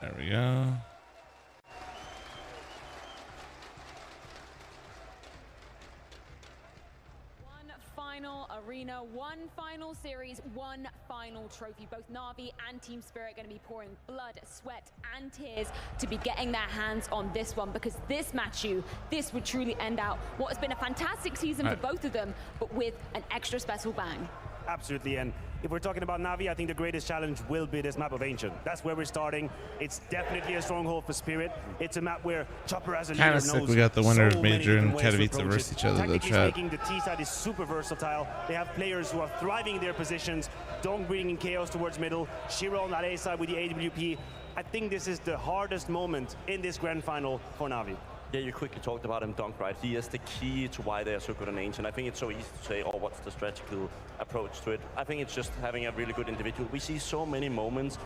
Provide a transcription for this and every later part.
There we go. Final arena, one final series, one final trophy. Both NaVi and Team Spirit going to be pouring blood, sweat, and tears to be getting their hands on this one, because this match, this would truly end out what has been a fantastic season for both of them, but with an extra special bang. Absolutely, and if we're talking about NaVi, I think the greatest challenge will be this map of Ancient. That's where we're starting. It's definitely a stronghold for Spirit. It's a map where Chopper as a leader knows sick we got the winner so of Major and many Katowice versus each other, though, chat. Speaking, the T side is super versatile. They have players who are thriving in their positions. Donk bringing chaos towards middle. Shiro on that A side with the AWP. I think this is the hardest moment in this grand final for NaVi. Yeah, you quickly talked about him, Donk, right? He is the key to why they are so good on Ancient. I think it's so easy to say, oh, what's the strategical approach to it? I think it's just having a really good individual. We see so many moments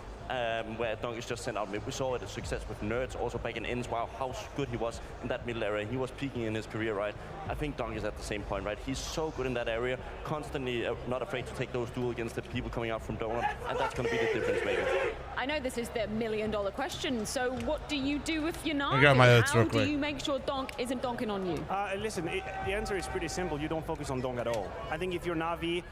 where Donk is just sent out mid. We saw it a success with Nerds, also back in Ends. Wow, how good he was in that middle area. He was peaking in his career, right? I think Donk is at the same point, right? He's so good in that area, constantly not afraid to take those duels against the people coming out from Donut, and that's going to be the difference maker. I know this is the million-dollar question, so what do you do if you're not? I got my oats real How quick. do you make sure Donk isn't donking on you? Listen, the answer is pretty simple. You don't focus on Donk at all. I think if you're NaVi,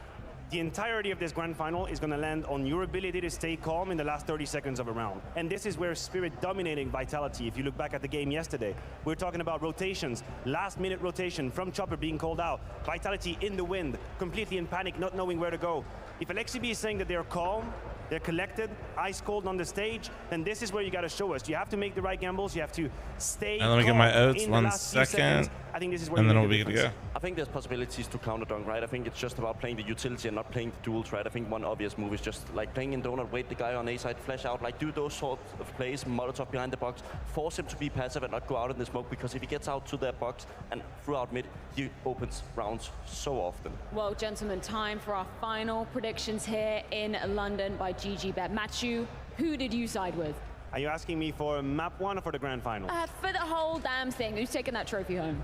the entirety of this grand final is going to land on your ability to stay calm in the last 30 seconds of a round. And this is where Spirit dominating Vitality. If you look back at the game yesterday, we're talking about rotations, last-minute rotation from Chopper being called out, Vitality in the wind, completely in panic, not knowing where to go. If Alexibi is saying that they're calm, they're collected, ice cold on the stage, then this is where you got to show us. You have to make the right gambles. You have to stay And let me get my oats in 1 the last few second. seconds. I think this is where And then you we'll make be the good to go. difference. I think there's possibilities to counter Donk, right? I think it's just about playing the utility and not playing the duels, right? I think one obvious move is just like playing in Donut, wait the guy on A side, flash out, like do those sorts of plays, Molotov behind the box, force him to be passive and not go out in the smoke, because if he gets out to their box and throughout mid, he opens rounds so often. Well, gentlemen, time for our final predictions here in London by GGBet. Matthew, who did you side with? Are you asking me for map 1 or for the grand final? For the whole damn thing, who's taking that trophy home?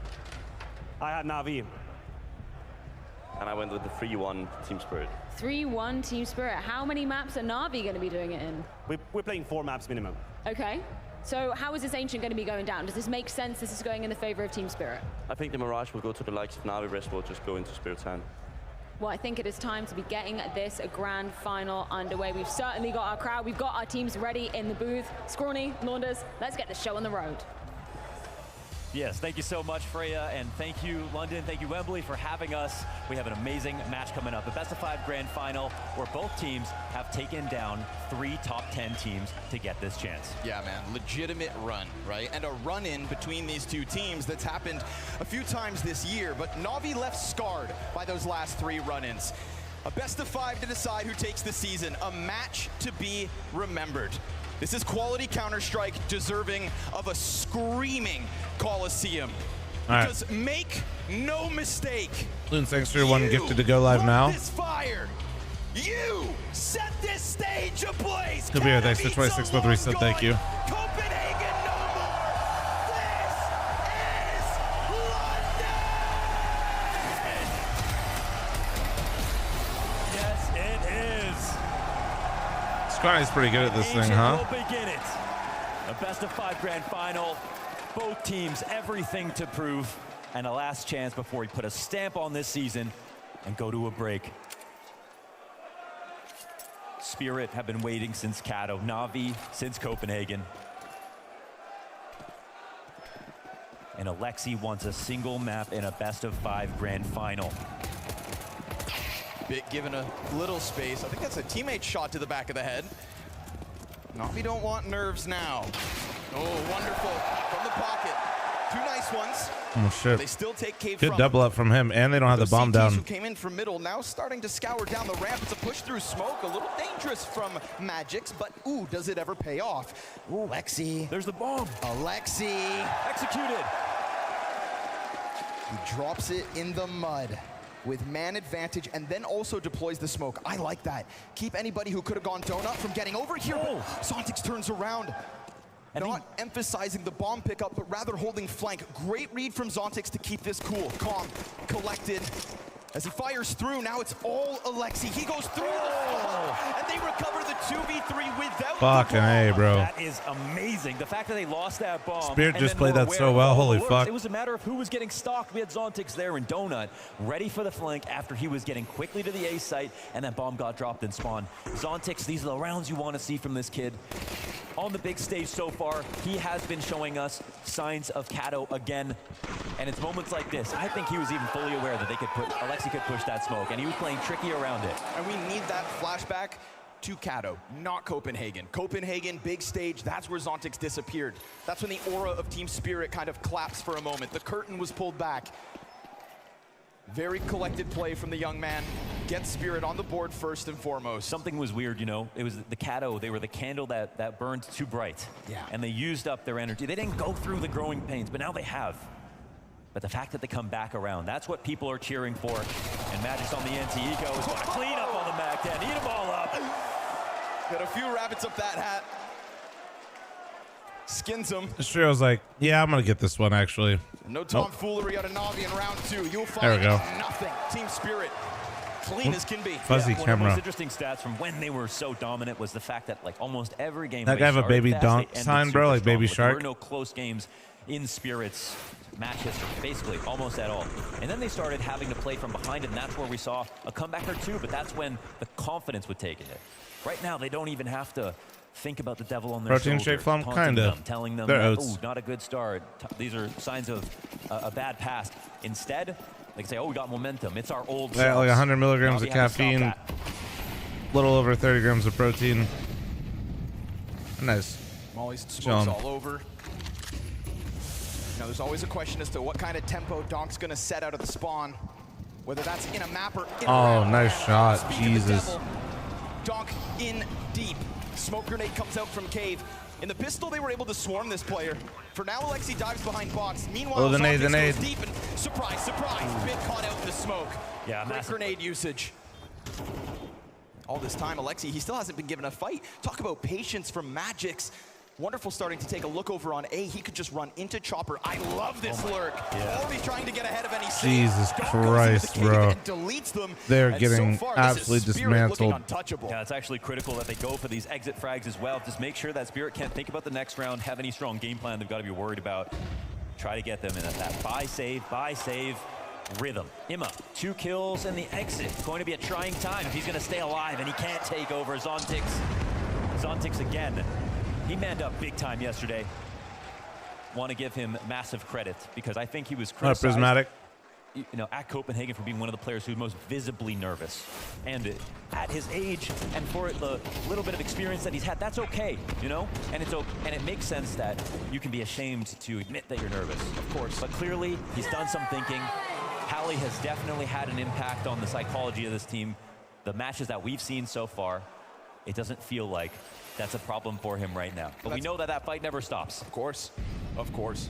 I had NaVi. And I went with the 3-1 Team Spirit. 3-1 Team Spirit. How many maps are NaVi going to be doing it in? We're playing 4 maps minimum. Okay. So how is this Ancient going to be going down? Does this make sense? This is going in the favor of Team Spirit? I think the Mirage will go to the likes of NaVi, rest will just go into Spirit's hand. Well, I think it is time to be getting this grand final underway. We've certainly got our crowd. We've got our teams ready in the booth. Scrawny, Launders, let's get the show on the road. Yes, thank you so much, Freya, and thank you, London, thank you, Wembley, for having us. We have an amazing match coming up, the best of 5 grand final, where both teams have taken down 3 top 10 teams to get this chance. Yeah, man, legitimate run, right? And a run-in between these two teams that's happened a few times this year, but NaVi left scarred by those last 3 run-ins. A best of 5 to decide who takes the season, a match to be remembered. This is quality Counter-Strike deserving of a screaming Coliseum. Because make no mistake, Loons, thanks for your 1 gifted to go live now. This fire. You set this stage ablaze. Could be here, thanks for 26 with reset, thank you. Copenhagen no more. This is London. Yes, it is. Scrawny's pretty good at this thing, Ancient huh? will begin it. A best of 5 grand final. Both teams everything to prove, and a last chance before we put a stamp on this season and go to a break. Spirit have been waiting since Kato, NaVi since Copenhagen. And Alexi wants a single map in a best of 5 grand final. Bit given a little space. I think that's a teammate shot to the back of the head. NaVi don't want nerves now. Oh, wonderful. From the pocket. 2 nice ones. Oh, shit. They still take cave Good from double up from him, and they don't have the bomb CTs down. who came in from middle now starting to scour down the ramp. It's a push through smoke. A little dangerous from Magix, but ooh, does it ever pay off? Ooh, Alexi. There's the bomb. Alexi. Executed. He drops it in the mud with man advantage and then also deploys the smoke. I like that. Keep anybody who could have gone donut from getting over here. Oh. Zontix turns around. And Not emphasizing the bomb pickup, but rather holding flank. Great read from Zontix to keep this cool, calm, collected. As he fires through, now it's all Alexi. He goes through the and they recover the 2v3 without Fucking the bomb. A, bro. That is amazing. The fact that they lost that bomb. Spirit and just then played were that aware so of well. all the Holy lurks. fuck. It was a matter of who was getting stalked. We had Zontix there and Donut ready for the flank after he was getting quickly to the A site, and that bomb got dropped and spawned. Zontix, these are the rounds you want to see from this kid. On the big stage so far, he has been showing us signs of Kato again. And it's moments like this. I think he was even fully aware that Alexi could push that smoke, and he was playing tricky around it. And we need that flashback to Kato, not Copenhagen. Copenhagen, big stage, that's where Zontix disappeared. That's when the aura of Team Spirit kind of collapsed for a moment. The curtain was pulled back. Very collected play from the young man. Get Spirit on the board first and foremost. Something was weird, you know. It was the Kato. They were the candle that burned too bright. Yeah. And they used up their energy. They didn't go through the growing pains, but now they have. But the fact that they come back around, that's what people are cheering for. And Magic's on the anti-eco is going to clean up on the Mac 10, eat them all up. Got a few rabbits up that hat. Skins him. Sure, I was like, yeah, I'm gonna get this one actually. No tomfoolery out of Navi in round 2. You'll find There we go. nothing. Team Spirit, clean as can be. Fuzzy One of the camera. most interesting stats from when they were so dominant was the fact that like almost every game That they guy have a started baby fast, donk they ended sign, bro, super like Baby strong, but Shark? There were no close games in Spirit's match history, basically, almost at all. And then they started having to play from behind, and that's where we saw a comeback or two, but that's when the confidence would take it. Right now, they don't even have to think about the devil on their Protein shoulder, shake flum, taunting kinda. them, telling them They're that, oats. ooh, not a good start. These are signs of a bad past. Instead, they can say, oh, we got momentum. It's our old Yeah, like selves. 100 milligrams Now of we have to stop caffeine, that. little over 30 grams of protein. Nice. Molly's smokes Chillin'. all over. Now, there's always a question as to what kind of tempo Donk's going to set out of the spawn. Whether that's in a map or in a Oh, round. nice shot. Speed of the Jesus. devil. Donk in deep. Smoke grenade comes out from Cave. In the pistol, they were able to swarm this player. For now, Alexi dives behind box. Meanwhile, Oh, the nade, the Zontix nade. goes deep and surprise, surprise. Bit caught out in the smoke. Yeah, Great massive. grenade usage. All this time, Alexi, he still hasn't been given a fight. Talk about patience from Magix. Wonderful starting to take a look over on A. He could just run into Chopper. I love this lurk. Yeah. Already trying to get ahead of any saves. Jesus Donk goes into the Christ, cave bro. and deletes them. They're And getting so far, this is absolutely Spirit looking dismantled. untouchable. Yeah, it's actually critical that they go for these exit frags as well. Just make sure that Spirit can't think about the next round, have any strong game plan they've got to be worried about. Try to get them in that buy save rhythm. Imma, 2 kills and the exit. It's going to be a trying time if he's going to stay alive, and he can't take over Zontix. Zontix again. He manned up big time yesterday. Want to give him massive credit because I think he was criticized, Prismatic. you know, at Copenhagen for being one of the players who's most visibly nervous. And at his age and for the little bit of experience that he's had, that's okay, you know? And it makes sense that you can be ashamed to admit that you're nervous, of course. But clearly, he's done some thinking. Hallie has definitely had an impact on the psychology of this team. The matches that we've seen so far, it doesn't feel like that's a problem for him right now. But we know that that fight never stops. Of course. Of course.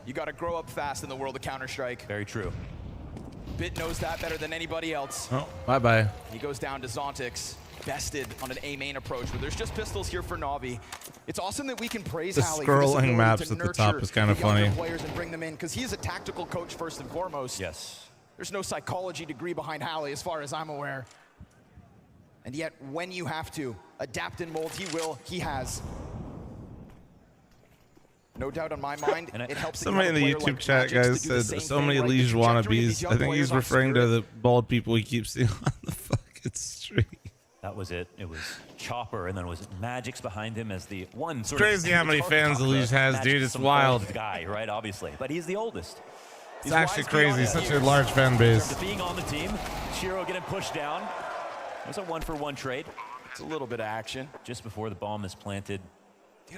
You got to grow up fast in the world of Counter-Strike. Very true. Bit knows that better than anybody else. Oh, bye-bye. He goes down to Zontix, bested on an A main approach, where there's just pistols here for Navi. It's awesome that we can praise The Hallie for this scrolling ability maps to at the top nurture is kind of the younger funny. players and bring them in, because he is a tactical coach first and foremost. Yes. There's no psychology degree behind Hallie, as far as I'm aware. And yet, when you have to adapt and mold, he will. He has. No doubt on my mind, And it helps. that Somebody in you the have a player YouTube like chat, Magix guys, to do the said same so thing, many right? The Liege trajectory of these wannabes. young I think he's players on referring to Spirit. the bald people he keeps seeing on the fucking street. That was it. It was Chopper, and then it was Magix behind him as the one. It's crazy how many fans Elise has, dude. It's wild. Guy, right? Obviously, but he's the oldest. It's actually wise beyond crazy. his Such a years. large fan base. After being on the team, Shiro getting pushed down. It was a 1-for-1 trade It's a little bit of action. just before the bomb is planted. Dude,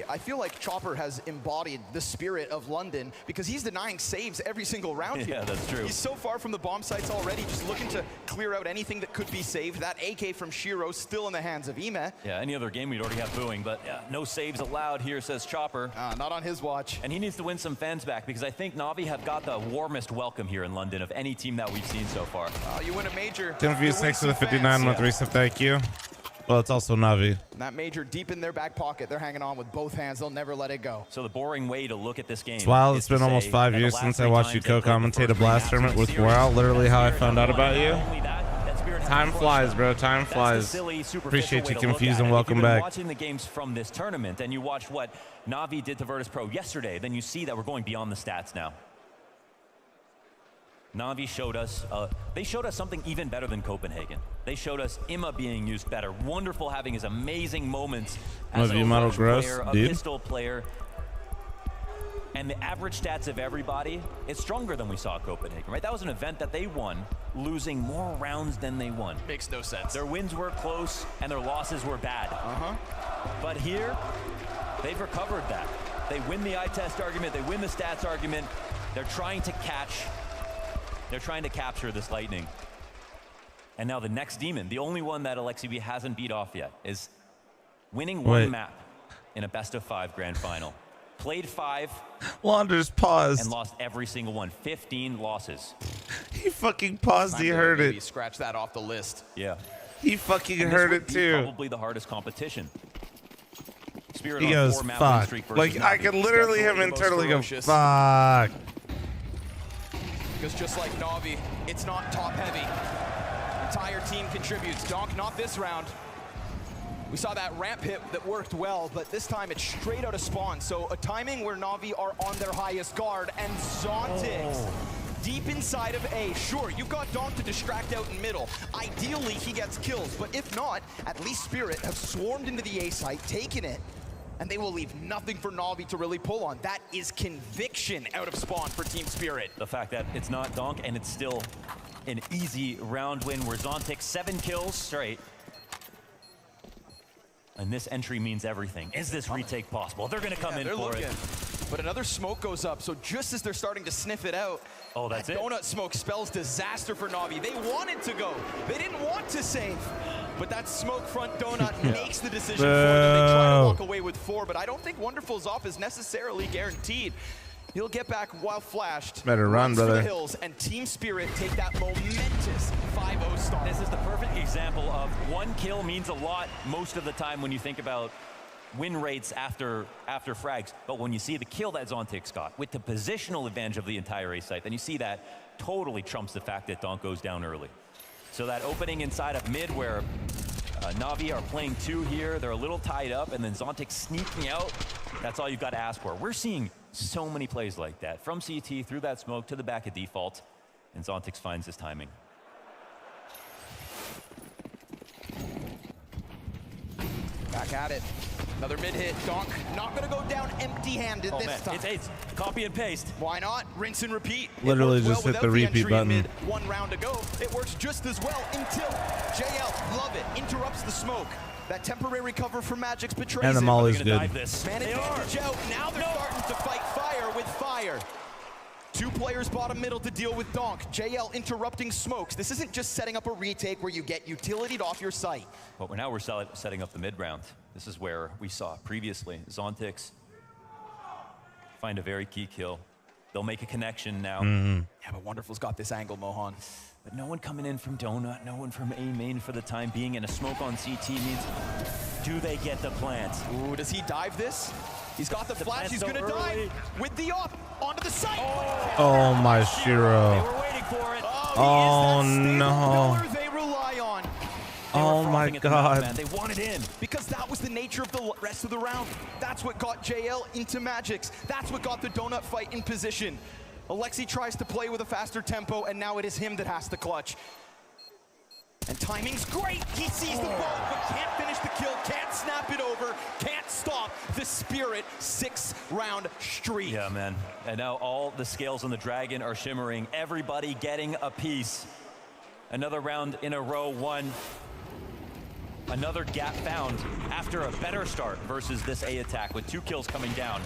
I feel like Chopper has embodied the spirit of London, because he's denying saves every single round here. Yeah, that's true. He's so far from the bomb sites already, just looking to clear out anything that could be saved. That AK from Shiro still in the hands of Ime. Yeah, any other game we'd already have booing, but yeah, no saves allowed here, says Chopper. Not on his watch. And he needs to win some fans back, because I think Navi have got the warmest welcome here in London of any team that we've seen so far. You win a major. Tim you win V6 some with a 59 fans. month resub. Thank you. Well, it's also NaVi. And that major deep in their back pocket. They're hanging on with both hands. They'll never let it go. So the boring way to look at this game. It's wild. is It's been to almost say 5 that years the since last I watched three you times they played the co-commentate a first Blast three tournament matches with of the series, Wow. Literally how I Spirit found out not about only you. that Spirit had Time crushed flies, them. bro. Time That's the flies. silly, superficial Appreciate way you, to look Confused, at and it. welcome If you've been back. watching the games from this tournament and you watch what NaVi did to Virtus Pro yesterday, then you see that we're going beyond the stats now. NaVi showed us, they showed us something even better than Copenhagen. They showed us Imma being used better. Wonderful having his amazing moments as NaVi a model Roach gross, player, a dude. pistol player. And the average stats of everybody, it's stronger than we saw at Copenhagen, right? That was an event that they won, losing more rounds than they won. Makes no sense. Their wins were close and their losses were bad. But here, they've recovered that. They win the eye test argument, they win the stats argument. They're trying to capture this Lightning. And now the next demon, the only one that Alexi B hasn't beat off yet, is winning one map in a best-of-5 grand final. Played 5 Wander's paused. and lost every single one. 15 losses. He fucking paused. He Time to heard maybe it. Scratch that off the list. Yeah. He fucking And heard this it would be too. Probably the hardest competition. Spirit He on goes, 4-map win fuck. streak versus Like, I NaVi. could literally him Definitely the most internally go, ferocious. fuck. Because just like NaVi, it's not top heavy. Entire team contributes. Donk, not this round. We saw that ramp hit that worked well, but this time it's straight out of spawn. So a timing where NaVi are on their highest guard, and Zontix deep inside of A. Sure, you've got Donk to distract out in middle. Ideally, he gets kills, but if not, at least Spirit have swarmed into the A site, taken it, and they will leave nothing for NaVi to really pull on. That is conviction out of spawn for Team Spirit. The fact that it's not Donk and it's still an easy round win where Zontix 7 kills straight. And this entry means everything. Is this retake possible? They're gonna come in for it. But another smoke goes up, so just as they're starting to sniff it out, Oh, that's that it. donut smoke spells disaster for NaVi. They wanted to go. They didn't want to save. But that smoke front donut makes the decision for them. They try to walk away with 4, but I don't think Wonderful's off is necessarily guaranteed. He'll get back while flashed. Better run, runs for brother. the hills, and Team Spirit take that momentous 5-0 start. This is the perfect example of one kill means a lot most of the time when you think about win rates after frags. But when you see the kill that Zontix got with the positional advantage of the entire A site, then you see that totally trumps the fact that Donk goes down early. So that opening inside of mid where NaVi are playing 2 here, they're a little tied up, and then Zontix sneaking out, that's all you've got to ask for. We're seeing so many plays like that, from CT through that smoke to the back of default, and Zontix finds his timing. Back at it. Another mid hit. Donk not going to go down empty-handed Oh this man, time. it's copy and paste. Why not? Rinse and repeat. It Literally worked just hit without the repeat entry in button. mid. 1 round to go. It works just as well until JL, love it, interrupts the smoke. That temporary cover for Magix betrays And the it. molly They're is gonna good. dive this. Man They advantage are. out. Now they're starting to fight fire with fire. 2 players bottom middle to deal with Donk. JL interrupting smokes. This isn't just setting up a retake where you get utilitied off your site. But now we're setting up the mid round. This is where we saw previously Zontix find a very key kill. They'll make a connection now. Yeah, but Wonderful's got this angle, Mohan. But no one coming in from Donut, no one from A main for the time being, and a smoke on CT means, do they get the plant? Ooh, does he dive this? He's got the flash, plant's he's so gonna early. dive with the up onto the site. Oh my They Shiro. were waiting for it. Oh, he is that stable no. pillar they rely on. They were Oh my frothing at the mouth, god. man. They wanted in. Because that was the nature of the rest of the round. That's what got JL into Magix. That's what got the donut fight in position. Alexi tries to play with a faster tempo, and now it is him that has to clutch. And timing's great. He sees the ball, but can't finish the kill, can't snap it over, can't stop the Spirit 6-round streak. Yeah, man. And now all the scales on the dragon are shimmering. Everybody getting a piece. Another round in a row won. Another gap found after a better start versus this A attack with 2 kills coming down.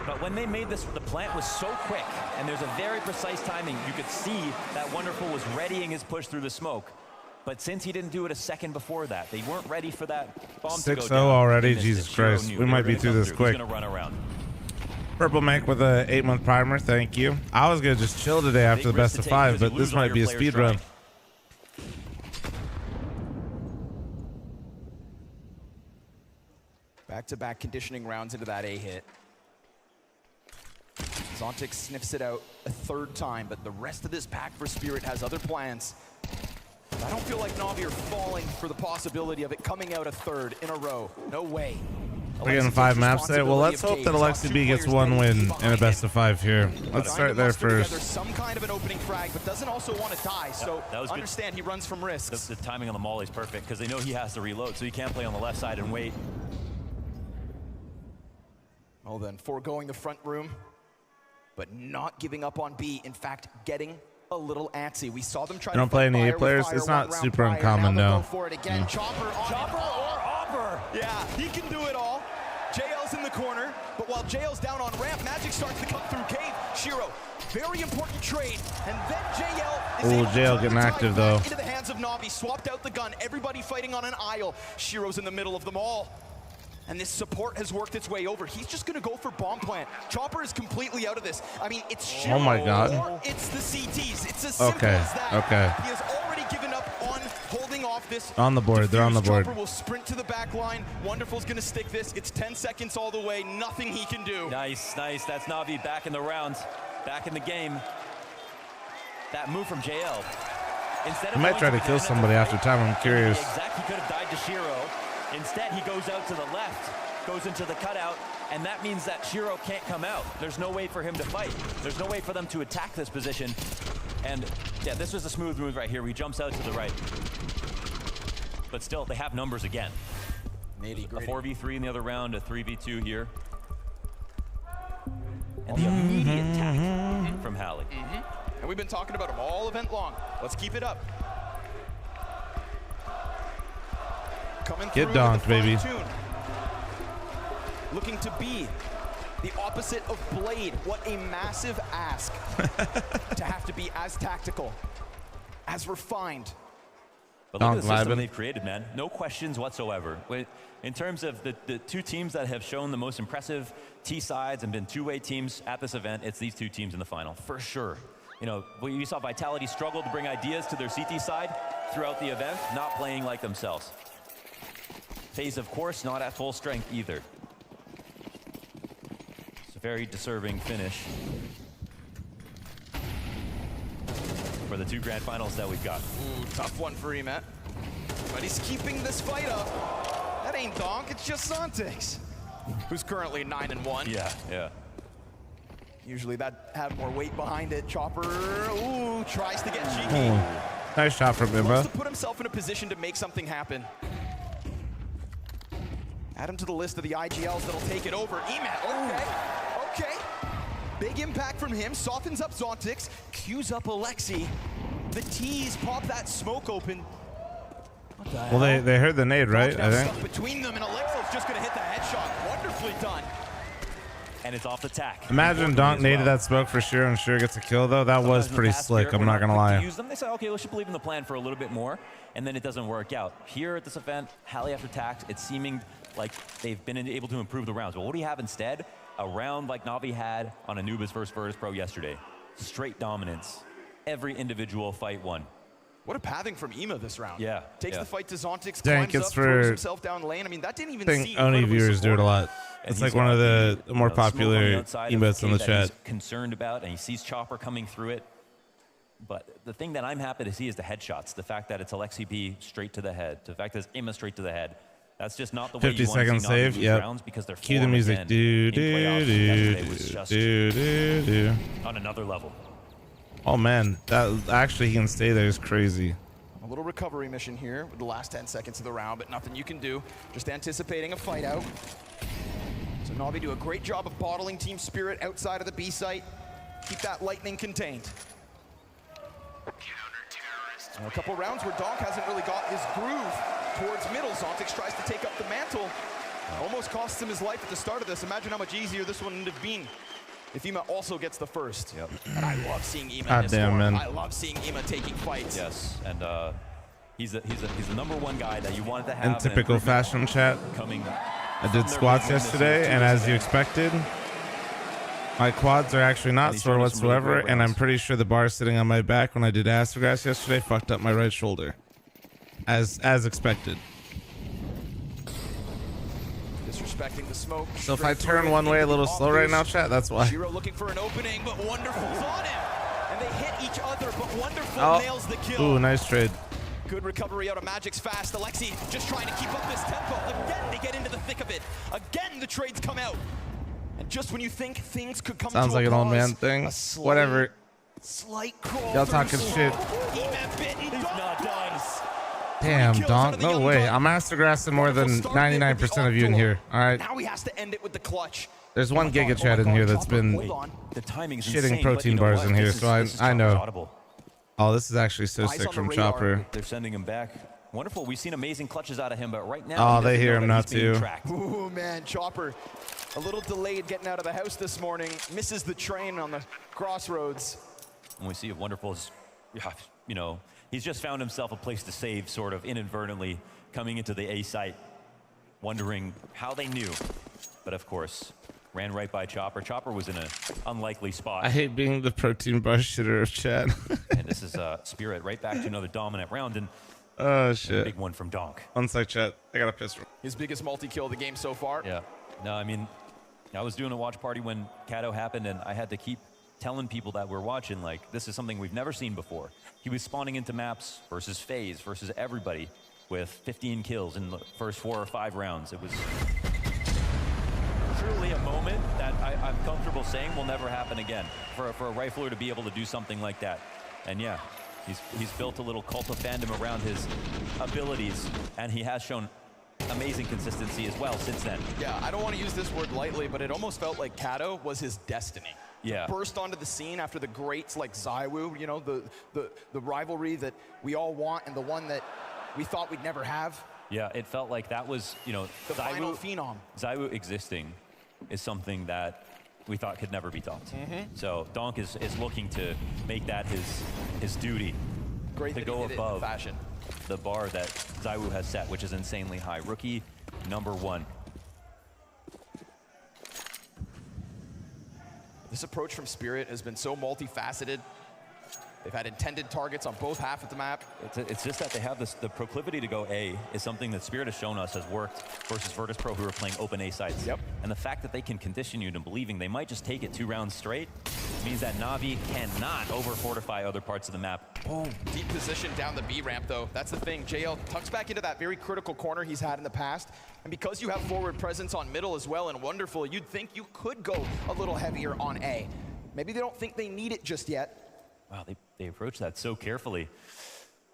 But when they made this, the plant was so quick, and there's a very precise timing. You could see that Wonderful was readying his push through the smoke. But since he didn't do it a second before that, they weren't ready for that bomb to go 6-0 down. already? He missed Jesus it. Shiro Christ. knew We they might were be gonna through come this He's quick. gonna run around. Purple Mank with a 8-month primer. Thank you. I was gonna just chill today after the Big risk best to of take 5, because you but this lose all might your be a players speed run. trying. Back-to-back conditioning rounds into that A hit. Zontix sniffs it out a third time, but the rest of this pack for Spirit has other plans. I don't feel like NaVi are falling for the possibility of it coming out a third in a row. No way. We're getting 5 maps there. Well, let's hope that Alexi B gets 1 win in a best of 5 here. Let's start there first. Some kind of an opening frag, but doesn't also want to die. So understand he runs from risks. The timing on the molly is perfect because they know he has to reload, so he can't play on the left side and wait. Well then, foregoing the front room, but not giving up on B. In fact, getting a little antsy. We saw them try to don't play any A players. It's not super uncommon, no. Chopper or Opper. Yeah, he can do it all. JL's in the corner, but while JL's down on ramp, Magic starts to come through cave. Shiro, very important trade, and then JL is able to JL turn getting the active tide though. into the hands of NaVi. Swapped out the gun. Everybody fighting on an aisle. Shiro's in the middle of them all. And this support has worked its way over. He's just gonna go for bomb plant. Chopper is completely out of this. I mean, it's Shiro, oh my God. or it's the CTs. It's as simple as that. Okay. He has already given up on holding off this. On the board, they're on the board. Chopper will sprint to the back line. Wonderful's gonna stick this. It's 10 seconds all the way. Nothing he can do. Nice, nice. That's NaVi back in the rounds, back in the game. That move from JL. Instead of He might try to kill somebody after time. I'm curious. Exactly, he could have died to Shiro. Instead, he goes out to the left, goes into the cutout, and that means that Shiro can't come out. There's no way for him to fight. There's no way for them to attack this position. And yeah, this was a smooth move right here. He jumps out to the right. But still, they have numbers again. A 4v3 in the other round, a 3v2 here. And the immediate attack from Hallie. And we've been talking about him all event long. Let's keep it up. Coming Get donked, baby. Looking to be the opposite of Blade. What a massive ask to have to be as tactical, as refined. But look at the system they've created, man. No questions whatsoever. In terms of the two teams that have shown the most impressive T sides and been two-way teams at this event, it's these two teams in the final, for sure. You know, we saw Vitality struggle to bring ideas to their CT side throughout the event, not playing like themselves. FaZe, of course, not at full strength either. It's a very deserving finish for the two grand finals that we've got. Ooh, tough one for Emet. But he's keeping this fight up. That ain't Donk, it's just Zontix, who's currently 9-1. Yeah, yeah. Usually that had more weight behind it. Chopper, ooh, tries to get cheeky. Nice shot from Bimba. Wants to put himself in a position to make something happen. Add him to the list of the IGLs that'll take it over. Emet, okay. Big impact from him, softens up Zontix, cues up Alexi. The T's pop that smoke open. What the hell? Well, they heard the nade, right? I think. Between them, and Alexo's just gonna hit the headshot. Wonderfully done. And it's off the tack. Imagine Donk naded that smoke for sure and sure gets a kill though. That was pretty slick. I'm not gonna lie. Use them. They said, okay, we should believe in the plan for a little bit more, and then it doesn't work out. Here at this event, Hallie after tax, it's seeming like they've been able to improve the rounds. But what do you have instead? A round like NaVi had on Anubis versus Virtus Pro yesterday. Straight dominance. Every individual fight won. What a pathing from Ema this round. Yeah. Takes the fight to Zontix, Dank, climbs it's up, for, throws himself down lane. I mean, that didn't even I think Oni viewers do it a lot. It's like one of the more popular emotes in the chat. He's concerned about, and he sees Chopper coming through it. But the thing that I'm happy to see is the headshots. The fact that it's Alexi B straight to the head. The fact that it's Ema straight to the head. That's just not the way you want to see NaVi lose rounds because they're cue the music. Do on another level. Oh man, that actually he can stay there is crazy. A little recovery mission here with the last 10 seconds of the round, but nothing you can do. Just anticipating a fight out. So NaVi do a great job of bottling team spirit outside of the B site. Keep that lightning contained. A couple rounds where Donk hasn't really got his groove towards middle. Zontix tries to take up the mantle. Almost costs him his life at the start of this. Imagine how much easier this one would have been if Ema also gets the first. Yep. And I love seeing Ema in this form. Man. I love seeing Ema taking fights. Yes, and he's the #1 guy that you wanted to have. In typical fashion chat, I did squats yesterday, and as you expected, my quads are actually not sore whatsoever, and I'm pretty sure the bar sitting on my back when I did Astrograss yesterday fucked up my right shoulder. As expected. respecting the smoke. So if I turn one way a little slow right now, chat, that's why. Shiro looking for an opening, but Wonderful's on him. And they hit each other, but Wonderful nails the kill. Ooh, nice trade. Good recovery out of Magic's fast. Alexi just trying to keep up this tempo. Again, they get into the thick of it. Again, the trades come out. And just when you think things could come Sounds to like a an old pause, man thing. a slight, Whatever. Slight crawl. Y'all talking shit. He's not done. Damn, Donk. No way. I'm master grassing more than 99% of you in here. All right. Now he has to end it with the clutch. There's one Giga Chat in here that's been The timing's shitting insane, protein but you know bars what? in here, This so is I know. audible. Oh, this is actually so Eyes sick on from the radar. Chopper. They're sending him back. Wonderful. We've seen amazing clutches out of him, but right now, Oh, he they doesn't hear know him that now, he's being too. tracked. Ooh, man, Chopper. A little delayed getting out of the house this morning. Misses the train on the crossroads. And we see if Wonderful's, you know, he's just found himself a place to save, sort of inadvertently coming into the A site, wondering how they knew. But of course, ran right by Chopper. Chopper was in an unlikely spot. I hate being the protein bar shitter of chat. And this is Spirit right back to another dominant round, and Oh, a shit. big one from Donk. One sec, chat. I got a pistol. His biggest multi-kill of the game so far. Yeah. No, I mean, I was doing a watch party when Kato happened, and I had to keep telling people that we're watching, like, this is something we've never seen before. He was spawning into maps versus FaZe versus everybody with 15 kills in the first 4 or 5 rounds. It was truly a moment that I'm comfortable saying will never happen again for a rifler to be able to do something like that. And yeah, he's built a little cult of fandom around his abilities, and he has shown amazing consistency as well since then. Yeah, I don't want to use this word lightly, but it almost felt like Kato was his destiny. Yeah. Burst onto the scene after the greats like ZywOo, you know, the rivalry that we all want and the one that we thought we'd never have. Yeah, it felt like that was, you know, The final phenom. ZywOo existing is something that we thought could never be topped. So Donk is looking to make that his duty. Great to that go he did it in above fashion. the bar that ZywOo has set, which is insanely high. Rookie #1. This approach from Spirit has been so multifaceted. They've had intended targets on both half of the map. It's just that they have the proclivity to go A is something that Spirit has shown us has worked versus Virtus Pro, who are playing open A sites. Yep. And the fact that they can condition you to believing they might just take it 2 rounds straight means that NaVi cannot over-fortify other parts of the map. Oh, deep position down the B ramp, though. That's the thing. JL tucks back into that very critical corner he's had in the past. And because you have forward presence on middle as well and Wonderful, you'd think you could go a little heavier on A. Maybe they don't think they need it just yet. Wow, they approach that so carefully.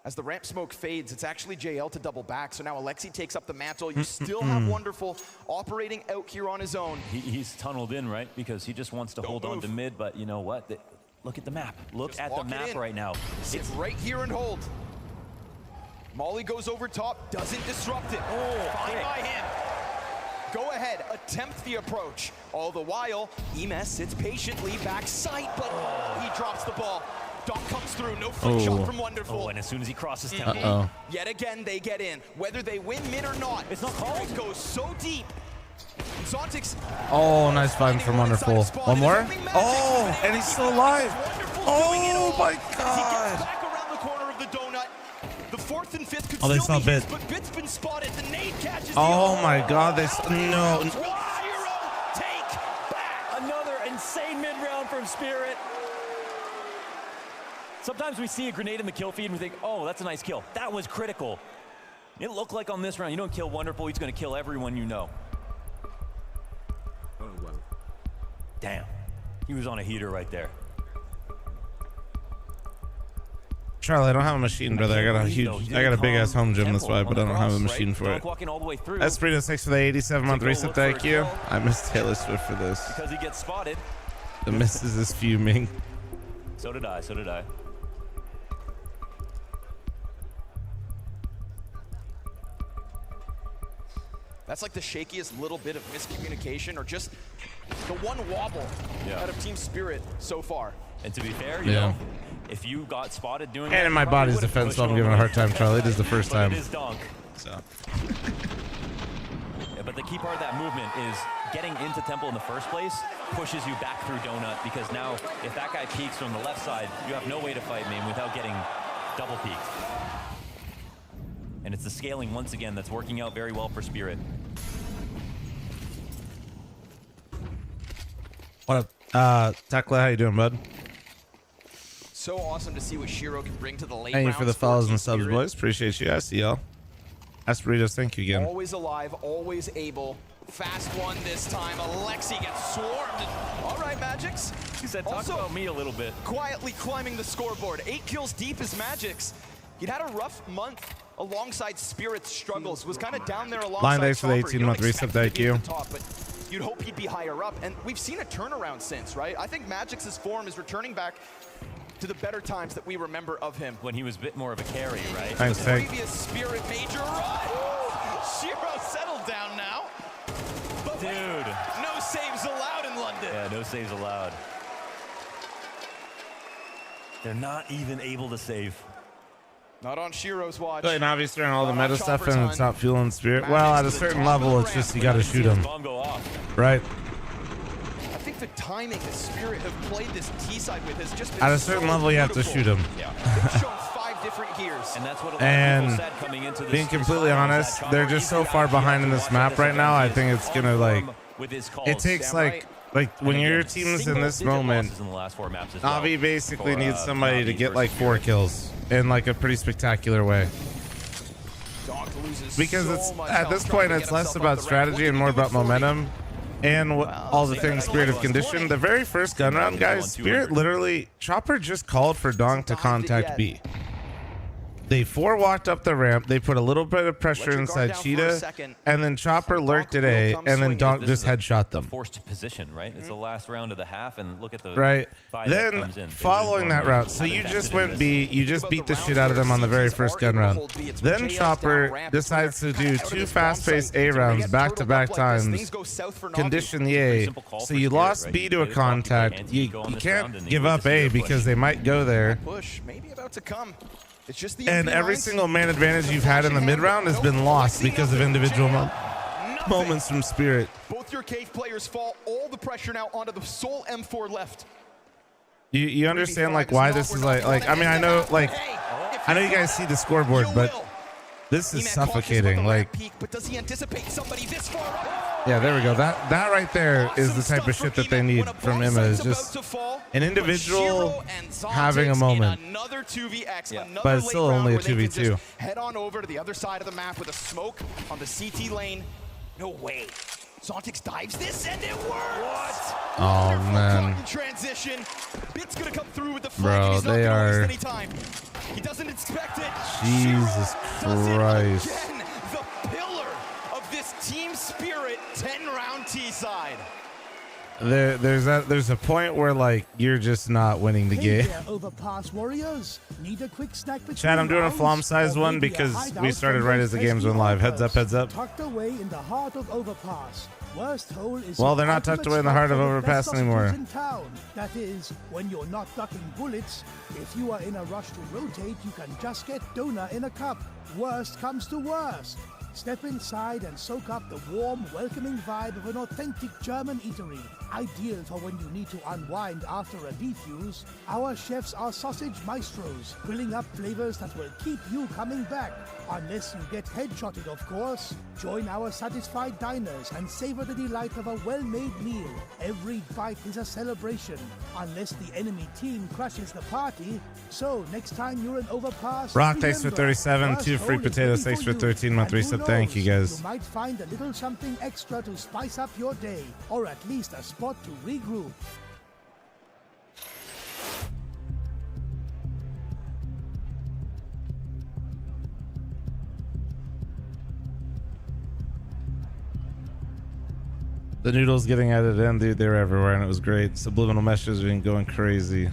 As the ramp smoke fades, it's actually JL to double back. So now Alexi takes up the mantle. You still have Wonderful operating out here on his own. He's tunneled in, right? Because he just wants to hold on to mid, but you know what? Look at the map. Look Just at the walk it map in. right now. Sit right here and hold. Molly goes over top, doesn't disrupt it. Fine quick. by him. Go ahead, attempt the approach. All the while, Emes sits patiently back sight, but he drops the ball. Donk comes through, no flick shot from Wonderful. Oh, and as soon as he crosses tempo, Uh-oh. Yet again, they get in. Whether they win mid or not, It's not called. It goes so deep. Zontix. Oh, nice find from Wonderful. One more? Oh, and he's still alive. Oh, my God. Back around the corner of the donut. The 4th and 5th could Oh, they still saw be his, Bit. but Bit's been spotted. The nade catches Oh, the my God. No. Shiro, take back. another insane mid-round from Spirit. Sometimes we see a grenade in the kill feed and we think, oh, that's a nice kill. That was critical. It looked like on this round, you don't kill Wonderful, he's going to kill everyone you know. Oh, wow. Damn. He was on a heater right there. Charlie, I don't have a machine, brother. I got a big ass home gym, that's why, but I don't have a machine for it. Donk walking all the way through Esprito 6 for the 87-month reset, thank you. I missed Taylor Swift for this. because he gets spotted. The missus is fuming. So did I, so did I. That's like the shakiest little bit of miscommunication or just the one wobble out of Team Spirit so far. And to be fair, you Yeah. know, if you got spotted doing And that, in my you probably body's would've defense, pushed so I'm him giving a away. hard time, Charlie. It is the first But time. it is Donk. So. Yeah, but the key part of that movement is getting into Temple in the first place pushes you back through Donut, because now if that guy peeks from the left side, you have no way to fight main without getting double peeked. And it's the scaling once again that's working out very well for Spirit. What up, Tekla? How you doing, bud? So awesome to see what Shiro can bring to the late Thank you rounds for the follows and subs, Spirit. boys. Appreciate you. I see y'all. Asperitos, thank you again. Always alive, always able. Fast one this time. Alexi gets swarmed. All right, Magix. He said, talk about me a little bit. Quietly climbing the scoreboard. 8 kills deep is Magix. He'd had a rough month alongside Spirit's struggles. Was kind of down there alongside Line thanks for the Chopper. You 18-month don't reset. expect him to Thank be at you. the top, but you'd hope he'd be higher up. And we've seen a turnaround since, right? I think Magix's form is returning back to the better times that we remember of him. When he was a bit more of a carry, right? Thanks, The Tank. previous Spirit major run. Shiro settled down now. But Dude. no saves allowed in London. Yeah, no saves allowed. They're not even able to save. Not on Shiro's watch. And obviously on all the Not on meta stuff Chopper's and it's hunt. not fueling Spirit. Magix Well, at to a the certain top level, of it's the just you ramp. got to shoot him, Bomb go off. right? I think the timing that Spirit have played this T-side with has just been At a so certain level, you have to beautiful. shoot him. They've shown 5 different gears. And that's what a lot And of people said coming into this. Being completely this finals, honest, that they're Chopper just so easily far got you behind in to this watch map this right now. I event. think He it's is gonna on like. form with his calls. It takes Damn right. like when And your again, team's in this single-digit moment, losses in the last 4 maps as well Navi basically for, needs somebody to Navi get like versus 4 Spirit. kills in like a pretty spectacular way. Doc loses Because so it's much at health this trying point to it's get less himself about up the ramp. strategy What and can more he do about with 40? momentum and all the so things you Spirit got of condition. 20. The very first gun round, guys, Spirit literally Chopper just called for Dong to contact B. They 4 walked up the ramp. They put a little bit of pressure your guard inside down for a Cheetah, second. and then Chopper lurked at will A, come and then swinging. Dong This just is a headshot them. Forced position, right? It's the last round of the half, and look at the Right. five that Then comes in. They following lose that one, route, so haven't you invested just in went this. B, you just beat the shit out of them on the very first gun round. Then Chopper decides to do 2 fast-paced A rounds back-to-back times, condition the A. Simple call So for you Spirit, lost right? B You to a played it properly, contact. and You go on this can't round, and you give get up to see A their push. because they might go there. Push maybe about to come. It's just the And MP9s. every single man advantage you've had in the mid-round has been lost because of individual moments from Spirit. Both your cave players fall. All the pressure now onto the sole M4 left. You understand like why this is like I mean I know like I know you guys see the scoreboard, but this is suffocating. Like But does he anticipate somebody this far up? yeah, there we go. That right there is the type of shit that they need from Emma is just an individual having a moment. Another 2vx, another But it's late still round only a where they can 2v2. just head on over to the other side of the map with a smoke on the CT lane. No way. Zontix dives this and it works. Oh, Wonderful man. cotton transition. Bit's gonna come through with the Bro, flag and he's not they gonna are- waste any time. He doesn't expect it. Jesus Shiro does it Christ. again. The pillar of this team spirit 10-round T-side. There's a point where like you're just not winning the Hey game. there, overpass warriors. Need a quick snack between Chad, I'm doing a rounds? flom size Or one maybe a because hideout we started from right those as the games went pesky live. Heads up, hoppers. heads up. Tucked away in the heart of overpass. Worst hole is Well, the they're not tucked ultimate away in the spot heart of for the overpass best anymore. sausages in town. That is, when you're not ducking bullets. If you are in a rush to rotate, you can just get donut in a cup. Worst comes to worst. Step inside and soak up the warm, welcoming vibe of an authentic German eatery. Ideal for when you need to unwind after a defuse. Our chefs are sausage maestros, grilling up flavors that will keep you coming back. Unless you get headshotted, of course. Join our satisfied diners and savor the delight of a well-made meal. Every bite is a celebration, unless the enemy team crashes the party. So, next time you're in overpass, Rock, thanks for remember, 37. first 2 free hole is potatoes. ready Thanks for you. 13-month And who reset. Thank you, knows, guys. You might find a little something extra to spice up your day, or at least a spot to regroup. The noodles getting added in, dude, they were everywhere and it was great. Subliminal messages have been going crazy.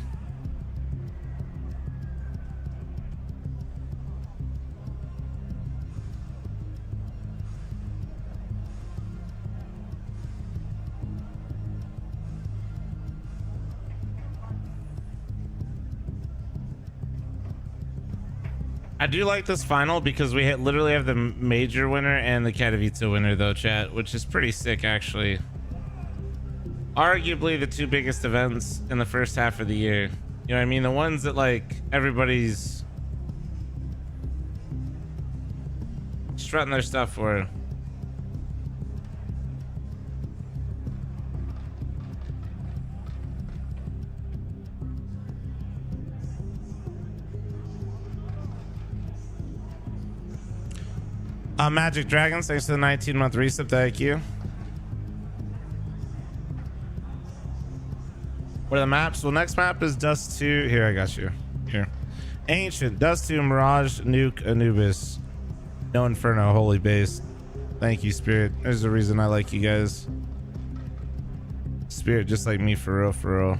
I do like this final because we literally have the major winner and the Katowice winner though, chat, which is pretty sick actually. Arguably the 2 biggest events in the first half of the year. You know what I mean? The ones that like everybody's strutting their stuff for. Magic Dragons, thanks for the 19-month resub. Thank you. What are the maps? Well, next map is Dust 2. Here, I got you. Here. Ancient, Dust 2, Mirage, Nuke, Anubis. No Inferno, Holy Base. Thank you, Spirit. There's a reason I like you guys. Spirit, just like me, for real, for real.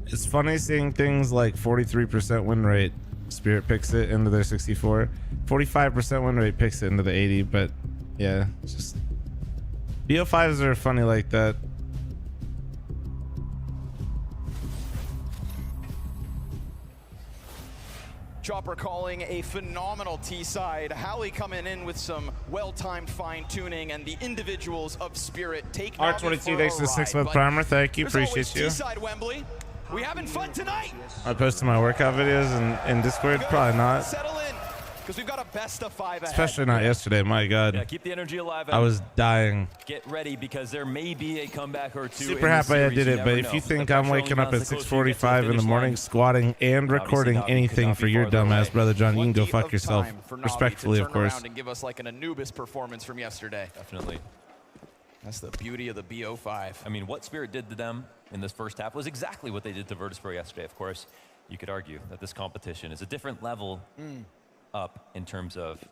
It's funny seeing things like 43% win rate. Spirit picks it into their 64. 45% win rate picks it into the 80. But yeah, it's just BO5s are funny like that. Chopper calling a phenomenal T-side. Hallie coming in with some well-timed fine-tuning, and the individuals of Spirit take R22, thanks for the 6-month primer. Thank you, appreciate you. T-side Wembley. We having fun tonight. I posted my workout videos in Discord. Probably not. Settle in, because we've got a best of 5 ahead. Especially not yesterday. My God. Yeah, keep the energy alive. I was dying. Get ready, because there may be a comeback or two. Super happy I did it, but if you think I'm waking up at 6:45 in the morning, squatting and recording anything for your dumbass brother John, you can go fuck yourself. Respectfully, of course. And give us like an Anubis performance from yesterday. Definitely. That's the beauty of the BO5. I mean, what Spirit did to them in this first half was exactly what they did to Virtus Pro yesterday. Of course, you could argue that this competition is a different level up in terms of,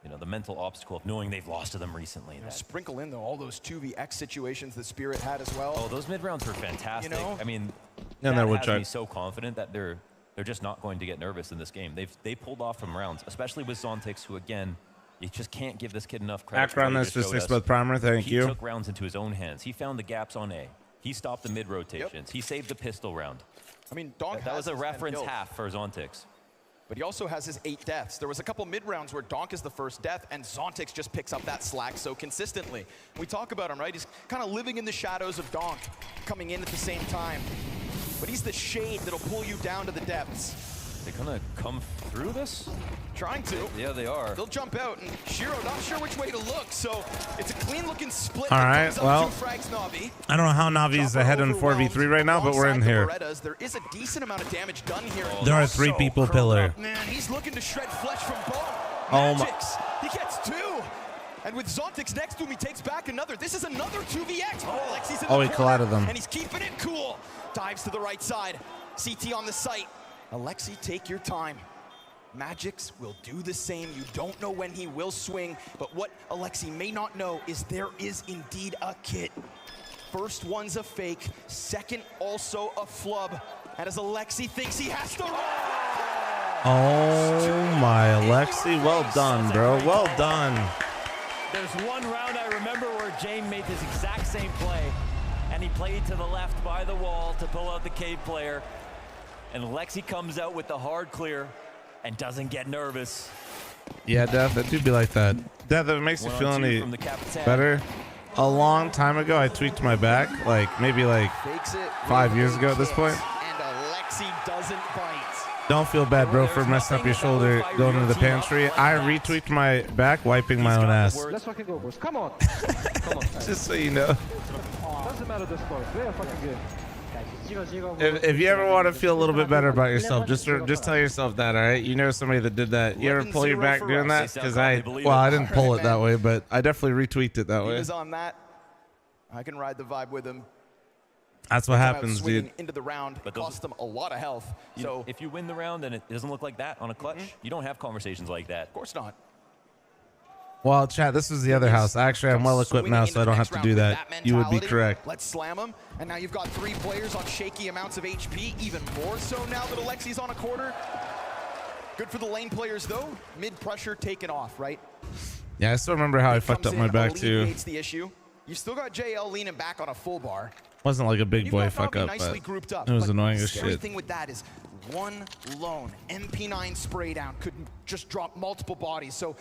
you know, the mental obstacle of knowing they've lost to them recently. Yeah, sprinkle in, though, all those 2vx situations that Spirit had as well. Oh, those mid-rounds were fantastic. You know? I mean, and that has me so confident that they're just not going to get nervous in this game. They pulled off from rounds, especially with Zontix, who, again, you just can't give this kid enough credit. Background this for 6-month primer. Thank you. He took rounds into his own hands. He found the gaps on A. He stopped the mid rotations. Yep. He saved the pistol round. I mean, Donk that was a reference half for Zontix. But he also has his 8 deaths. There was a couple mid rounds where Donk is the first death, and Zontix just picks up that slack so consistently. We talk about him, right? He's kind of living in the shadows of Donk, coming in at the same time. But he's the shade that'll pull you down to the depths. They're gonna come through this? Trying to. Yeah, they are. They'll jump out, and Shiro not sure which way to look, so it's a clean-looking split. All right, well, I don't know how Navi's ahead in 4v3 right now, but we're in here. There is a decent amount of damage done here. There are 3 people pillar. Man, he's looking to shred flesh from bone. Oh my. He gets 2. And with Zontix next to him, he takes back another. This is another 2vx. Oh, he collided them. And he's keeping it cool. Dives to the right side. CT on the site. Alexi, take your time. Magix will do the same. You don't know when he will swing, but what Alexi may not know is there is indeed a kit. First one's a fake, second also a flub. And as Alexi thinks he has to run. Oh my, Alexi, well done, bro. Well done. There's one round I remember where Jane made this exact same play, and he played to the left by the wall to pull out the cave player. And Lexi comes out with the hard clear and doesn't get nervous. Yeah, Death, that do be like that. Death, if it makes you feel any better, a long time ago, I tweaked my back, like maybe like 5 years ago at this point. And Alexi doesn't bite. Don't feel bad, bro, for messing up your shoulder going into the pantry. I retweaked my back, wiping my own ass. Let's fucking go, boys. Come on. Come on. Just so you know. Doesn't matter the score. We're fucking good. If you ever want to feel a little bit better about yourself, just tell yourself that, all right? You know somebody that did that. You ever pull your back doing that? Because I didn't pull it that way, but I definitely retweaked it that way. He was on that. I can ride the vibe with him. That's what happens, dude. Into the round, but cost them a lot of health. So if you win the round and it doesn't look like that on a clutch, you don't have conversations like that. Of course not. Well, chat, this was the other house. Actually, I'm well equipped now, so I don't have to do that. You would be correct. Let's slam him. And now you've got 3 players on shaky amounts of HP, even more so now that Alexi's on a quarter. Good for the lane players, though. Mid pressure taken off, right? Yeah, I still remember how I fucked up my back, too. The issue. You still got JL leaning back on a full bar. Wasn't like a big boy fuck up, but it was annoying as shit. The thing with that is one lone MP9 spray down could just drop multiple bodies. So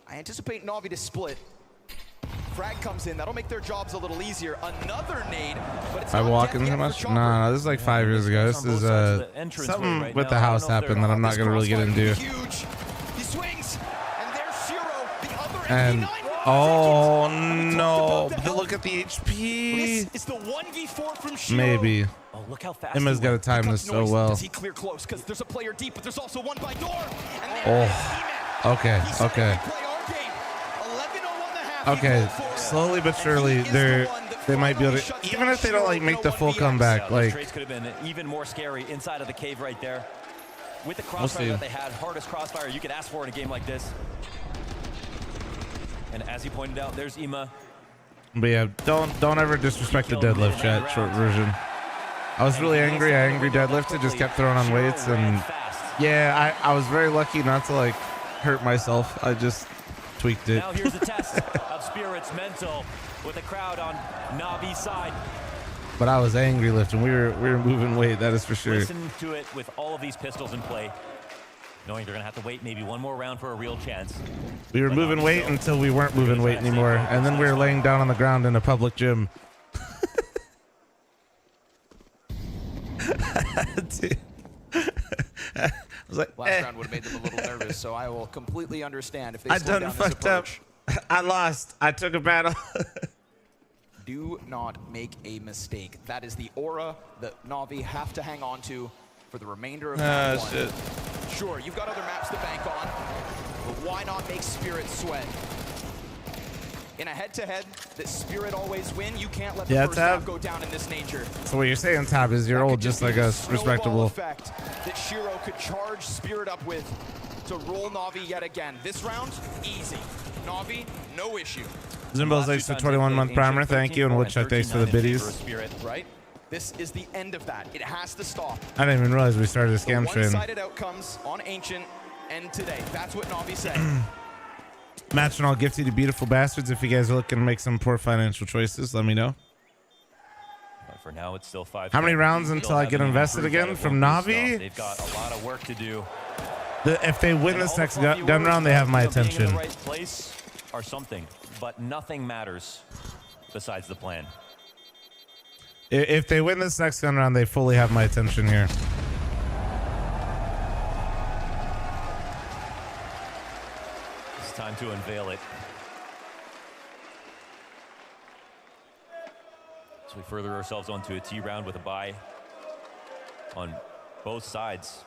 I anticipate NaVi to split. Frag comes in, that'll make their jobs a little easier. Another nade, but it's I walk in too much? No, this is like 5 years ago. This is something with the house happened that I'm not gonna really get into. Huge. He swings, and there's Shiro, the other And oh no, but look at the HP. This is the 1v4 from Shiro. Maybe. Oh, look how fast Emma's got to time this so well. Does he clear close? Because there's a player deep, but there's also one by door. And Oh, okay, okay. Okay, slowly but surely they might be able to, even if they don't like make the full comeback, like trades could have been even more scary inside of the cave right there. With the see. crossfire that they had, hardest crossfire you could ask for in a game like this. And as he pointed out, there's Ima. But yeah, don't ever disrespect the deadlift, chat. Short version. I was really angry. I angry deadlifted, just kept throwing on weights, and yeah, I was very lucky not to like hurt myself. I just tweaked it. Now here's the test of Spirit's mental with the crowd on NaVi's side. But I was angry lifting. We were moving weight. That is for sure. Listen to it with all of these pistols in play, knowing they're gonna have to wait maybe one more round for a real chance. We were moving weight until we weren't moving weight anymore, and then we were laying down on the ground in a public gym. Dude. I was like, Last round would have made them a little nervous, so I will completely understand if they I slow done down this fucked up. approach. I lost. I took a battle. Do not make a mistake. That is the aura that Navi have to hang on to for the remainder of round one. Shit. Sure, you've got other maps to bank on, but why not make Spirit sweat? In a head-to-head that Spirit always win, you can't let the first half go down in this nature. So what you're saying, Tab, is you're old just like us, respectable. Effect that Shiro could charge Spirit up with to roll Navi yet again. This round, easy. Navi, no issue. Zimbo's thanks for 21-month primer. Thank you. And Woodchuck, thanks for the biddies. Right? This is the end of that. It has to stop. I didn't even realize we started a scam train. One-sided outcomes on Ancient and today. That's what Navi said. Matching all gifty to beautiful bastards. If you guys are looking to make some poor financial choices, let me know. But for now, it's still 5. How many rounds until I get invested again from Navi? They've got a lot of work to do. If they win this next gun round, they have my attention. Being in the right place or something, but nothing matters besides the plan. If they win this next gun round, they fully have my attention here. It's time to unveil it. So we further ourselves onto a T round with a bye on both sides.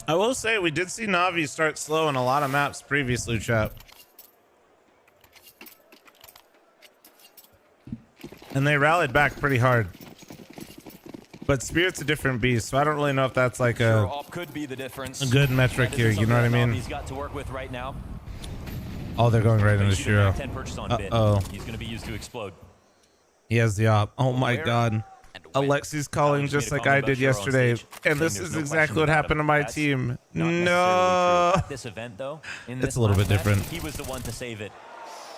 I will say we did see Navi start slow in a lot of maps previously, chat. And they rallied back pretty hard. But Spirit's a different beast, so I don't really know if that's like could be the difference. a good metric here, you know what I mean? He's got to work with right now. Oh, they're going right into Shiro. 10 purchase on bid. He's going to be used to explode. He has the op. Oh my god. Alexi's calling just like I did yesterday, and this is exactly what happened to my team. No. At this event, though, It's a little bit different. He was the one to save it.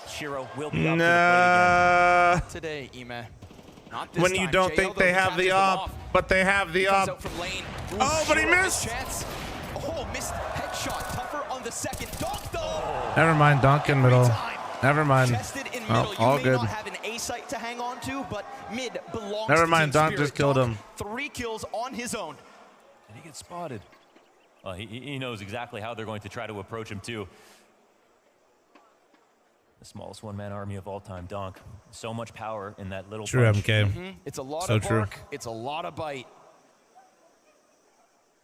Shiro will be up to the plate again. Today, Ime. Not this When you time. don't JL, think though, they have the catches them op, off. but they have the Comes op. out from lane. Ooh, Oh, but he Shiro, missed. chance. Oh, missed headshot. Tougher on the second. Dunk, though. Never mind, Duncan middle. Never mind. Chested in Oh, middle. all you may good. not have an A site to hang on to, but mid belongs Never to mind, Team Dunk Spirit. just killed Dunk, him. 3 kills on his own. And he gets spotted. Well, he knows exactly how they're going to try to approach him, too. The smallest one-man army of all time, Donk. So much power in that little True, punch. MK. It's a lot So of true. bark. It's a lot of bite.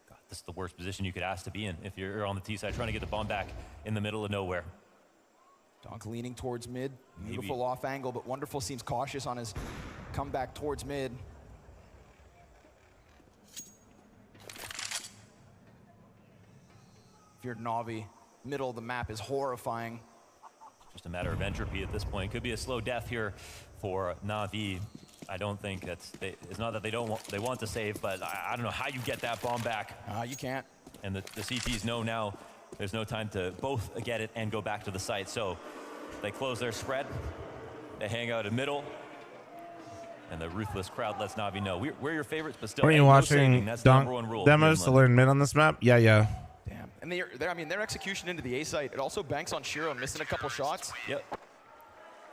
God, this is the worst position you could ask to be in if you're on the T side trying to get the bomb back in the middle of nowhere. Donk leaning towards mid. Beautiful off angle, but Wonderful seems cautious on his comeback towards mid. If you're Navi, middle of the map is horrifying. Just a matter of entropy at this point. Could be a slow death here for NaVi. I don't think it's not that they want to save, but I don't know how you get that bomb back. You can't. And the CTs know now there's no time to both get it and go back to the site. So they close their spread. They hang out in middle. And the ruthless crowd lets NaVi know we're your favorites, but still. Are you watching That's the number one rule demos to learn mid on this map? Yeah, yeah. Damn. And I mean, their execution into the A site, it also banks on Shiro missing a couple shots. Yep.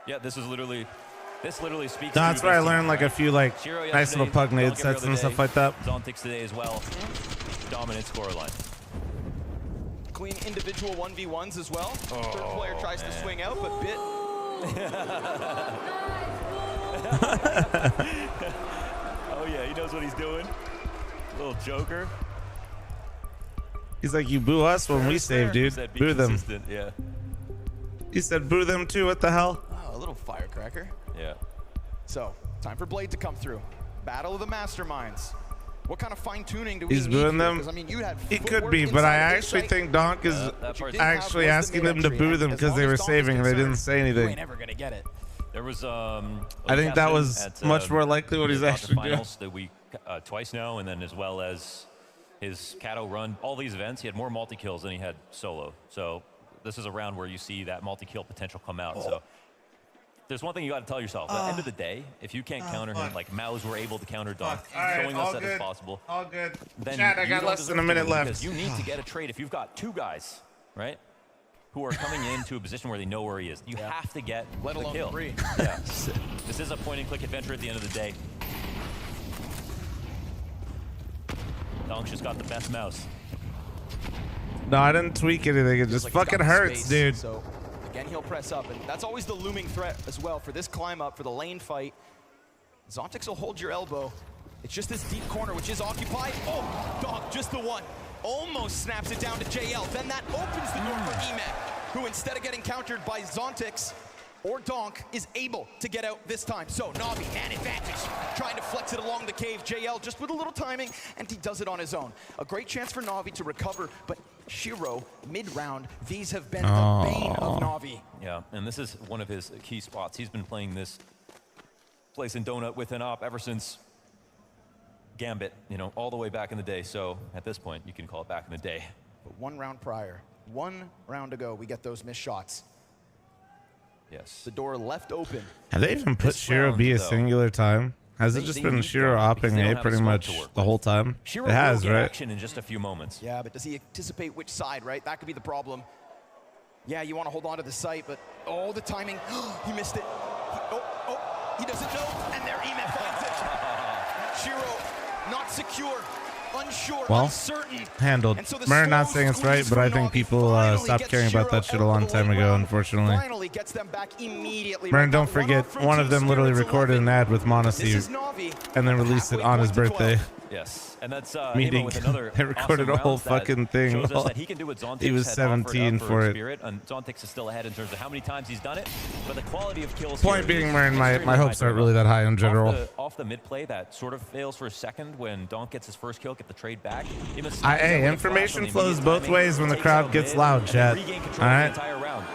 Yeah, this literally speaks. That's to where I this learned team. like a few like Shiro nice little yesterday, pug nade Donk every sets other and day. stuff like that. Zontix today as well. Dominant scoreline. clean individual 1v1s as well. Third player tries to swing out, but Bit. Oh yeah, he knows what he's doing. Little joker. He's like, you boo us when we save, dude. Said be Boo them. consistent, yeah. You said boo them too. What the hell? Oh, a little firecracker. Yeah. So, time for Blade to come through. Battle of the Masterminds. What kind of fine-tuning do we He's need booing here? them. 'Cause, I mean, you had It could footwork be, but I inside of actually insight. think Donk is that part's- Didn't actually have was asking the them to mid-entry, boo and them as because long they as were Donk is saving and they didn't concerned, say you anything. ain't ever gonna get it. There was I think that was at, much more likely what he's the actually doing. finals that we twice now, and then as well as his Kato run. All these events, he had more multi-kills than he had solo. So this is a round where you see that multi-kill potential come out. So there's one thing you got to tell yourself. At the end of the day, if you can't counter him like Mao's were able to counter Donk, showing us that it's possible, All good. then Chad, I you got don't less than a deserve to minute win left. because you need to get a trade. If you've got two guys, right, who are coming into a position where they know where he is, you have to get Let the alone kill. three. Yeah. This is a point-and-click adventure at the end of the day. Donk's just got the best mouse. No, I didn't tweak anything. It Feels just like he's fucking got the hurts, space. dude. So again, he'll press up, and that's always the looming threat as well for this climb up, for the lane fight. Zontix will hold your elbow. It's just this deep corner, which is occupied. Oh, Donk, just the one. Almost snaps it down to JL. Then that opens the door for Emet, who instead of getting countered by Zontix or Donk, is able to get out this time. So NaVi, an advantage, trying to flex it along the cave. JL just with a little timing, and he does it on his own. A great chance for NaVi to recover, but Shiro, mid-round, these have been the bane of NaVi. Yeah, and this is one of his key spots. He's been playing this place in Donut with an op ever since Gambit, you know, all the way back in the day. So at this point, you can call it back in the day. But 1 round prior, 1 round ago, we get those missed shots. Yes. The door left open. Have they even put This Shiro round, B a though, singular time? Has it they just been need Shiro Donk because opping they don't A have a pretty smoke much to work the with. whole time? Shiro It has, will get right? action in just a few moments. Yeah, but does he anticipate which side, right? That could be the problem. Yeah, you want to hold on to the site, but oh, the timing. He missed it. He doesn't know, and there Emet finds it. Shiro, not secure, unsure, Well, uncertain. handled. And so the Murray not slow saying it's right, squeeze but I from think Navi people finally stopped gets caring about Shiro that shit a out long of the time late ago, round. unfortunately. Finally gets them back immediately. Murray, Right, don't that one forget, off from one of Team them literally Spirit's recorded an 11. ad with This is Monacy Navi. and then released it Halfway on his point to 12. birthday. Yes, and that's Meaning, Amo with another they recorded awesome a whole round that fucking thing shows us while that he can do what Zontix he was had 17 offered up for it. Spirit, and Zontix is still ahead in terms of how many times he's done it, but the quality of kills. Point here being, is Murray, my extremely hopes high aren't for really him. that high in general. Off the mid play, that sort of fails for a second when Donk gets his first kill, get the trade back. Hey, information flows both ways when the crowd gets loud, chat. All right. Entire round.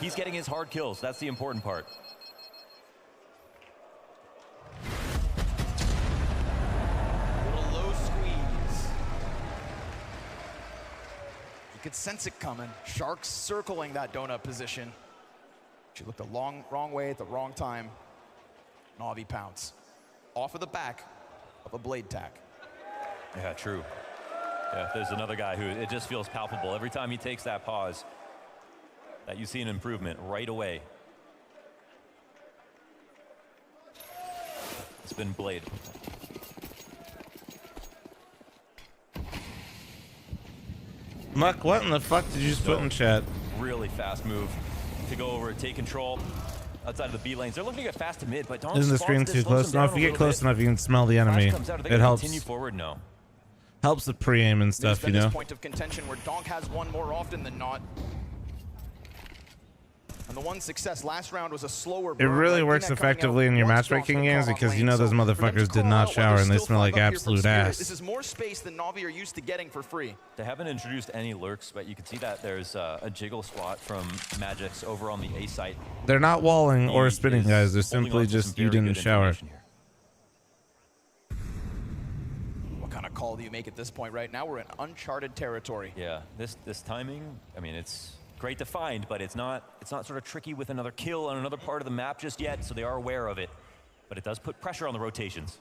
He's getting his hard kills. That's the important part. Little low squeeze. You could sense it coming. Sharks circling that donut position. She looked the wrong way at the wrong time. NaVi pounce. Off of the back of a blade tack. Yeah, true. Yeah, there's another guy who it just feels palpable. Every time he takes that pause, that you see an improvement right away. It's been Blade. Muck, what in the fuck did you just put in chat? Really fast move to go over, take control outside of the B lanes. They're looking to get fast to mid, but don't. Isn't the screen too close enough? If you get close enough, you can smell the enemy. It helps. Continue forward, no. Helps with pre-aim and stuff, There's you been know. this point of contention where Donk has one more often than not. And the one success last round was a slower It burn, really right? works Emet coming effectively out in your once matchmaking Donk's games been caught because on you know lane. those So for them to motherfuckers did call not out while shower they're and they still smell like five up here from absolute Spirit, ass. This is more space than Navi are used to getting for free. They haven't introduced any lurks, but you can see that there's a jiggle spot from Magix over on the A site. They're not walling or He spinning, is guys. They're holding simply on to some just you very didn't good shower. information here. What kind of call do you make at this point? Right now we're in uncharted territory. Yeah, this timing, I mean, it's great to find, but it's not sort of tricky with another kill on another part of the map just yet, so they are aware of it. But it does put pressure on the rotations.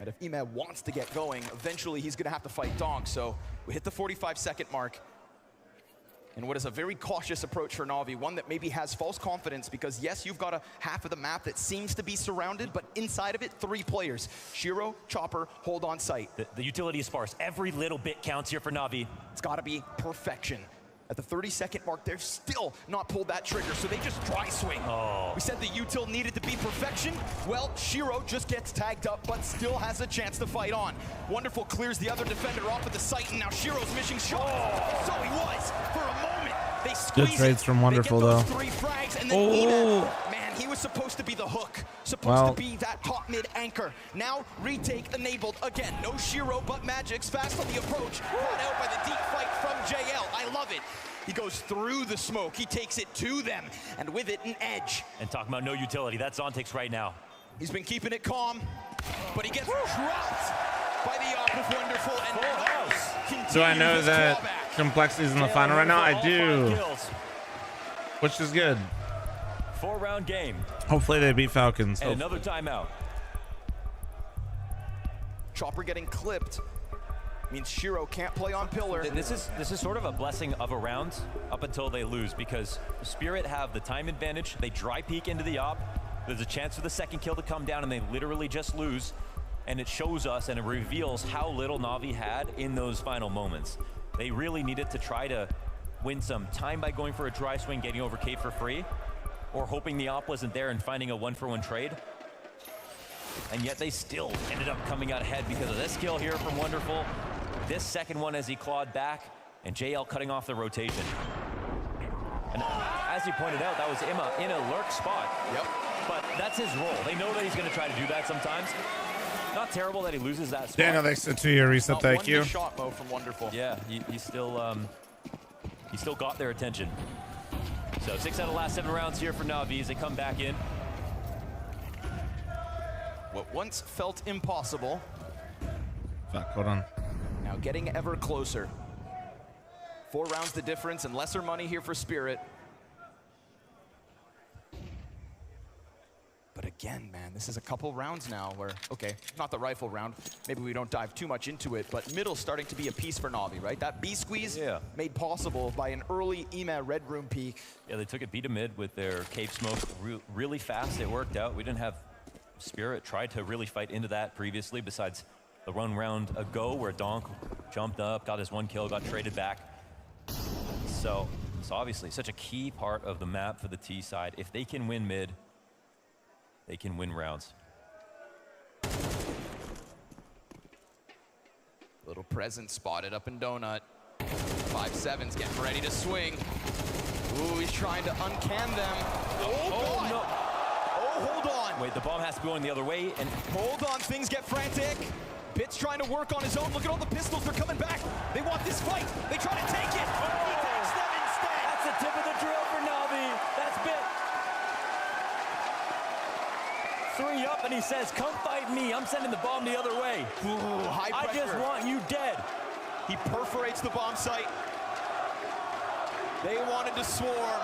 And if Emet wants to get going, eventually he's going to have to fight Donk. So we hit the 45-second mark. And what is a very cautious approach for Na'Vi, one that maybe has false confidence because yes, you've got a half of the map that seems to be surrounded, but inside of it, 3 players. Shiro, Chopper, hold on site. The utility is sparse. Every little bit counts here for Na'Vi. It's gotta be perfection. At the 30-second mark, they've still not pulled that trigger, so they just dry swing. Oh. We said the util needed to be perfection. Well, Shiro just gets tagged up, but still has a chance to fight on. Wonderful clears the other defender off at the site, and now Shiro's missing shots. Oh. So he was for a moment. They squeeze Good trades it. from Wonderful, they get though. those 3 frags, and then Oh. man, he was supposed to be the hook, supposed to be that top mid anchor. Now retake enabled again. No Shiro, but Magic's fast on the approach. Brought out by the deep fight from JL. I love it. He goes through the smoke. He takes it to them, and with it, an edge. And talking about no utility, that's Zontix right now. He's been keeping it calm, but he gets dropped by the op of Wonderful, and now Do I know continues his that clawback. Complexity's in the final right now? I do, which is good. 4-round game. Hopefully they beat Falcons. And another timeout. Chopper getting clipped means Shiro can't play on pillar. This is sort of a blessing of a round up until they lose, because Spirit have the time advantage. They dry peek into the op. There's a chance for the second kill to come down, and they literally just lose. And it shows us and it reveals how little Na'Vi had in those final moments. They really needed to try to win some time by going for a dry swing, getting over Cave for free, or hoping the op wasn't there and finding a 1-for-1 trade. And yet they still ended up coming out ahead because of this kill here from Wonderful. This second one as he clawed back, and JL cutting off the rotation. And as you pointed out, that was Emma in a lurk spot. Yep. But that's his role. They know that he's going to try to do that sometimes. Not terrible that he loses that spot. Daniel, thanks for the 2-year reset. Not Thank one you. good shot, Mo, from Wonderful. Yeah, he still got their attention. So 6 out of the last 7 rounds here for Na'Vi as they come back in. What once felt impossible, Fuck, hold on. now getting ever closer. 4 rounds the difference and lesser money here for Spirit. But again, man, this is a couple rounds now where, okay, not the rifle round. Maybe we don't dive too much into it, but middle's starting to be a piece for Na'Vi, right? That B squeeze made possible by an early EMA Red Room peek. Yeah, they took it B to mid with their cave smoke really fast. It worked out. We didn't have Spirit tried to really fight into that previously, besides the run round ago where Donk jumped up, got his 1 kill, got traded back. So obviously such a key part of the map for the T side. If they can win mid, they can win rounds. Little present spotted up in Donut. 5-7's getting ready to swing. Ooh, he's trying to uncan them. Oh no. Oh, hold on. Wait, the bomb has to go in the other way, and hold on, things get frantic. Bit's trying to work on his own. Look at all the pistols, they're coming back. They want this fight. They try to take it. He takes them instead. That's the tip of the drill for Na'Vi. That's Bit. 3 up, and he says, come fight me. I'm sending the bomb the other way. Ooh, high pressure. I just want you dead. He perforates the bomb site. They wanted to swarm.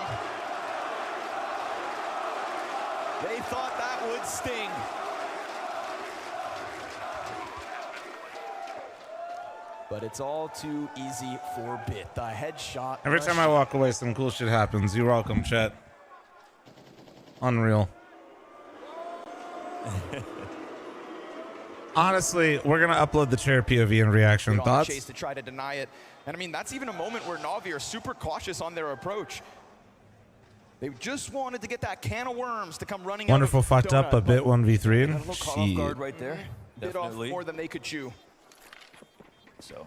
They thought that would sting. But it's all too easy for Bit. The headshot. Every time I walk away, some cool shit happens. You're welcome, chat. Unreal. Honestly, we're gonna upload the chair POV and reaction thoughts. Chase to try to deny it, and I mean that's even a moment where Na'Vi are super cautious on their approach. They just wanted to get that can of worms to come running. Wonderful fucked up a bit 1v3. A little caught off guard right there. Bit off more than they could chew. So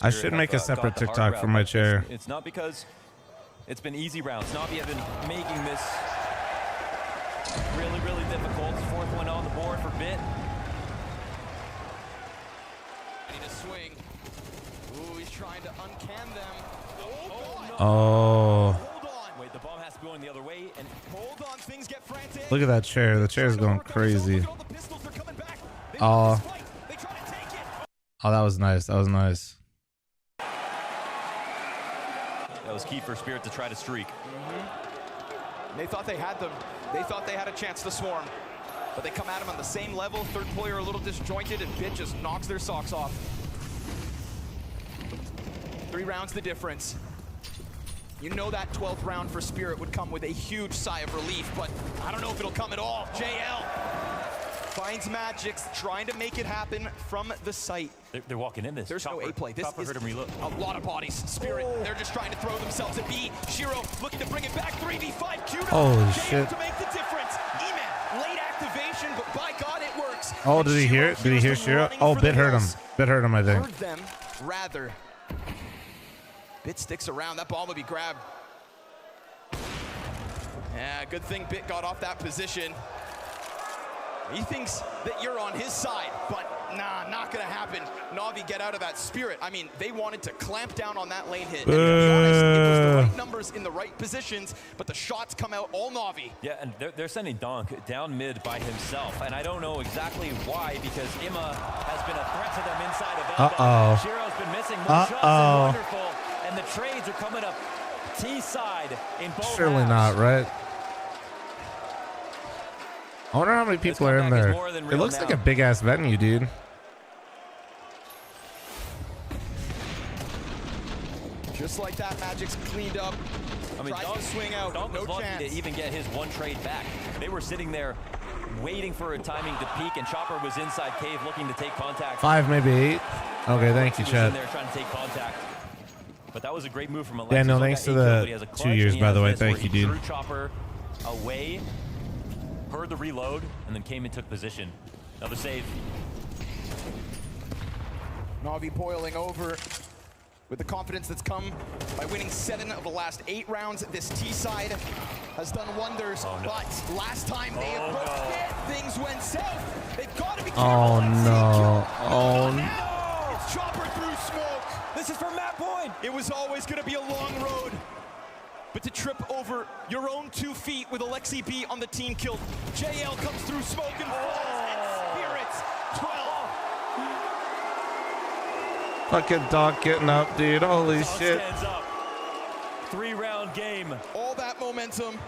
I should make a separate TikTok for my chair. It's not because it's been easy rounds. Na'Vi have been making this really, really difficult. 4th one on the board for Bit. Need to swing. Ooh, he's trying to uncan them. Oh. Hold on. Wait, the bomb has to go in the other way, and hold on, things get frantic. Look at that chair. The chair's going crazy. Oh. Oh, that was nice. That was nice. That was key for Spirit to try to streak. They thought they had them. They thought they had a chance to swarm. But they come at him on the same level. Third player a little disjointed, and Bit just knocks their socks off. 3 rounds the difference. You know that 12th round for Spirit would come with a huge sigh of relief, but I don't know if it'll come at all. JL finds Magix, trying to make it happen from the site. They're walking in this. There's no A-play. This Chopper is heard him reload. a lot of bodies. Spirit, they're just trying to throw themselves at B. Shiro looking to bring it back. 3v5. Kudo. Holy JL shit. to make the difference. E-Man, late activation, but by God, it works. Oh, And did he hear it? Did he hear hears them Shiro? running Oh, for the Bit hurt him. hills. Bit hurt him, I think. Heard them, rather. Bit sticks around. That ball will be grabbed. Yeah, good thing Bit got off that position. He thinks that you're on his side, but nah, not gonna happen. NaVi get out of that. Spirit, I mean, they wanted to clamp down on that lane hit. And to be honest, it was the right numbers in the right positions, but the shots come out all NaVi. Yeah, and they're sending Donk down mid by himself, and I don't know exactly why, because Imma has been a threat to them inside of Elbow. Uh-oh. Shiro's been missing more shots than wonderful, and the trades are coming up T side in both Surely halves. not, right? I wonder how many people are in comeback is there. more than It real looks now. like a big ass venue, dude. Just like that, Magic's cleaned up. I mean, Tries to swing out, Donk no was lucky chance. to even get his one trade back. They were sitting there waiting for a timing to peak, and Chopper was inside cave looking to take contact. 5, maybe 8. Okay, thank you, He was in Chad. there trying to take contact. But that was a great move from Alexis. Daniel, He's thanks got to 8 the kills, but he has a 2 clutch, years, and he by has the way. this where Thank you, he dude. Drew Chopper away, heard the reload, and then came and took position. Another save. NaVi boiling over with the confidence that's come by winning 7 of the last 8 rounds. This T side has done wonders, Oh, no. but last time they approached it, things went south. They've got to be careful. Oh, and no. secure. Oh, Now it's Chopper through smoke. This is for Matt Point. It was always going to be a long road, but to trip over your own 2 feet with Alexi B on the team kill. JL comes through smoke and falls, and Spirits 12. Fucking Doc getting up, dude. Holy Donk shit. stands up. 3-round game. All that momentum.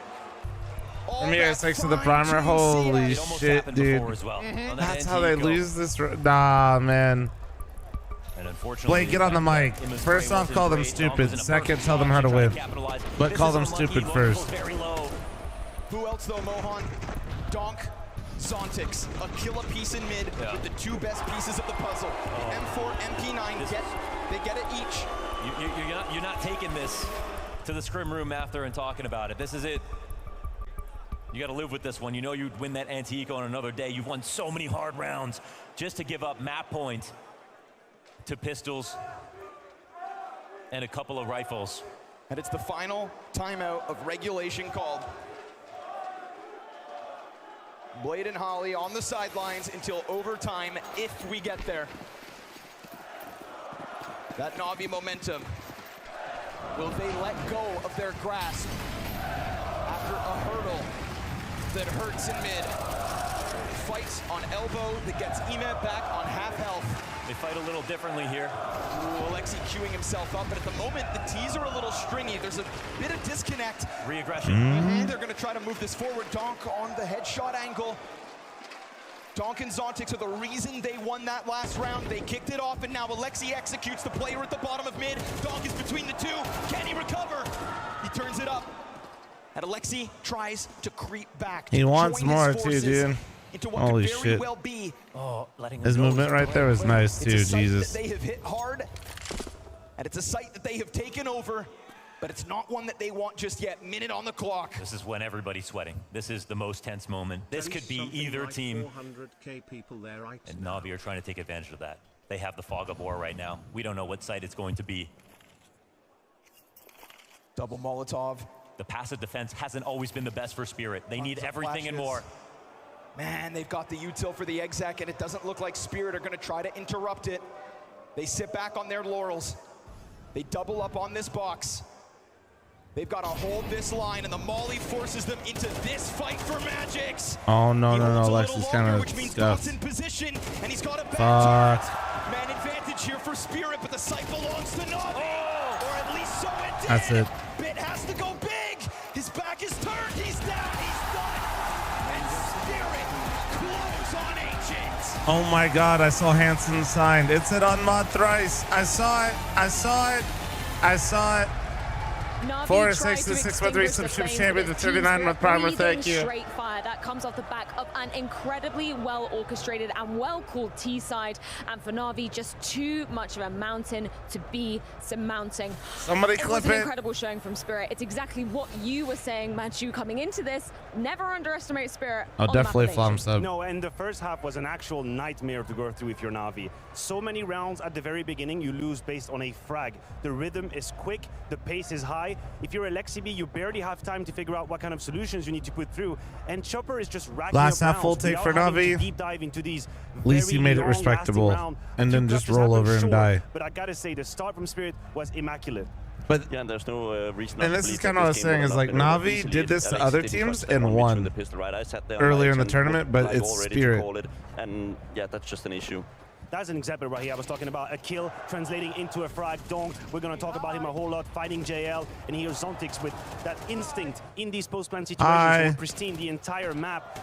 All From here, that 6 to the fine primer. team Holy CS. It almost shit, happened dude. before as well. On that That's NT how they go. lose this. Nah, man. And unfortunately, Blake, get on the mic. Imma's First play off, wasn't call them great. Donk stupid. was in a Second, perfect tell them how to spot win. try capitalize. But This call is them unlucky. stupid Wonderful first. Very low. Who else though, Mohan? Donk, Zontix, a killer piece in mid Yeah. with the 2 best pieces of the puzzle. M4, MP9, they get it each. You're not taking this to the scrim room after and talking about it. This is it. You got to live with this one. You know you'd win that anti-eco on another day. You've won so many hard rounds just to give up map point to pistols and a couple of rifles. And it's the final timeout of regulation called. Blade and Holly on the sidelines until overtime if we get there. That NaVi momentum. Will they let go of their grasp after a hurdle that hurts in mid? Fights on elbow that gets Emet back on half health. They fight a little differently here. Ooh, Alexi queuing himself up, but at the moment the T's are a little stringy. There's a bit of disconnect. Re-aggression. They're going to try to move this forward. Donk on the headshot angle. Donk and Zontix are the reason they won that last round. They kicked it off, and now Alexi executes. The player at the bottom of mid. Donk is between the 2. Can he recover? He turns it up. And Alexi tries to creep back. He to wants join his more too, forces dude. Into what Holy could very shit. well be Oh, letting His him go movement is right there was nice it's too. a site Jesus. that they have hit hard, and it's a site that they have taken over, but it's not one that they want just yet. Minute on the clock. This is when everybody's sweating. This is the most tense moment. This could be either team, 400K people there right and now. NaVi are trying to take advantage of that. They have the fog of war right now. We don't know what site it's going to be. Double Molotov. The passive defense hasn't always been the best for Spirit. They need everything and more. Man, they've got the util for the exec, and it doesn't look like Spirit are going to try to interrupt it. They sit back on their laurels. They double up on this box. They've got to hold this line, and the Molly forces them into this fight for Magix. Oh no He no holds no! a Lex little is kind longer, of which means Donk's scuffed. in position, and he's got a Fuck. bad turret. Man advantage here for Spirit, but the site belongs to NaVi, or at least so it did. That's it. Bit has to go big. His back is turned. He's down. He's done. And Spirit close on Ancient. Oh my God! I saw Hanson signed. It said unmod thrice. I saw it. I saw it. I saw it. NaVi 4 tried 6 to 6 3 extinguish the subscription flames, champion, but the his 39 team's month primer. breathing Thank you. Straight fire that comes off the back of an incredibly well orchestrated and well called T side, and for NaVi just too much of a mountain to be surmounting. Somebody It clip was an it. incredible showing from Spirit. It's exactly what you were saying, Manchu, coming into this. Never underestimate Spirit. Oh, on the definitely map of Flom Nation. sub. No, and the first half was an actual nightmare to go through if you're Navi. So many rounds at the very beginning you lose based on a frag. The rhythm is quick, the pace is high. If you're Alexibi, you barely have time to figure out what kind of solutions you need to put through. And Chopper is just racking Last up half full rounds take without for having to Navi. deep dive into these At least he very made it long-lasting respectable, round. and then Few just clutches roll happened, over and sure, die. But I gotta say, the start from Spirit was immaculate. But Yeah, and there's no reason. and this is kind of what I was saying is like Navi did this to other teams and won earlier in the tournament, but it's Spirit. And yeah, that's just an issue. That's an example right here. I was talking about a kill translating into a frag. Dong, we're going to talk about him a whole lot, fighting JL. And here's Zontix with that instinct in these post-plan situations. Pristine the entire map.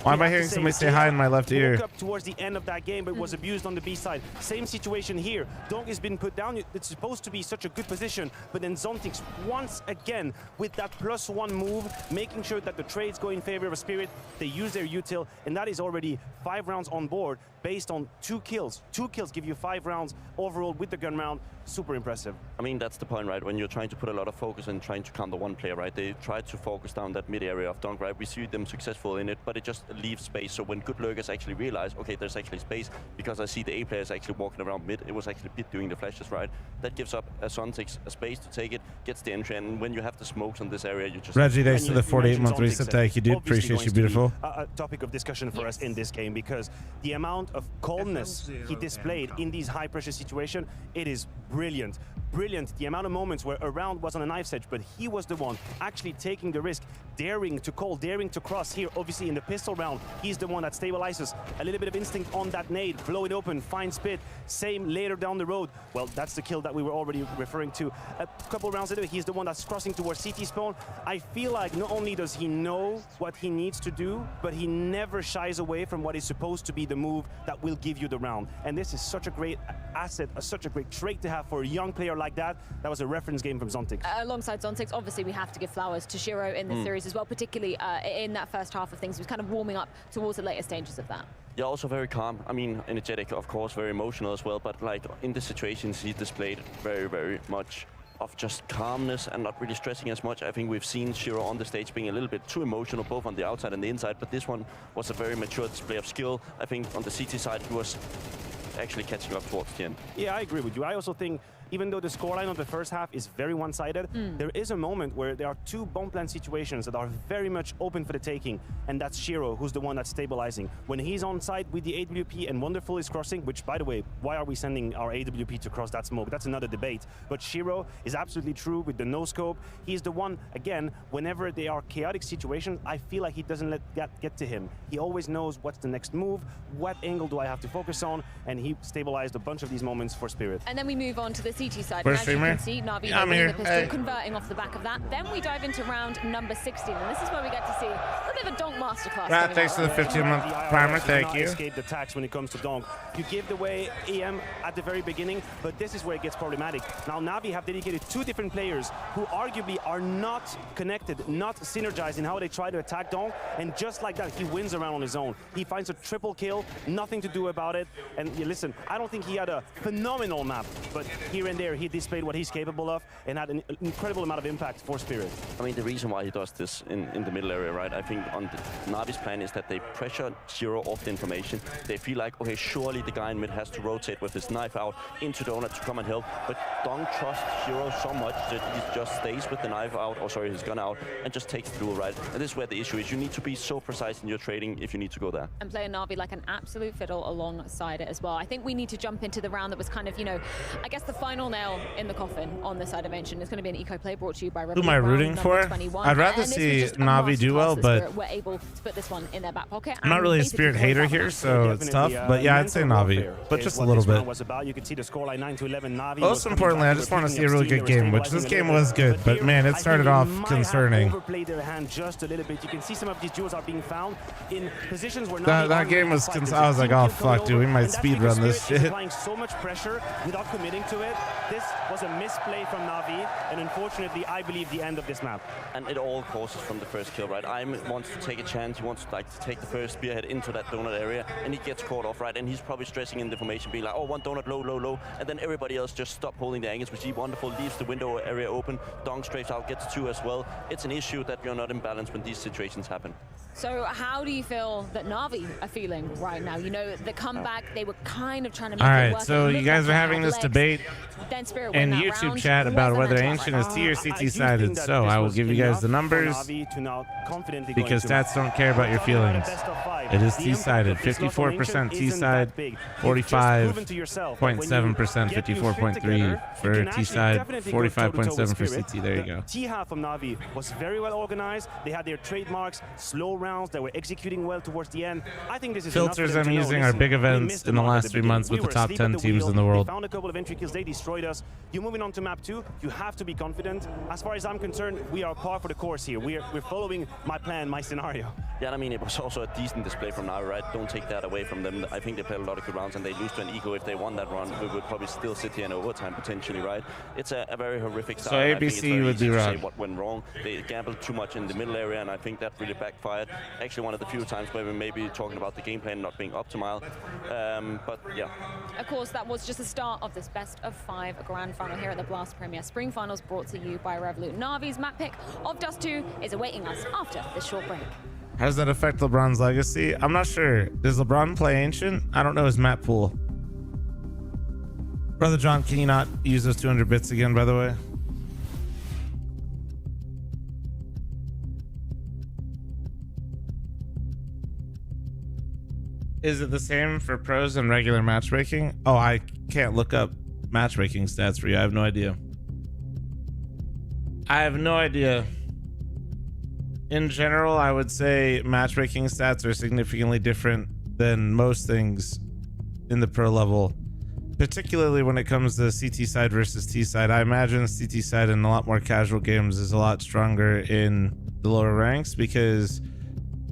Why am I hearing somebody say hi in my left ear? Woke up towards the end of that game, but was abused on the B side. Same situation here. Dong has been put down. It's supposed to be such a good position, but then Zontix once again with that +1 move, making sure that the trades go in favor of Spirit. They use their util, and that is already 5 rounds on board based on 2 kills. 2 kills give you 5 rounds overall with the gun round. Super impressive. I mean, that's the point, right? When you're trying to put a lot of focus and trying to counter one player, right? They try to focus down that mid area of Dunk, right? We see them successful in it, but it just leaves space. So when good lurkers actually realize, okay, there's actually space, because I see the A players actually walking around mid, it was actually Pit doing the flashes, right? That gives up a Zontix a space to take it, gets the entry, and when you have the smokes on this area, you just... Reggie, thanks for the 48-month reset. Thank you, dude. Appreciate you, beautiful. A topic of discussion for us in this game, because the amount of calmness he displayed in these high-pressure situations, it is brilliant. Brilliant. The amount of moments where a round was on a knife's edge, but he was the one actually taking the risk, daring to call, daring to cross. Here, obviously, in the pistol round, he's the one that stabilizes. A little bit of instinct on that nade, blow it open, find Spit. Same later down the road. Well, that's the kill that we were already referring to. A couple rounds later, he's the one that's crossing towards CT spawn. I feel like not only does he know what he needs to do, but he never shies away from what is supposed to be the move that will give you the round. And this is such a great asset, such a great trait to have for a young player like that. That was a reference game from Zontix. Alongside Zontix, obviously we have to give flowers to Shiro in this series as well, particularly in that first half of things. He was kind of warming up towards the later stages of that. Yeah, also very calm. I mean, energetic, of course, very emotional as well, but like in the situations he displayed very, very much of just calmness and not really stressing as much. I think we've seen Shiro on the stage being a little bit too emotional, both on the outside and the inside, but this one was a very mature display of skill. I think on the CT side, he was actually catching up towards the end. Yeah, I agree with you. I also think even though the scoreline of the first half is very one-sided, there is a moment where there are 2 bomb plant situations that are very much open for the taking, and that's Shiro, who's the one that's stabilizing. When he's on site with the AWP and Wonderful is crossing, which, by the way, why are we sending our AWP to cross that smoke? That's another debate. But Shiro is absolutely true with the no-scope. He's the one, again, whenever they are chaotic situations, I feel like he doesn't let that get to him. He always knows what's the next move, what angle do I have to focus on, and he stabilized a bunch of these moments for Spirit. And then we move on to the CT side. First And as you streamer? can see, NaVi Yeah, I'm winning here. the pistol, Hey. converting off the back of that. Then we dive into round number 16, and this is where we get to see a bit of a donk masterclass. Right, coming thanks out for the right 15-month The IRS primer. do Thank not you. escape the tax when it comes to donk. You give away EM at the very beginning, but this is where it gets problematic. Now NaVi have dedicated 2 different players who arguably are not connected, not synergized in how they try to attack donk, and just like that, he wins around on his own. He finds a triple kill, nothing to do about it, and listen, I don't think he had a phenomenal map, but here and there he displayed what he's capable of and had an incredible amount of impact for Spirit. I mean, the reason why he does this in the middle area, right? I think on the Navi's plan is that they pressure Shiro off the information. They feel like, okay, surely the guy in mid has to rotate with his knife out into Donut to come and help. But Dong trusts Shiro so much that he just stays with the knife out, or sorry, his gun out, and just takes the duel, right? And this is where the issue is. You need to be so precise in your trading if you need to go there. and playing NaVi like an absolute fiddle alongside it as well. I think we need to jump into the round that was kind of, you know, I guess the final nail in the coffin on this side of Mention. It's going to be an eco play brought to you by Who am I rooting for? I'd rather see NaVi do well, but we're able to put this one in their back pocket. I'm not really a Spirit hater here, so it's tough. But yeah, I'd say NaVi, but just a little bit. Was about. You can see the scoreline 9-11. NaVi. Most importantly, I just want to see a really good game, which this game was good, but man, it started off concerning. Overplayed their hand just a little bit. You can see some of these jewels are being found in positions where That game was. I was like, oh fuck, dude, we might speed run this shit. Applying so much pressure without committing to it. This was a misplay from NaVi, and unfortunately, I believe the end of this map. And it all causes from the first kill, right? Aim wants to take a chance. He wants to, like, to take the first spearhead into that donut area, and he gets caught off, right? And he's probably stressing in the formation, being like, oh, one donut, low, low, low. And then everybody else just stop holding the angles. We see wonderful, leaves the window area open. Dong strafes out, gets 2 as well. It's an issue that you're not in balance when these situations happen. So how do you feel that NaVi are feeling right now? You know, the comeback, they were kind of trying to make All it right, work. so It you looked guys like are they having had this legs. debate Then Spirit in won that YouTube round. chat about Wasn't whether that Ancient right? is T or I CT do sided. think that So this I will was give you guys enough the for numbers NaVi to now confidently go because into stats don't care about your Talking about a feelings. best of 5, It is the T impact sided. of this loss on 54% Ancient T isn't side, that big. You've just proven to yourself that when you 45.7%, get your shit 54.3 together, for you can T actually side, definitely go toe-to-toe with 45.7 for Spirit. CT. There you The go. T half of NaVi was very well organized. They had their trademarks, slow rounds that were executing well towards the end. I think this is enough for Filters them I'm to know, using are listen, big we events missed in the mark at last the 3 beginning. months with We the were top asleep 10 at the teams wheel. in the world. They found a couple of entry kills. They destroyed us. You're moving on to map 2. You have to be confident. As far as I'm concerned, we are par for the course here. We're following my plan, my scenario. Yeah, and I mean, it was also a decent display from NaVi, right? Don't take that away from them. I think they played a lot of good rounds, and they lose to an Eco. If they won that run, we would probably still sit here in overtime, potentially, right? It's a very horrific start. So I think it's ABC very would easy be to wrong. say what went wrong. They gambled too much in the middle area, and I think that really backfired. Actually, one of the few times where we may be talking about the game plan not being optimal. But yeah. Of course, that was just the start of this best of 5 grand final here at the Blast Premier Spring Finals, brought to you by Revolut. NaVi's map pick of Dust 2 is awaiting us after this short break. How does that affect LeBron's legacy? I'm not sure. Does LeBron play Ancient? I don't know his map pool. Brother John, can you not use those 200 bits again, by the way? Is it the same for pros and regular matchmaking? Oh, I can't look up matchmaking stats for you. I have no idea. I have no idea. In general, I would say matchmaking stats are significantly different than most things in the pro level, particularly when it comes to CT side versus T side. I imagine CT side in a lot more casual games is a lot stronger in the lower ranks because,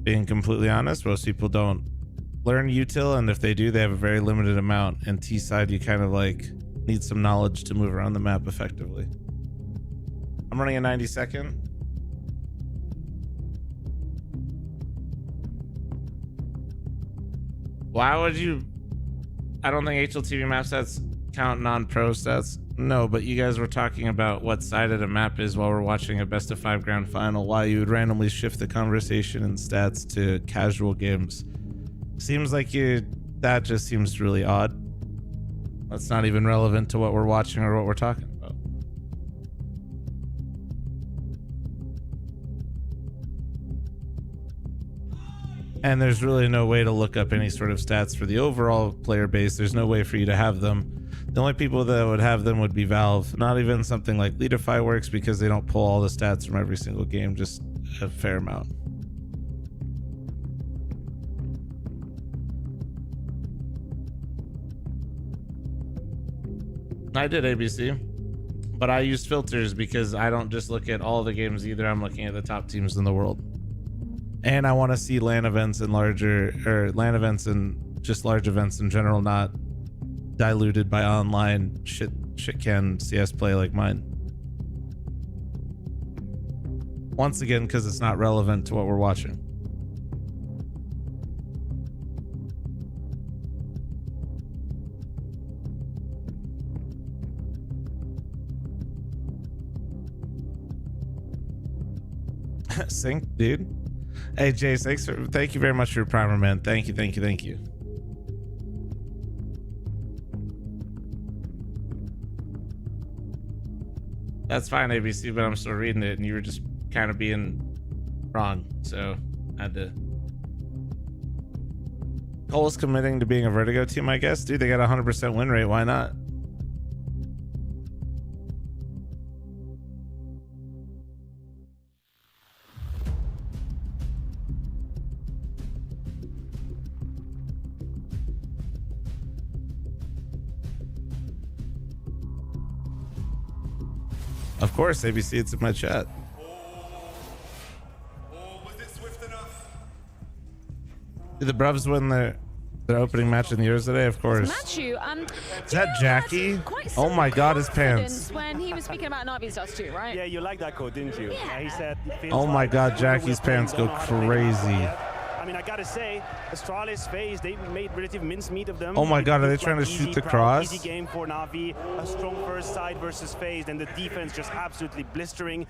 being completely honest, most people don't learn util, and if they do, they have a very limited amount. And T side, you kind of like need some knowledge to move around the map effectively. I'm running a 90-second. Why would you? I don't think HLTV map stats count non-pro stats. No, but you guys were talking about what sided a map is while we're watching a best of 5 grand final. Why you would randomly shift the conversation and stats to casual games? Seems like that just seems really odd. That's not even relevant to what we're watching or what we're talking about. And there's really no way to look up any sort of stats for the overall player base. There's no way for you to have them. The only people that would have them would be Valve. Not even something like Leadify works because they don't pull all the stats from every single game, just a fair amount. I did ABC, but I used filters because I don't just look at all the games either. I'm looking at the top teams in the world. And I want to see LAN events and LAN events and just large events in general, not diluted by online shit can CS play like mine. Once again, because it's not relevant to what we're watching. Sync, dude. Hey, Jace, thank you very much for your primer, man. Thank you. That's fine, ABC, but I'm still reading it, and you were just kind of being wrong, so I had to. Cole's committing to being a Vertigo team, I guess. Dude, they got a 100% win rate. Why not? Of course, ABC, it's in my chat. Did the Bruvs win their The opening match in the Euros today, of course. Matthew, Is that Jackie? Oh my God, his pants. When he was speaking about Navi's Dust 2, right? Yeah, you like that quote, didn't you? Yeah. He said. it feels Oh my like God, we're Jackie's playing pants go Dong, how do they make crazy. it? I mean, I gotta say, Astralis, FaZe, they made relative mincemeat of them. Oh my It God, are they looked trying to easy shoot the crowd, cross? Easy game for Navi, a strong first side versus FaZe, and the defense just absolutely blistering,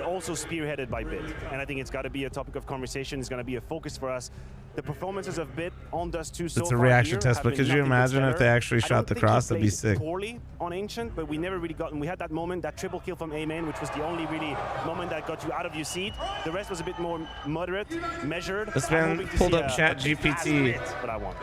also spearheaded by Bit. And I think it's got to be a topic of conversation. It's going to be a focus for us. The performances of Bit on Dust 2 so It's a far reaction here test, have but been could you nothing but imagine if they stellar. actually I shot don't the think he cross? That'd be played sick. Poorly on Ancient, but we never really got, and we had that moment, that triple kill from A-Main, which was the only really moment that got you out of your seat. The rest was a bit more moderate, measured. This I'm man hoping to pulled see up a Chat big ass GPT. Bit, but I want.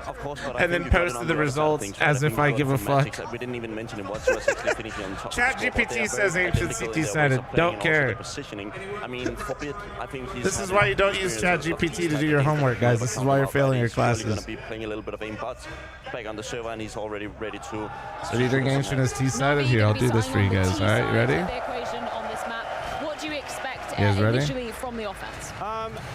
Of course, but I And then think you got it posted on the other side of results things, right? as I if think I you got give a some fuck. magics. We didn't even mention him what's actually finishing on top. Chat of the score, but they GPT are says very Ancient identical in CT their ways sided. of playing Don't and also care. their positioning. I mean, for Bit, I think he's This is why you don't use Chat GPT to do your homework, guys. This is why you're failing your He's going classes. to be playing a little bit of aim bots back on the server, and he's already ready to. So do you think Ancient is T-sided? Here, I'll do this for you guys. All right, you ready? The equation on this map. What do you expect You guys ready? initially from the offense?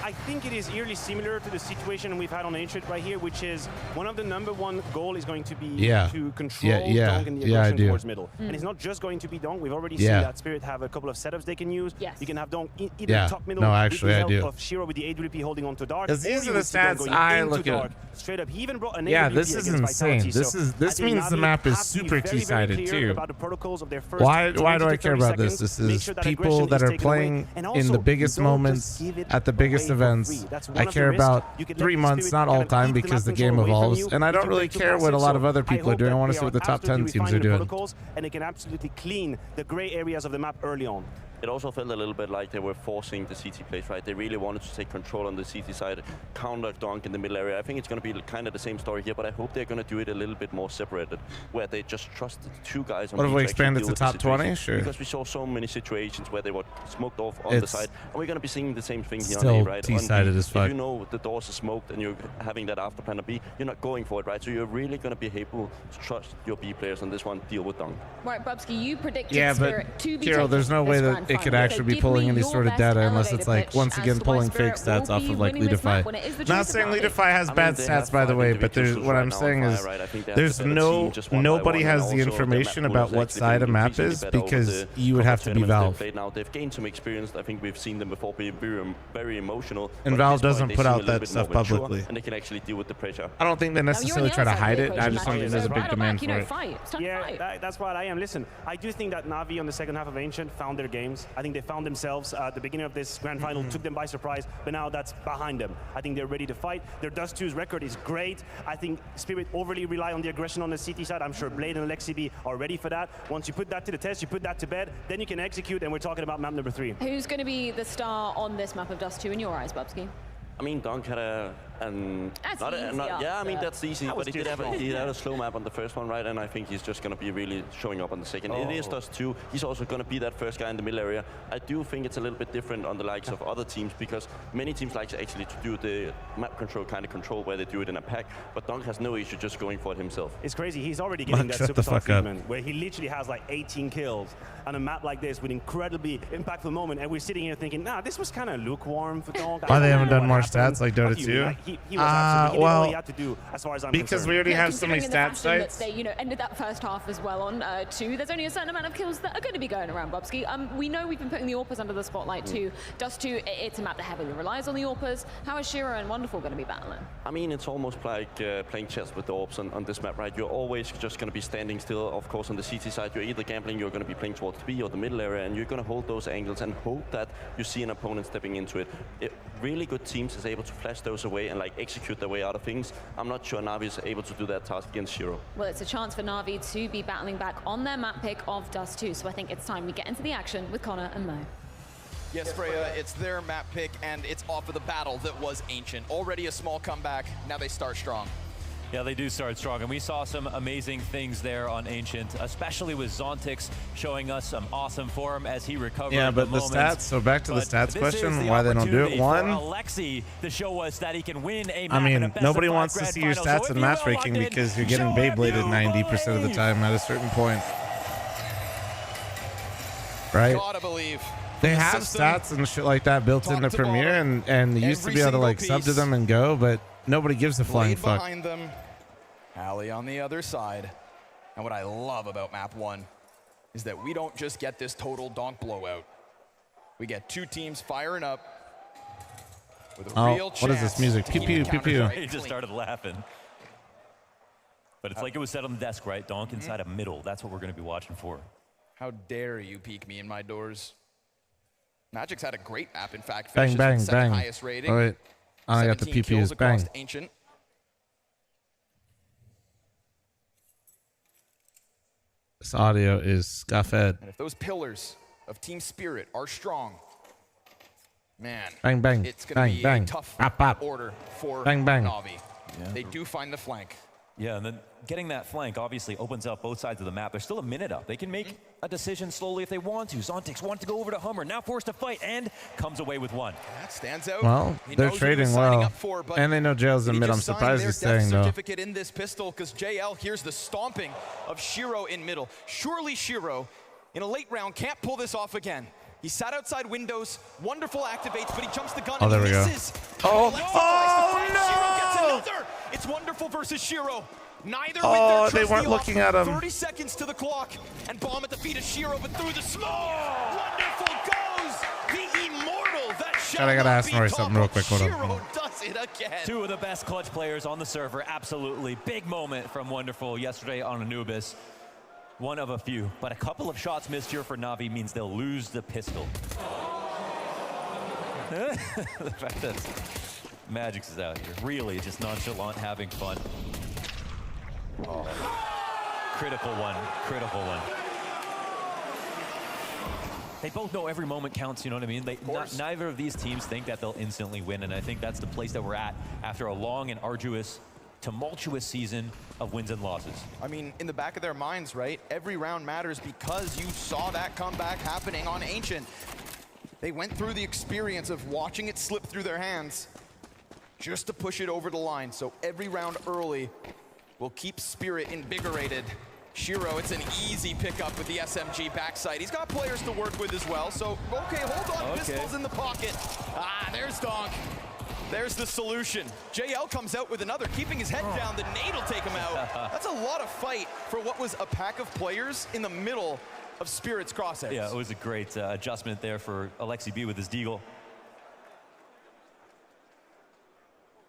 I think it is eerily similar to the situation we've had on Ancient right here, which is one of the #1 goal is going to be to control Dong in the aggression towards middle. And it's not just going to be Dong. We've already seen that Spirit have a couple of setups they can use. Yes. You can have Dong either top middle, No, actually, I with the do. help of Shiro with the AWP holding onto Dark. Because these or are you the would see Dong stats going I into look at. Dark, straight up. He even brought an Yeah, AWP this is against insane. Vitality. This So is I this think means the Navi map is have to be super very, very T-sided clear too. about the protocols of their first Why 20 do to I care 30 about this? seconds. This Make is sure that people aggression that is are taken away. playing And in also, the biggest don't just moments give it at the biggest away for events. free. That's one I of the care risks. about You could let 3 the months, Spirit not all kind of time, eat the because the map game control away from evolves. you. And I You don't can really play too care what a passive. lot of So other people are hope doing. I that want to they see what the are top 10 absolutely teams are refining the doing. protocols, and they can absolutely clean the gray areas of the map early on. It also felt a little bit like they were forcing the CT plays, right? They really wanted to take control on the CT side, counter Dunk in the middle area. I think it's going to be kind of the same story here, but I hope they're going to do it a little bit more separated, where they just trust the two guys on What if B we to expand actually it to deal with top the 20? situation. Sure. Because we saw so many situations where they were smoked off on the It's side, and we're going to be seeing the same thing here still on A, right? On B, T-sided as fuck. If you know the doors are smoked and you're having that after plan of B, you're not going for it, right? So you're really going to be able to trust your B players on this one, deal with Dunk. Right, Bubsky, you predicted Yeah, Spirit but to be Kirill, there's no taking way this that grand it could final. actually So be give pulling me any your sort of best data unless elevator it's like, pitch once as again, to why pulling fake Spirit stats will off be of like winning this map Leadify. when it is the Not choice saying of Navi. Leadify has I mean, bad they stats, have by the 5 way, but individuals what right I'm now on saying fire, is right? I think they have there's the better team just one by nobody one, has and the also their information map pool about has what actually side a been map increasingly is better over because the you would couple have to be tournaments they've Valve. played now. They've gained some experience. I think we've seen them before be very, very emotional. And but at Valve this point, doesn't they put seem a out little that bit stuff more mature, publicly. and they can actually deal with the pressure. I don't think they necessarily try to hide it. I just don't think there's a big demand for it. Yeah, that's what I am. Listen, I do think that Navi on the second half of Ancient found their games. I think they found themselves at the beginning of this grand final, took them by surprise, but now that's behind them. I think they're ready to fight. Their Dust 2's record is great. I think Spirit overly rely on the aggression on the CT side. I'm sure Blade and Alexi B are ready for that. Once you put that to the test, you put that to bed, then you can execute, and we're talking about map number 3. Who's going to be the star on this map of Dust 2 in your eyes, Bubsky? I mean, Dunk had a That's not easy yeah, I mean answer. that's easy, but he had a slow map on the first one, right? And I think he's just going to be really showing up on the second. It is Dust 2. He's also going to be that first guy in the middle area. I do think it's a little bit different on the likes of other teams because many teams like actually to do the map control kind of control where they do it in a pack, but Dunk has no issue just going for it himself. It's crazy. He's already getting Mark, that shut the superstar fuck up. treatment where he literally has like 18 kills on a map like this with incredibly impactful moment, and we're sitting here thinking, nah, this was kind of lukewarm for Dong. Why they haven't done more stats like Dota 2? He was absolutely, he did all well, he had to do as far as I'm because concerned. we already Yeah, have so many considering stat the fashion that sites. they, ended that first half as well on 2. There's only a certain amount of kills that are going to be going around, Bubsky. We know we've been putting the AWPers under the spotlight too. Dust 2, it's a map that heavily relies on the AWPers. How is Shiro and Wonderful going to be battling? I mean, it's almost like playing chess with the orbs on this map, right? You're always just going to be standing still. Of course, on the CT side, you're either gambling, you're going to be playing towards B or the middle area, and you're going to hold those angles and hope that you see an opponent stepping into it. Really good teams is able to flash those away and like execute their way out of things. I'm not sure Navi is able to do that task against Shiro. Well, it's a chance for Navi to be battling back on their map pick of Dust 2. So I think it's time we get into the action with Connor and Mo. Yes, Freya, it's their map pick, and it's off of the battle that was Ancient. Already a small comeback, now they start strong. Yeah, they do start strong, and we saw some amazing things there on Ancient, especially with Zontix showing us some awesome form as he recovered. Yeah, but the stats, so back to the stats question, why they don't do it. One, Alexi to show us that he can win a map. I mean, in a nobody best-of-5 wants to grand see your final. stats So in if you will, matchmaking locked in, because you're getting show if Beybladed you 90% of the believe. time at a certain point. Right? Gotta believe. They the have system. stats and shit like that built Top into to Premiere, bottom, and you used to every be able to single like sub to piece. them and go, but nobody gives a flying Blade fuck. behind them. Alley on the other side. And what I love about map 1 is that we don't just get this total donk blowout. We get 2 teams firing up with a real chance. What is this music? to Pew keep pew the pew pew. counter-strike He just clean. started laughing. But it's like it was said on the desk, right? Donk inside a middle. That's what we're going to be watching for. How dare you peek me in my doors? Magic's had a great map, in fact. Bang, Finishes bang, with second bang. highest rating. Oh, wait. I got the 17 kills PPUs. across Bang. Ancient. This audio is scuffed. And if those pillars of Team Spirit are strong, man, Bang, bang. it's going Bang, to be bang. a tough Bop, bop. order for Bang, bang. Navi. They do find the flank. Yeah, and then getting that flank obviously opens up both sides of the map. There's still a minute up. They can make a decision slowly if they want to. Zontix wanted to go over to Hummer, now forced to fight, and comes away with one. That stands out. Well, He they're knows what he was trading signing well. up for, but And they know Jail's in he mid. I'm just signed surprised their he's death staying, though. certificate in this pistol because JL hears the stomping of Shiro in middle. Surely Shiro, in a late round, can't pull this off again. He sat outside windows, wonderful activates, but he jumps the gun Oh, and there we go. misses. Oh, Alexi oh, tries to find no! Shiro gets another. It's wonderful versus Shiro. Neither Oh, with their they weren't trusty off. looking at him. 30 seconds to the clock, and bomb at the feet of Shiro, but through the smoke. Wonderful goes the immortal that shall I gotta not ask be Nori something real quick. toppled. Hold on. Shiro does it again. Two of the best clutch players on the server, absolutely. Big moment from Wonderful yesterday on Anubis. One of a few, but a couple of shots missed here for Navi means they'll lose the pistol. The fact that Magix is out here, really just nonchalant, having fun. Oh. Critical one, critical one. They both know every moment counts, you know what I mean? Neither of these teams think that they'll instantly win, and I think that's the place that we're at after a long and arduous, tumultuous season of wins and losses. I mean, in the back of their minds, right? Every round matters because you saw that comeback happening on Ancient. They went through the experience of watching it slip through their hands just to push it over the line. So every round early will keep Spirit invigorated. Shiro, it's an easy pickup with the SMG backside. He's got players to work with as well. So, okay, hold on, pistols in the pocket. Ah, there's Donk. There's the solution. JL comes out with another, keeping his head down. The nade will take him out. That's a lot of fight for what was a pack of players in the middle of Spirit's crosshairs. Yeah, it was a great adjustment there for Alexi B with his deagle.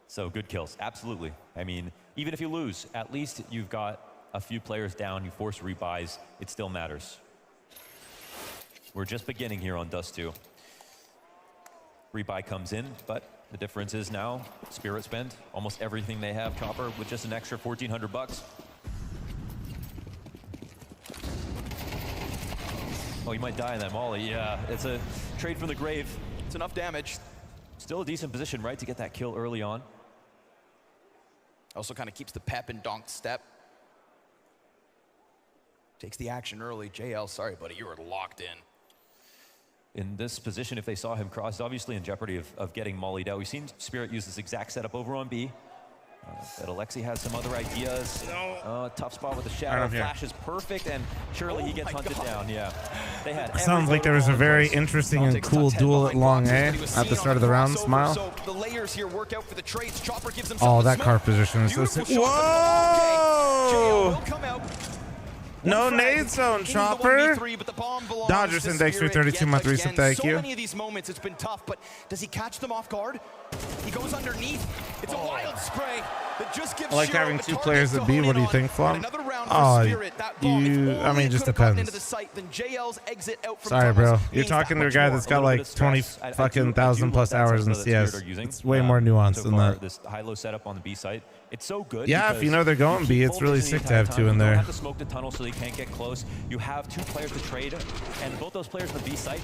So good kills, absolutely. I mean, even if you lose, at least you've got a few players down, you force rebuys, it still matters. We're just beginning here on Dust 2. Rebuy comes in, but the difference is now Spirit spend almost everything they have, Chopper, with just an extra 1,400 bucks. Oh, you might die in that molly. Yeah, it's a trade from the grave. It's enough damage. Still a decent position, right, to get that kill early on. Also kind of keeps the pep in Donk's step. Takes the action early. JL, sorry, buddy, you were locked in. In this position, if they saw him cross, obviously in jeopardy of getting mollied out. We've seen Spirit use this exact setup over on B. That Alexi has some other ideas. Tough spot with the shadow. Flash is perfect, and surely he gets hunted down. Yeah, they had. Sounds like there was a very interesting and cool duel at Long A at the start of the round. Smile. So the layers here work out for the trades. Chopper gives him Oh, that car position is so sick. Whoa! No nade zone, Chopper. Dodgerson, thanks for 32 month recent. Thank you. So many of these moments, it's been tough, but does he catch them off guard? He goes underneath. It's a wild spray that just gives I like Shiro having a two target players to at B. hone What do in you on. think, Flom? Another round for Oh, Spirit. That bomb, if only I mean, it just could've gotten into depends. the site, then JL's exit out from Sorry, bro. tunnels You're means talking that to a much guy more. that's got like 20 fucking thousand plus hours in CS. It's way more nuanced than that. This high-low setup on the B site, it's so good. Yeah, if you know they're going B, it's keep really full vision sick the to have entire two time. in You don't there. have to smoke the tunnel so they can't get close. You have two players to trade, and both those players on the B site,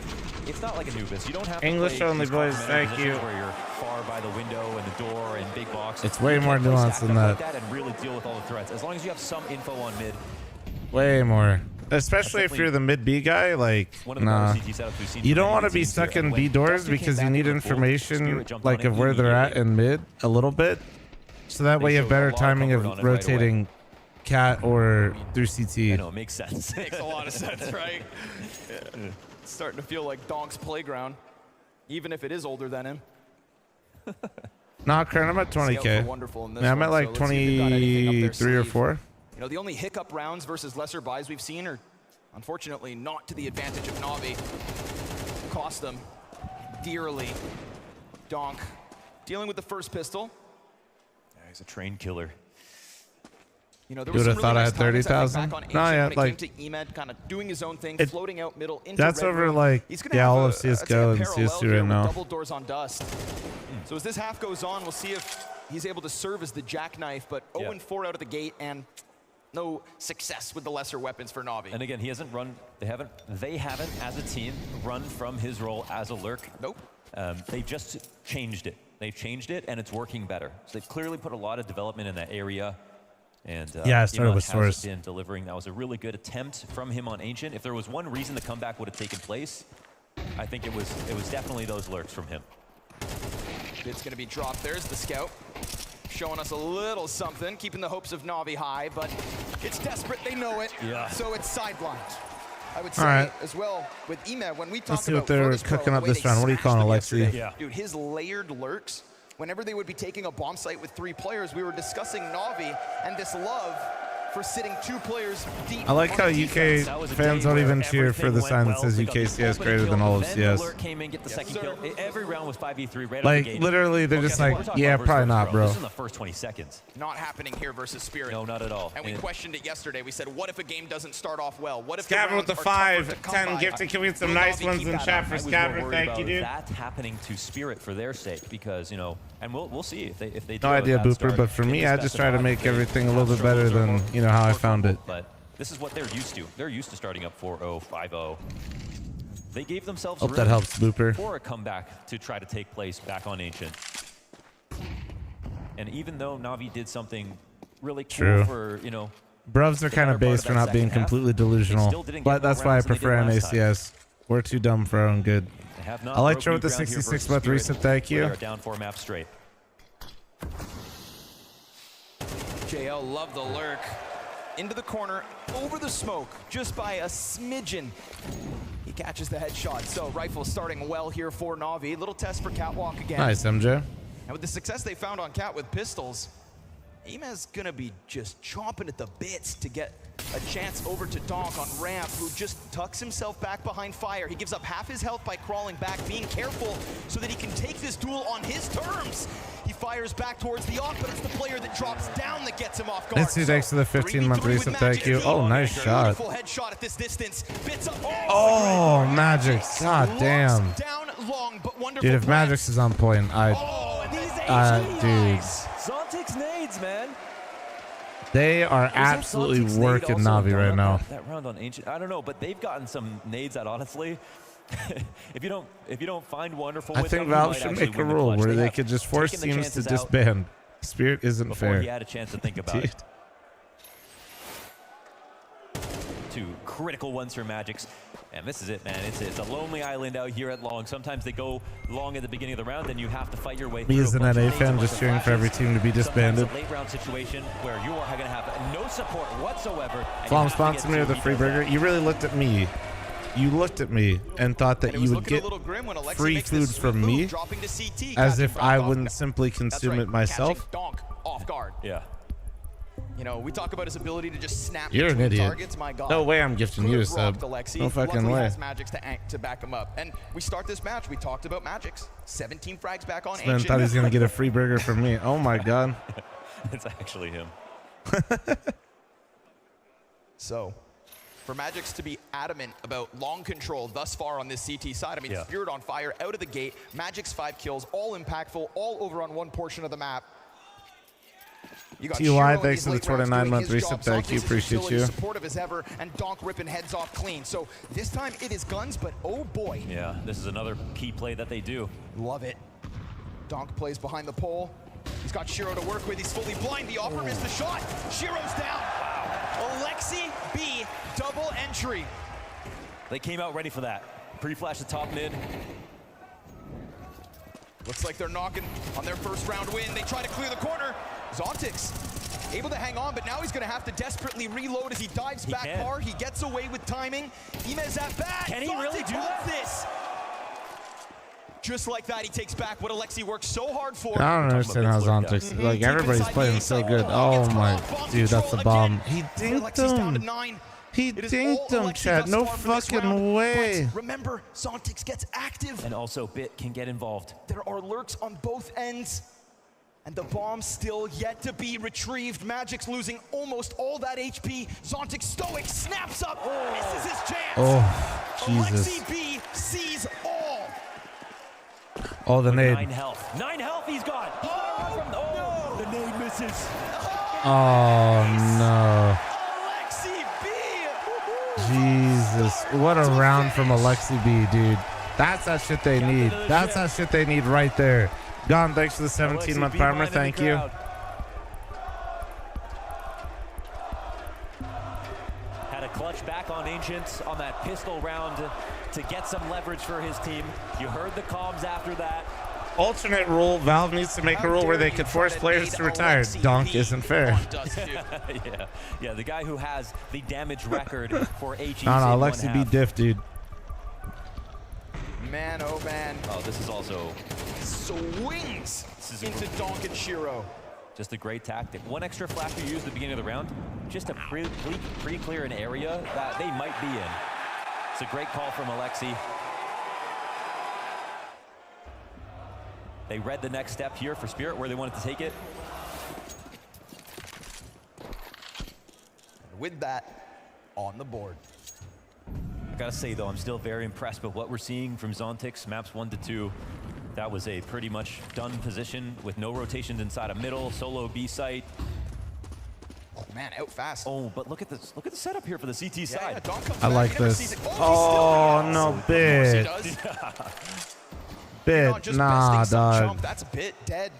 it's not like Anubis. You don't have to English play only, these boys. complimentary Thank you. positions where you're far by the window and the door and big box. It's way You more can't play nuanced stacked than up that. like that and really deal with all the threats. As long as you have some info on mid. Way more. Especially if you're the mid B guy, like, One of the nah. better CT setups we've seen You from don't any want to be teams stuck here. in When B doors Dusty came because you back need into the fold, information Spirit jumped like on it of where they're at immediately. in mid a little bit. So that way you have showed a better lot of timing comfort of on it right away. rotating cat or through CT. I know, it makes sense. Makes a lot of sense, right? It's starting to feel like Donk's playground, even if it is older than him. Nah, Kern, I'm at 20K. Wonderful in this Yeah, I'm at one, like so let's see if they've got anything up their 23 or sleeve. 4. You know, the only hiccup rounds versus lesser buys we've seen are, unfortunately, not to the advantage of NaVi. Cost them dearly. Donk dealing with the first pistol. Yeah, he's a train killer. You know, there You was would some have really thought nice I had timings, I think, 30,000. back on No, Ancient yeah, when it like came to Emed kind of doing his own thing, it- floating out middle into that's Red over Room. like He's gonna yeah, have all a- of I'd say CS:GO a and parallel CS2 here right with now. Double doors on dust. So as this half goes on, we'll see if he's able to serve as the jackknife, but 0-4 out of the gate and no success with the lesser weapons for NaVi. And again, he hasn't run. They haven't as a team run from his role as a lurk. Nope. They just changed it. They've changed it, and it's working better. So they've clearly put a lot of development in that area. And Yeah, I started Imad with has Source. been delivering. That was a really good attempt from him on Ancient. If there was one reason the comeback would have taken place, I think it was definitely those lurks from him. It's going to be dropped. There's the scout, showing us a little something, keeping the hopes of NaVi high, but it's desperate. They know it. Yeah. So it's sidelined. I would say right. as well with Emed, when we talk Let's see about what they're Virtus Pro, cooking the up way this they round. What are you smashed calling them Alexi? yesterday, Yeah. Dude, his layered lurks, whenever they would be taking a bomb site with 3 players, we were discussing NaVi and this love for sitting 2 players deep. I like on how the UK defense. That was a fans day don't where even cheer for the everything sign that went says well. UK They got CS the opening greater than kill, all of then CS. the alert came in, get the second sir. kill. Every round was 5v3 right out Like the gate. literally, they're just like, We're talking yeah, about probably versus not, bro. This is in the first 20 seconds. Not happening here versus Spirit. No, not at all. And we questioned it yesterday. We said, what if a game doesn't start off well? What if Scavin with the rounds are tougher to 5, come 10 by? gifted. Can we get some Will nice NaVi ones keep in that chat up? for I was more Scavin? worried Thank about you, dude. that happening to Spirit for their sake, because and we'll see if they No idea, Booper, but for me, I just try to make everything a little bit better than, you know, how I found it. But this is what they're used to. They're used to starting up 4-0, 5-0. They gave themselves Hope room that helps, Booper. for a comeback to try to take place back on Ancient. And even though NaVi did something really cool True. for, you know, Bruvs are kind of better part based of for that not being second half, completely they delusional, still didn't get but more that's why I rounds than they prefer did last time. NACS. We're too dumb for our own good. they have not I like broke Joe new with the ground here 66 versus month Spirit, reset. Thank where you. They are down 4 maps straight. JL love the lurk. Into the corner, over the smoke, just by a smidgen. He catches the headshot. So rifle starting well here for NaVi. Little test for Catwalk again. Nice, MJ. And with the success they found on Cat with pistols, Imed's gonna be just chomping at the bits to get a chance over to Donk on ramp, who just tucks himself back behind fire. He gives up half his health by crawling back, being careful so that he can take this duel on his terms. He fires back towards the off, but it's the player that drops down that gets him off guard. Let's see, thanks for the 15-month reset. Thank you. Oh, nice shot. Beautiful headshot at this distance. Bits up. Oh, Magic. God damn. Down long, but wonderful. Dude, if play. Magic's is on point, Oh, and these dude. Zontic's nades, man. They are Was that absolutely Zontic's nade working also Navi done right on now. That round on Ancient, I don't know, but they've gotten some nades that honestly, if you don't find wonderful I with think them, you Valve might should actually make a win the rule clutch. where they have could just force taken the teams to chances out disband. Spirit isn't before fair. he had a chance to think about Dude. it. 2 critical ones for Magics. And this is it, man. It's a lonely island out here at Long. Sometimes they go long at the beginning of the round, then you have to fight your way through. Me as a an bunch of NA nades, a fan bunch just of cheering for every flashes. team to be disbanded. Sometimes a late round situation where you are going to have no support whatsoever. and you Flom have to sponsor get me with through. a He free does burger. that. You really looked at me. You looked at me and thought that And it you was would looking a get little grim when Alexi free makes this foods from swift me move, dropping to CT, as catching if Donk I off wouldn't guard. simply That's consume right, it myself. catching Donk off guard. Yeah. You know, we talk about his ability to just snap You're an between idiot. targets. My God. No way I'm gifting you a sub. Alexi. No fucking Luckily way. has Magics to back him up. And we start this match. We talked about Magics. 17 frags back on This man Ancient. thought he was going to get a free burger from me. Oh my God. It's actually him. So, for Magics to be adamant about long control thus far on this CT side, I mean, Yeah. Spirit on fire out of the gate. Magic's 5 kills, all impactful, all over on one portion of the map. You got TY, Shiro in thanks these for the late rounds 29-month doing his reset. job. Thank you. Zontic's Appreciate facility you. supportive as ever, and Donk ripping heads off clean. So this time it is guns, but oh boy. Yeah, this is another key play that they do. Love it. Donk plays behind the pole. He's got Shiro to work with. He's fully blind. The offer missed the shot. Shiro's down. Alexi B, double entry. They came out ready for that. Pre-flash the top mid. Looks like they're knocking on their first round win. They try to clear the corner. Zontic's able to hang on, but now he's going to have to desperately reload as he dives back hard. He gets away with timing. Imez at bat. Can he really do that? This. Just like that, he takes back what Alexi worked so hard for. I don't understand how Zontics, like, everybody's playing so good. Oh my, dude, that's a bomb. He dinked him. He dinked him, Chad. No fucking way. Remember, Zontics gets active. And also, Bit can get involved. There are lurks on both ends. And the bomb still yet to be retrieved. Magic's losing almost all that HP. Zontic stoic snaps up, misses his chance. Oh, Jesus. Alexi B sees all. Oh, the nade. 9 health. 9 health, he's gone. No. The nade misses. Oh, no. Alexi B. Jesus. What a round from Alexi B, dude. That's that shit they need. That's that shit they need right there. Gone, thanks for the 17-month primer. Thank you. Had a clutch back on Ancients on that pistol round to get some leverage for his team. You heard the comms after that. Alternate rule. Valve needs to make a rule where they could force players to retire. Donk isn't fair. Yeah, the guy who has the damage record for HEs. No, Alexi B diff, dude. Man, oh man. Oh, this is also swings into Donk and Shiro. just a great tactic. One extra flash you use at the beginning of the round, just to pre-clear an area that they might be in. It's a great call from Alexi. They read the next step here for Spirit, where they wanted to take it. With that, on the board. I gotta say though, I'm still very impressed with what we're seeing from Zontics, maps 1 to 2. That was a pretty much done position with no rotations inside a middle, solo B site. Oh man, out fast. Oh, but look at this. Look at the setup here for the CT side. Yeah, I like this. Oh, no, Bit. Bit, nah, dog. That's a bit dead.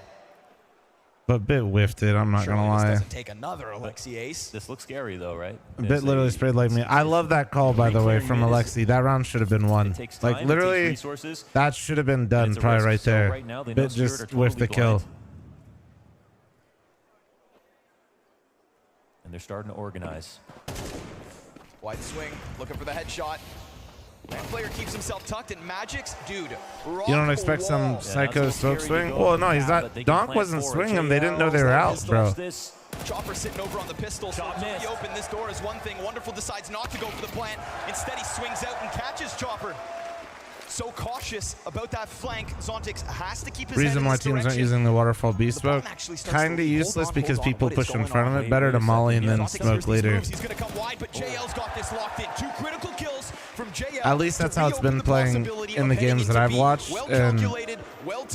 But Bit whiffed it, I'm not gonna lie. Doesn't take another Alexi ace. This looks scary though, right? Bit literally sprayed like me. I love that call, by the way, from Alexi. That round should have been won. Like, literally, that should have been done probably right there. Bit just whiffed the kill. And they're starting to organize. Wide swing, looking for the headshot. That player keeps himself tucked, and Magic's, dude. You don't expect some psycho smoke swing? Well, no, he's not. Donk wasn't swinging him. They didn't know they were out, bro. Chopper sitting over on the pistol. So he opened this door is one thing. Wonderful decides not to go for the plant. Instead, he swings out and catches Chopper. So cautious about that flank. Zontics has to keep his reason why teams aren't using the waterfall B smoke, kind of useless because people push in front of it. Better to molly and then smoke later. He's gonna come wide, but JL's got this locked in. 2 critical kills from JL. At least that's how it's been playing in the games that I've watched and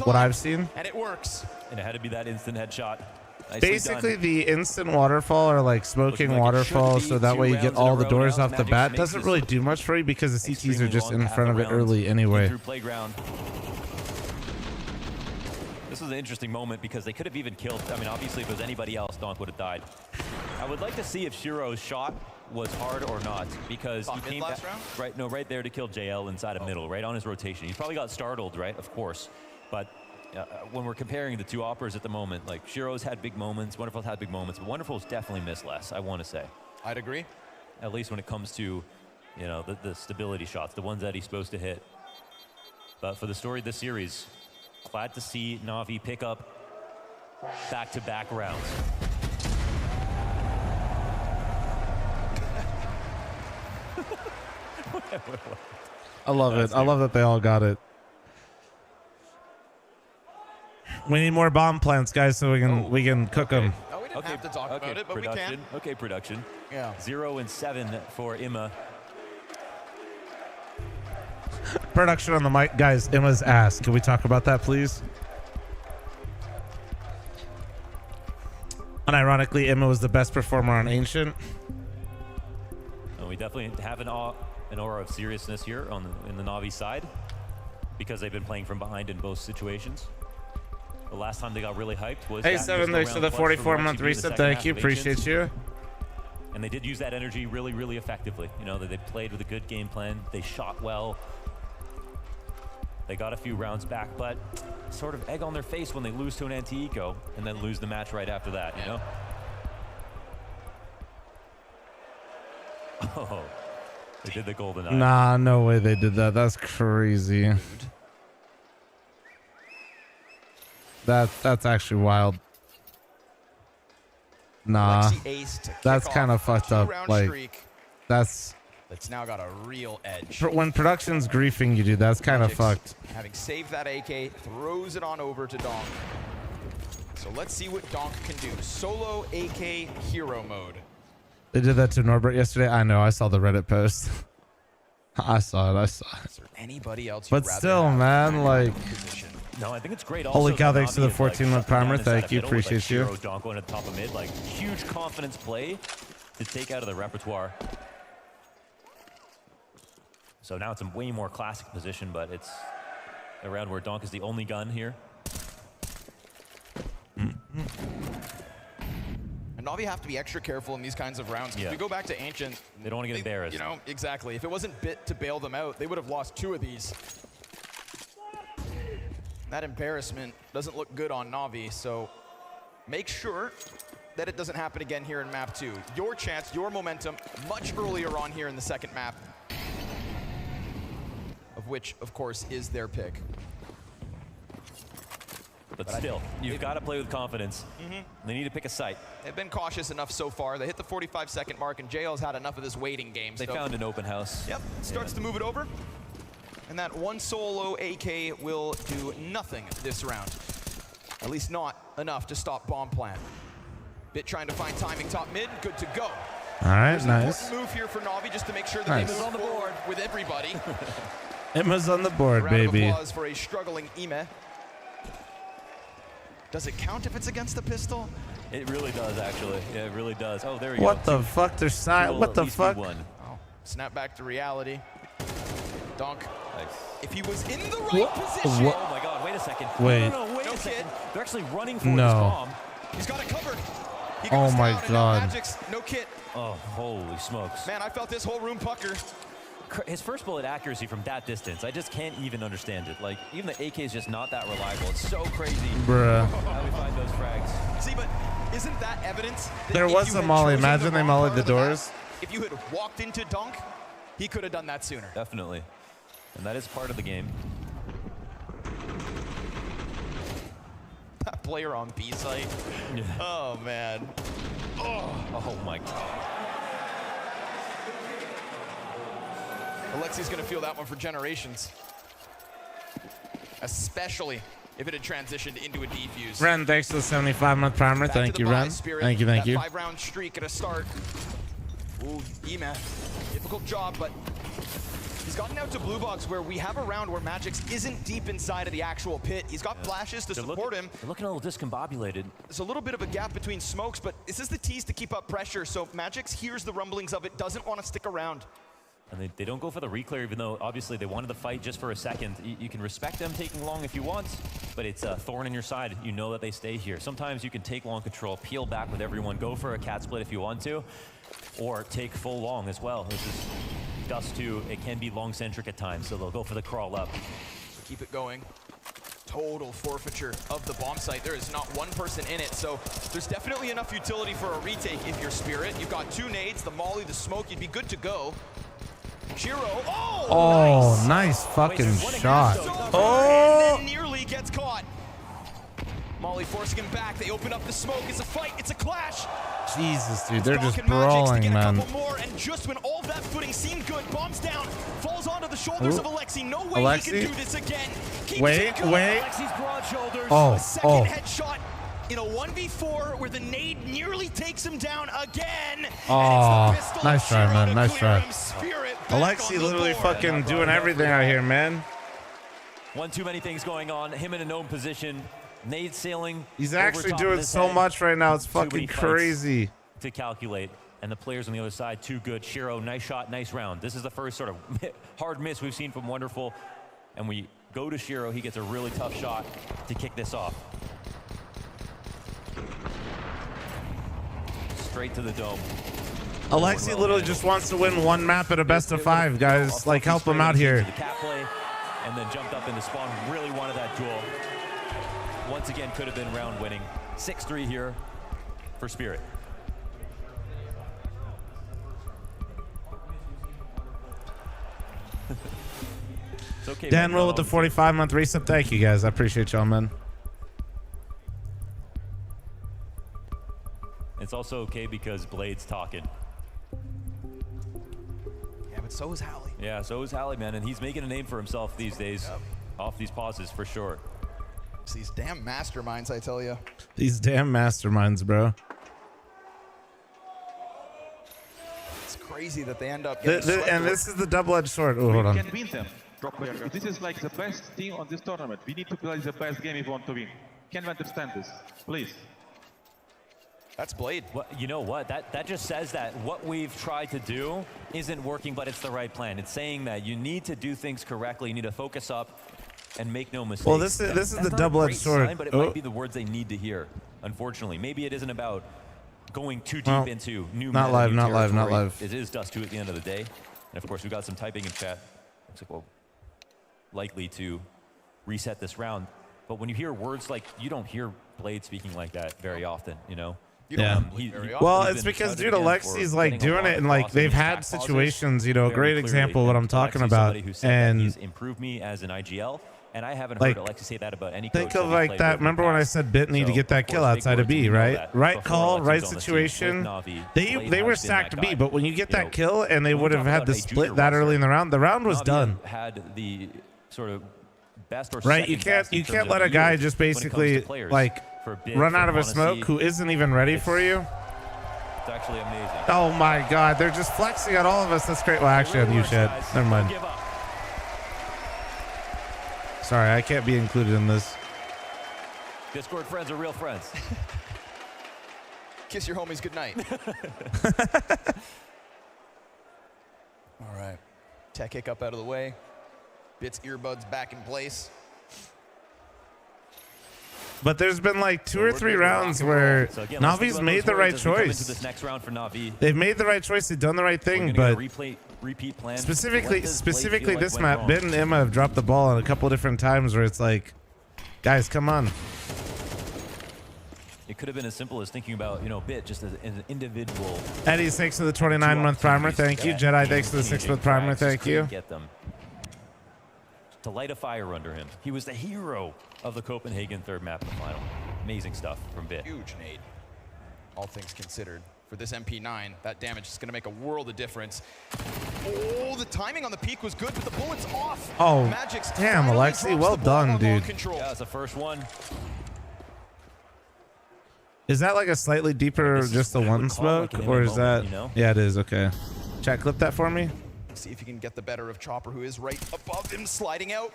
what I've seen. And it works. And it had to be that instant headshot. Basically, the instant waterfall or like smoking waterfall, so that way you get all the doors off the bat, doesn't really do much for you because the CTs are just in front of it early anyway. This was an interesting moment because they could have even killed. I mean, obviously, if it was anybody else, Donk would have died. I would like to see if Shiro's shot was hard or not, because he came back, right there to kill JL inside of middle, right on his rotation. He probably got startled, right? Of course, but. When we're comparing the two operas at the moment, like Shiro's had big moments, Wonderful's had big moments, but Wonderful's definitely missed less, I want to say. I'd agree. At least when it comes to, you know, the stability shots, the ones that he's supposed to hit. But for the story of this series, glad to see NaVi pick up back-to-back rounds. I love it. I love that they all got it. We need more bomb plants, guys, so we can cook them. Oh, we didn't have to talk about it, but we can. Okay, production. Yeah. 0 and 7 for Imma. Production on the mic, guys. Imma's ass. Can we talk about that, please? Unironically, Imma was the best performer on Ancient. And we definitely have an aura of seriousness here in the NaVi side, because they've been playing from behind in both situations. The last time they got really hyped was... Hey, 7, thanks for the 44-month reset. Thank you. Appreciate you. And they did use that energy really, really effectively. You know, they played with a good game plan. They shot well. They got a few rounds back, but sort of egg on their face when they lose to an anti-eco and then lose the match right after that, you know? Oh, they did the golden eye. Nah, no way they did that. That's crazy. That's actually wild. Nah, Alexi Ace to that's kick kind off of fucked a up. two-round Like, streak that's that's now got a real edge. when production's griefing you, dude. That's kind of Magic's fucked. Having saved that AK, throws it on over to Donk. So let's see what Donk can do. Solo AK hero mode. They did that to Norbert yesterday. I know. I saw the Reddit post. I saw it. Is there anybody else? But you'd rather still, have man, in like. that position? No, I think it's great. Holy Also, cow, that thanks to the Navi is, like, 14-month shutting down primer. inside Thank of you. middle with, like, Appreciate you. Shiro, Donk going at the top of mid. Like, huge confidence play to take out of the repertoire. So now it's a way more classic position, but it's around where Donk is the only gun here. And Navi have to be extra careful in these kinds of rounds. Yeah. We go back to Ancient. They don't want to get embarrassed. You know, exactly. If it wasn't Bit to bail them out, they would have lost 2 of these. That embarrassment doesn't look good on Navi, so make sure that it doesn't happen again here in map 2. Your chance, your momentum, much earlier on here in the second map. Of which, of course, is their pick. But still, you've got to play with confidence. They need to pick a site. They've been cautious enough so far. They hit the 45-second mark, and JL's had enough of this waiting game. They found an open house. Yep, starts to move it over. And that one solo AK will do nothing this round. At least not enough to stop bomb plant. Bit trying to find timing top mid, good to go. All right, There's an nice. important move here for Navi just to make sure that Nice. they move on the board with everybody. Emma's on the board, Round of baby. applause for a struggling Ime. Does it count if it's against the pistol? It really does, actually. Yeah, it really does. Oh, there we go. What the fuck? There's side. What the fuck? Oh, snap back to reality. Donk. Nice. If he was in the right position. What? Oh my god, wait a second. Wait. No, wait No a second. kid. They're actually running for No. this bomb. He's got it covered. He Oh goes my down, and now God. Magic's no kit. Oh, holy smokes. Man, I felt this whole room pucker. His first bullet accuracy from that distance, I just can't even understand it. Like, even the AK is just not that reliable. It's so crazy Bruh. how we find those frags. See, but isn't that evidence? That There if was you a had molly. chosen Imagine the they wrong mollied part the of map, doors. if you had walked into Donk, he could have done that sooner. Definitely. And that is part of the game. That player on B site. Yeah. Oh, man. Oh my god. Alexi's going to feel that one for generations. Especially if it had transitioned into a defuse. Ren, thanks for the 75-month primer. Back to Thank the you, buy, Ren. Spirit. Thank you, thank That you. 5-round streak at a start. Ooh, Ema. Difficult job, but he's gotten out to blue box where we have a round where Magix isn't deep inside of the actual pit. He's got flashes to support him. They're looking a little discombobulated. There's a little bit of a gap between smokes, but this is the tease to keep up pressure, so Magix hears the rumblings of it, doesn't want to stick around. And they don't go for the reclear, even though obviously they wanted the fight just for a second. You can respect them taking long if you want, but it's a thorn in your side. You know that they stay here. Sometimes you can take long control, peel back with everyone, go for a cat split if you want to, or take full long as well. This is Dust 2. It can be long-centric at times, so they'll go for the crawl up. So keep it going. Total forfeiture of the bomb site. There is not one person in it, so there's definitely enough utility for a retake if you're Spirit. You've got 2 nades, the molly, the smoke, you'd be good to go. Shiro, Oh, nice fucking shot. Oh! And then nearly gets caught. Molly forcing him back. They open up the smoke. It's a fight. It's a clash. Jesus, dude. They're just Donk and Magix to brawling, get a man. couple more, and just when all that footing seemed good, bombs down, falls onto the shoulders Ooh. of Alexi. No way Alexi? he can do this again. Keeps Wait, it going. wait. Alexi's broad shoulders. Oh, A second oh. headshot in a 1v4 where the nade nearly takes him down again. Oh, And it's the pistol nice of try, Shiro man. to Nice clear try. him. Spirit back on Alexi the literally board. fucking doing everything out here, man. One too many things going on. Him in a known position. Nade sailing. He's over actually top of doing his so head. much right now. It's Too many fucking fights crazy. to calculate. And the players on the other side, too good. Shiro, nice shot, nice round. This is the first sort of hard miss we've seen from Wonderful. And we go to Shiro. He gets a really tough shot to kick this off. Straight to the dome. Alexi literally just wants to win one map at a best of 5, guys. Like, help him out here. The cat play, and then jumped up into spawn. Really wanted that duel. Once again, could have been round winning. 6-3 here for Spirit. okay. Dan man. Will with the 45-month resub. Thank you guys. I appreciate y'all, man. It's also okay because Blade's talking. Yeah, but so is Hallie. Yeah, so is Hallie, man, and he's making a name for himself these days. Off these pauses for sure. It's these damn masterminds, I tell you. These damn masterminds, bro. It's crazy that they end up getting swept And away. this is the double-edged sword. Oh, hold on. We can win them. This is like the best team on this tournament. We need to play the best game if we want to win. Can we understand this? Please. That's Blade. Well, you know what? That just says that what we've tried to do isn't working, but it's the right plan. It's saying that you need to do things correctly. You need to focus up and make no mistakes. Well, this is That's the not a double-edged great sword. sign, but it Oh. might be the words they need to hear. Unfortunately, maybe it isn't about going too deep Well, into new. not meta, live, new not live, not territory. live. It is Dust 2 at the end of the day, and of course we got some typing in chat. Looks like we're likely to reset this round. But when you hear words like, you don't hear Blade speaking like that very often, you know. Yeah. Well, it's because, dude, Alexi's like doing it, and like they've had situations. You know, a great example of what I'm talking about. And he's improved me as an IGL, and I haven't like, heard Alexi say that about any. think coach of he's like played that. with in the Remember when I past. said Bit need to So, get that of kill course, big outside of words, B, we know right? that Right before call, Alexi's right on the team with situation. Na'Vi, They Blade were has been stacked that B, guy. but when you get You that know, kill and they when we would have talk had about the a split junior that early in roster, the round was Na'Vi done. had the sort of best or Right, you second can't best in terms let of a guy yield just when it comes to basically players. like For Bit, run for out of a Honesty, smoke who isn't even ready for you. It's actually amazing. Oh my God, they're just flexing on all of us. That's great. Well, actually, on you, Chad. Never mind. Don't give up. Sorry, I can't be included in this. Discord friends are real friends. Kiss your homies goodnight. All right. Tech hiccup out of the way. Bit's earbuds back in place. But there's been like two or three rounds where So again, let's think Navi's about made those the right words as we come into choice. this next round for Na'Vi. They've made the right choice. They've done the right We're thing, gonna but get a repeat plan. specifically What does Blade feel like this went map, wrong? Bit and Emma have dropped the ball on a couple different times where it's like, guys, come on. It could have been as simple as thinking about, Bit just as an individual. Eddie, thanks for the 29-month primer. Thank you. Jedi, thanks for the 6-month primer. Thank you. Get them to light a fire under him. He was the hero of the Copenhagen third map in the final. Amazing stuff from Bit. Huge nade. All things considered. For this MP9, that damage is going to make a world of difference. Oh, the timing on the peak was good, but the bullet's off. Oh, Magic's damn, finally Alexi. drops Well the ball done, on ball dude. control. Yeah, it's the first one. Is that like a slightly deeper, This is just the what I would one call smoke? like an Or MMO is that? moment, Yeah, it is. Okay. Chat, clip that for me. See if he can get the better of Chopper, who is right above him, sliding out.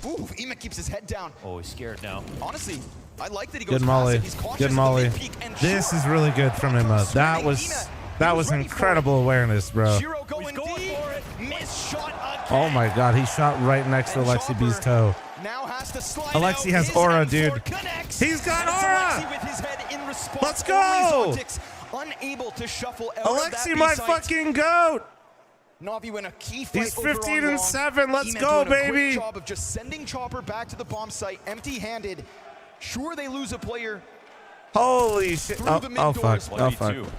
Ooh, Ema keeps his head down. Oh, he's scared now. Honestly, I like that he goes Good Molly. passive. He's cautious Good at the Molly. mid-peak, and This Shiro is really good from Emma. That was ready incredible awareness, bro. Shiro going deep. Missed shot again. Oh my God, he shot right next to And Alexi B's Chopper toe. Now has to slide Alexi out. has His aura, M4 dude. connects. He's got That's aura. Alexi with his head in response. Let's go. Only Zontics unable to shuffle out of that Alexi, my B-site. fucking goat. Na'Vi win a key fight. He's over on 15 and long. 7. Let's Ema go, doing a great baby. job of just sending Chopper back to the bomb site empty-handed. Sure, they lose a player. Holy shit. Through Oh, the mid oh fuck. doors. Oh, fuck. 1v2.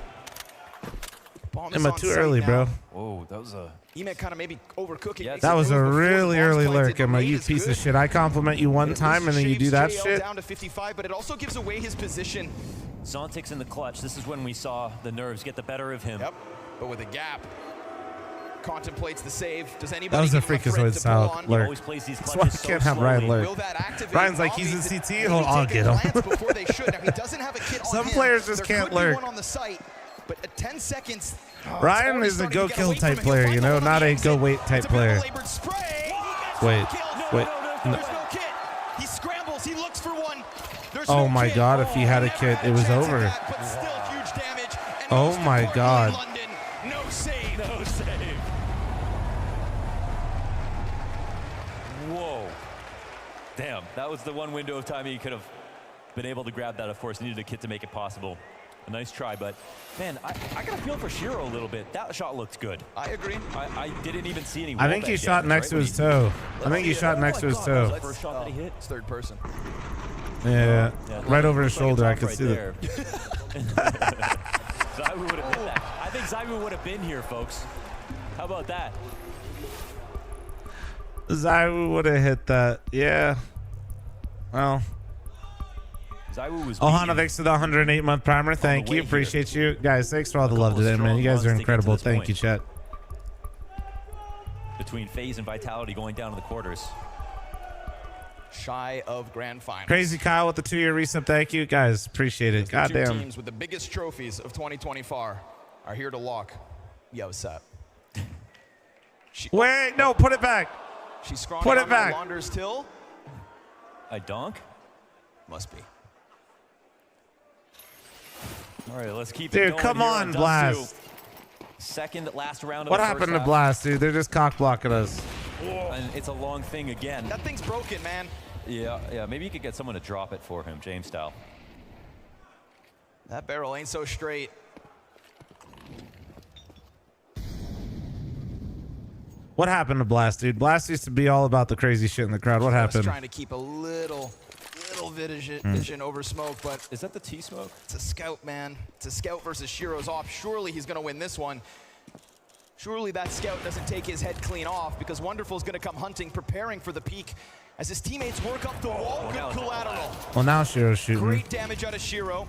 Bomb is Emma, on too site early, now. bro. Whoa, that was a... Ema kind of maybe overcooking. Yeah, Makes That it was a move before the really bomb's early planted. lurk, Emma. The You nade is piece good. of shit. I compliment you one It time and then you shapes do that JL shit. down to 55, but it also gives away his position. Zontics in the clutch. This is when we saw the nerves get the better of him. Yep, but with a gap. Contemplates the save. Does anybody That was a give him thread freakazoid to style pull on? lurk. Always plays these That's why I clutches so can't have Ryan slowly. lurk. Will that activate Ryan's like, he's Na'Vi in to CT. maybe I'll take get a him. glance before they should. Now, he doesn't have a kit on Some him. players just There can't could be lurk. one on the site, but at 10 seconds. Ryan already is a starting go to get kill away from type him. He'll player, find you the know, one on not the a exit. go wait type It's a bit of a player. labored spray. He Wait, gets the kill. wait. There's no kit. He scrambles. He looks for one. There's Oh no my kit. God, if he had a Never kit, had it was chance at over. that, but still huge damage. And Oh most my importantly, God. London, no save. No save. Whoa. Damn, that was the one window of time he could have been able to grab that. Of course, needed a kit to make it possible. A nice try, but man, I got to feel for Shiro a little bit. That shot looked good. I agree. I didn't even see any. I think he shot next to his toe. I think he shot next to his toe. First shot that he hit. It's third person. Yeah, right over his Looks like shoulder. I a top could right see there. that. Zybu would have been that. I think Zybu would have been here, folks. How about that? Zaiwu would have hit that. Yeah. Well. Zaiwu was Ohana, beaten thanks for the 108-month primer. Thank you. way Appreciate you. Guys, thanks for all the A love couple of today, man. You strong guys are runs to get to incredible. this Thank point. you, chat. between FaZe and Vitality going down to the quarters. Shy of grand final. Crazy Kyle with the 2-year resub. Thank you, guys. Appreciate it. Two Goddamn. teams with the biggest trophies of 2024 are here to lock. Yo, what's up? Wait, no, put it back. She's scrawny Put it on my back. Launders till. A dunk? Must be. All right, let's keep it Dude, going come here on, Dust Blast. 2. Second last round of What the happened first to half. Blast, dude? They're just cock blocking us. And it's a long thing again. That thing's broken, man. Yeah, maybe you could get someone to drop it for him, James style. That barrel ain't so straight. What happened to Blast, dude? Blast used to be all about the crazy shit in the crowd. What I happened? was trying to keep a little vision over smoke, but Is that the T-smoke? it's a scout, man. It's a scout versus Shiro's off. Surely he's going to win this one. Surely that scout doesn't take his head clean off because Wonderful's going to come hunting, preparing for the peak as his teammates work up the wall. now Good it's collateral. Well, now Shiro's shooting. Great damage out of Shiro.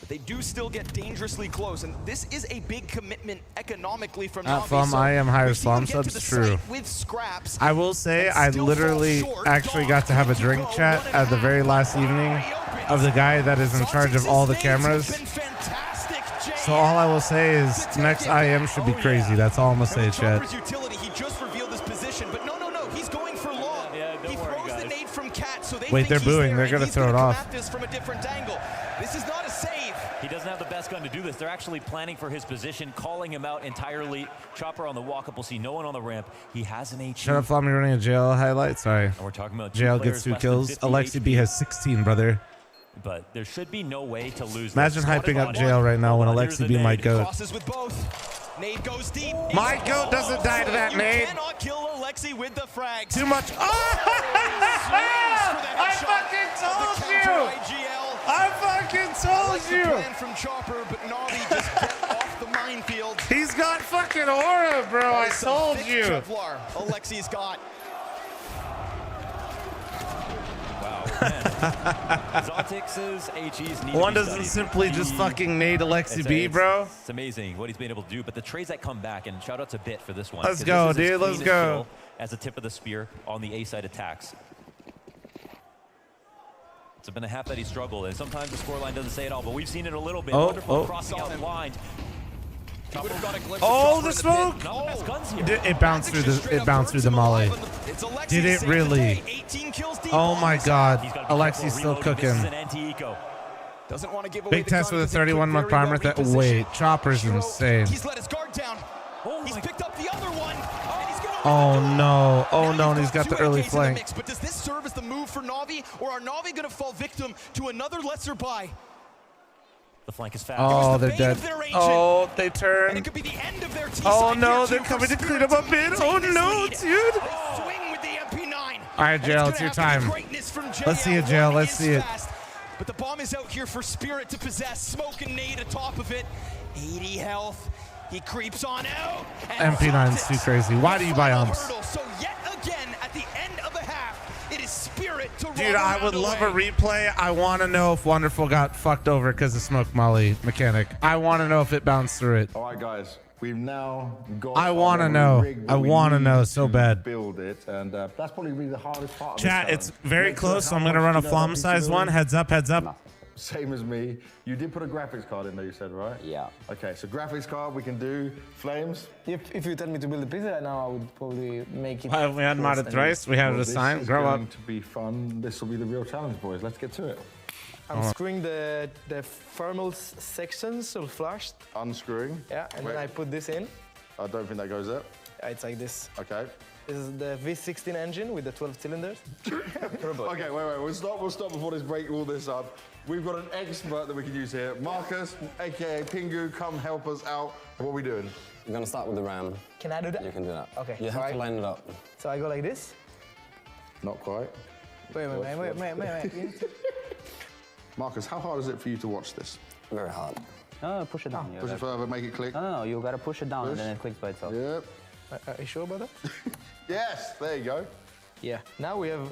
But they do still get dangerously close, and this is a big commitment economically from Navi. Flum, I am higher we've seen them Flum, get so to it's the true. site with scraps. I will say, and I still literally fall short. actually Dog, got to have a you drink go, chat 1.5. at the very last evening of the guy that is in charge of all the cameras. So all I will say is next IM should be crazy. That's all I'm going to say, chat. Chopper's utility, he just revealed his position, but no, he's going for long. Yeah, don't he worry, throws the guys. nade from Cat, so they Wait, think they're he's booing. there, They're and gonna he's throw it come off. at this from a different angle. This is not a save. He doesn't have the best gun to do this. They're actually planning for his position, calling him out entirely. Chopper on the walk-up. We'll see no one on the ramp. He has an HE. Shut up, Flum. You're running a jail highlight. Sorry. And we're talking about JL gets 2 kills. Alexi B has 16, brother. But there should be no way to lose. Imagine this. hyping up Spotted JL right now when Hold on, here's Alexi the B might nade. go. Crosses with both. Nade goes deep. My goat doesn't die to that you nade. cannot kill Alexi with the frags. Too much. I fucking told you. I fucking told The you. plan from Chopper, but Navi just get off the minefield. He's got fucking aura, bro. I Some told thick you. Kevlar Alexi's got. Zontix's HEs need One to be doesn't studied. simply just fucking nade Alexi B, It's- bro. It's amazing what he's been able to do, but the trades that come back, and shout out to Bit for this one. Let's 'cause go, this is his dude, let's cleanest go. kill as the tip of the spear on the A-side attacks. It's been a half that he struggled, and sometimes the scoreline doesn't say it all, but we've seen it a little bit. Wonderful crossing out blind. He would have got a glimpse Oh, of the Chopper in smoke! Not the best guns here. It bounced through the. It bounced through the molly. It's Alexi Did to it save the really? day. 18 kills deep Oh on my the God, side. He's gotta be Alexi's careful still reloading. This is cooking. an anti-eco. Doesn't want to give away Big the test gun with a because it could 31-month very primer. well reposition. Wait, Chopper's Shiro, insane. He's let his guard down. He's picked up the other one. And he's gonna Oh win the no! duel. Oh Now no! you've And he's got two the early AKs in flank. mix, but does this serve as the move for Navi, or are Navi going to fall victim to another lesser buy? The flank is fast. Oh, the they're bane dead. of their agent. Oh, they And it turn. could be the end of their T Oh side no! here, They're too, coming for to clean him up mid. Spirit Oh to no, maintain this dude! lead. Swing with the MP9. All right, And it's JL, gonna it's your have to be time. greatness from Let's see it, JL. JL, One let's is see it. fast. But the bomb is out here for Spirit to possess. Smoke and nade atop of it. 80 health. He creeps on out. and MP9's too drops it. crazy. Why do you buy Final umps? hurdle. So yet again, at the end of the half, it is Spirit to Dude, run I around would love a away. replay. I want to know if Wonderful got fucked over because of Smoke Molly mechanic. I want to know if it bounced through it. All right, guys, we've now got. I wanna our know. rig that I we wanna need know so to bad. Build it, and that's probably gonna be the hardest part. Chat, of it's this very challenge. close, so I'm going to run a Flom size one. Heads up, heads up. Same as me. You did put a graphics card in there, you said, right? Yeah. Okay, so graphics card, we can do flames. If you tell me to build a pizza right now, I would probably make it. We had modded thrice. We had it This assigned. is Grow up. going to be fun. This will be the real challenge, boys. Let's get to it. I'm screwing the thermal sections so flashed. Unscrewing. Yeah, and Wait. then I put this in. I don't think that goes there. Yeah, it's like this. Okay. This is the V16 engine with the 12 cylinders. Okay, wait. We'll stop before this break all this up. We've got an expert that we can use here. Marcus, aka Pingu, come help us out. What are we doing? We're gonna start with the ram. Can I do that? You can do that. Okay. You have to line it up. So I go like this. Not quite. Wait. Marcus, how hard is it for you to watch this? Very hard. No, push it down. Push it further, make it click. No, you gotta push it down and then it clicks by itself. Yep. Are you sure about that? Yes, there you go. Yeah. Now we have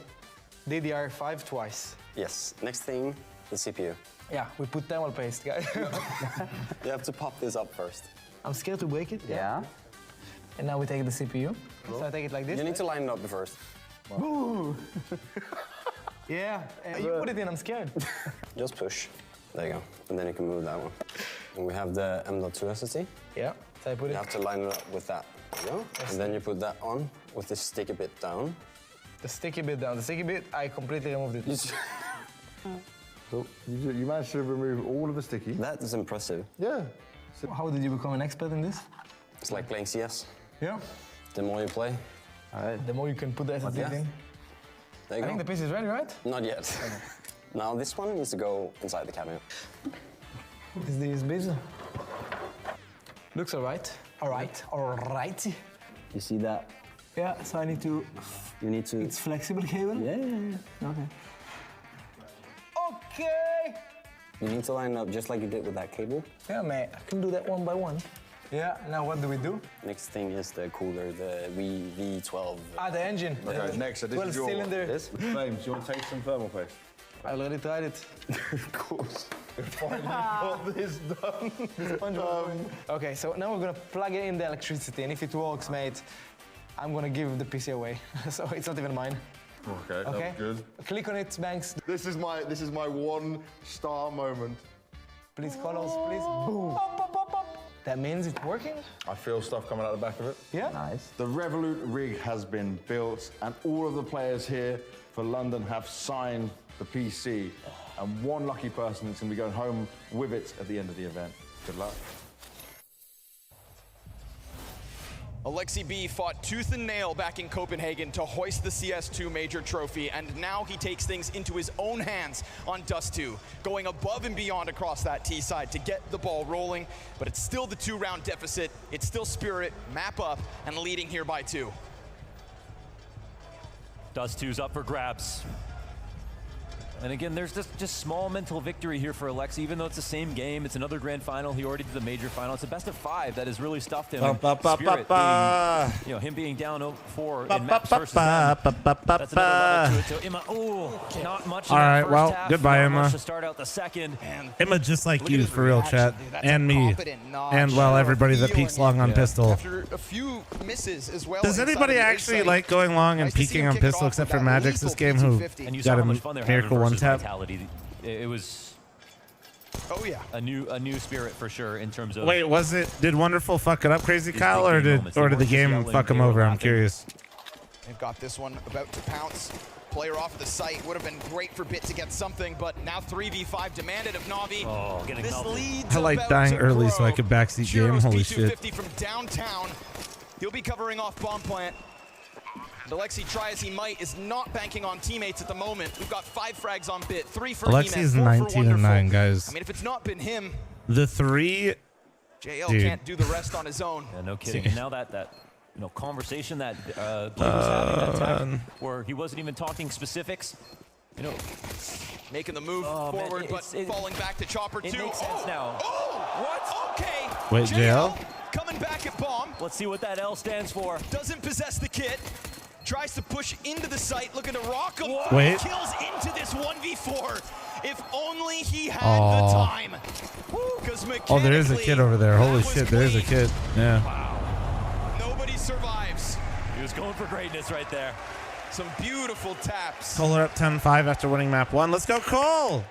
DDR5 twice. Yes. Next thing, the CPU. Yeah, we put thermal paste, guys. You have to pop this up first. I'm scared to break it. Yeah. And now we take the CPU. So I take it like this. You need to line it up first. Ooh. Yeah. You put it in, I'm scared. Just push. There you go. And then you can move that one. And we have the M.2 SSD. Yeah. So I put You it. have to line it up with that. There you go. And then you put that on with the sticky bit down. The sticky bit down. The sticky bit, I completely removed it. So you managed to remove all of the sticky. That is impressive. Yeah. How did you become an expert in this? It's like playing CS. Yeah. The more you play, The more you can put the SSD yeah. in. there you I go. think the piece is ready, right? Not yet. Now this one needs to go inside the cabinet. Is the USB? Looks alright. Alright. You see that? Yeah, so I need to... You need to. It's flexible cable? Yeah. Okay. Okay! You need to line it up just like you did with that cable. Yeah, mate, I can do that one by one. Yeah, now what do we do? Next thing is the cooler, the V12. Ah, the engine. Okay, next, so this is your cylinder. This? James, you want to take some thermal paste? I already tried it. Of course. We finally got this done. Okay, so now we're gonna plug it in the electricity, and if it works, mate, I'm gonna give the PC away. So it's not even mine. Okay, Okay? that's good. Click on it, Banks. This is my 1-star moment. Please, colors, please. Boom. Pop, pop, pop, pop. That means it's working? I feel stuff coming out the back of it. Yeah? Nice. The Revolut rig has been built, and all of the players here for London have signed the PC. And one lucky person is going to be going home with it at the end of the event. Good luck. Alexi B fought tooth and nail back in Copenhagen to hoist the CS2 major trophy, and now he takes things into his own hands on Dust 2, going above and beyond across that T side to get the ball rolling, but it's still the 2-round deficit. It's still Spirit, map up, and leading here by 2. Dust 2's up for grabs. And again, there's just small mental victory here for Alexi, even though it's the same game. It's another grand final. He already did the major final. It's a best of 5 that has really stuffed him. Spirit being, him being down 0-4 in maps versus them. That's another level to it. So Emma, not much. All right, well, half, goodbye, not Emma. much to start out the second. Emma, just like you, for real, chat. And me. And, well, everybody that peeks long on pistol. After a few misses as well. Does anybody actually like going long and peeking on pistol except for Magix this game, who And you saw got how a much fun they're having miracle versus one tap? Vitality. It was a new Spirit for sure in terms of. Wait, did Wonderful fuck it up, Crazy Kyle, or did moments. They the weren't game yelling, fuck him they were over? I'm laughing. curious. They've got this one about to pounce. Player off of the site. Would have been great for Bit to get something, but now 3v5 demanded of NaVi. Oh, getting this melted. leads I like about dying to early so grow. I could backseat game. Churros Holy shit. P250 from downtown. He'll be covering off bomb plant. And Alexi, try as he might, is not banking on teammates at the moment. We've got 5 frags on Bit, 3 for Alexi is 19 19 and 9, guys. I mean, if it's not been him, The 3. JL Dude. can't do the rest on his own. Yeah, no kidding. And now that conversation that Blue was having, that tech, where he wasn't even talking specifics, making the move forward, but falling back to Chopper 2. It makes sense now. What? Okay. Wait, JL? Coming back at bomb. Let's see what that L stands for. Doesn't possess the kit. Tries to push into the site, looking to rock him. Wait. Kills into this 1v4. If only he had the time. Oh, there is a kid over there. Holy shit, there is a kid. Yeah. Wow. Nobody survives. He was going for greatness right there. Some beautiful taps. Kohler up 10-5 after winning map 1. Let's go, Cole!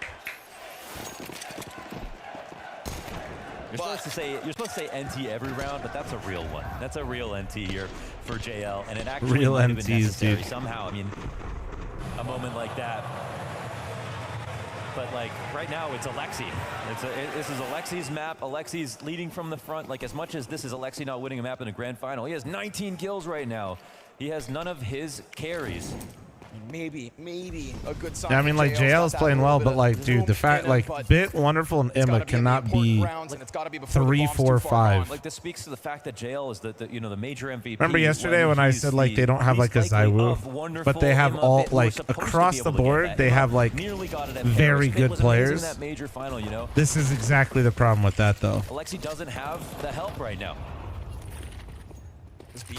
You're supposed to say NT every round, but that's a real one. That's a real NT here for JL, and it actually Real might have been NTs, necessary dude. somehow. I mean, a moment like that. But like right now, it's Alexi. This is Alexi's map. Alexi's leading from the front. Like as much as this is Alexi not winning a map in a grand final, he has 19 kills right now. He has none of his carries. Maybe a good sign. Yeah, I mean, like, JL is playing well, but, like, dude, the fact, like, Bit, Wonderful, and Emma cannot be 3, 4, 5. Like, this speaks to the fact that JL is the major MVP. Remember yesterday when I said, like, they don't have, like, a Zywoo, but they have all, like, across the board, they have, like, very good players. That major final, This is exactly the problem with that, though. Alexi doesn't have the help right now.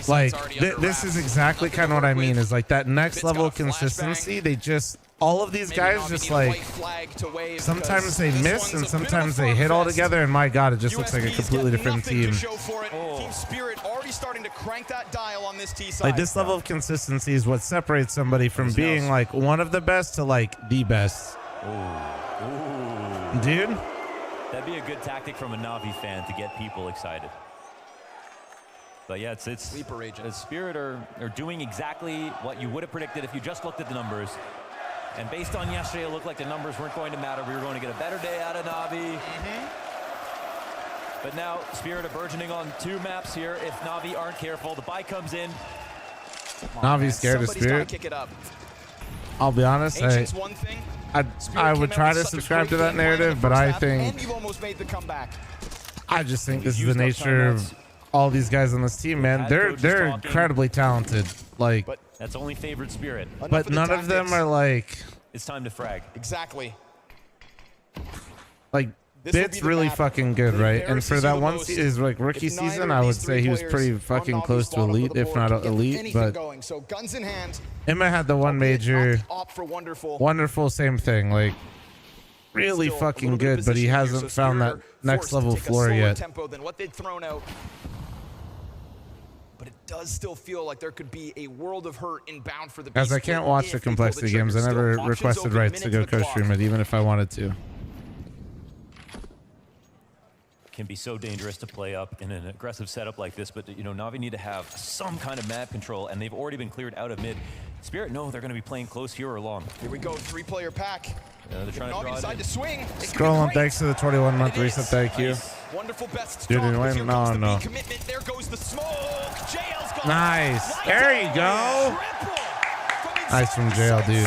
Like this is exactly kind of what I mean. Is like that next level of consistency. They just all of these guys just like sometimes they miss and sometimes they hit all together. And my God, it just looks like a completely different team. Team Spirit already starting to crank that dial on this T side. Like this level of consistency is what separates somebody from being like one of the best to like the best. Dude, that'd be a good tactic from a NaVi fan to get people excited. But yeah, it's Sleeper Agent. the Spirit are doing exactly what you would have predicted if you just looked at the numbers. And based on yesterday, it looked like the numbers weren't going to matter. We were going to get a better day out of NaVi. But now Spirit are burgeoning on 2 maps here. If NaVi aren't careful, the buy comes in. NaVi's scared of Spirit. Kick it up. I'll be honest, one thing. I would try to subscribe to that narrative, but I think And you almost made the comeback. I just think this is the nature of all these guys on this team, man. They're incredibly talented. Like, That's only favored Spirit. but none of them are like It's time to frag. Exactly. like Bit's really fucking good, right? And for that one his like rookie season, I would say he was pretty fucking close to elite, if not elite. But So guns in hand. Emma had the one major, Opt for wonderful. wonderful, same thing. Like really fucking good, but he hasn't found that next level floor yet. Tempo than what they'd thrown out. But it does still feel like there could be a world of hurt inbound for the As I can't watch the complexity games, I never requested rights to go co-stream it, even if I wanted to. Can be so dangerous to play up in an aggressive setup like this, but you know, NaVi need to have some kind of map control, and they've already been cleared out of mid. Spirit know they're going to be playing close here or long. Here we go, 3-player pack. They're trying to draw decide to swing. Scrolling, thanks to the 21-month reset, thank you. Wonderful best. Dude, anyway, no. Commitment. There goes the smoke. JL's gone. Nice. There you go. Nice from JL, dude.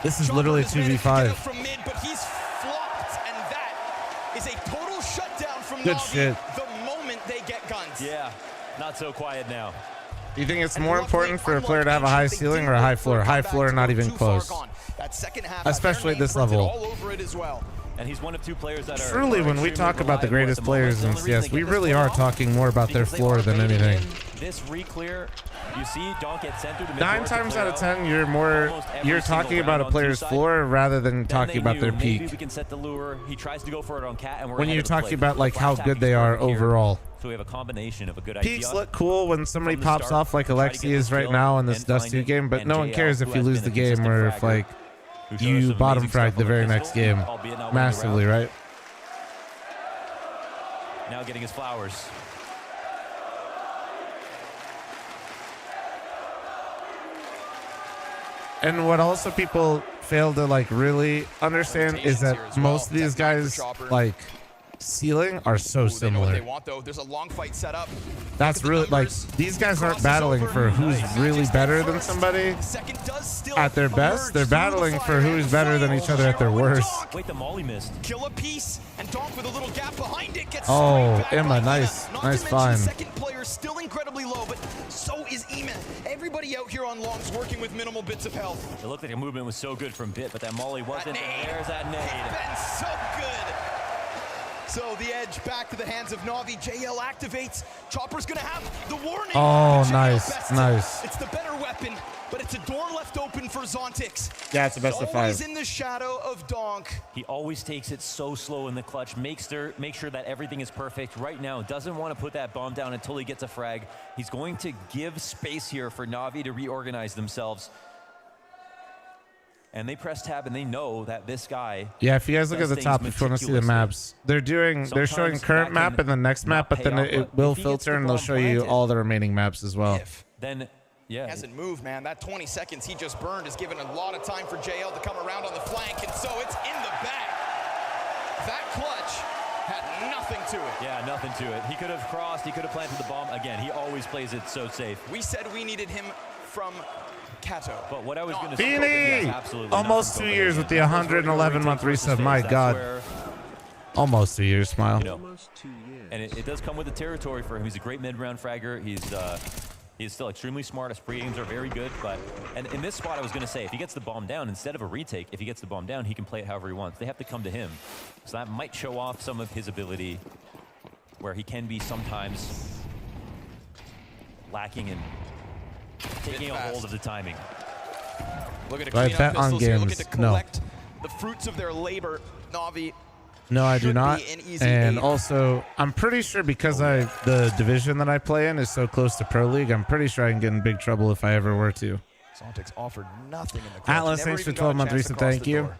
This is literally 2v5. From mid, but he's flopped, and that is a total shutdown from Good NaVi shit. the moment they get guns. Yeah, not so quiet now. Do you think it's more important for a player to have a high ceiling or a high floor? High floor, not even close. Especially at this level. All over it as well. And he's one of 2 players that are Truly, when we talk about the greatest players in CS, we really are talking more about their floor than anything. This re-clear, you see Donk get sent through the 9 times out of 10, you're talking about a player's floor rather than talking about their peak. Maybe we can set the lure. He tries to go for it on Cat, and we're When ahead you're of the talking play. about like how good they are overall. So we have a combination of a good Peaks idea. look cool when somebody pops off like Alexi is right now in this Dust 2 game, but no one cares if you lose the game or if like you bottom frag the very next game massively, right? Now getting his flowers. And what also people fail to like really understand is that most of these guys like ceiling are so similar. They want though. There's a long fight set up. That's really like these guys aren't battling for who's really better than somebody at their best. They're battling for who's better than each other at their worst. Wait, the molly missed. Kill a piece, and Donk with a little gap behind it gets Oh, Emma, nice, nice find. Second player still incredibly low, but so is Ema. Everybody out here on longs working with minimal bits of health. It looked like the movement was so good from Bit, but that molly wasn't. And there's that nade. It's been so good. So the edge back to the hands of NaVi. JL activates. Chopper's gonna have the warning. Oh, nice, nice. It's the better weapon, but it's a door left open for Zontix. Yeah, it's a best of 5. Always in the shadow of Donk. He always takes it so slow in the clutch, make sure that everything is perfect. Right now, doesn't want to put that bomb down until he gets a frag. He's going to give space here for NaVi to reorganize themselves. And they press tab and they know that this guy. Yeah, if you guys look at the top, if you want to see the maps, they're showing current map and the next map, but then it will filter and they'll show you all the remaining maps as well. Then, yeah. Hasn't moved, man. That 20 seconds he just burned has given a lot of time for JL to come around on the flank, and so it's in the bag. That clutch had nothing to it. Yeah, nothing to it. He could have crossed, he could have planted the bomb. Again, he always plays it so safe. We said we needed him from Kato. But what I was going to say, yes, absolutely almost 2 years with the 111-month reset. My God, almost 2 years. Smile. You know, and it does come with the territory for him. He's a great mid-round fragger. He's still extremely smart. His pre-aims are very good. And in this spot, I was going to say, if he gets the bomb down, instead of a retake, if he gets the bomb down, he can play it however he wants. They have to come to him. So that might show off some of his ability, where he can be sometimes lacking in taking a hold of the timing. Looking to Do I clean bet up on pistols here, looking games? to No. collect the fruits of their labor. NaVi. No, I do should not. be an easy And 8. also, I'm pretty sure because the division that I play in is so close to Pro League, I'm pretty sure I can get in big trouble if I ever were to. Zontic's offered nothing in the clutch. Atlas, Never thanks for even got a 12-month chance to reset. cross Thank the you. door.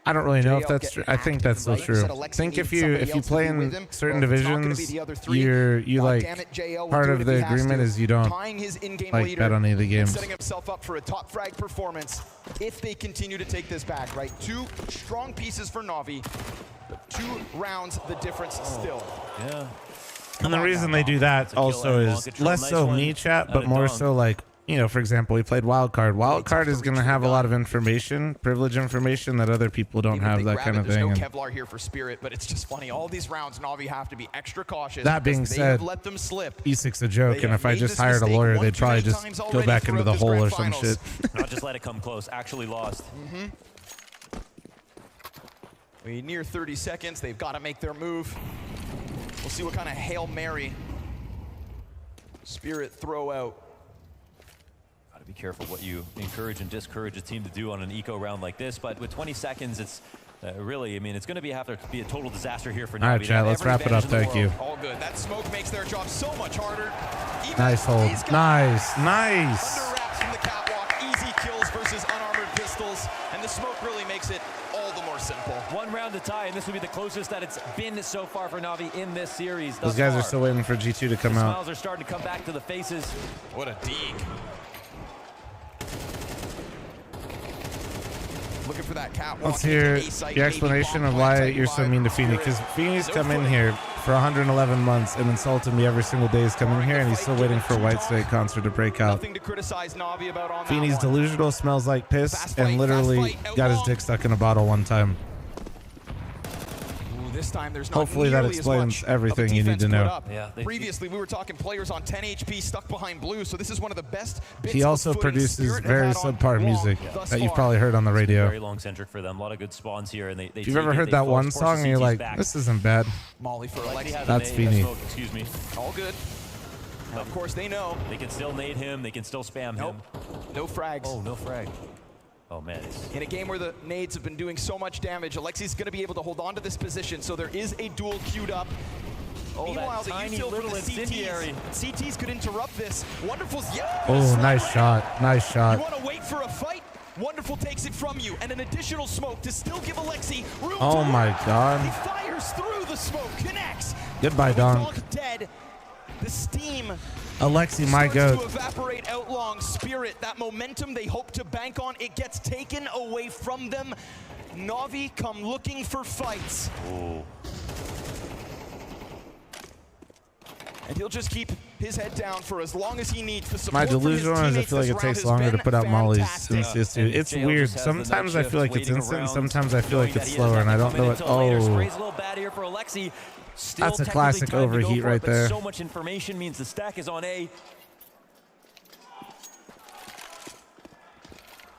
I don't really know if JL that's true. getting I think active that's still right. true. Said I Alexi think needs if you somebody else to play be with in him. certain Well, if it's not gonna be divisions, the other 3, you God like damn it, JL will part do of it the if he has agreement to. is you don't Tying his in-game like leader bet on any of the and games. setting himself up for a top frag performance if they continue to take this back, right? 2 strong pieces for NaVi, but 2 rounds the difference still. Yeah. And the reason they do that also is less so me chat, but more so like, you know, for example, we played Wildcard. Wildcard is going to have a lot of information, privilege information that other people don't have, that kind of There's thing. no And Kevlar here for Spirit, but it's just funny. All these rounds, NaVi have to be extra cautious. that being because they said, have let them slip. E6's a joke, They and have if I made just this hired a mistake lawyer, one they'd too probably many just times go already back into throughout the this hole grand or some finals. shit. Not just let it come close. Actually lost. We near 30 seconds. They've got to make their move. We'll see what kind of Hail Mary Spirit throw out. Got to be careful what you encourage and discourage a team to do on an eco round like this. But with 20 seconds, it's really, I mean, it's going to have to be a total disaster here for NaVi. All right, chat, let's wrap it up. Thank you. All good. That smoke makes their job so much harder. Even Nice hold. these guys Nice. Nice. Under wraps from the catwalk. Easy kills versus unarmored pistols. And the smoke really makes it all the more simple. 1 round to tie, and this will be the closest that it's been so far for NaVi in this series. Those guys are still waiting for G2 to come the out. smiles are starting to come back to the faces. What a dig. Looking for that catwalk. Let's hear your explanation of why you're so mean to Feeney. Because Feeney's come in here for 111 months and insulted me every single day he's coming here, and he's still waiting for a White Snake concert to break out. Nothing to criticize NaVi about on Feeney's that one. delusional, smells like piss, and literally got his dick stuck in a bottle one time. Ooh, this time there's not Hopefully that nearly as explains much everything of a you need defense to put know. up. Yeah, Previously, we were talking players on 10 HP stuck behind blue, so this is one of the best bits He of also footing produces Spirit have very had on subpar long music thus that you've far. probably heard on the radio. Very long centric for them. A lot of good spawns here, and they If you've ever heard that one song and you're like, this isn't bad, Molly for Alexi. that's Feeney. Excuse me. All good. And of course, they know. They can still nade him. They can still spam him. No frags. Oh, no frag. Oh, man. In a game where the nades have been doing so much damage, Alexi's going to be able to hold on to this position, so there is a duel queued up. Oh, Meanwhile, that tiny the util little for the incendiary. CTs could interrupt this. Wonderful's, yeah. Oh, nice shot. Nice You shot. want to wait for a fight? Wonderful takes it from you, and an additional smoke to still give Alexi room Oh to my work. God. He fires through the smoke, connects. Goodbye, With Donk. dead. The steam Alexi, my starts goat. to evaporate out long. Spirit, that momentum they hope to bank on, it gets taken away from them. NaVi come looking for fights. Ooh. And he'll just keep his head down for as long as he needs. The My support from his delusion is I teammates feel like this it round takes has longer to been put out mollies fantastic. than CS2. It's JL weird. just has the night Sometimes I feel like it's shift instant. waiting Sometimes I feel like knowing it's that he slower, doesn't and I have don't to know come what. in until later. Oh, Spray's a little bad here for Alexi. Still that's a technically classic time to go overheat for it, right but there. So much information means the stack is on A.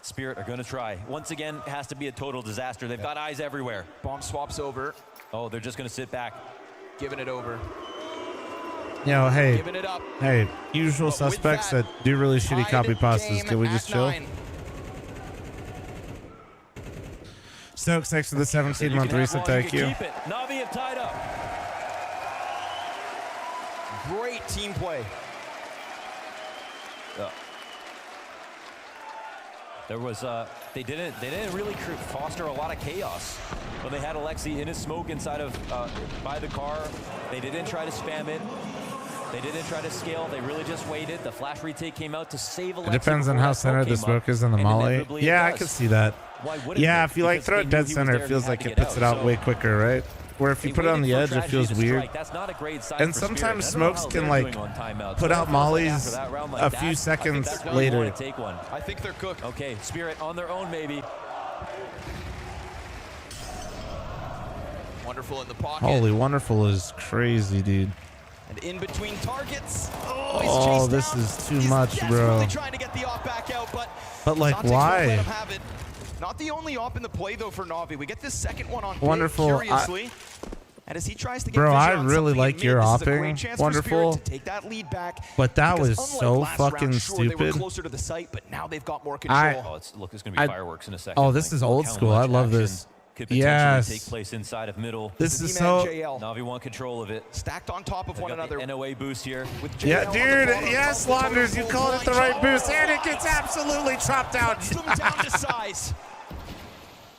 Spirit are going to try. Once again, it has to be a total disaster. They've got eyes everywhere. Bomb swaps over. Oh, they're just going to sit back. Giving it over. you know, hey, Giving it up. hey, usual But with suspects that, that do really shitty tied copy pastas. game Can we at just chill? 9. Stokes, thanks for the You 17-month can have reset. one, Thank can you. Keep it. NaVi have tied up. Great team play. There was they didn't really foster a lot of chaos when they had Alexi in his smoke inside of by the car. They didn't try to spam it. They didn't try to scale. They really just waited. The flash retake came out to save Alexi. It depends on before how that centered the came smoke up, is in the and molly. inevitably it Yeah, I does. could see that. Why wouldn't Yeah, it? if you like Because throw they it knew dead he was center, there it and feels he like had it to puts get it out out. way So quicker, right? Where if you they put it on waited the for edge, it tragedy feels to weird. strike. That's not a great sign And for Spirit. sometimes I don't know smokes how can they're like doing on timeout. put So out it feels like mollies after that round like a that, few I think seconds that's when you later. want to take one. I think they're cooked. Okay, Spirit on their own maybe. Wonderful in the pocket. Holy wonderful is crazy, dude. And in between targets. Oh, he's Oh, chased this down. is too He's much, bro. desperately trying to get the op back out, but like, Zontic won't why? let him have it. Not the only op in the play though for NaVi. We get this second one on Wonderful. curiously. And as he tries to get Bro, vision I on really something like in your mid, this is a great opping. chance for Wonderful. Spirit to take that lead back, But that because was unlike so last round, fucking sure, they were stupid. closer to the site, but now they've got more control. Oh, it's going to be fireworks in a second. Oh, this is old How school. I much love action this. Could potentially take place inside of middle. This is so. NaVi want control of it. Stacked on top of They've one got another. The NOA boost here. Yeah, dude. Yes, Launders, you called it the right boost, and it gets absolutely chopped out. Cuts them down to size.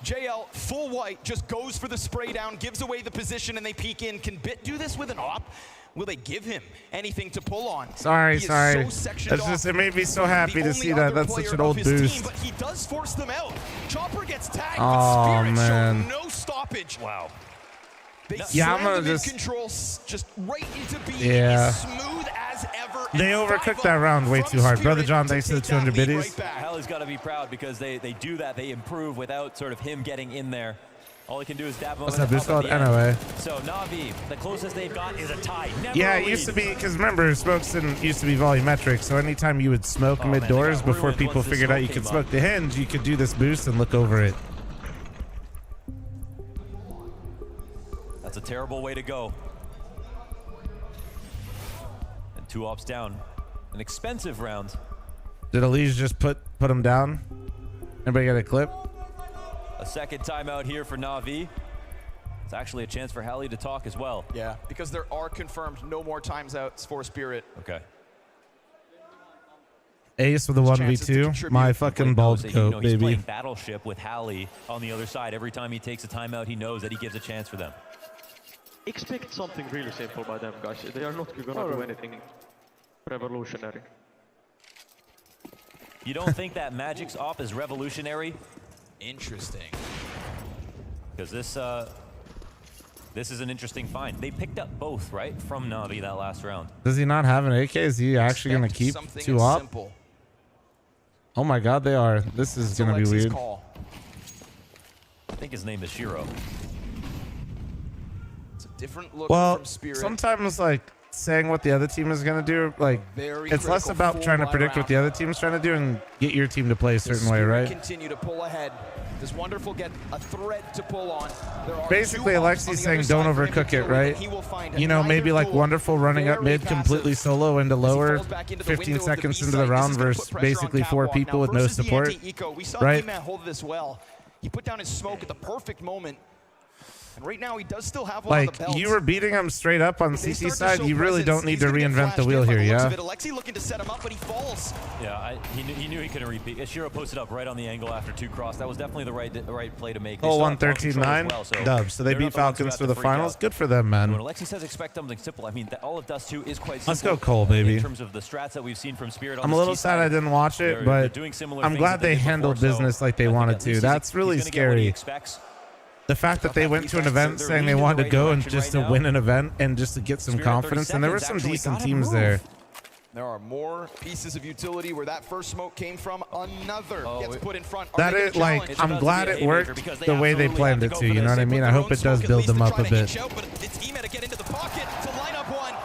JL, full white, just goes for the spray down, gives away the position, and they peek in. Can Bit do this with an op? Will they give him anything to pull on? Sorry. So That's just, it made me so happy to see that. That's such an old boost. Team, but he does force them out. Chopper gets tagged, Oh, but Spirit man. show no stoppage. Wow. They Yeah, I'm slam gonna them in just. control, just right into B. Yeah. Smooth as ever. They overcooked that round way too hard. Brother John, thanks for the 200 biddies. Hallie's got to be proud because they do that. They improve without sort of him getting in there. All he can do is dab him. What's that boost called? NOA. So NaVi, the closest they've got is a tie. Never Yeah, a it used to lead. be, because remember, smokes used to be volumetric, so anytime you would smoke mid doors before people figured out you could smoke the hinge, you could do this boost and look over it. That's a terrible way to go. And 2 ops down. An expensive round. Did Elise just put him down? Anybody get a clip? A second timeout here for NaVi. It's actually a chance for Hallie to talk as well. Yeah, because there are confirmed no more times outs for Spirit. Okay. Ace with the 1v2. My fucking bald coat, He's baby. playing Battleship with Hallie on the other side. Every time he takes a timeout, he knows that he gives a chance for them. Expect something really simple by them, guys. They are not gonna do anything revolutionary. You don't think that Magic's op is revolutionary? Interesting. Because this is an interesting find. They picked up both, right, from NaVi that last round. Does he not have an AK? Is he actually going to keep 2 op? Simple. Oh my god, they are. This is going to be weird. Call. I think his name is Shiro. It's a different look Well, from Spirit. sometimes like saying what the other team is going to do, like it's less critical about trying to full predict what the other team's trying to do and get your team to play a certain way, right? Continue to pull ahead. Does Wonderful get a thread to pull on? There are Basically, 2 ops on Alexi's the saying other don't side for him to overcook deal it, with, right? and he will find You know, maybe neither like duel. Wonderful running up Very mid completely passive. solo into As he lower, falls back into the 15 window of the seconds B into the side, round this is gonna versus put pressure on basically 4 Catwalk. people Now, with no versus the support, anti-eco, we saw right? E-Man hold this well. He put down his smoke at the perfect moment. And right now, he does still have one on the Like, belt. you were beating him straight up on They CT start to side. show You really presence. don't need He's to gonna get reinvent the flashed wheel in by here, the looks yeah? of it. Alexi looking to set him up, but he falls. Yeah, he knew he couldn't repeat. Shiro posted up right on the angle after 2 cross. That was definitely the right play to make. They Oh, still have ball control 113-9 as well, so dubs. So they they're beat not the ones who Falcons have for to the freak finals. out. Good for them, When man. Alexi says expect something simple, I mean, all of Dust 2 is quite simple. Let's go Cole, baby. In terms of the strats that we've seen from Spirit on I'm a this little T sad side, I didn't watch they're it, but doing similar I'm things glad that they they did handled before, so business like they I think wanted at to. least That's really he's gonna get what he scary. expects. The fact that they went to an event They're saying they leaning in wanted the to go right and direction just right to now. win an event and just to get some Spirit at 30 confidence, and there were seconds some actually decent gotta teams move. there. There are more pieces of utility where that first smoke came from. Another gets put in front. Are That they is gonna like, challenge? I'm glad it worked the way they planned it to, you know what I mean? I hope it does build them up a bit. But it's Ema to get into the pocket to line up one.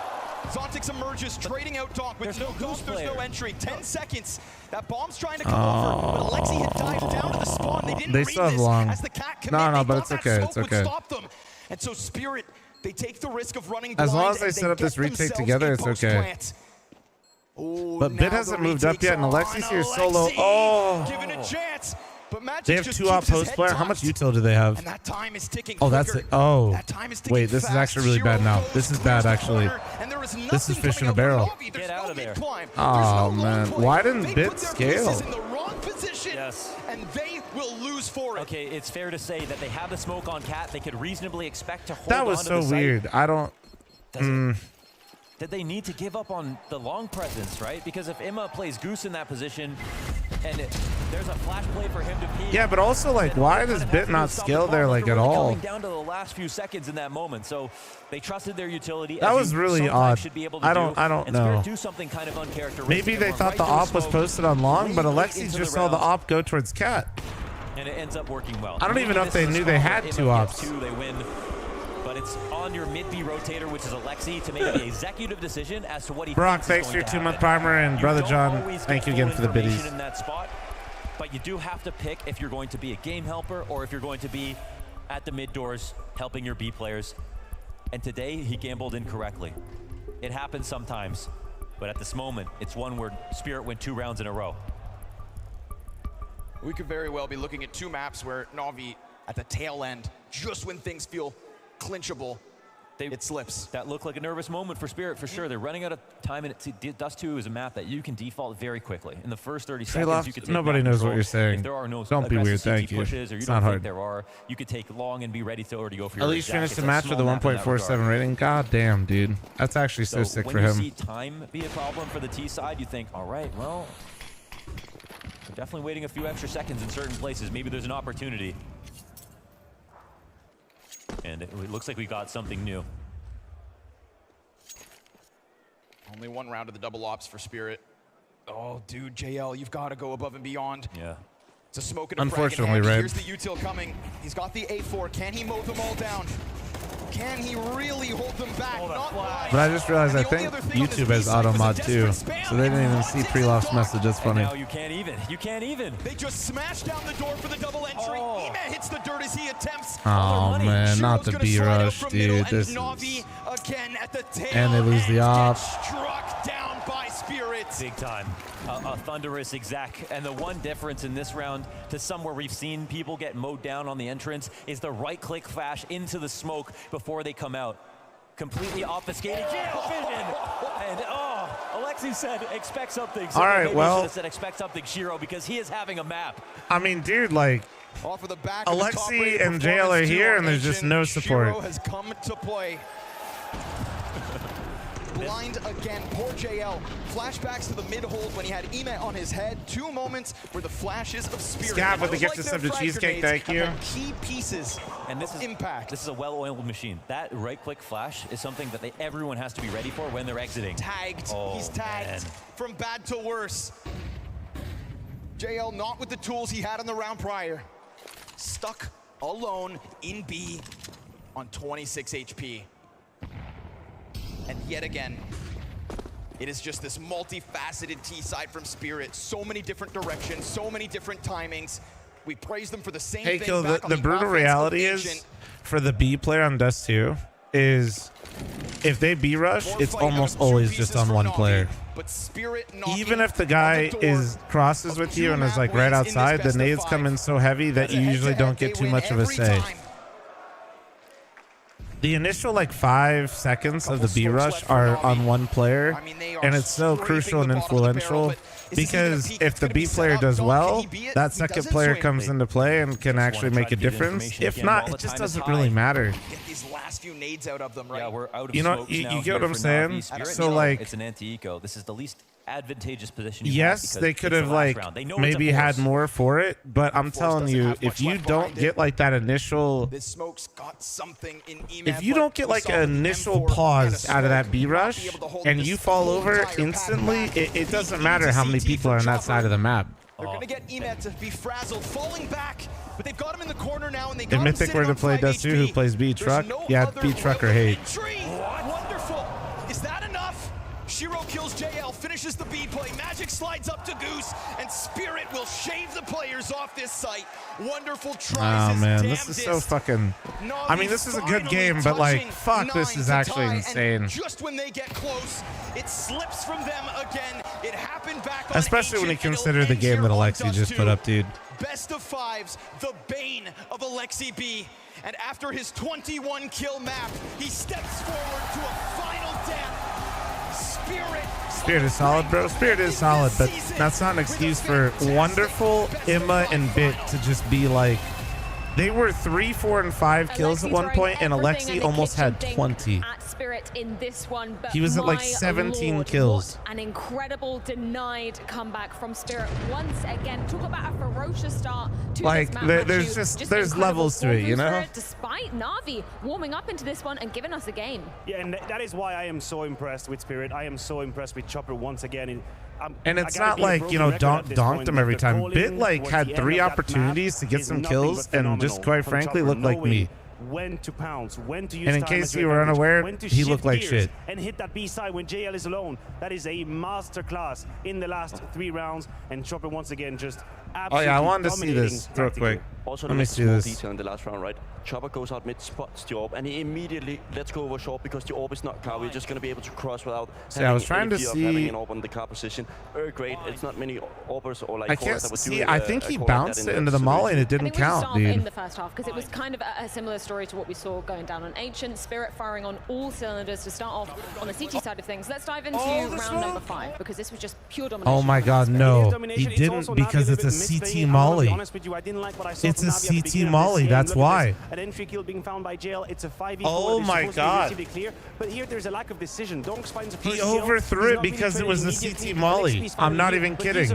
Zontix emerges, trading out Donk with no ghost, there's no entry. 10 seconds. That bomb's trying to come over, but Alexi had dived down to the spawn. They didn't They read still have this long. as the cat commit. No, They but thought it's that okay, smoke it's would okay. stop them. And so Spirit, they take the risk of running As blind, long as they and set up this get retake themselves together, a it's okay. post-plant. Oh, But now Bit hasn't the moved up retake's yet, and on. Alexis here solo. Alexi Oh! given a chance, but Magic They have just 2 op keeps his post head player. How much tucked. util do they have? And that time is ticking Oh, that's quicker. it. Oh. That time is ticking Wait, this is fast. actually really bad Shiro now. goes, This is clears bad, the actually. corner, and there is This is nothing fish in coming a out barrel. from Navi. There's Get out no of there. mid-climb. Oh, There's no long man. play. Why didn't They Bit put their scale? pieces in the wrong position, Yes. and they will lose for it. Okay, it's fair to say that they have the smoke on Cat. They could reasonably expect to hold That was on to so the site. weird. I don't... Did they need to give up on the long presence, right? Because if Emma plays Goose in that position and there's a flash play for him to peek. Yeah, but also, like, why does Bit not scale there, like, at all? Coming down to the last few seconds in that moment, so they trusted their utility. That as was you really sometimes odd. should be able to I don't and know. Spirit do something kind of uncharacteristic. Maybe they and thought went the right op to was smoke, posted on long, but right Alexi into just the saw the round, op go towards Cat. and it ends up working well. I don't Maybe even know if this they is a knew they spot had where 2 Emma gets ops. 2, they win. But it's on your mid-B rotator, which is Alexi, to make the executive decision as to what he Brock, thinks thanks is for your going to 2-month happen. primer, and You Brother don't John, always thank get you again full for the biddies. information in that spot, but you do have to pick if you're going to be a game helper or if you're going to be at the mid doors helping your B players. And today, he gambled incorrectly. It happens sometimes, but at this moment, it's one where Spirit went 2 rounds in a row. We could very well be looking at 2 maps where NaVi, at the tail end, just when things feel clinchable, it slips. That looked like a nervous moment for Spirit, for sure. They're running out of time, and Dust 2 is a map that you can default very quickly. In the first 30 seconds, you could take nobody map knows control. what you're saying. If there are no Don't be weird, aggressive CT thank you. pushes, or you It's don't not think hard. there are, you could take long and be ready to already go for your At least exact. finish It's the a match with a small map in that 1.47 regard. rating. God damn, dude. That's actually so sick when for you him. see time be a problem for the T side, you think, all right, well, we're definitely waiting a few extra seconds in certain places. Maybe there's an opportunity. And it looks like we got something new. Only 1 round of the double ops for Spirit. Oh, dude, JL, you've got to go above and beyond. Yeah. It's a smoke and a Unfortunately, frag in hand. right? Here's the util coming. He's got the A4. Can he mow them all down? Can he really hold them back? Not blind. But I just realized I think YouTube has auto mod too, so they didn't even see Preloft's message. That's funny. Now you can't even. You can't even. They just smash down the door for the double entry. Ema hits the dirt as he attempts. Oh man, not the B rush, dude. This is... NaVi again at the tail And they lose the end op. gets struck down by Spirit. Big time. A thunderous exec. And the one difference in this round to somewhere we've seen people get mowed down on the entrance is the right-click flash into the smoke before they come out. Completely obfuscated jail vision. And Alexi said expect something. So all right, maybe well, should have said expect something, Shiro, because he is having a map. I mean, dude, like, Off of the back of the Alexi top-rated and JL are performance here, duo and there's just nation, no support. Shiro has come to play. Blind again, poor JL. Flashbacks to the mid-hold when he had Ema on his head. 2 moments where the flashes of Spirit. Scav with the Those gift like of their sub to frag Cheesecake, grenades thank you. have been key pieces And this of is impact. This is a well-oiled machine. That right-click flash is something that everyone has to be ready for when they're exiting. Tagged. Oh, He's tagged man. from bad to worse. JL not with the tools he had in the round prior. Stuck alone in B on 26 HP. And yet again, it is just this multifaceted T side from Spirit. So many different directions, so many different timings. We praise them for the same Hey, thing. Kill, back the on the brutal offense of reality Agent. is, for the B player on Dust 2, is if they B rush, More it's fighting almost out of 2 always pieces just on from one NaVi, player. But Spirit knocking Even if the on guy door is crosses with you and is like right outside, the nades come in so heavy that you usually don't get too much of a say. The initial like 5 seconds of the B rush are on one player, and it's so crucial and influential because if the B player does well, that second player comes into play and can actually make a difference. If not, it just doesn't really matter. Get these last few nades out of them, right? Yeah, we're out of You know, smokes you now get here what I'm for saying? NaVi. Spirit, So, you know, like- it's an anti-eco. This is the least advantageous position you have Yes, because they could it's have the last like round. They know it's a maybe had force. more for it, but I'm telling doesn't you, have if much you left don't behind get it. like that initial, This smoke's got something in Ema, if you but don't get we like saw an with the initial M4 pause and a out of that smoke B not rush be able to hold and this you fall whole over, entire path instantly back. it doesn't He matter needs how a many CT people for are on that Chopper. side of the map. They're gonna get Ema to be frazzled, falling back, but they've got him in the corner now, and they If got him Mythic sitting were to on play 5 Dust 2, HP. who plays B There's Truck, no yeah, other B Trucker route of hate. entry. Wonderful. Is that enough? Shiro kills JL, finishes the B play. Magic slides up to Goose, and Spirit will shave the players off this site. Wonderful tries. Oh his man, this is so damnedest. fucking. I mean, this is a good game, but like, fuck, this is actually insane. And just when they get close, it slips from them again. It happened back on Especially when you Agent, and consider it'll the end game here that on Alexi Dust just 2. put up, dude. Best of 5s, the bane of Alexi B. And after his 21 kill map, he steps forward to a final death. Spirit is solid, bro. Spirit is solid, but that's not an excuse for Wonderful, Emma, and Bit to just be like. They were 3, 4, and 5 kills at one point, and Alexi almost had 20. At Spirit in this one, but He was at like my 17 Lord, kills. what an incredible denied comeback from Spirit once again. Talk about a ferocious start to Like, this map. there's Matthew. there's incredible levels to form it, you from know? Spirit, despite NaVi warming up into this one and giving us a game. Yeah, and that is why I am so impressed with Spirit. I am so impressed with Chopper once again. And it's not like, you know, donked him every time. Bit like had 3 opportunities to get some kills and just quite frankly looked like me. When to pounce, when to use And in time case as your you were advantage, unaware, when to he shift looked like gears shit. and hit that B side when JL is alone. That is a masterclass in the last 3 rounds, and Chopper once again just Oh yeah, I wanted to see this real quick. Also, Let me see small this. detail in the last round, right? Chopper goes out mid, spots the orb, and he immediately lets go over short because the orb is not car. We're just going to be able to cross without See, I was trying to fear of see. having an orb on the car position. Very great. It's not many orbers or like I can't see. I think he bounced it into the molly and it didn't count, dude. In the first half, because it was kind of a similar story to what we saw going down on Ancient. Spirit firing on all cylinders to start off on the CT side of things. Let's dive into round number 5, because this was just pure domination. Oh my god, no. He didn't, because it's a CT molly. It's a CT molly, that's why. An entry kill being found by Jail. It's a 5v4. Oh my god. Clear, but here there's a lack of decision. Donks finds a He overthrew it because it was a CT molly. I'm not even kidding.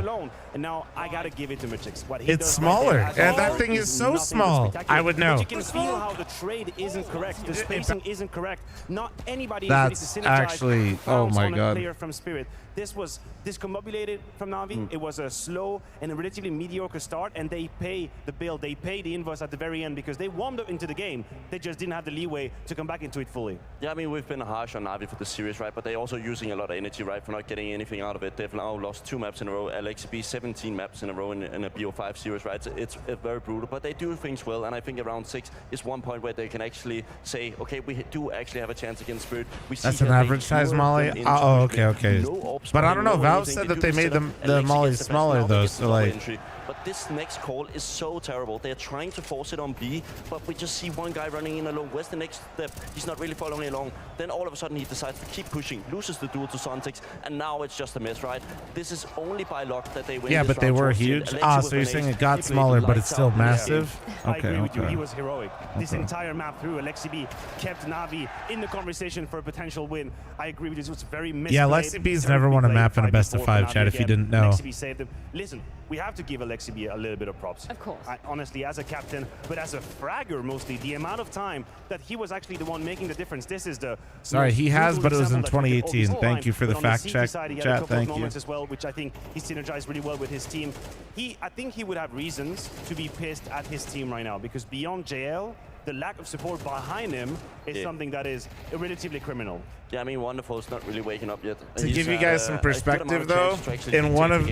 And now I gotta give it to Magix. It's smaller, and that thing is so small. I would know. But you can feel how the trade isn't correct. The spacing isn't correct. Not anybody That's is actually, oh my god. Player from Spirit. This was discombobulated from NaVi. It was a slow and a relatively mediocre start, and they pay the bill. They pay the invoice at the very end because they warmed up into the game. They just didn't have the leeway to come back into it fully. Yeah, I mean, we've been harsh on NaVi for the series, right? But they're also using a lot of energy, right, for not getting anything out of it. They've now lost 2 maps in a row. LXB 17 maps in a row in a BO5 series, right? So it's very brutal, but they do things well, and I think around 6 is one point where they can actually say, okay, we do actually have a chance against Spirit. We see That's an average size molly? Oh, okay. But I don't know, Valve said that they made the mollies smaller though, so like... But this next call is so terrible. They're trying to force it on B, but we just see one guy running in alone. Where's the next step? He's not really following along. Then all of a sudden he decides to keep pushing, loses the duel to Sontex, and now it's just a mess, right? This is only by luck that they win. Yeah, this but they round were towards the end. huge. Alexi Ah, with so you're an saying ace. it got He played smaller, but it's lights still out. massive? I agree with you. Okay. He was heroic. This entire map through, Alexi B kept NaVi in the conversation for a potential win. I agree with you. It was very misplayed. Yeah, Alexi B's never won a map in a best of 5, chat, if you didn't know. Alexi B saved them. Listen, we have to give Alexi B a little bit of props. Of course. Honestly, as a captain, but as a fragger mostly, the amount of time that he was actually the one making the difference. This is the... Sorry, he has, but it was in 2018. Thank you for the fact check, chat. Thank you. As well, which I think he synergized really well with his team. I think he would have reasons to be pissed at his team right now, because beyond JL, the lack of support behind him is something that is relatively criminal. Yeah, I mean, Wonderful's not really waking up yet. To give you guys some perspective, though, in one of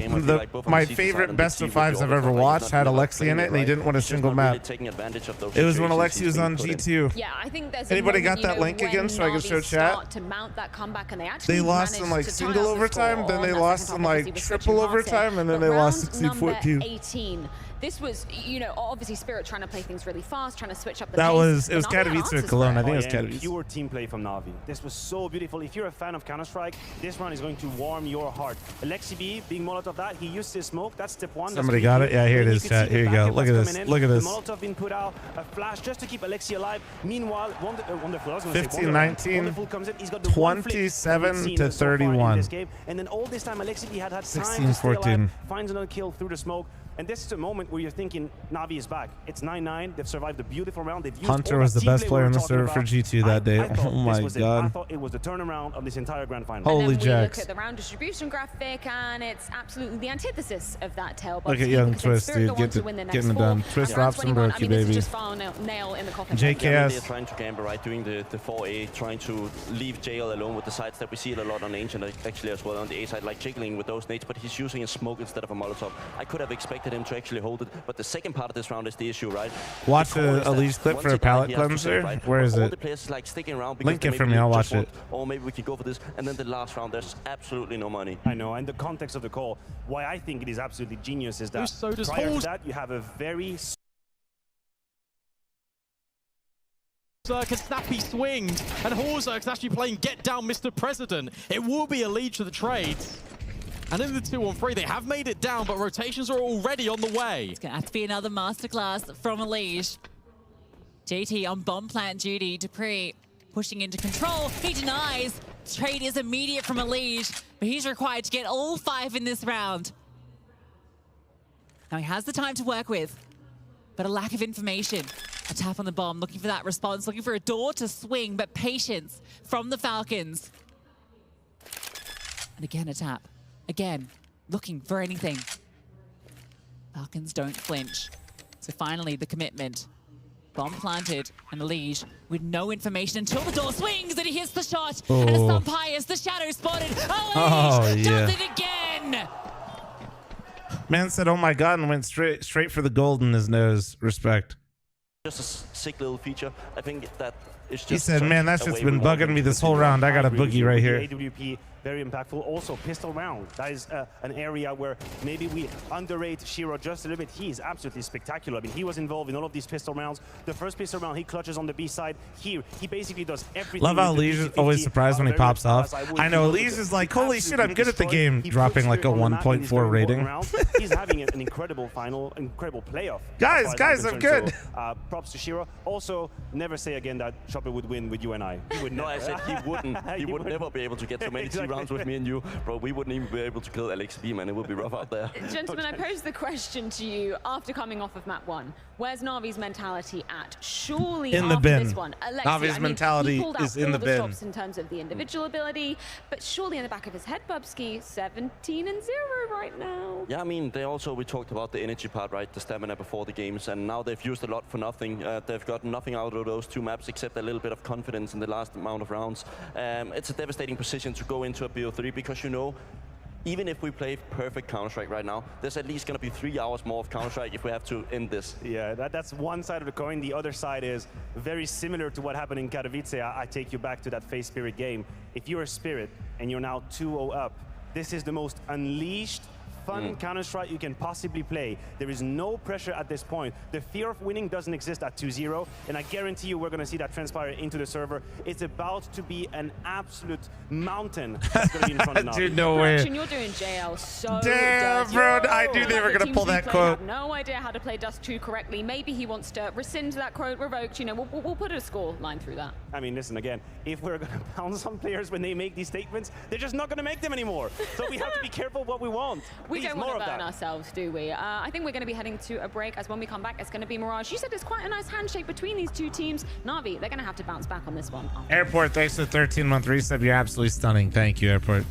my favorite best of 5s I've ever watched had Alexi in it, and he didn't win a single map. It was when Alexi was on G2. Yeah, I think there's anybody got that link again so I can show chat? To mount that comeback, and they lost in like single overtime, then they lost in like triple overtime, and then they lost 16-14. This was, you know, obviously Spirit trying to play things really fast, trying to switch up the pace. It was Katowice or Cologne. I think it was Katowice. Pure team play from NaVi. This was so beautiful. If you're a fan of Counter-Strike, this round is going to warm your heart. Alexi B being Molotov that, he used his smoke. That's step 1. Somebody got it? Yeah, here it is, chat. Here you go. Look at this. Look at this. The Molotov being put out, a flash just to keep Alexi alive. Meanwhile, Wonderful, 15-19, comes in. He's got the 27-31. In this game. And then all this time, Alexi B had time 16-14. to stay alive, finds another kill through the smoke. And this is a moment where you're thinking, NaVi is back. It's 9-9. They've survived a beautiful round. They've used Hunter was the best player on the server for G2 that day. Oh my god. I thought it was the turnaround of this entire grand final. Holy and then jacks. We look at the round distribution graphic, and it's absolutely the antithesis of that tailbox. Look at Young Twist, dude. Getting it done. Twist drops some Brokey, baby. Nail in the coffin. JKS. They're trying to gamble, right? Doing the 4A, trying to leave JL alone with the sides that we see it a lot on Ancient, actually as well on the A side, like jiggling with those nades, but he's using a smoke instead of a Molotov. I could have expected him to actually hold it, but the second part of this round is the issue, right? Watch a Elise clip for a palette cleanser. Where is it? The players like sticking around. Link it for me, I'll watch it. Or maybe we can go for this, and then the last round, there's absolutely no money. I know, and the context of the call, why I think it is absolutely genius is that prior to that, you have a very... Can snappy swings, and Horzerk's actually playing Get Down Mr. President. It will be a lead to the trades. And in the 2-on-3, they have made it down, but rotations are already on the way. It's going to have to be another masterclass from Elige. JT on bomb plant duty. Dupree pushing into control. He denies. Trade is immediate from Elige, but he's required to get all 5 in this round. Now he has the time to work with, but a lack of information. A tap on the bomb, looking for that response, looking for a door to swing, but patience from the Falcons. And again, a tap. Again, looking for anything. Falcons don't flinch. So finally, the commitment. Bomb planted, and Elige with no information until the door swings, and he hits the shot. Oh. And it's Pius, the shadow spotted. Elige does it again! Man said, "Oh my god," and went straight for the gold in his nose. Respect. Just a sick little feature. I think that it's just. He said, "Man, that's just been bugging bugging me this whole round. I got a boogie right here." AWP, very impactful. Also, pistol round. That is an area where maybe we underrate Shiro just a little bit. He is absolutely spectacular. I mean, he was involved in all of these pistol rounds. The first pistol round, he clutches on the B side. Here, he basically does everything. Love how Lige is always surprised when he pops off. I know, Lige is like, holy shit, I'm good at the game, dropping like a 1.4 rating. He's having an incredible final, incredible playoff. Guys, I'm good. So, props to Shiro. Also, never say again that Chopper would win with you and I. He would no, I said he wouldn't. He would never be able to get so many Exactly. rounds with me and you, bro. We wouldn't even be able to kill LXB, man. It would be rough out there. Gentlemen, I posed the question to you after coming off of map 1. Where's Navi's mentality at? Surely in the after bin. this one, Alexi, Navi's mentality is in the bin. Stops in terms of the individual ability, but surely in the back of his head, Bubsky, 17-0 right now. Yeah, I mean, we talked about the energy part, right? The stamina before the games, and now they've used a lot for nothing. They've got nothing out of those 2 maps except a little bit of confidence in the last amount of rounds. It's a devastating position to go into a BO3 because, you know, even if we play perfect Counter-Strike right now, there's at least going to be 3 hours more of Counter-Strike if we have to end this. Yeah, that's one side of the coin. The other side is very similar to what happened in Katowice. I take you back to that FaZe Spirit game. If you're a Spirit and you're now 2-0 up, this is the most unleashed, fun Counter-Strike you can possibly play. There is no pressure at this point. The fear of winning doesn't exist at 2-0, and I guarantee you we're going to see that transpire into the server. It's about to be an absolute mountain that's going to be in front of Navi. Dude, no way. You're doing JL so damn, bro, I knew they were going to pull that quote. Have no idea how to play Dust 2 correctly. Maybe he wants to rescind that quote, revoked. You know, we'll put a score line through that. I mean, listen, again, if we're going to pound some players when they make these statements, they're just not going to make them anymore. So we have to be careful what we want. We don't want to burn ourselves, do we? I think we're going to be heading to a break, as when we come back, it's going to be Mirage. You said there's quite a nice handshake between these 2 teams. Navi, they're going to have to bounce back on this one. Airport, thanks for the 13-month resub. You're absolutely stunning. Thank you, Airport.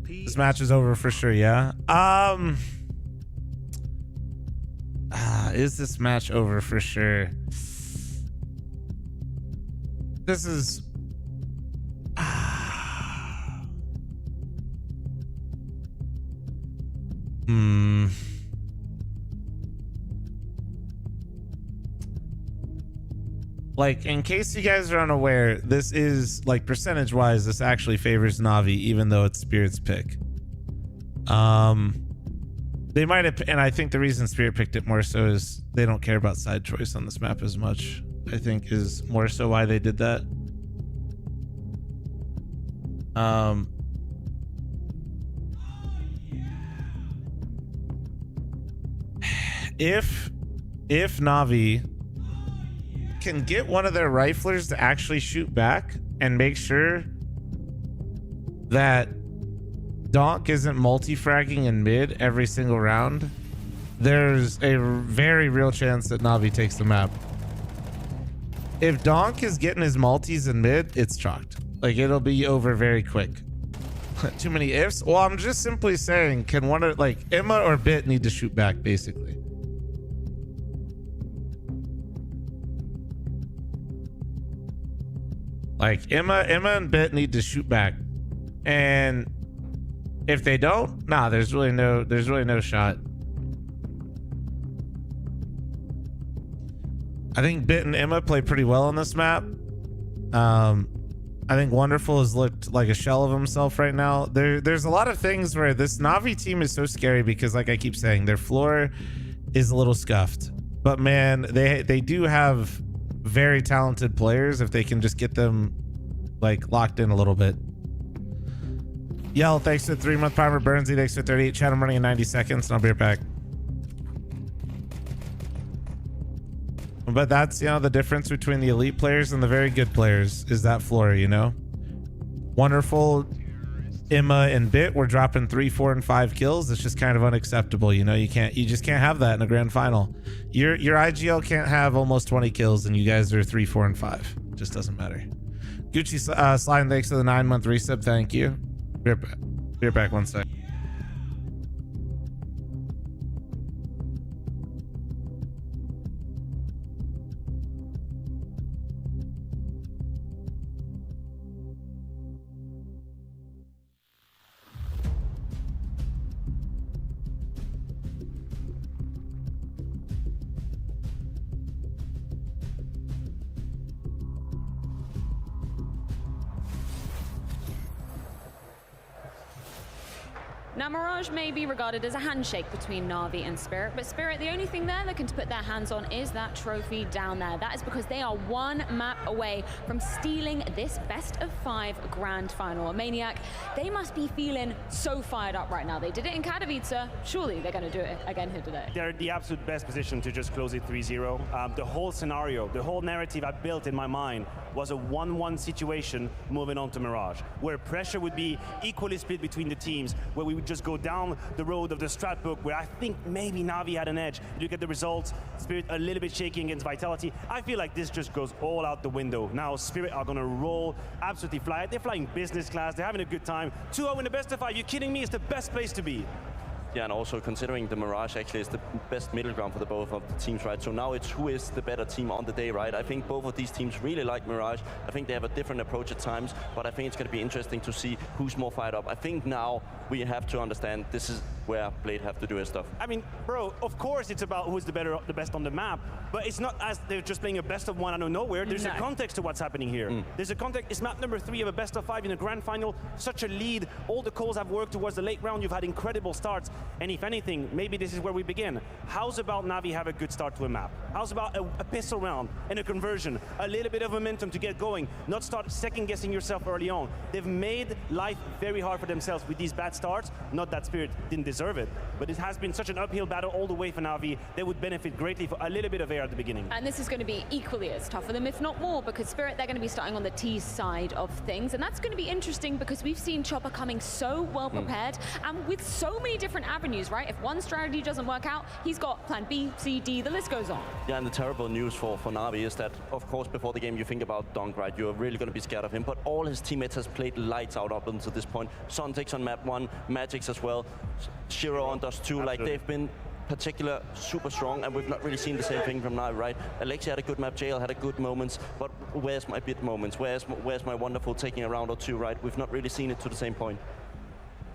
This match is over for sure, yeah? Is this match over for sure? This is... Like, in case you guys are unaware, this is, like, percentage-wise, this actually favors Navi, even though it's Spirit's pick. They might have, and I think the reason Spirit picked it more so is they don't care about side choice on this map as much, I think is more so why they did that. If Navi can get one of their riflers to actually shoot back and make sure that Donk isn't multi-fragging in mid every single round, there's a very real chance that Navi takes the map. If Donk is getting his multis in mid, it's chalked. Like, it'll be over very quick. Too many ifs. Well, I'm just simply saying, can one of, like, Emma or Bit need to shoot back, basically. Like, Emma and Bit need to shoot back. And if they don't, nah, there's really no shot. I think Bit and Emma play pretty well on this map. I think Wonderful has looked like a shell of himself right now. There's a lot of things where this Navi team is so scary because, like I keep saying, their floor is a little scuffed. But man, they do have very talented players if they can just get them like locked in a little bit. Yell, thanks for the 3-month primer. Burnsy, thanks for 38. Chat, I'm running in 90 seconds and I'll be right back. But that's, you know, the difference between the elite players and the very good players is that floor, you know. Wonderful, Emma and Bit were dropping 3, 4, and 5 kills. It's just kind of unacceptable, you know. You just can't have that in a grand final. Your IGL can't have almost 20 kills and you guys are 3, 4, and 5. It just doesn't matter. Gucci Slime, thanks for the 9-month resub. Thank you. Be right back 1 sec. Now, Mirage may be regarded as a handshake between Na'Vi and Spirit, but Spirit, the only thing they're looking to put their hands on is that trophy down there. That is because they are one map away from stealing this best-of-5 grand final. A Maniac, they must be feeling so fired up right now. They did it in Katowice. Surely they're going to do it again here today. They're in the absolute best position to just close it 3-0. The whole scenario, the whole narrative I built in my mind was a 1-1 situation moving on to Mirage, where pressure would be equally split between the teams, where we would just go down the road of the strat book, where I think maybe Na'Vi had an edge. You look at the results, Spirit a little bit shaky against Vitality. I feel like this just goes all out the window. Now Spirit are gonna roll, absolutely fly. They're flying business class, they're having a good time. 2-0 in the best of 5, you kidding me? It's the best place to be. Yeah, and also considering the Mirage actually is the best middle ground for the both of the teams, right? So now it's who is the better team on the day, right? I think both of these teams really like Mirage. I think they have a different approach at times, but I think it's going to be interesting to see who's more fired up. I think now we have to understand this is where Blade have to do his stuff. I mean, bro, of course it's about who's the best on the map, but it's not as they're just playing a best of 1 out of nowhere. There's a context to what's happening here. There's a context. It's map number 3 of a best of 5 in a grand final. Such a lead. All the calls have worked towards the late round. You've had incredible starts, and if anything, maybe this is where we begin. How's about Na'Vi have a good start to a map? How's about a pistol round and a conversion? A little bit of momentum to get going, not start second-guessing yourself early on. They've made life very hard for themselves with these bad starts. Not that Spirit didn't deserve it, but it has been such an uphill battle all the way for Na'Vi. They would benefit greatly for a little bit of air at the beginning. And this is going to be equally as tough for them, if not more, because Spirit, they're going to be starting on the T side of things, and that's going to be interesting because we've seen Chopper coming so well prepared and with so many different avenues, right? If one strategy doesn't work out, he's got plan B, C, D, the list goes on. Yeah, and the terrible news for Na'Vi is that, of course, before the game you think about Dunk, right? You're really going to be scared of him, but all his teammates has played lights out up until this point. Sontics on map 1, Magix as well, Shiro on Dust 2, like they've been particular super strong, and we've not really seen the same thing from Na'Vi, right? Alexia had a good map, JL had a good moments, but where's my bit moments? Where's my wonderful taking a round or two, right? We've not really seen it to the same point.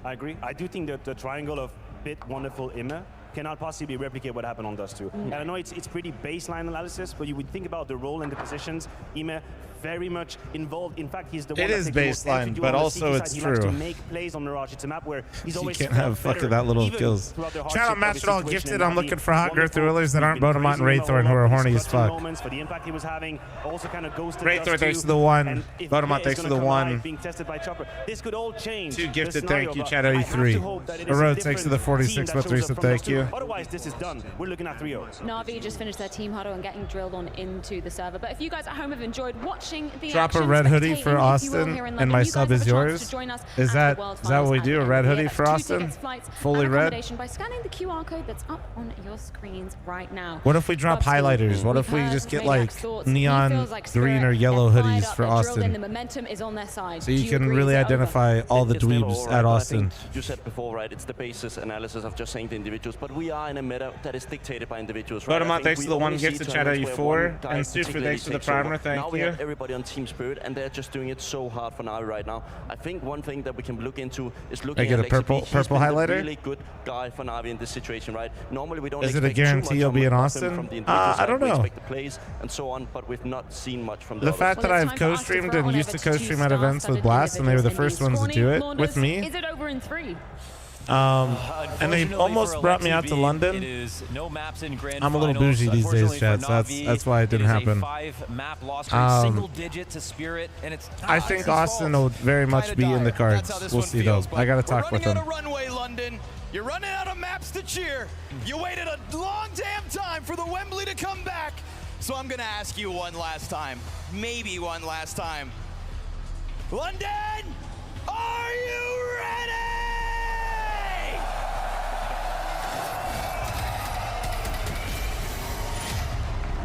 I agree. I do think that the triangle of Bit, Wonderful, Imme cannot possibly replicate what happened on Dust 2. And I know it's pretty baseline analysis, but you would think about the role and the positions. Imme very much involved. In fact, he's the one it is baseline, but also it's he true. likes to make plays on Mirage. It's a map where he's always can't have fucking that little kills. Shout out Match It All Gifted. I'm looking for hot girth thrillers that aren't Bodemont and Wraithorn who are horny as fuck. For the impact he was having, also kind of ghosted Wraithorn thanks to the 1. Bodemont thanks to the 1. Being tested by Chopper. This could all change. 2 gifted, thank you. Chat 83. Arode thanks to the 46 but 3, so thank you. Otherwise, this is done. We're looking at 3-0. Na'Vi just finished their team huddle and getting drilled on into the server. But if you guys at home have enjoyed watching the Drop a action, red hoodie spectating, for if you will, Austin, here in and London, my you guys sub have is a chance yours. to join us Is at that the World is that what we Finals do? A at red NaVi. hoodie That's for 2 Austin? tickets, flights, Fully and red? accommodation by scanning the QR code that's up on your screens right now. What if we drop highlighters? What if we just get like neon green or yellow hoodies for Austin? The momentum is on their side. So you can really identify all the dweebs at Austin. You said before, right? It's the basis analysis of just saying the individuals, but we are in a meta that is dictated by individuals. Right? Bodemont thanks to the 1 gift to chat 84, and Super thanks to the primer. Thank now we you. have everybody on Team Spirit, and they're just doing it so hard for Na'Vi right now. I think one thing that we can look into is looking I get at a purple highlighter. Really good guy for Na'Vi in this situation, right? Normally we don't. Is it a expect too guarantee much you'll be in from Austin? the individuals, I don't We know. expect the plays and so on, but we've not seen much from The fact that I've co-streamed and used to co-stream at events with Blast, and they were the first ones to do it with me. Is it over in 3? And they almost brought me out to London. It is no maps in grand I'm a little finals. bougie these days, chat. So that's why it didn't happen. 5-map loss streak, single digit to Spirit, and it's I think Austin will very much be in the cards. We'll see though. I gotta talk with them. Runway, London. You're running out of maps to cheer. You waited a long damn time for the Wembley to come back. So I'm gonna ask you one last time, maybe one last time. London, are you ready?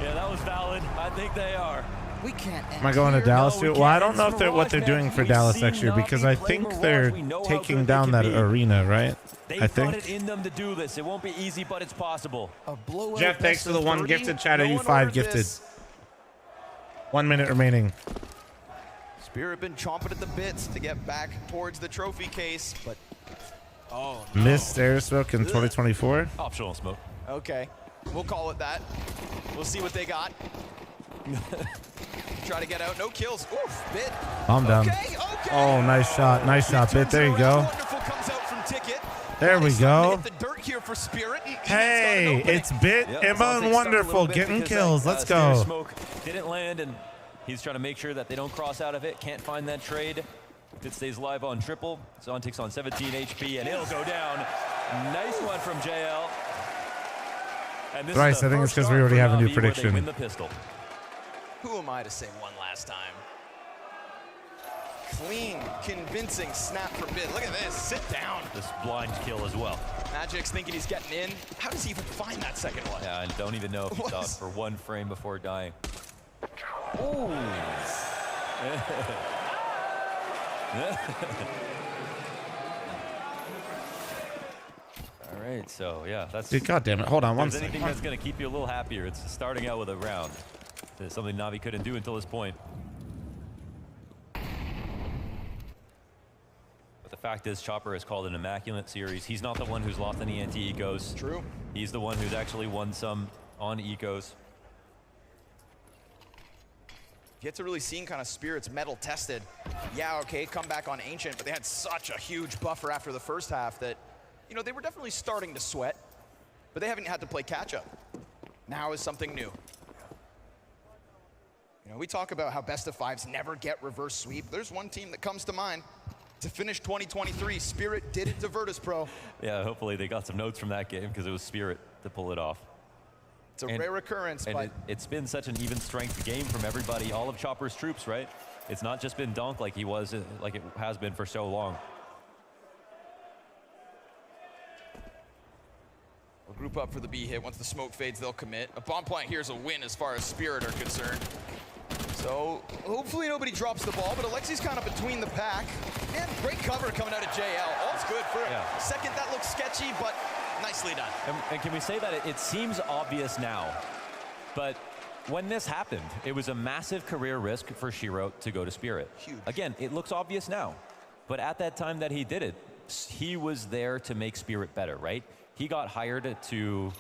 Yeah, that was valid. I think they are. We can't. Am I going to Dallas too? Well, I don't know if what they're doing for Dallas next year because I think they're taking down that arena, right? I think. Got it in them to do this. It won't be easy, but it's possible. Jeff, thanks for the 1 gifted. Chat you 5 gifted. 1 minute remaining. Spirit been chomping at the bits to get back towards the trophy case, but Missed air smoke in 2024. Optional smoke. Okay, we'll call it that. We'll see what they got. Try to get out, no kills. Oof, Bit. Calm down. Okay. Oh, nice shot, Bit. There you go. Wonderful comes out from Ticket. There we go. Hit the dirt here for Spirit. Hey, it's Bit, Emma, and Wonderful getting kills. Let's go. Smoke didn't land, and he's trying to make sure that they don't cross out of it. Can't find that trade. Bit stays live on triple. Zontic's on 17 HP, and it'll go down. Nice one from JL. And this Bryce, is I think it's because we already have a new prediction. Win the pistol. Who am I to say one last time? Clean, convincing snap from Bit. Look at this, sit down. This blind kill as well. Magic's thinking he's getting in. How does he even find that second one? Yeah, and don't even know if he saw it for one frame before dying. Ooh. All right, so yeah, that's. Dude, God damn it! Hold on one second. second. Anything that's going to keep you a little happier, it's starting out with a round. It's something NaVi couldn't do until this point. But the fact is, Chopper has called an immaculate series. He's not the one who's lost any anti-ecos. True. He's the one who's actually won some on ecos. Yet to really seen kind of Spirit's metal tested. Yeah, okay, come back on Ancient, but they had such a huge buffer after the first half that, you know, they were definitely starting to sweat, but they haven't had to play catch up. Now is something new. You know, we talk about how best of fives never get reverse sweep. There's one team that comes to mind. To finish 2023, Spirit did it to Virtus Pro. Yeah, hopefully they got some notes from that game because it was Spirit to pull it off. It's a rare occurrence, but it's been such an even strength game from everybody, all of Chopper's troops, right? It's not just been Donk like he was, like it has been for so long. We'll group up for the B hit. Once the smoke fades, they'll commit. A bomb plant here is a win as far as Spirit are concerned. So hopefully nobody drops the ball, but Alexi's kind of between the pack. And great cover coming out of JL. All's good for a second. That looks sketchy, but nicely done. And can we say that it seems obvious now, but when this happened, it was a massive career risk for Shiro to go to Spirit. Huge. Again, it looks obvious now, but at that time that he did it, he was there to make Spirit better, right? He got hired to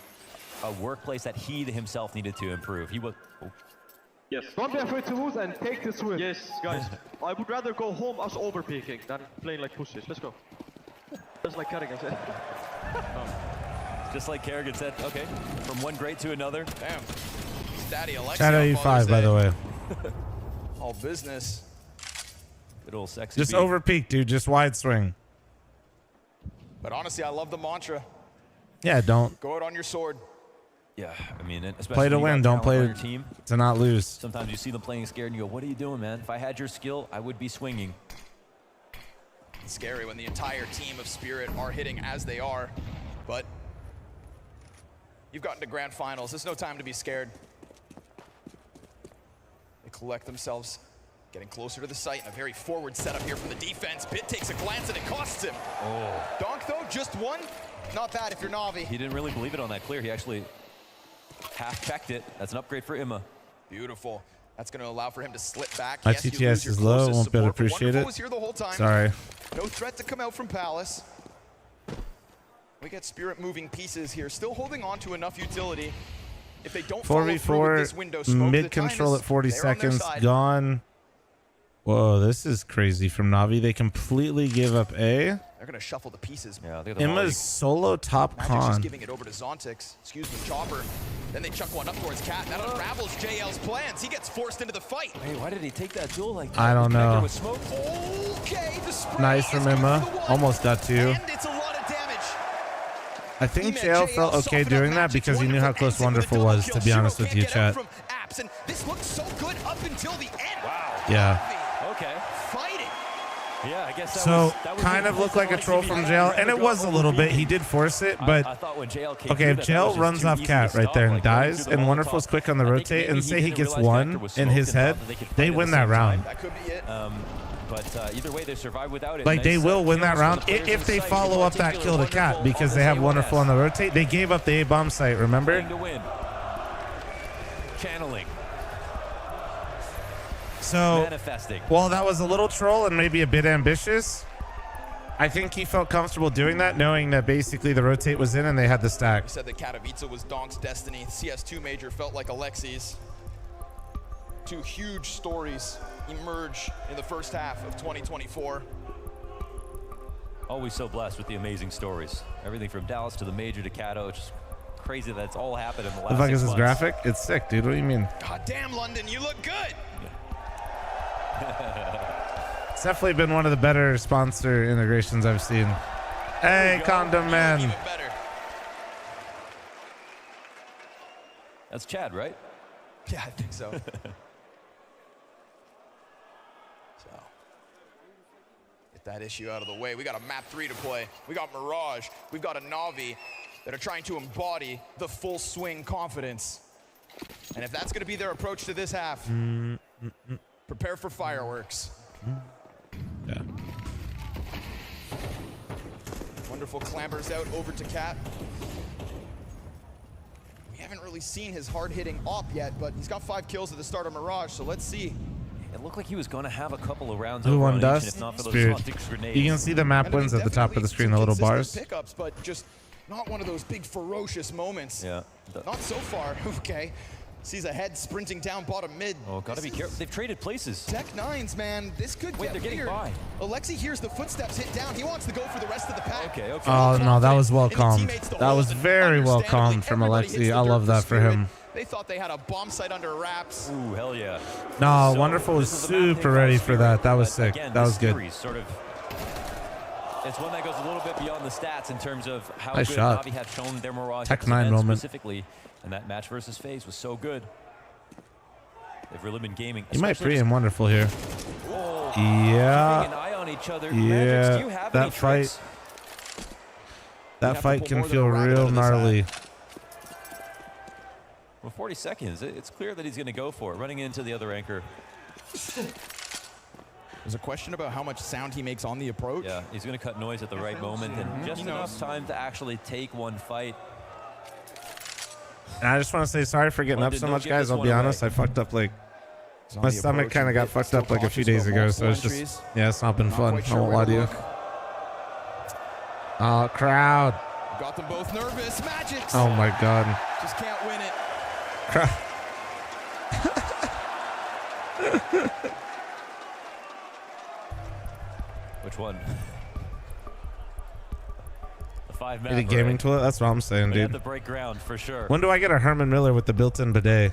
a workplace that he himself needed to improve. He was. Oh. Yes. Don't be afraid to lose and take this win. Yes, guys. I would rather go home us overpeaking than playing like pussies. Let's go. Just like Kerrigan said. Just like Kerrigan said, okay, from one great to another. Damn. Daddy Alexi. Shout out E5, by the way. All business. Good old sexy. Just over peak, dude. Just wide swing. But honestly, I love the mantra. Yeah, don't. Go out on your sword. Yeah, I mean, especially play to win, don't play your team to not lose. Sometimes you see them playing scared and you go, what are you doing, man? If I had your skill, I would be swinging. It's scary when the entire team of Spirit are hitting as they are, but you've gotten to grand finals. There's no time to be scared. They collect themselves, getting closer to the site, and a very forward setup here from the defense. Bit takes a glance and it costs him. Oh. Donk though, just one. Not bad if you're NaVi. He didn't really believe it on that clear. He actually half-checked it. That's an upgrade for Imma. Beautiful. That's going to allow for him to slip back. My Yes, TTS is low. Won't be able to appreciate it. Was here the whole time. Sorry. No threat to come out from Palace. We get Spirit moving pieces here, still holding on to enough utility. If they don't follow through with this window smoke, mid control at 40 seconds. Gone. Whoa, this is crazy from NaVi. They completely give up A. They're going to shuffle the pieces. Yeah, Imma's solo top Magic's con. just giving it over to Zontix. Excuse me, Chopper. Then they chuck one up towards Cat. That unravels JL's plans. He gets forced into the fight. Hey, why did he take that duel like that? I don't know. With smoke? Okay, the spray Nice from Imma. Almost got two. and it's a lot of damage. I think JL felt okay doing that because he knew how close Wonderful was, to be honest with you, chat. And this looks so good up until the end. Wow. Yeah. Okay. Fighting. Yeah, I guess that So was kind of looked like a troll from JL, and it was a little bit. He did force it, but I thought when JL came okay, if JL runs off Cat right there and dies, and Wonderful's quick on the rotate, and say he gets one in his head, they win that round. That could be it. But either way, they survive without it. Like, they will win that round if they follow up that kill to Cat, because they have Wonderful on the rotate. They gave up the A-bomb site, remember? To win. Channeling. So, Manifesting. while that was a little troll and maybe a bit ambitious, I think he felt comfortable doing that, knowing that basically the rotate was in and they had the stack. He said that Katowice was Donk's destiny. CS2 major felt like Alexi's. Two huge stories emerge in the first half of 2024. Always so blessed with the amazing stories. Everything from Dallas to the Major to Cato. It's just crazy that it's all happened in the last The fuck 6 is this months. graphic? It's sick, dude. What do you mean? God damn, London, you look good. It's definitely been one of the better sponsor integrations I've seen. Hey, Condom Man. Even better. That's Chad, right? Yeah, I think so. Get that issue out of the way. We got a map 3 to play. We got Mirage. We've got a NaVi that are trying to embody the full swing confidence. And if that's going to be their approach to this half, prepare for fireworks. Yeah. Wonderful clambers out over to Cat. We haven't really seen his hard-hitting op yet, but he's got 5 kills at the start of Mirage, so let's see. It looked like he was going to have a couple of rounds Who over won on Dust? Ancient, if not for those Spirit. Sonic grenades. You can see the map wins at the top of the screen, the little bars. Pickups, but just not one of those big ferocious moments. Yeah. Not so far. Okay. Sees a head sprinting down bottom mid. Oh, gotta be careful. They've traded places. Tech 9s, man. This could Wait, get they're getting weird. by. Alexi hears the footsteps hit down. He wants to go for the rest of the pack. Okay. Oh, no, that was well calmed. That was very well calmed from Alexi. I love that for him. They thought they had a bomb site under wraps. Ooh, hell yeah. No, So, Wonderful was this is a map super pick ready by for that. Spirit, That was but sick. again, That was this good. series sort of, it's one that goes a little bit beyond the stats in terms of how Nice good shot. NaVi have shown their Mirage Tech at this 9 event moment. specifically, and that match versus FaZe was so good. They've really been gaming. You might especially pre him Wonderful here. Oh, Yeah. keeping an eye on each other. Yeah. Magics, do you have any That fight. tricks? That to fight pull can more than feel a rabbit out real of this gnarly. Well, 40 seconds. It's clear that he's going to go for it, running into the other anchor. There's a question about how much sound he makes on the approach. Yeah, he's going to cut noise at the right moment and just enough time to actually take one fight. And I just want to say sorry for getting up London, so don't much, give guys. this I'll one be away. honest. I fucked up like He's on my the stomach approach kind of and got bit, fucked still up like a few cautious days about ago, so it's multiple just entries. yeah, it's not been Not fun. quite I sure won't where lie to to you. look. Oh, crowd. Got them both nervous. Magics. Oh my god. Just can't win it. Crowd. Which one? The 5 Need a gaming toilet? That's what I'm saying, They have dude. to break ground for sure. When do I get a Herman Miller with the built-in bidet?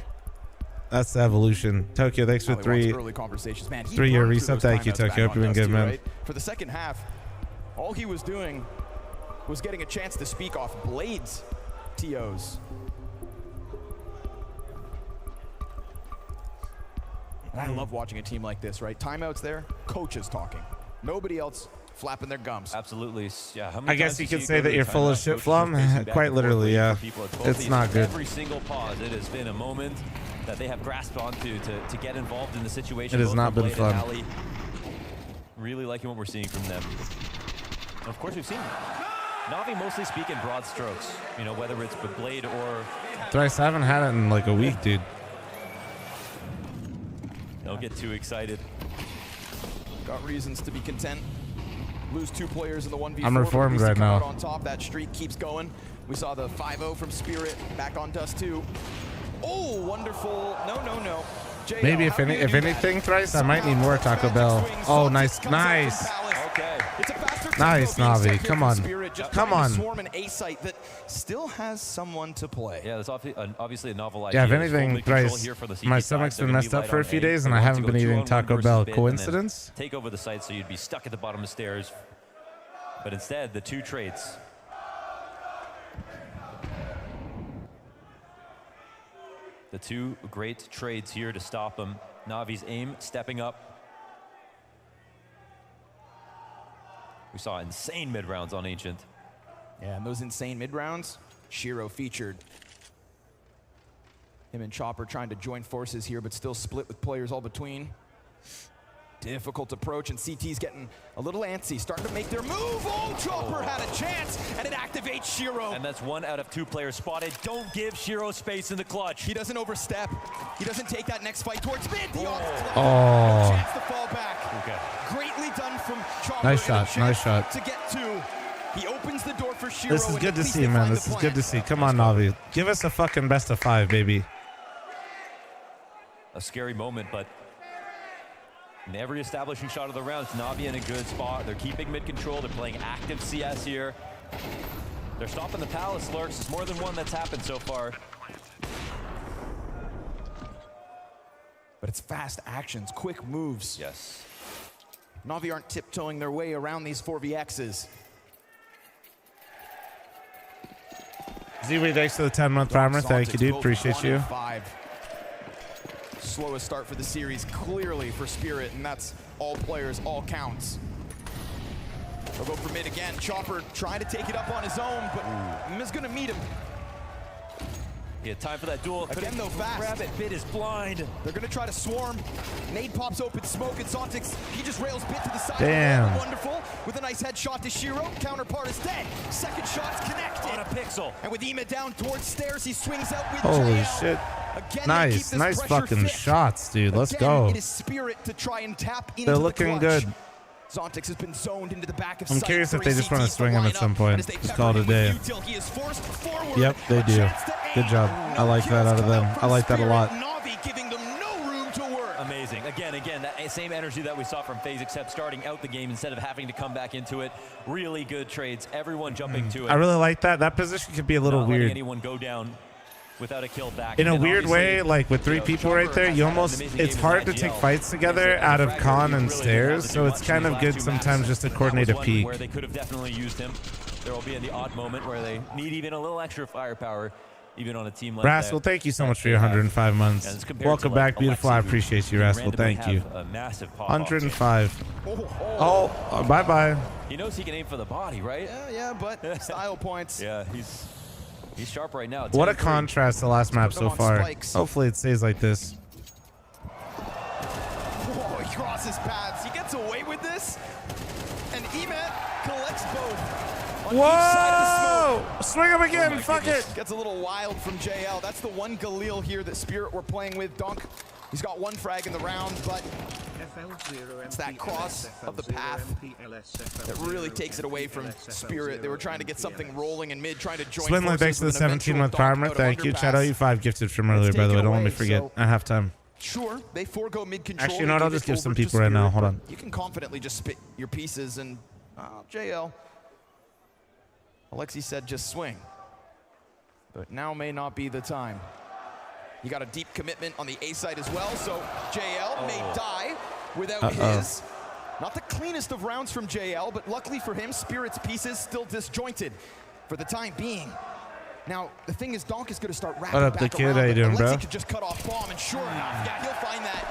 That's the evolution. Tokyo, thanks for Probably wants three. early conversations. Man, he 3-year burned through reset. those Thank you, timeouts back Tokyo. Hope on you're doing Dust good, too, man. right? For the second half, all he was doing was getting a chance to speak off Blade's TOs. And I love watching a team like this, right? Timeouts there, coaches talking. Nobody else flapping their gums. Absolutely. Yeah. How I many guess times you do could see say it go that to you're the full of timeout? shit, Coaches Flum. are pacing back Quite and forth, literally, waiting yeah. for people at both It's these. not good. Every single pause, it has been a moment that they have grasped onto to get involved in the situation. It has both not from been Blade and fun. Ali. Really liking what we're seeing from them. And of course, we've seen NaVi mostly speak in broad strokes. You know, whether it's with Blade or. Thrice, I haven't had it in like a week, dude. Don't get too excited. Got reasons to be content. Lose 2 players in the 1v4. I'm but reformed at least right come out now. on top. That streak keeps going. We saw the 5-0 from Spirit back on Dust 2. Oh, wonderful. No. JL, Maybe how do you if do that? anything, Thrice, I might need more Taco Bell. Oh, nice. Okay. It's a faster Nice, tempo being set Navi. here Come from on. Spirit, just Come trying to on. Swarm an A site that still has someone to play. Yeah, that's obviously a novel idea. Yeah, if There's full anything, mid control Thrice, here for the my CT stomach's side. They're been gonna messed be up light for a on few A. days, They and I want haven't to go been eating 2-on-1 Taco versus Bell. Bit and then Coincidence? Take over the site so you'd be stuck at the bottom of the stairs. But instead, the 2 trades. The 2 great trades here to stop them. Navi's aim stepping up. We saw insane mid-rounds on Ancient. Yeah, and those insane mid-rounds, Shiro featured. Him and Chopper trying to join forces here, but still split with players all between. Difficult approach, and CT's getting a little antsy, starting to make their move. Oh, Chopper had a chance, and it activates Shiro. And that's 1 out of 2 players spotted. Don't give Shiro space in the clutch. He doesn't overstep. He doesn't take that next fight towards mid. The Oh. no chance to fall back. Okay. Greatly done from Chopper. Nice and a shot, nice chance shot. To get 2. He opens the door for Shiro. This is and good at to least see, they man. find This the is good plan. to see. Come on, Navi. Give us a fucking best of 5, baby. A scary moment, but And every establishing shot of the round, it's NaVi in a good spot. They're keeping mid-control. They're playing active CS here. They're stopping the Palace lurks. There's more than one that's happened so far. But it's fast actions, quick moves. Yes. NaVi aren't tiptoeing their way around these 4vx's. Z-Way, thanks for the 10-month primer. Thank you, dude. Appreciate you. 5. Slowest start for the series, clearly for Spirit, and that's all players, all counts. They'll go for mid again. Chopper trying to take it up on his own, but is going to meet him. He had time for that duel. Again, though, fast. Grab it. Bit is blind. They're going to try to swarm. Nade pops open smoke, and Zontix, he just rails Bit to the side. Damn. Wonderful. With a nice headshot to Shiro. Counterpart is dead. Second shot's connected. On a pixel. And with Ema down towards stairs, he swings out with Holy JL. shit. Again, Nice. Nice fucking shots, dude. Let's go. It is Spirit to try and tap into They're the looking clutch. good. Zontix has been zoned into the back of I'm sight. curious if 3 they just want to CTs swing him line at some up, point. and as they Just pepper call it a him with day. util, he is forced forward. Yep, they do. Chance to Good aim. job. I like that out of them. I like that a lot. NaVi giving them no room to work. Amazing. Again, that same energy that we saw from FaZe, except starting out the game instead of having to come back into it. Really good trades. Everyone jumping to it. I really like that. That position could be a little Not letting weird. anyone go down without a kill back. In a And weird way, obviously, like with 3 people right there, you almost, it's hard to take fights together out of con and stairs, so it's kind of good sometimes just to coordinate a peek. Where they could have definitely used him. There will be in the odd moment where they need even a little extra firepower, even on a team like Rascal, that. thank you so much for your 105 months. Welcome back, beautiful. I appreciate you, Rascal. Thank you. A massive pop 105. Oh, bye-bye. He knows he can aim for the body, right? Yeah, but style points. Yeah, he's sharp right now. What a 10-3. contrast to last map so far. Hopefully it stays like this. Whoa, he crosses paths. He gets away with this. And Emet collects both. On each side of the smoke. Swing him again. Fuck goodness. it. Gets a little wild from JL. That's the one Galil here that Spirit were playing with. Donk, he's got 1 frag in the round, but it's that cross of the path that really takes it away from Spirit. They were trying to get something rolling in mid, trying to join Swindler, thanks for the 17-month primer. Thank you. Shadow, you 5 gifted from earlier, by the way. Don't let me forget. At halftime. Sure, they forego mid control. Actually, you know what? I'll just give some people right now. Hold on. You can confidently just spit your pieces and JL. Alexi said just swing. But now may not be the time. You got a deep commitment on the A side as well, so JL may die without his. Not the cleanest of rounds from JL, but luckily for him, Spirit's pieces still disjointed for the time being. Now, the thing is, Donk is going to start wrapping What up, back the kid? around, How you doing, Alexi bro? could just cut off bomb, and sure enough, yeah, he'll find that.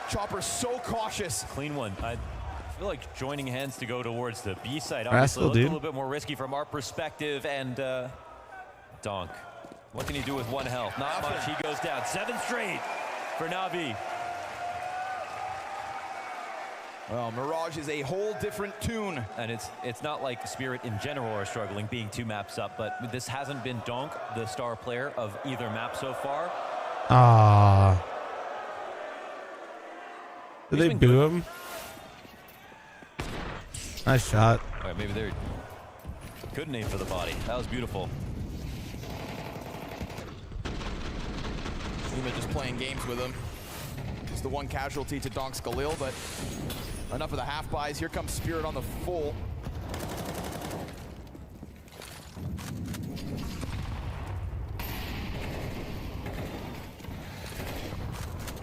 Chopper's so cautious. Clean one. I feel like joining hands to go towards the B side obviously Rascal, looked a dude. little bit more risky from our perspective, and Donk. What can he do with 1 health? Not much. He goes down. 7 straight for NaVi. Well, Mirage is a whole different tune. And it's not like Spirit in general are struggling being 2 maps up, but this hasn't been Donk, the star player of either map so far. Ah. Did He's they been boo good. him? Nice shot. All right, maybe they're couldn't aim for the body. That was beautiful. Ema just playing games with him. He's the one casualty to Donk's Galil, but enough of the half buys. Here comes Spirit on the full.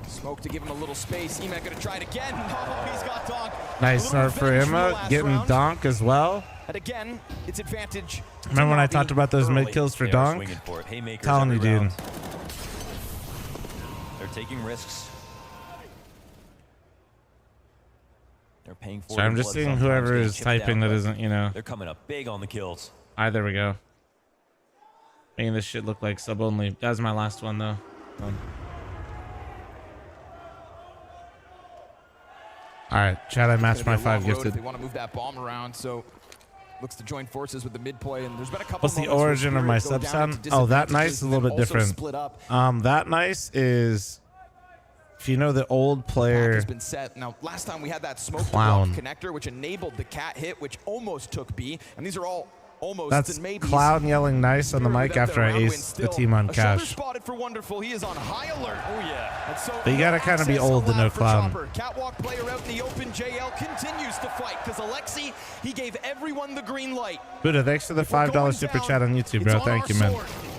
Smoke to give him a little space. Ema gonna try it again. Oh, he's got Donk. Nice start for Emma. Getting Donk as well. And again, it's advantage. Remember when I talked about those mid kills for They are Donk? swinging for it. Haymakers Telling you, every dude. round. They're taking risks. They're paying for it. Sorry, I'm just seeing whoever is typing that isn't, you know. They're coming up big on the kills. Alright, there we go. Making this shit look like sub only. That was my last one though. Alright, Chad, I matched my 5 gifted. They want to move that bomb around, so looks to join forces with the mid play, and there's been a couple. What's the origin of my sub sound? Oh, that nice is a little bit different. That nice is, if you know the old player. Has been set. Now, last time we had that smoke Clown connector, which enabled the cat hit, which almost took B, and these are all Almost. That's and maybe Cloud yelling nice on the mic after I ace the team on a shoulder Cash. spotted for Wonderful. He is on high alert. Oh yeah. And so But you gotta kind of be access old to know allowed for Cloud. Chopper. Catwalk player out in the open. JL continues to fight because Alexi, he gave everyone the green light. Buddha, thanks for the $5 super chat on YouTube, bro. Thank you, man.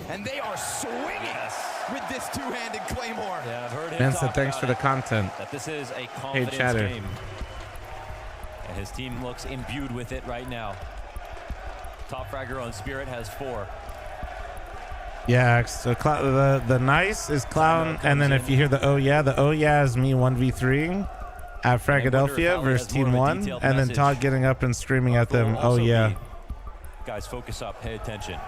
And they are swinging with this two-handed Claymore. Yeah, I've heard him Man talk said thanks about for the it, content. that this is a confidence Chatter. game. And his team looks imbued with it right now. Top fragger on Spirit has 4. Yeah, so the nice is Clown, and then if you hear the oh yeah is me 1v3 at Fragadelphia versus Team 1, and then Todd getting up and screaming at them, oh yeah. Guys, focus up, pay attention.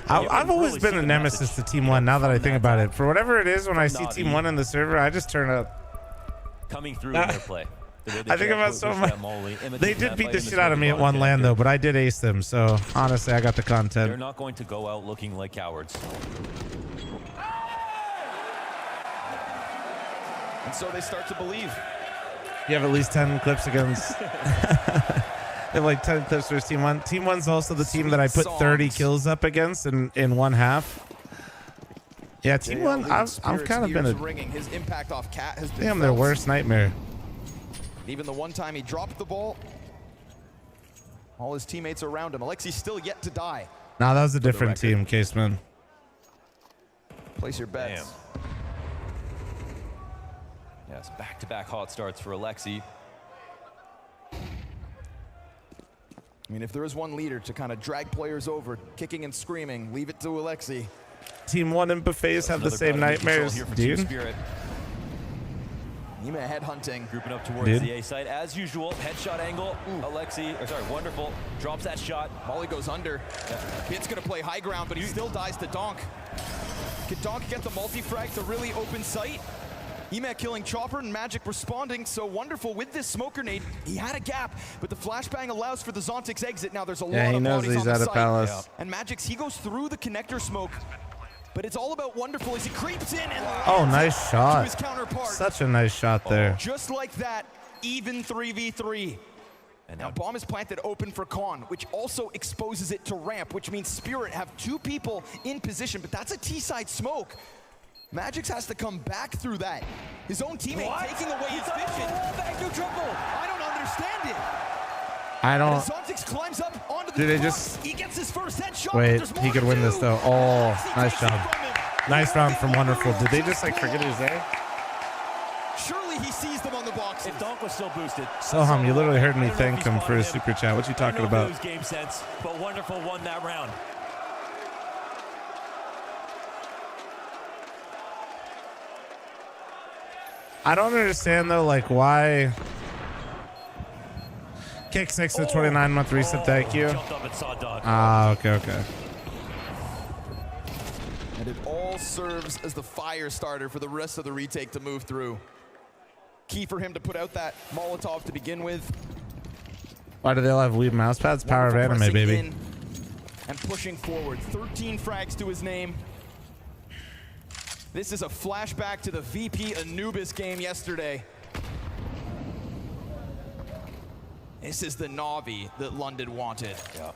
I've always been a nemesis to Team 1 now that I think about it. For whatever it is, when I see Team 1 in the server, I just turn up. Coming through in their play. I think about so much. They did beat the shit out of me at one land though, but I did ace them, so honestly I got the content. They're not going to go out looking like cowards. And so they start to believe. You have at least 10 clips against. They have like 10 clips versus Team 1. Team 1's also the team that I put 30 kills up against in one half. Yeah, Team 1, I've kind of been a. His impact off Cat has been Damn, their worst nightmare. Even the one time he dropped the ball, all his teammates are around him. Alexi's still yet to die. Nah, that was a different team, Caseman. Place your bets. Damn. Yes, back-to-back hot starts for Alexi. I mean, if there is one leader to kind of drag players over, kicking and screaming, leave it to Alexi. Team 1 and Buffets have the same nightmares, dude. Ema headhunting. Grouping up towards the A side as usual. Headshot angle. Alexi, or sorry, Wonderful drops that shot. Molly goes under. Kid's gonna play high ground, but he still dies to Donk. Can Donk get the multi-frag to really open sight? Ema killing Chopper and Magic responding, so Wonderful with this smoke grenade. He had a gap, but the flashbang allows for the Zontix exit. Now there's a lot of bodies on the site. Yeah, he knows he's out of Palace. And Magic's, he goes through the connector smoke. But it's all about Wonderful as he creeps in and Oh, nice shot. to his counterpart. Such a nice shot there. Just like that, even 3v3. And now bomb is planted open for Khan, which also exposes it to ramp, which means Spirit have 2 people in position, but that's a T-side smoke. Magix has to come back through that. His own teammate taking away his vision. I don't understand it. I don't. Zontix climbs up onto the Did they block. just He gets his first headshot. wait? But there's He more could to win this do. though. Oh, nice job. Nice round from Wonderful. Did they just like forget his A? Surely he sees them on the box. If Donk was still boosted. Soham, you literally heard me thank him for his super chat. What you talking about? Lose game sense, but Wonderful won that round. I don't understand though, like why. Kick 6 to 29-month reset. Thank you. Ah, okay. And it all serves as the fire starter for the rest of the retake to move through. Key for him to put out that Molotov to begin with. Why do they all have weed mouse pads? Power of anime, Pressing baby. in and pushing forward. 13 frags to his name. This is a flashback to the VP Anubis game yesterday. This is the NaVi that London wanted. Yeah.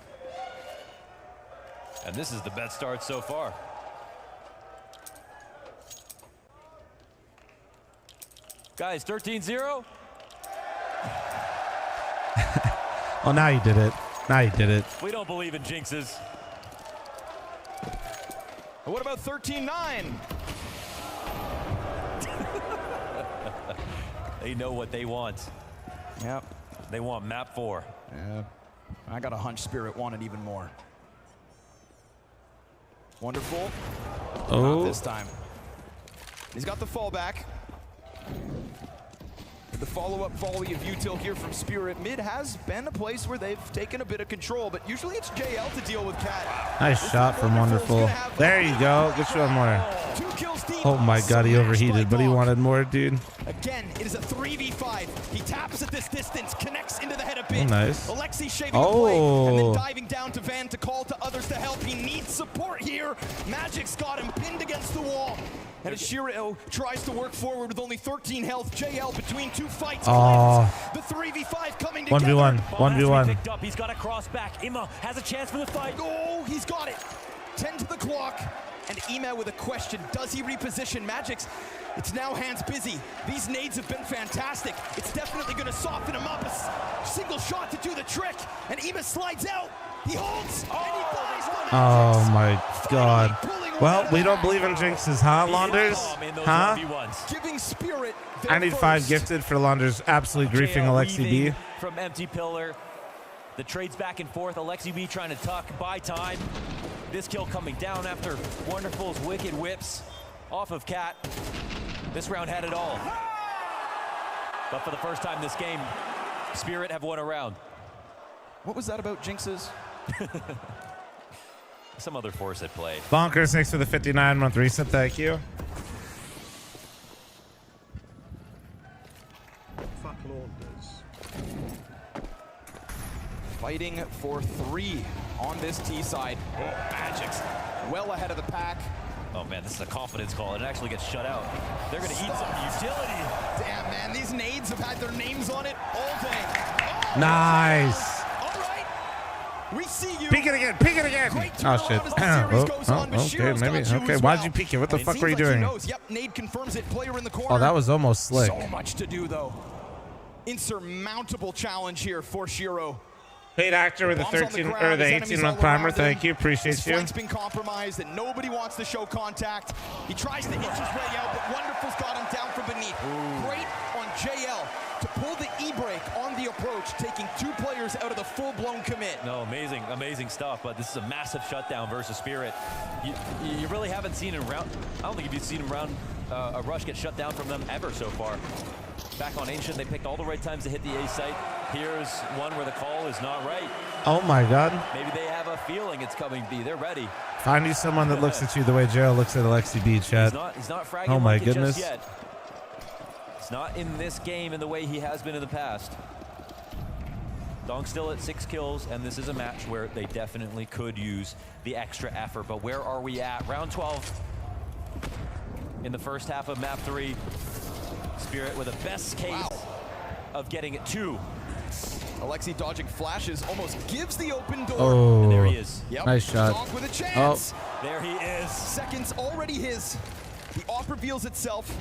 And this is the best start so far. Guys, 13-0. Oh, now you did it. Now you did it. We don't believe in jinxes. What about 13-9? They know what they want. Yep. They want map 4. Yeah. I got a hunch Spirit wanted even more. Wonderful. Oh. Not this time. He's got the fallback. The follow-up volley of util here from Spirit. Mid has been a place where they've taken a bit of control, but usually it's JL to deal with Cat. Nice shot from Wonderful. There you go. Get you one more. Oh my god, he overheated, but he wanted more, dude. Again, it is a 3v5. He taps at this distance, connects into the head a bit. Oh, nice. Alexi shaving the blade, and then diving down to Van to call to others to help. He needs support here. Magic's got him pinned against the wall. And as Shiro tries to work forward with only 13 health, JL between two fights. Oh. The 3v5 coming together. 1v1. 1v1. Picked up. He's got a cross back. Ima has a chance for the fight. Oh, he's got it. 10 to the clock. And Ima with a question. Does he reposition Magic's? It's now hands busy. These nades have been fantastic. It's definitely going to soften him up. A single shot to do the trick. And Ima slides out. He holds. And he dies. Oh my god. Well, we don't believe in jinxes, huh, Launders? Huh? Giving Spirit. I need 5 gifted for Launders absolutely griefing Alexi B. From empty pillar. The trades back and forth. Alexi B trying to tuck, buy time. This kill coming down after Wonderful's wicked whips off of Cat. This round had it all. But for the first time this game, Spirit have won a round. What was that about jinxes? Some other force at play. Bonkers, thanks for the 59-month reset. Thank you. Fuck Launders. Fighting for 3 on this T side. Oh, Magic's well ahead of the pack. Oh man, this is a confidence call. It actually gets shut out. They're gonna eat some utility. Damn, man, these nades have had their names on it all day. Oh, Nice. all right. We see you. Peek it again. Peek it again. Oh shit. Okay, maybe. Okay, why'd you peek it? What the fuck were you doing? Yep, nade confirms it. Player in the corner. Oh, that was almost slick. So much to do though. Insurmountable challenge here for Shiro. Paid actor with the 18-month primer. Thank you. Appreciate you. His flank's been compromised and nobody wants to show contact. He tries to inch his way out, but Wonderful's got him down from beneath. Great on JL to pull the E-break on the approach, taking 2 players out of the full-blown commit. No, amazing stuff, but this is a massive shutdown versus Spirit. You really haven't seen a round, I don't think you've seen a rush get shut down from them ever so far. Back on Ancient, they picked all the right times to hit the A site. Here's one where the call is not right. Oh my god. Maybe they have a feeling it's coming B. They're ready. Find you someone that looks at you the way JL looks at Alexi B, Chad. He's not fragging oh my like goodness. It just yet. It's not in this game in the way he has been in the past. Dong's still at 6 kills, and this is a match where they definitely could use the extra effort. But where are we at? Round 12 in the first half of map 3. Spirit with a best case of getting it 2. Alexi dodging flashes, almost gives the open door. Oh, and there he is. Yep. Nice shot. Donk with a chance. Oh. There he is. Seconds already his. The op reveals itself,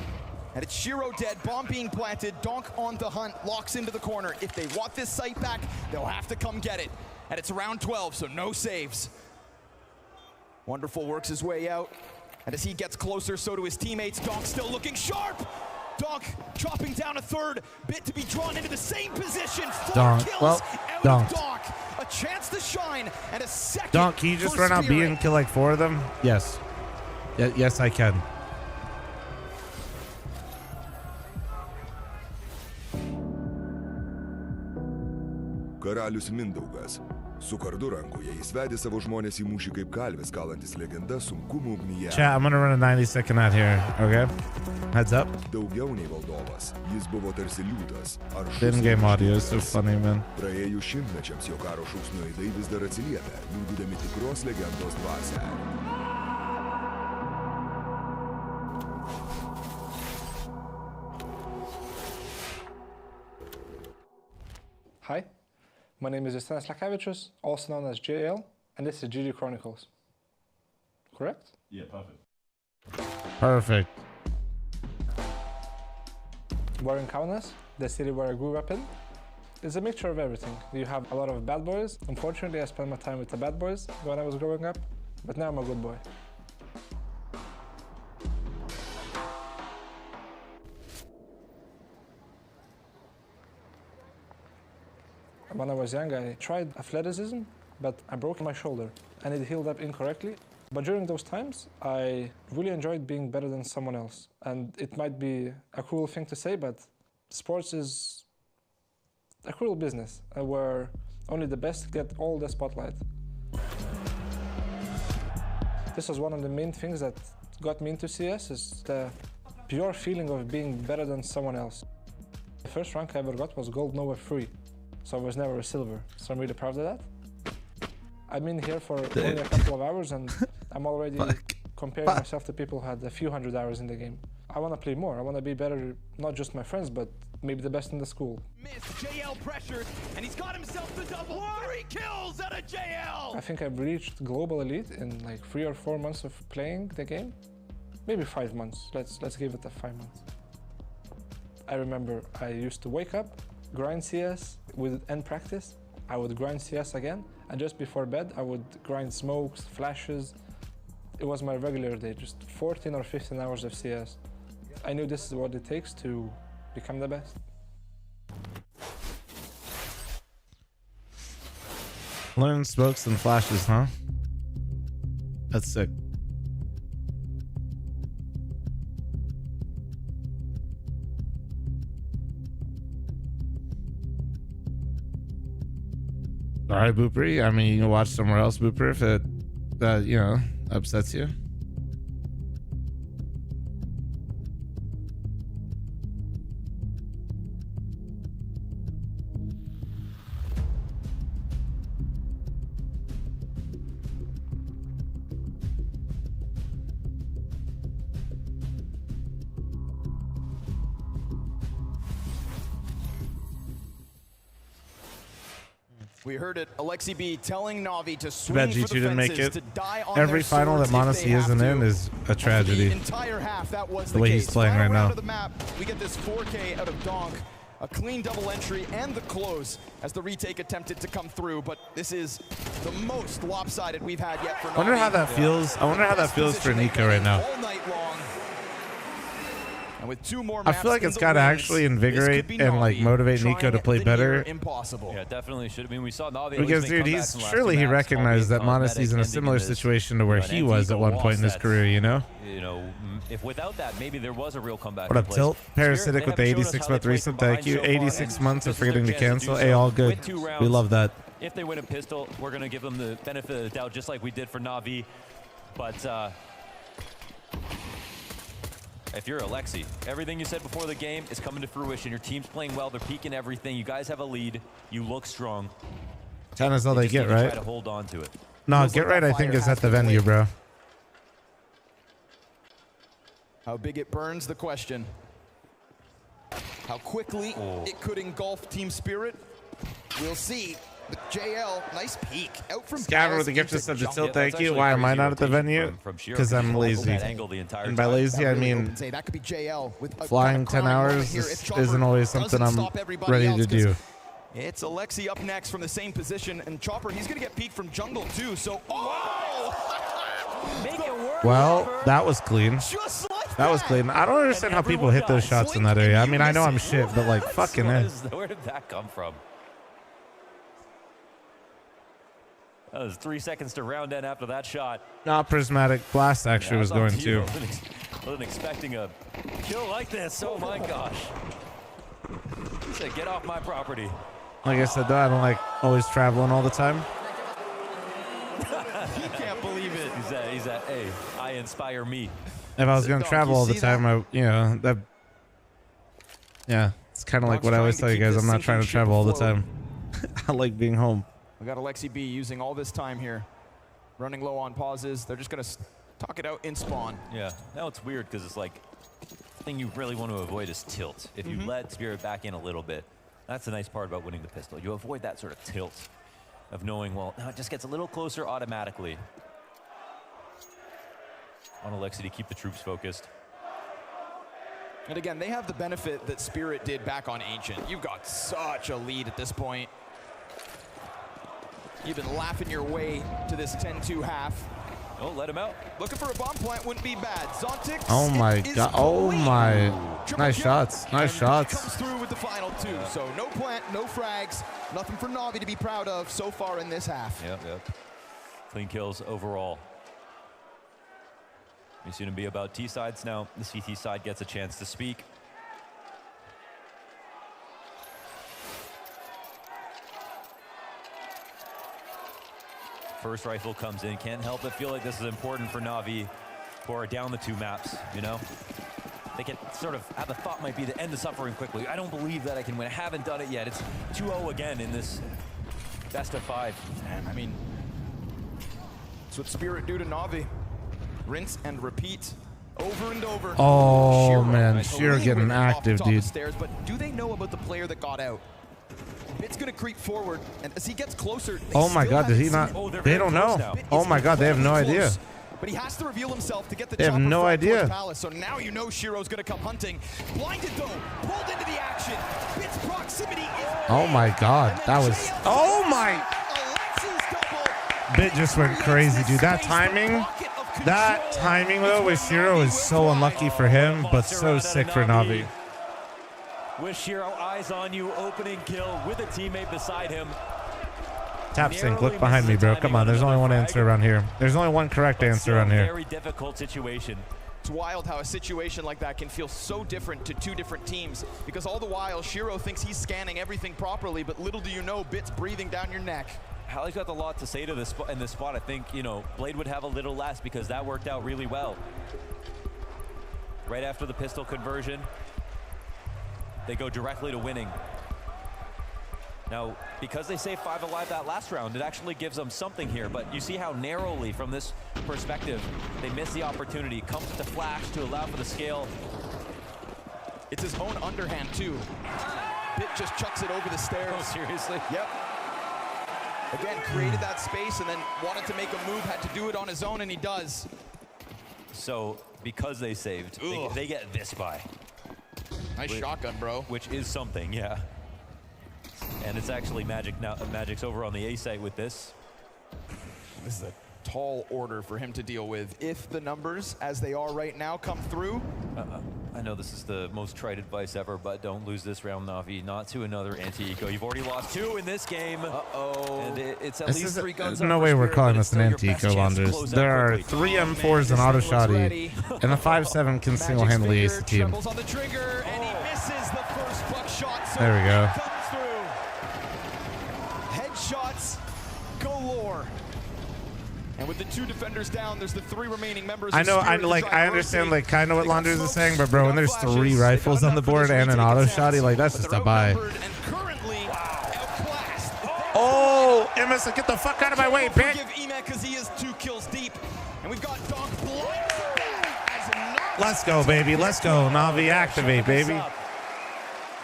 and it's Shiro dead. Bomb being planted. Donk on the hunt, locks into the corner. If they want this site back, they'll have to come get it. And it's round 12, so no saves. Wonderful works his way out. And as he gets closer, so do his teammates. Donk still looking sharp. Donk chopping down a 3rd, bit to be drawn into the same position. 4 kills out of Donk. A chance to shine and a second. Donk, can you just run out B and kill like 4 of them? Yes. Yes, I can. Karalius Mindaugas. Su kardu rankoje jis vedė savo žmonės į mūšį kaip kalvis, kalantis legenda sunkumų ugnyje. Chat, I'm gonna run a 90-second out here, okay? Heads up. Daugiau nei valdovas, jis buvo tarsi liūtas. In-game audio is so funny, man. Praėjus šimtmečiams jo karo šūksnių aidai vis dar atsiliepia, liudydami tikros legendos dvasią. Hi. My name is Justinas Lakavičius, also known as JL, and this is GG Chronicles. Correct? Yeah, perfect. Perfect. We're in Kaunas, the city where I grew up in. It's a mixture of everything. You have a lot of bad boys. Unfortunately, I spent my time with the bad boys when I was growing up, but now I'm a good boy. When I was young, I tried athleticism, but I broke my shoulder and it healed up incorrectly. But during those times, I really enjoyed being better than someone else. And it might be a cruel thing to say, but sports is a cruel business where only the best get all the spotlight. This was one of the main things that got me into CS, is the pure feeling of being better than someone else. The first rank I ever got was gold nowhere 3. So I was never a silver, so I'm really proud of that. I've been here for only a couple of hours and I'm already comparing myself to people who had a few hundred hours in the game. I want to play more. I want to be better, not just my friends, but maybe the best in the school. JL pressures, and he's got himself the double. 3 kills out of JL! I think I've reached global elite in like 3 or 4 months of playing the game. Maybe 5 months. Let's give it a 5 months. I remember I used to wake up, grind CS with end practice. I would grind CS again, and just before bed, I would grind smokes, flashes. It was my regular day, just 14 or 15 hours of CS. I knew this is what it takes to become the best. Learn smokes and flashes, huh? That's sick. All right, Booper. I mean, you can watch somewhere else, Booper, if it, you know, upsets you. We heard it, Alexi B telling NaVi to Too swing bad for G2 the didn't make fences, it. to die on Every their final that swords if Monacy they have isn't in to. is a For tragedy. the entire half, that was The way he's case. playing Final right round now. of the map, we get this 4K out of Donk. A clean double entry and the close as the retake attempted to come through, but this is the most lopsided we've had yet for NaVi. I wonder how that feels. I wonder how that feels for Nico right now. All night long. And with 2 more I maps feel like in it's the got to wings, actually this invigorate could be and like NaVi motivate Nico trying to play the better. near impossible. Yeah, definitely should. I mean, we saw NaVi Because dude, he's surely he recognized that Monacy's in a similar situation to where he was at one point in his career, you know? You know, if without that, maybe there was a real comeback. What up, Tilt? Parasitic with the 86-month recent. Thank you. 86 months of forgetting to cancel. Hey, all good. We love that. If they win a pistol, we're going to give them the benefit of the doubt, just like we did for NaVi. But if you're Alexi, everything you said before the game is coming to fruition. Your team's playing well. They're peaking everything. You guys have a lead. You look strong. 10 is all they just get, need to right? Try to hold on to it. No, get right, I think, is at the venue, bro. How big it burns, the question. How quickly it could engulf Team Spirit, we'll see. But JL, nice peek. Out from Scaver with the gift of the Tilt, thank you. Why am I not at the venue? Because I'm lazy. And by lazy, I mean that could be JL with flying 10 hours isn't always something I'm ready to do. It's Alexi up next from the same position, and Chopper, he's going to get peeked from jungle too, so Make it work. Well, that was clean. That was clean. I don't understand how people hit those shots in that area. I mean, I know I'm shit, but like, fucking it. Where did that come from? That was 3 seconds to round end after that shot. Not prismatic. Blast actually was going too. Wasn't expecting a kill like this. Oh my gosh. He said, get off my property. Like I said, though, I don't like always traveling all the time. You can't believe it. He's at, hey, I inspire me. If I was going to travel all the time, yeah, it's kind of like what I always tell you guys. I'm not trying to travel all the time. I like being home. We got Alexi B using all this time here, running low on pauses. They're just going to talk it out in spawn. Yeah, now it's weird because it's like, the thing you really want to avoid is tilt. If you let Spirit back in a little bit, that's the nice part about winning the pistol. You avoid that sort of tilt of knowing, well, now it just gets a little closer automatically. On Alexi to keep the troops focused. And again, they have the benefit that Spirit did back on Ancient. You've got such a lead at this point. You've been laughing your way to this 10-2 half. Oh, let him out. Looking for a bomb plant wouldn't be bad. Zontic. Oh my god. Oh my. Nice shots. Nice shots. Comes through with the final 2. So no plant, no frags. Nothing for NaVi to be proud of so far in this half. Yep. Clean kills overall. We've seen him be about T sides now. The CT side gets a chance to speak. First rifle comes in. Can't help but feel like this is important for NaVi, who are down the 2 maps, you know? They can sort of have the thought might be to end the suffering quickly. I don't believe that I can win. I haven't done it yet. It's 2-0 again in this best of 5. Man, I mean, that's what Spirit do to NaVi. Rinse and repeat over and over. Oh, Shiro, man. nice. Shiro getting Off the active, top of dude. the stairs, but do they know about the player that got out? Bit's gonna creep forward, and as he gets closer, Oh my God, did he not? They don't know. Oh my God, they have no idea. But he has to reveal himself to get the They have chopper no flight towards idea. Palace, so now you know Shiro's gonna come hunting. Blinded though, pulled into the action. Bit's proximity is Oh my God, that was. Oh my. Bit just went crazy, dude. That timing though with Shiro is so unlucky for him, but so sick for Navi. With Shiro eyes on you, opening kill with a teammate beside him. Tap sync, look behind me, bro. Come on, there's only one answer around here. There's only one correct answer around here. Very difficult situation. It's wild how a situation like that can feel so different to two different teams, because all the while Shiro thinks he's scanning everything properly, but little do you know, Bit's breathing down your neck. Hallie's got a lot to say to this in this spot. I think, you know, Blade would have a little less because that worked out really well. Right after the pistol conversion, they go directly to winning. Now, because they saved 5 alive that last round, it actually gives them something here, but you see how narrowly, from this perspective, they miss the opportunity. Comes to flash to allow for the scale. It's his own underhand, too. Bit just chucks it over the stairs. Oh, seriously? Yep. Again, created that space and then wanted to make a move, had to do it on his own, and he does. So, because they saved, they get this buy. Nice shotgun, bro. Which is something, yeah. And it's actually Magic now. Magic's over on the A site with this. This is a tall order for him to deal with. If the numbers, as they are right now, come through. I know this is the most trite advice ever, but don't lose this round, Navi. Not to another anti-eco. You've already lost 2 in this game. And it's at least 3 guns. There's no way we're calling this an anti-eco, Londers. There are 3 M4s and auto shotty, and the 5.7 can single-handedly ace the team. On the trigger, and he misses the first buckshot. So there we go. Headshots galore. And with the 2 defenders down, there's the 3 remaining members. I know, I understand, like, kind of what Launders is saying, but bro, when there's 3 rifles on the board and an auto shotty, like, that's just a buy. Oh, Emerson, get the fuck out of my way, bitch! Give Emet because he is 2 kills deep, and we've got Donk blind. Let's go, baby. Let's go. Navi, activate, baby.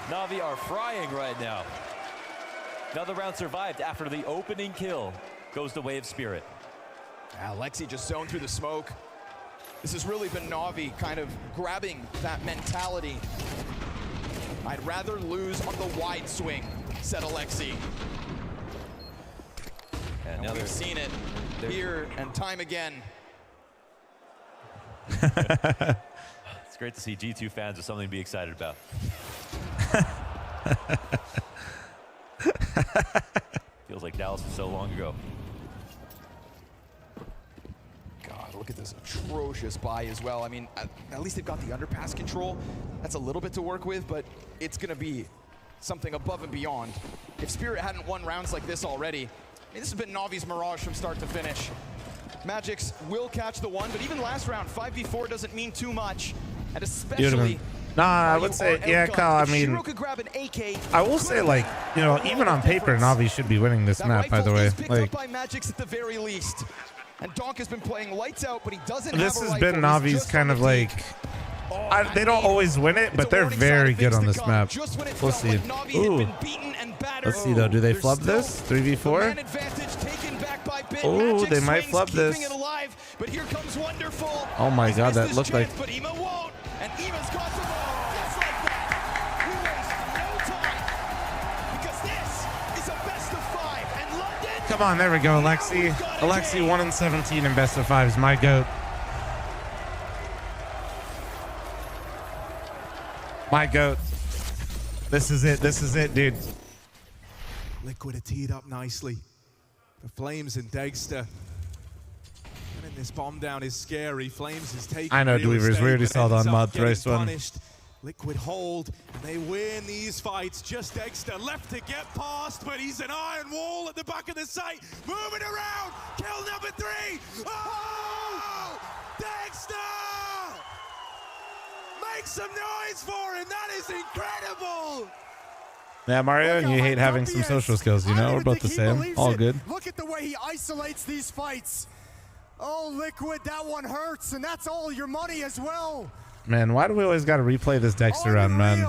Navi are frying right now. Another round survived after the opening kill goes the way of Spirit. Alexi just zoned through the smoke. This has really been Navi kind of grabbing that mentality. I'd rather lose on the wide swing, said Alexi. And we've seen it here and time again. It's great to see G2 fans with something to be excited about. Feels like Dallas was so long ago. God, look at this atrocious buy as well. I mean, at least they've got the underpass control. That's a little bit to work with, but it's going to be something above and beyond. If Spirit hadn't won rounds like this already, I mean, this has been Navi's mirage from start to finish. Magic's will catch the 1, but even last round, 5v4 doesn't mean too much. And especially... Nah, I would say, yeah, Kyle, I mean, I will say, like, you know, even on paper, Navi should be winning this map, by the way. Like, by Magic's at the very least. And Donk has been playing lights out, but he doesn't this have a has been Navi's kind of like, they don't always win it, but they're very good on this map. We'll see. Ooh. Let's see, though. Do they flub this? 3v4? Oh, they might flub this. Oh my God, that looked like... Come on, there we go, Alexi. Alexi 1-17 in best of 5 is my GOAT. My GOAT. This is it, dude. Liquid are teed up nicely. The Flames and Dagster. And this bomb down is scary. Flames is taking I know, Dweavers. We already saw that on mod thrice one. Liquid hold, and they win these fights. Just Dexter left to get past, but he's an iron wall at the back of the site. Moving around, kill number 3. Oh, Dexter! Make some noise for him. That is incredible. Yeah, Mario, and you hate having some social skills, you know? We're both the same. All good. Look at the way he isolates these fights. Oh, Liquid, that one hurts, and that's all your money as well. Man, why do we always got to replay this Dexter run, man?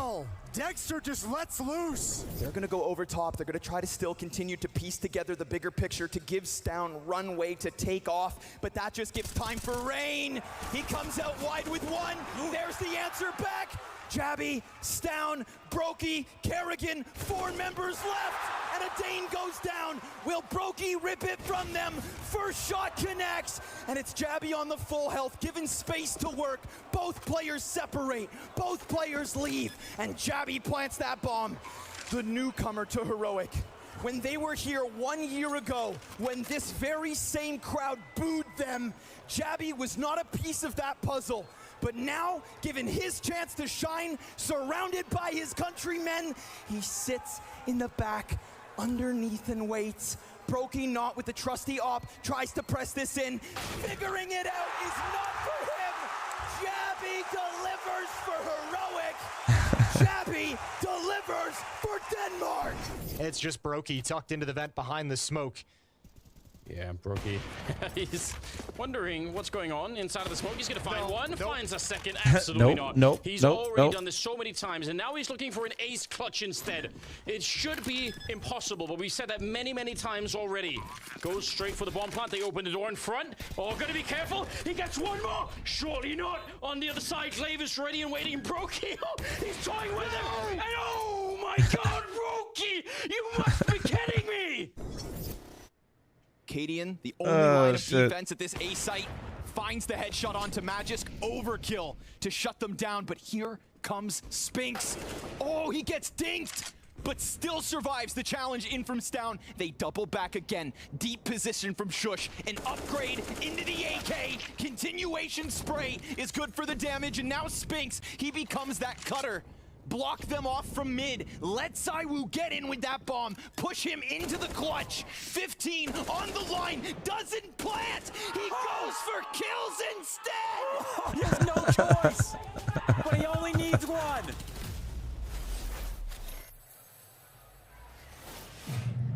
Dexter just lets loose. They're going to go over top. They're going to try to still continue to piece together the bigger picture to give Stown runway to take off, but that just gives time for Rain. He comes out wide with one. There's the answer back. Jabby, Stown, Brokey, Kerrigan, 4 members left, and a Dane goes down. Will Brokey rip it from them? First shot connects, and it's Jabby on the full health, given space to work. Both players separate, both players leave, and Jabby plants that bomb. The newcomer to Heroic. When they were here 1 year ago, when this very same crowd booed them, Jabby was not a piece of that puzzle. But now, given his chance to shine, surrounded by his countrymen, he sits in the back, underneath and waits. Brokey not with the trusty op, tries to press this in. Figuring it out is not for him. Jabby delivers for Heroic. Jabby delivers for Denmark. It's just Brokey tucked into the vent behind the smoke. Yeah, Brokey. He's wondering what's going on inside of the smoke. He's going to find one, finds a second. Absolutely not. He's already done this so many times, and now he's looking for an ace clutch instead. It should be impossible, but we've said that many, many times already. Goes straight for the bomb plant. They open the door in front. Oh, gotta be careful. He gets one more. Surely not. On the other side, Glaive is ready and waiting. Brokey, he's toying with him. And oh my God, Brokey, you must be kidding me. Cadian, the only line of defense at this A site, finds the headshot onto Magisk. Overkill to shut them down, but here comes Spinks. Oh, he gets dinked, but still survives the challenge in from Stown. They double back again. Deep position from Shush. An upgrade into the AK. Continuation spray is good for the damage, and now Spinks, he becomes that cutter. Block them off from mid. Let Saiwu get in with that bomb. Push him into the clutch. 15 on the line. Doesn't plant. He goes for kills instead. He has no choice, but he only needs one.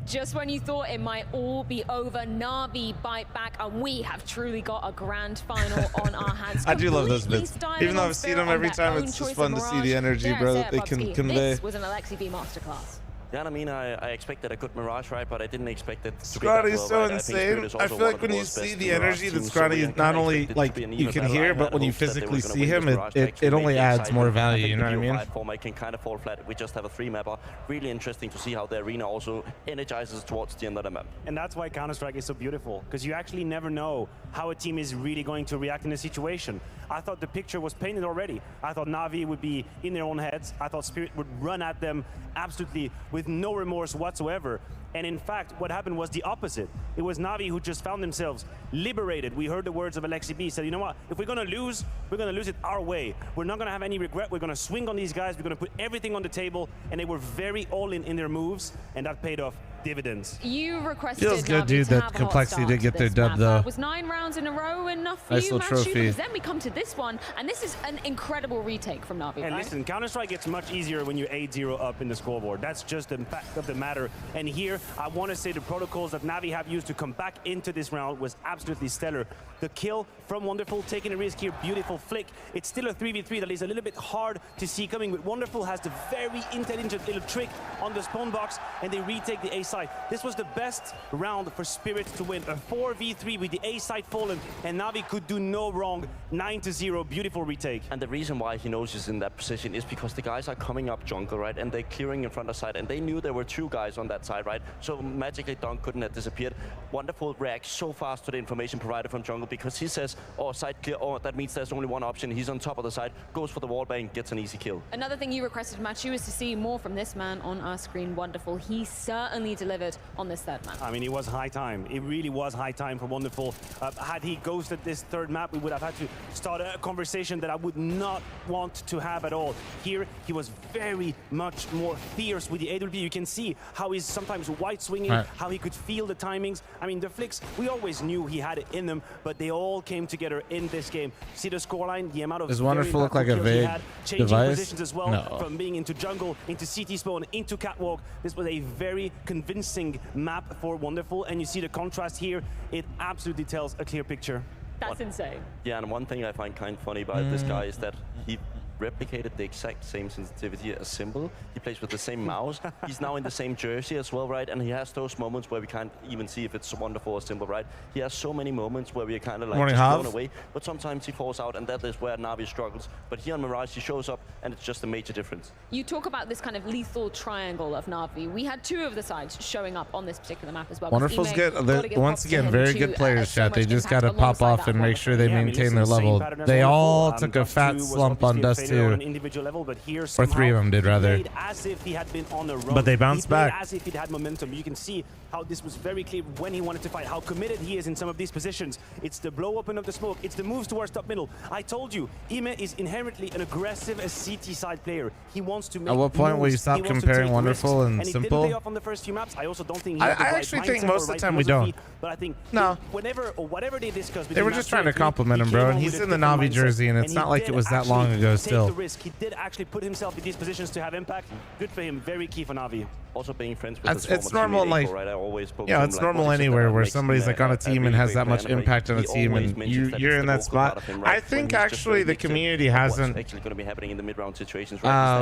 Just when you thought it might all be over, NaVi bite back, and we have truly got a grand final on our hands. I do love those bits. Even though I've seen them every time, it's just fun to see the energy, bro, that they can convey. This was an NaVi masterclass. Yeah, I mean, I expected a good Mirage, right? But I didn't expect it to be Scrawny that is well, so right? insane. I feel like when you see the energy that Scrawny is not only like you can hear, but when you physically see him, it only adds more value. You know what I mean? I can kind of fall flat. We just have a 3-mapper. Really interesting to see how the arena also energizes towards the end of the map. And that's why Counter-Strike is so beautiful, because you actually never know how a team is really going to react in a situation. I thought the picture was painted already. I thought NaVi would be in their own heads. I thought Spirit would run at them absolutely with no remorse whatsoever. And in fact, what happened was the opposite. It was NaVi who just found themselves liberated. We heard the words of Alexi B. Said, you know what? If we're going to lose it our way. We're not going to have any regret. We're going to swing on these guys. We're going to put everything on the table. And they were very all in their moves. And that paid off dividends. You requested feels good, NaVi dude, to that have a Complexity hot did get their start dub, to this map. though. It was 9 rounds in a row enough for Nice you, little Matt trophy. Shooters. Then we come to this one, and this is an incredible retake from NaVi, And right? listen, Counter-Strike gets much easier when you're 8-0 up in the scoreboard. That's just the fact of the matter. And here, I want to say the protocols that NaVi have used to come back into this round was absolutely stellar. The kill from Wonderful, taking a risk here, beautiful flick. It's still a 3v3 that is a little bit hard to see coming, but Wonderful has the very intelligent little trick on the spawn box, and they retake the A side. This was the best round for Spirit to win. A 4v3 with the A side fallen, and NaVi could do no wrong. 9-0, beautiful retake. And the reason why he knows he's in that position is because the guys are coming up jungle, right? And they're clearing in front of side, and they knew there were 2 guys on that side, right? So magically Dunk couldn't have disappeared. Wonderful reacts so fast to the information provided from jungle because he says, oh, side clear, oh, that means there's only one option. He's on top of the side, goes for the wall bang, gets an easy kill. Another thing you requested, Matthew, is to see more from this man on our screen. Wonderful. He certainly delivered on this third map. I mean, it was high time. It really was high time for Wonderful. Had he ghosted this third map, we would have had to start a conversation that I would not want to have at all. Here, he was very much more fierce with the AWP. You can see how he's sometimes white swinging, how he could feel the timings. I mean, the flicks, we always knew he had it in them, but they all came together in this game. See the scoreline, the amount of Does Wonderful look like a kills he vague had, changing device? positions as well, No. from being into jungle, into CT spawn, into catwalk. This was a very convincing convincing map for Wonderful, and you see the contrast here. It absolutely tells a clear picture. That's insane. Yeah, and one thing I find kind of funny about this guy is that he replicated the exact same sensitivity as Simple. He plays with the same mouse. He's now in the same jersey as well, right? And he has those moments where we can't even see if it's Wonderful or Simple, right? He has so many moments where we're kind of like just blown away, but sometimes he falls out, and that is where NaVi struggles. But here on Mirage, he shows up, and it's just a major difference. You talk about this kind of lethal triangle of NaVi. We had two of the sides showing up on this particular map as well. Wonderful's good. Once again, very good players, chat. They just got to pop off and make sure they maintain their level. They all took a fat slump on Dust 2. But here or 3 of them did, rather. As if he had been on a run. But they bounced back. As if he had momentum. You can see how this was very clear when he wanted to fight, how committed he is in some of these positions. It's the blow open of the smoke. It's the moves towards top middle. I told you, Ime is inherently an aggressive CT side player. He wants to make At what point moves. will you stop comparing Wonderful and Simple? Simple? It didn't pay off on the first few maps. I also don't think I actually think most of the time we don't. But I think no. Whenever or whatever they discussed, they were just trying to compliment him, bro. And he's in the NaVi jersey, and it's not like it was that long ago still. He did actually put himself in these positions to have impact. Good for him. Very key for NaVi. Also being friends with it's normal, like, right? I always yeah, it's normal anywhere where somebody's like on a team and has that much impact on a team, and you're in that spot. I think actually the community hasn't actually going to be happening in the mid-round situations, right?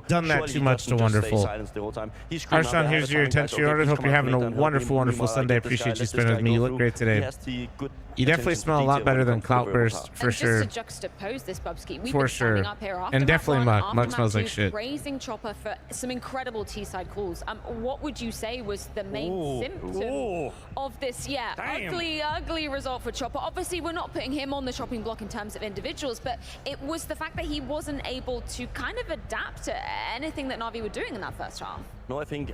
Done that too much to Wonderful. Arshan, here's your attention order. Hope you're having a wonderful, wonderful Sunday. Appreciate you spending with me. You look great today. You definitely smell a lot better than Cloudburst, for sure. And just to juxtapose this, Bubsky, we've For been sure. standing up here after And definitely map Muck. one, Muck after smells map like two, shit. praising Chopper for some incredible T-side calls. What would you say was the main symptom of this, ugly result for Chopper? Obviously, we're not putting him on the chopping block in terms of individuals, but it was the fact that he wasn't able to kind of adapt to anything that NaVi were doing in that first half. No, I think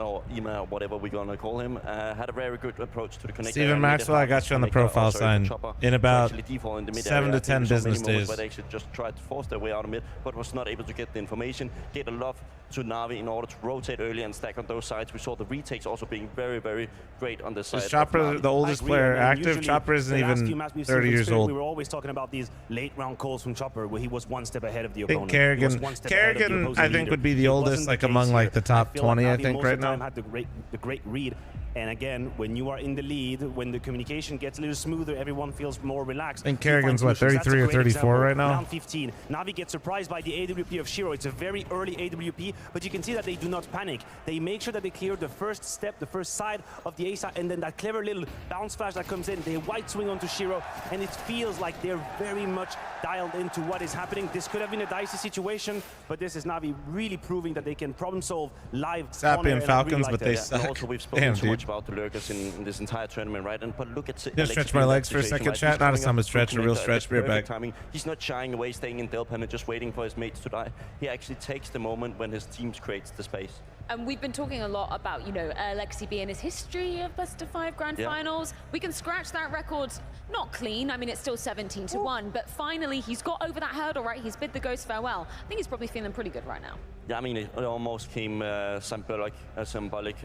or Ima, or whatever we're gonna call him, had a very good approach to the connector. Steven Maxwell, I got you on the profile sign in about 7 to 10 business days. Where they actually just tried to force their way out of mid, but was not able to get the information, get a love to NaVi in order to rotate early and stack on those sides. We saw the retakes also being very, very great on this side. Is Chopper the oldest player active? Chopper isn't even 30 years old. We were always talking about these late round calls from Chopper where he was one step ahead of the I think opponent. Kerrigan, I think, would be the oldest, like among like the top 20, I think, right now. Had the great read. And again, when you are in the lead, when the communication gets a little smoother, everyone feels more relaxed. I think Kerrigan's, what, 33 or 34 right now? Round 15. NaVi gets surprised by the AWP of Shiro. It's a very early AWP, but you can see that they do not panic. They make sure that they clear the first step, the first side of the A side, and then that clever little bounce flash that comes in. They white swing onto Shiro, and it feels like they're very much dialed into what is happening. This could have been a dicey situation, but this is NaVi really proving that they can problem solve live. Sappy and Falcons, but they suck. And also, we've spoken too much about the lurkers in this entire tournament, right? But look at just stretch my legs for a second, chat. Not a summer stretch, a real stretch. Be right back. Timing. He's not shying away, staying in Delpan and just waiting for his mates to die. He actually takes the moment when his team creates the space. And we've been talking a lot about, Alexi B and his history of best of 5 grand finals. We can scratch that record, not clean. I mean, it's still 17-1, but finally he's got over that hurdle, right? He's bid the ghost farewell. I think he's probably feeling pretty good right now. Yeah, I mean, it almost came symbolic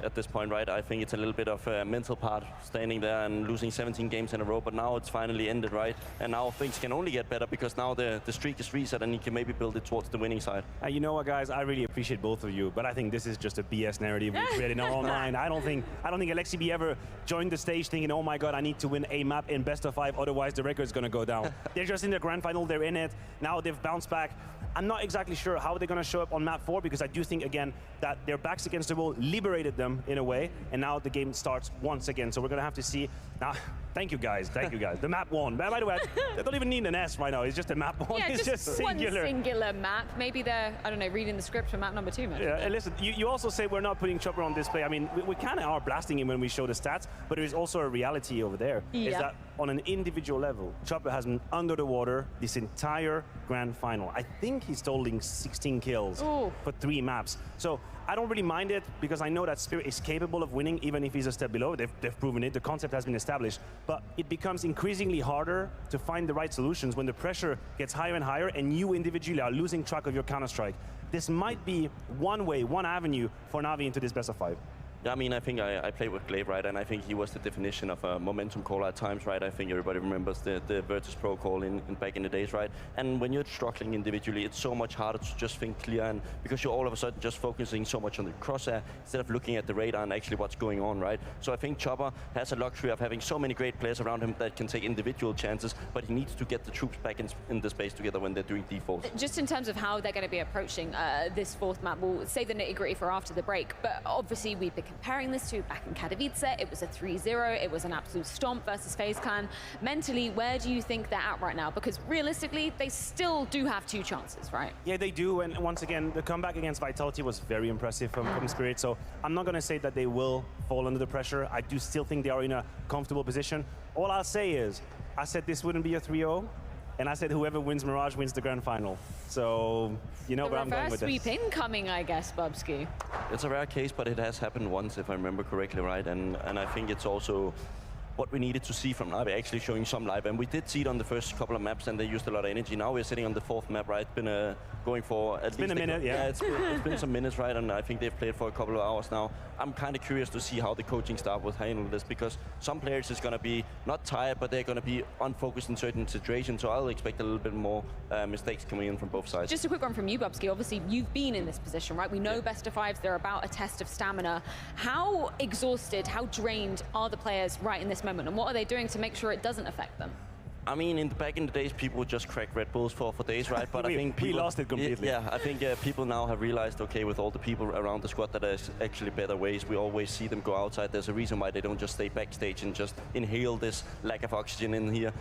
at this point, right? I think it's a little bit of a mental part, standing there and losing 17 games in a row, but now it's finally ended, right? And now things can only get better because now the streak is reset and he can maybe build it towards the winning side. You know what, guys? I really appreciate both of you, but I think this is just a BS narrative we created in our own mind. I don't think Alexi B ever joined the stage thinking, oh my god, I need to win a map in best of 5, otherwise the record's gonna go down. They're just in the grand final, they're in it. Now they've bounced back. I'm not exactly sure how they're gonna show up on map 4 because I do think, again, that their backs against the wall liberated them in a way, and now the game starts once again. So we're gonna have to see. Now, thank you guys. The map 1. By the way, they don't even need an S right now. It's just a map 1. Yeah, it's just singular. One singular map. Maybe they're, I don't know, reading the script for map number 2, maybe. Yeah, and listen, you also say we're not putting Chopper on display. I mean, we kind of are blasting him when we show the stats, but there is also a reality over there. Is that on an individual level, Chopper has been under the water this entire grand final. I think he's totaling 16 kills for 3 maps. So I don't really mind it because I know that Spirit is capable of winning even if he's a step below. They've proven it. The concept has been established. But it becomes increasingly harder to find the right solutions when the pressure gets higher and higher and you individually are losing track of your Counter-Strike. This might be one way, one avenue for NaVi into this best of 5. Yeah, I mean, I think I played with Glaive, right? And I think he was the definition of a momentum caller at times, right? I think everybody remembers the Virtus Pro call in back in the days, right? And when you're struggling individually, it's so much harder to just think clear, and because you're all of a sudden just focusing so much on the crosshair instead of looking at the radar and actually what's going on, right? So I think Chopper has a luxury of having so many great players around him that can take individual chances, but he needs to get the troops back in the space together when they're doing defaults. Just in terms of how they're going to be approaching this fourth map, we'll save the nitty-gritty for after the break, but obviously we've been comparing this to back in Katowice. It was a 3-0. It was an absolute stomp versus FaZe Clan. Mentally, where do you think they're at right now? Because realistically, they still do have 2 chances, right? Yeah, they do. And once again, the comeback against Vitality was very impressive from Spirit. So I'm not going to say that they will fall under the pressure. I do still think they are in a comfortable position. All I'll say is, I said this wouldn't be a 3-0. And I said whoever wins Mirage wins the grand final. So, you know where I'm going with this. Reverse sweep incoming, I guess, Bubsky. It's a rare case, but it has happened once, if I remember correctly, right? And I think it's also what we needed to see from NaVi, actually showing some life. And we did see it on the first couple of maps, and they used a lot of energy. Now we're sitting on the 4th map, right? It's been going for at least a minute, yeah. It's been some minutes, right? And I think they've played for a couple of hours now. I'm kind of curious to see how the coaching staff will handle this, because some players is going to be not tired, but they're going to be unfocused in certain situations. So I'll expect a little bit more mistakes coming in from both sides. Just a quick one from you, Bubsky. Obviously, you've been in this position, right? We know best of 5s, they're about a test of stamina. How exhausted, how drained are the players right in this moment? And what are they doing to make sure it doesn't affect them? I mean, back in the days, people would just crack Red Bulls for days, right? But I think we lost it completely. Yeah, I think people now have realized, okay, with all the people around the squad, that there's actually better ways. We always see them go outside. There's a reason why they don't just stay backstage and just inhale this lack of oxygen in here.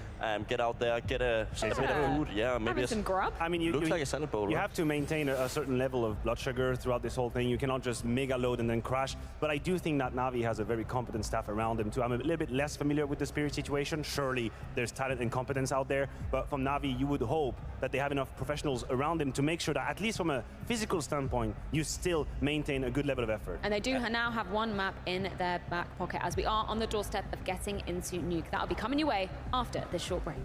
Get out there, get a bit of food. Yeah, maybe some grub. I mean, looks like a salad bowl. You right? have to maintain a certain level of blood sugar throughout this whole thing. You cannot just mega load and then crash. But I do think that NaVi has a very competent staff around him too. I'm a little bit less familiar with the Spirit situation. Surely there's talent and competence out there. But from NaVi, you would hope that they have enough professionals around them to make sure that, at least from a physical standpoint, you still maintain a good level of effort. And they do now have 1 map in their back pocket, as we are on the doorstep of getting into Nuke. That'll be coming your way after this short break.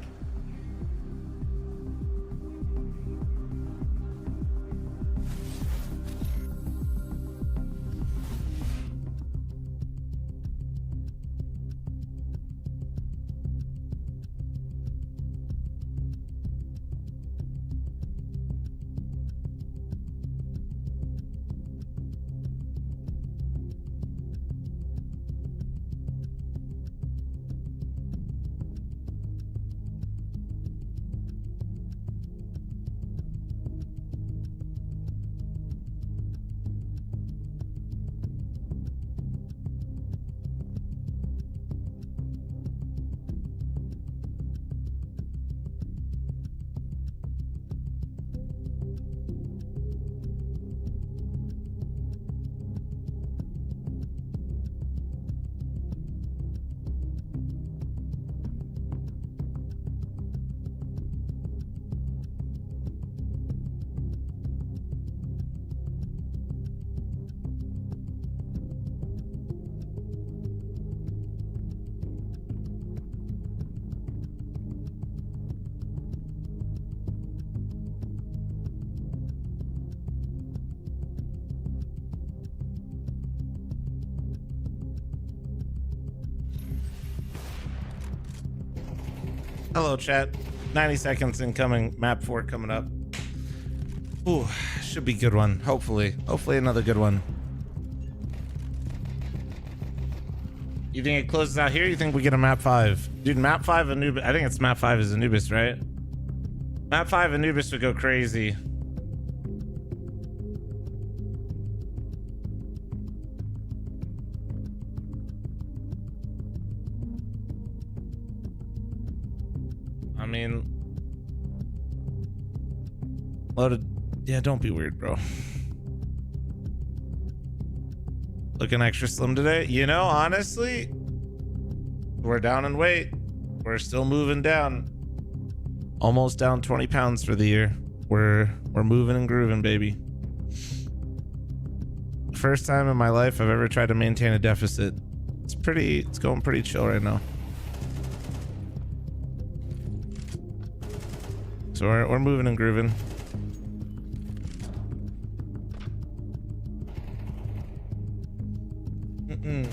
Hello, chat. 90 seconds incoming. Map 4 coming up. Ooh, should be a good one. Hopefully another good one. You think it closes out here? You think we get a map 5? Dude, map 5 Anubis. I think it's map 5 is Anubis, right? Map 5 Anubis would go crazy. I mean, loaded. Yeah, don't be weird, bro. Looking extra slim today. You know, honestly, we're down in weight. We're still moving down. Almost down 20 pounds for the year. We're moving and grooving, baby. First time in my life I've ever tried to maintain a deficit. It's going pretty chill right now. So we're moving and grooving. You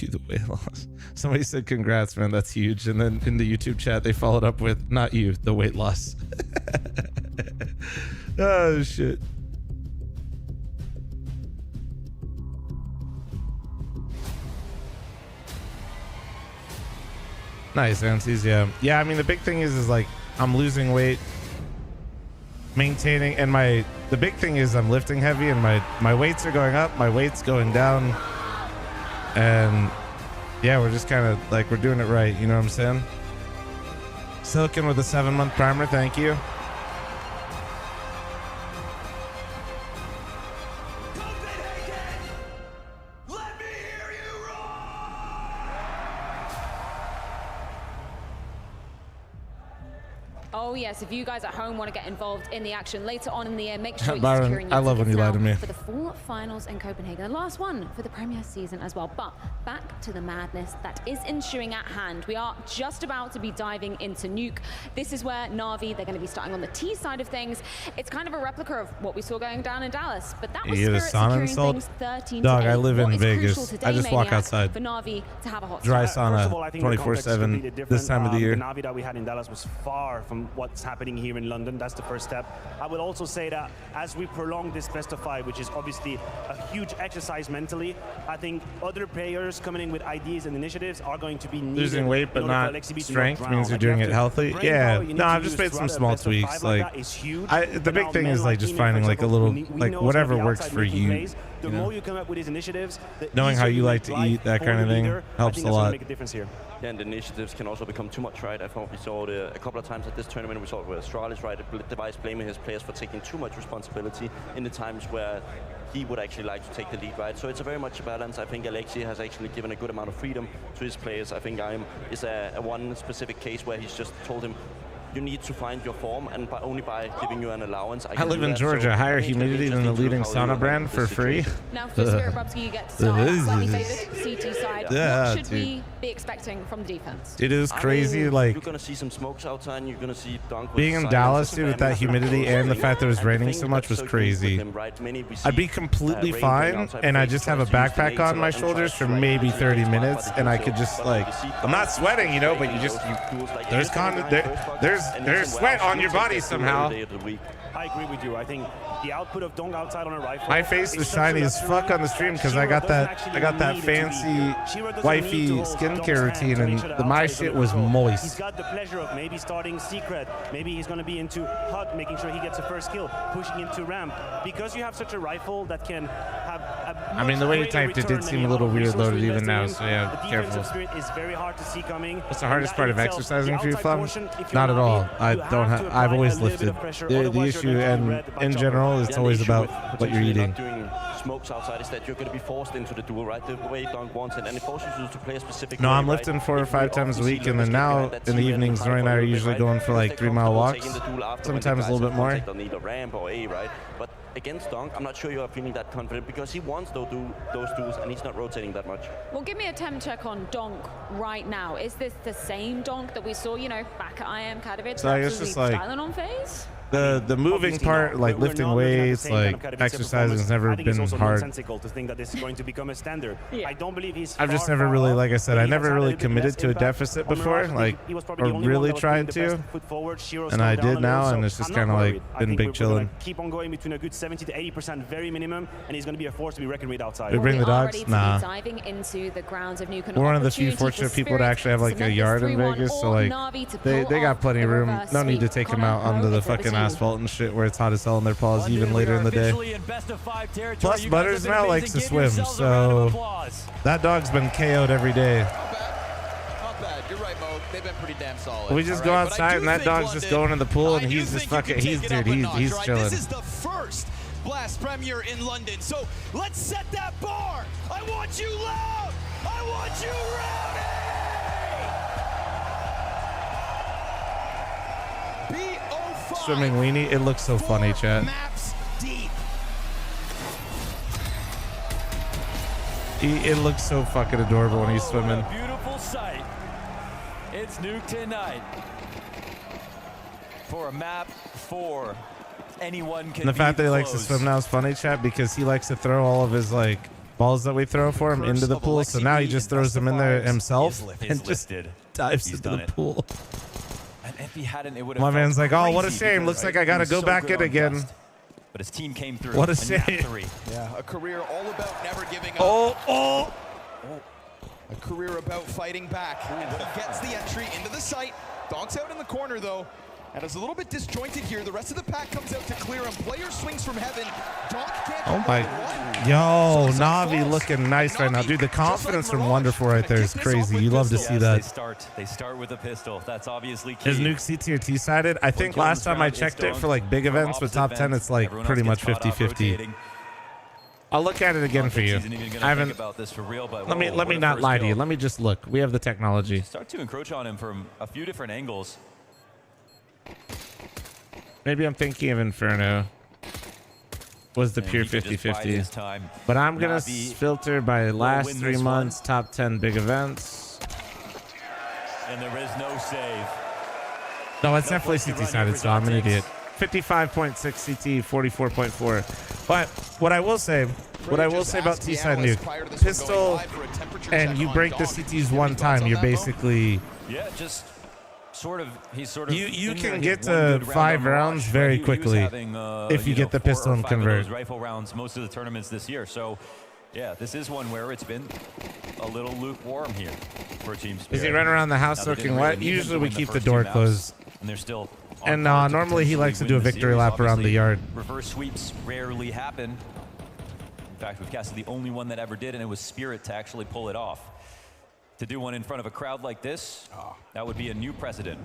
the weight loss. Somebody said congrats, man. That's huge. And then in the YouTube chat, they followed up with not you, the weight loss. Oh shit. Nice, Ansies. Yeah. I mean, the big thing is like I'm losing weight, maintaining, and the big thing is I'm lifting heavy, and my weights are going up, my weight's going down, and yeah, we're just kind of like we're doing it right. You know what I'm saying? Silicon with a 7-month primer. Thank you. Oh yes, if you guys at home want to get involved in the action later on in the year, make sure you're Byron, securing your I love when tickets you lie now to me. for the fall finals in Copenhagen, the last one for the Premier season as well. But back to the madness that is ensuing at hand. We are just about to be diving into Nuke. This is where NaVi, they're going to be starting on the T side of things. It's kind of a replica of what we saw going down in Dallas, but that was You get a Spirit sauna securing insult? things 13 Dog, to 8. I live in What is Vegas. crucial today, I just walk Maniac, outside. for NaVi to have a hot Dry start. sauna First of all, I think the 24/7 context is completely different. this time of the year. The NaVi that we had in Dallas was far from what's happening here in London. That's the first step. I will also say that as we prolong this best of 5, which is obviously a huge exercise mentally, I think other players coming in with ideas and initiatives are going to be needed. Losing weight but not strength means you're doing it healthy. Yeah, no, I've just made some small tweaks. Like, the big thing is like just finding like a little, like whatever works for you. The more you come up with these initiatives, knowing how you like to eat, that kind of thing, helps a lot. Make a difference here. Yeah, and the initiatives can also become too much, right? I thought we saw a couple of times at this tournament, we saw where Astralis, right, Device blaming his players for taking too much responsibility in the times where he would actually like to take the lead, right? So it's a very much a balance. I think Alexi has actually given a good amount of freedom to his players. I think IAM is a one specific case where he's just told him, you need to find your form, and only by giving you an allowance. I live in Georgia. Higher humidity than the leading sauna brand for free. Now for Spirit Bubsky, you get to start slightly favored CT side. Yeah, what should we be expecting from the defense? It is crazy. Like, you're gonna see some smokes outside, and you're gonna see Dunk being in Dallas, dude, with that humidity and the fact that it was raining so much was crazy. I'd be completely fine, and I just have a backpack on my shoulders for maybe 30 minutes, and I could just like, I'm not sweating, you know, but there's sweat on your body somehow. I agree with you. I think the output of Dong outside on a rifle. My face was shiny as fuck on the stream because I got that fancy wifey skincare routine, and my shit was moist. He's got the pleasure of maybe starting secret. Maybe he's going to be into hut, making sure he gets a first kill, pushing into ramp. Because you have such a rifle that can have a I mean, the way you typed it did seem a little weird loaded even now, so yeah, careful. Spirit is very hard to see coming. What's the hardest part of exercising for you, Flum? Not at all. I've always lifted. The issue, and in general, it's always about what you're eating. Smokes outside is that you're going to be forced into the duel, right? The way Dunk wants it, and it forces you to play a specific No, way, I'm right? lifting 4 or 5 times a week, and then now in the evenings, Roy and I are usually going for like 3-mile walks, sometimes a little bit more. They'll need a ramp or A, right? But against Dunk, I'm not sure you are feeling that confident because he wants those duels, and he's not rotating that much. Well, give me a temp check on Donk right now. Is this the same Donk that we saw, you know, back at IAM Katowice? So it's just like styling on phase? the moving part, like lifting weights, like exercising has never been hard. To think that this is going to become a standard. I don't believe he's I've just never really, like I said, I never really committed to a deficit before, like, or really tried to, and I did now, and it's just kind of like been big chilling. Keep on going between a good 70 to 80% very minimum, and he's going to be a force to be reckoned with outside. We bring the dogs? Nah. Diving into the grounds of Nuke. We're one of the few fortunate people to actually have like a yard in Vegas, so like they got plenty of room. No need to take them out onto the fucking asphalt and shit where it's hot as hell in their paws even later in the day. Plus Butters now likes to swim, so that dog's been KO'd every day. Not bad. You're right, Mo. They've been pretty damn solid. We just go outside and that dog's just going in the pool and he's just fucking, he's chilling. This is the first Blast Premier in London, so let's set that bar. I want you loud. I want you rowdy. B05. Swimming weenie, it looks so funny, chat. Maps deep. It looks so fucking adorable when he's swimming. Beautiful sight. It's Nuke tonight. For a map 4, anyone can. And the fact that he likes to swim now is funny, chat, because he likes to throw all of his like balls that we throw for him into the pool. So now he just throws them in there himself and just dives into the pool. And if he hadn't, it would have. My man's like, oh, what a shame. Looks like I got to go back in again. But his team came through. What a shame. Yeah, a career all about never giving up. Oh. A career about fighting back. And he gets the entry into the site. Donk's out in the corner, though. And it's a little bit disjointed here. The rest of the pack comes out to clear him. Player swings from heaven. Donk can't. Oh my. Yo, Navi looking nice right now. Dude, the confidence from Wonderful right there is crazy. You love to see that. They start with a pistol. That's obviously key. Is Nuke CT or T-sided? I think last time I checked it for like big events with top 10, it's like pretty much 50-50. I'll look at it again for you. I haven't. Let me not lie to you. Let me just look. We have the technology. Start to encroach on him from a few different angles. Maybe I'm thinking of Inferno. Was the pure 50-50. But I'm going to filter by last 3 months, top 10 big events. And there is no save. No, it's definitely CT-sided, so I'm an idiot. 55.6 CT, 44.4. But what I will say about T-side Nuke, pistol, and you break the CTs one time, you're basically... Yeah, just... You can get to 5 rounds very quickly if you get the pistol and convert. Rifle rounds most of the tournaments this year. So, yeah, this is one where it's been a little lukewarm here for Team Spirit. Is he running around the house soaking wet? Usually we keep the door closed. And they're still. And normally he likes to do a victory lap around the yard. Reverse sweeps rarely happen. In fact, we've casted the only one that ever did, and it was Spirit to actually pull it off. To do one in front of a crowd like this, that would be a new precedent.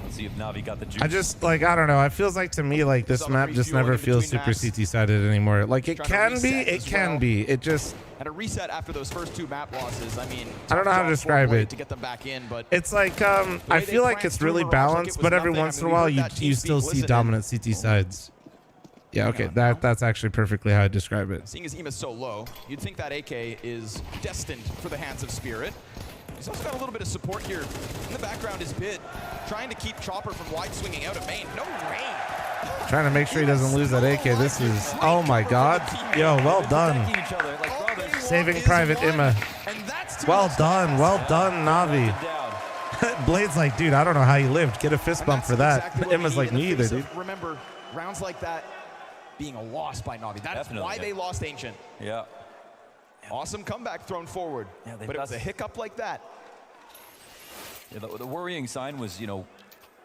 Let's see if Navi got the juice. I don't know. It feels like to me like this map just never feels super CT-sided anymore. Like it can be. It just had a reset after those first 2 map losses. I mean, I don't know how to describe it. To get them back in, but it's like I feel like it's really balanced, but every once in a while you still see dominant CT sides. Yeah, okay, that's actually perfectly how I describe it. Seeing as Ema's so low, you'd think that AK is destined for the hands of Spirit. He's also got a little bit of support here. In the background is Bit, trying to keep Chopper from wide swinging out of main. No rain. Trying to make sure he doesn't lose that AK. This is, oh my God. Yo, well done. Saving Private Emma. Well done, Navi. Blade's like, dude, I don't know how you lived. Get a fist bump for that. Emma's like, me either, dude. Remember, rounds like that being a loss by Navi. That's why they lost Ancient. Yeah. Awesome comeback thrown forward. Yeah, but it was a hiccup like that. Yeah, the worrying sign was,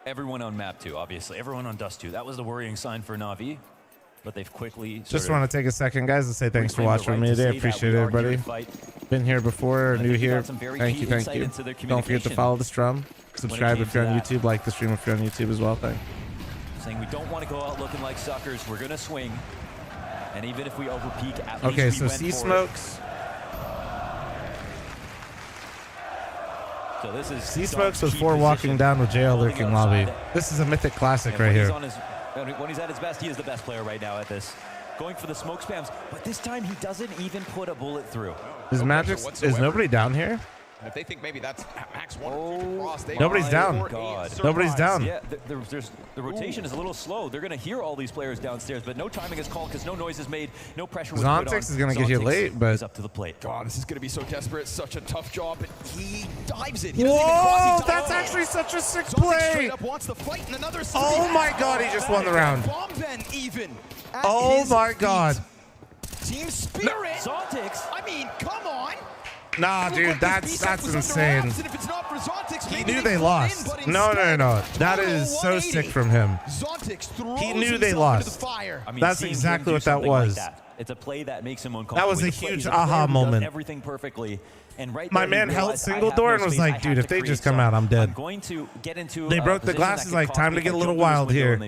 everyone on map 2, obviously. Everyone on Dust 2. That was the worrying sign for Navi. But they've quickly... Just want to take a second, guys, to say thanks for watching me today. Appreciate it, everybody. Been here before or new here. Thank you. Don't forget to follow the strum. Subscribe if you're on YouTube. Like the stream if you're on YouTube as well. Thanks. Saying we don't want to go out looking like suckers. We're going to swing. And even if we overpeak, at least okay, we so went C-Smokes. So this is C-Smokes was 4 walking down with JL lurking lobby. This is a mythic classic right here. When he's at his best, he is the best player right now at this. Going for the smoke spams, but this time he doesn't even put a bullet through. Is nobody down here? And if they think maybe that's max 1 or 2 cross, they nobody's down. Nobody's down. Yeah, the rotation is a little slow. They're going to hear all these players downstairs, but no timing is called because no noise is made, no pressure was put on. Zontix is going to get here late, but he's up to the plate. God, this is going to be so desperate. Such a tough job, but he dives it. Whoa, that's actually such a sick play. Straight up wants to fight in another oh my God, he just won the round. Oh my God. Team Spirit. Zontix. I mean, come on. Nah, dude, that's insane. He knew they lost. No. That is so sick from him. He knew they lost. That's exactly what that was. It's a play that makes him uncomfortable. That was a huge aha moment. Everything perfectly. And right my man held single door and was like, dude, if they just come out, I'm dead. I'm going to get into they broke the glasses, like, time to get a little wild here.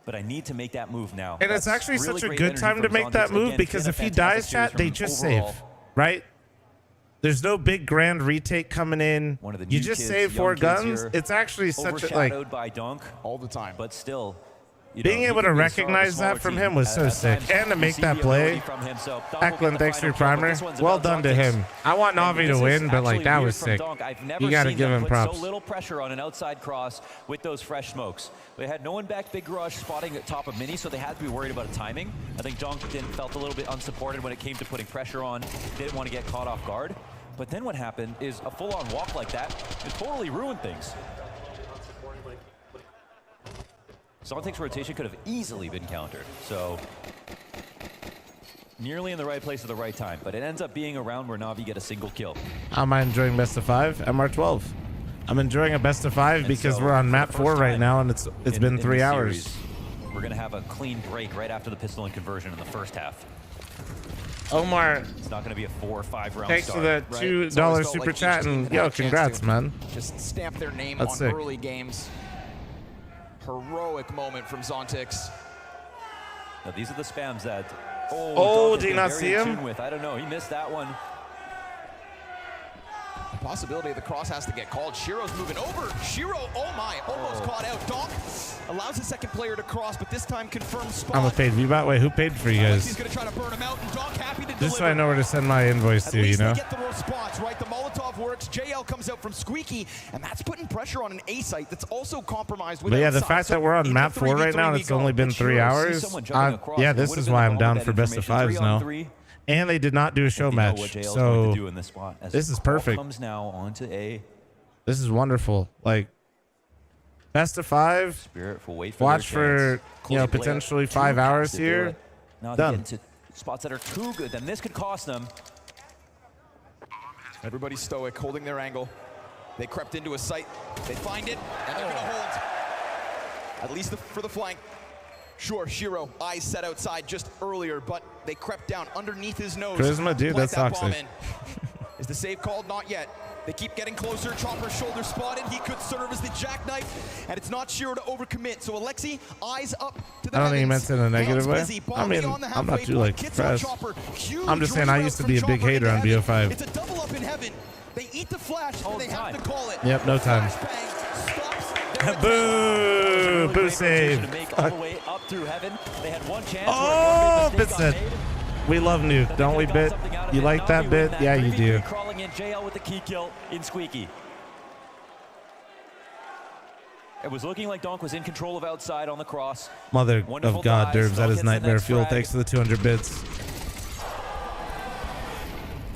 But I need to make that move now. And it's actually such a good time to make that move because if he dies, chat, they just save. Right? There's no big grand retake coming in. You just save 4 guns. It's actually such a, like, overshadowed by Dunk all the time. But still, Being able to recognize that from him was so sick. And to make that play. Eklund, thanks for your primer. Well done to him. I want NaVi to win, but like that was sick. You got to give him props. So little pressure on an outside cross with those fresh smokes. They had no one back big garage spotting at top of mini, so they had to be worried about a timing. I think Donk felt a little bit unsupported when it came to putting pressure on. Didn't want to get caught off guard. But then what happened is a full-on walk like that, it totally ruined things. Zontic's rotation could have easily been countered. So nearly in the right place at the right time, but it ends up being a round where NaVi get a single kill. How am I enjoying best of 5? MR12. I'm enjoying a best of 5 because we're on map 4 right now, and it's been 3 hours. Series, we're gonna have a clean break right after the pistol and conversion in the first half. Omar, it's not gonna be a 4 or 5 round thanks start, for the $2 super like chat, and yo, congrats, man. Just stamp their name That's on sick. early games. Heroic moment from Zontix. Now these are the spams that. Oh, did you not see him? With. I don't know. He missed that one. The possibility of the cross has to get called. Shiro's moving over. Shiro, oh my, almost caught out. Donk allows the second player to cross, but this time confirms spot. I'm a paid VBot. Wait, who paid for you guys? He's gonna try to burn him out, and Donk happy to Just so I know where to send my invoice to, you know? They get the real spots, right? The Molotov works. JL comes out from Squeaky, and that's putting pressure on an A site that's also compromised with But yeah, the outside. fact So that we're on even map the 4 right now and 3v3 it's only been 3 hours, yeah, this is why I'm down for best of 5s now. And they did not do a show match, so this is perfect. Comes now onto A. This is wonderful. Like, best of 5. Spirit will wait for watch for, you know, potentially 5 hours here. Now Done. into spots that are too good, then this could cost them. Everybody's stoic, holding their angle. They crept into a site. They find it, and they're gonna hold. At least for the flank. Sure, Shiro, eyes set outside just earlier, but they crept down underneath his nose. Charisma, dude, that's that bomb toxic. in. Is the save called? Not yet. They keep getting closer. Chopper's shoulder spotted. He could serve as the jackknife, and it's not Shiro to overcommit. So Alexi, eyes up to the I don't think he heavens. meant it in a negative way. Busy, I mean, on the I'm not halfway too point, like gets on impressed. Chopper. Huge I'm just saying I reroute used to from be a big Chopper hater into on heaven. BO5. It's a double up in heaven. They eat the flash, and they have to call it. Yep, no time. Boo! Boo save. To make all the way up through heaven. They had one chance. Oh, Bit said. We love Nuke, don't we, Bit? You like that bit? Yeah, you do. Crawling in JL with the key kill in Squeaky. It was looking like Donk was in control of outside on the cross. Mother Wonderful of God, dives. Derbs, that Donk is gets the nightmare next fuel. frag. Thanks for the 200 bits.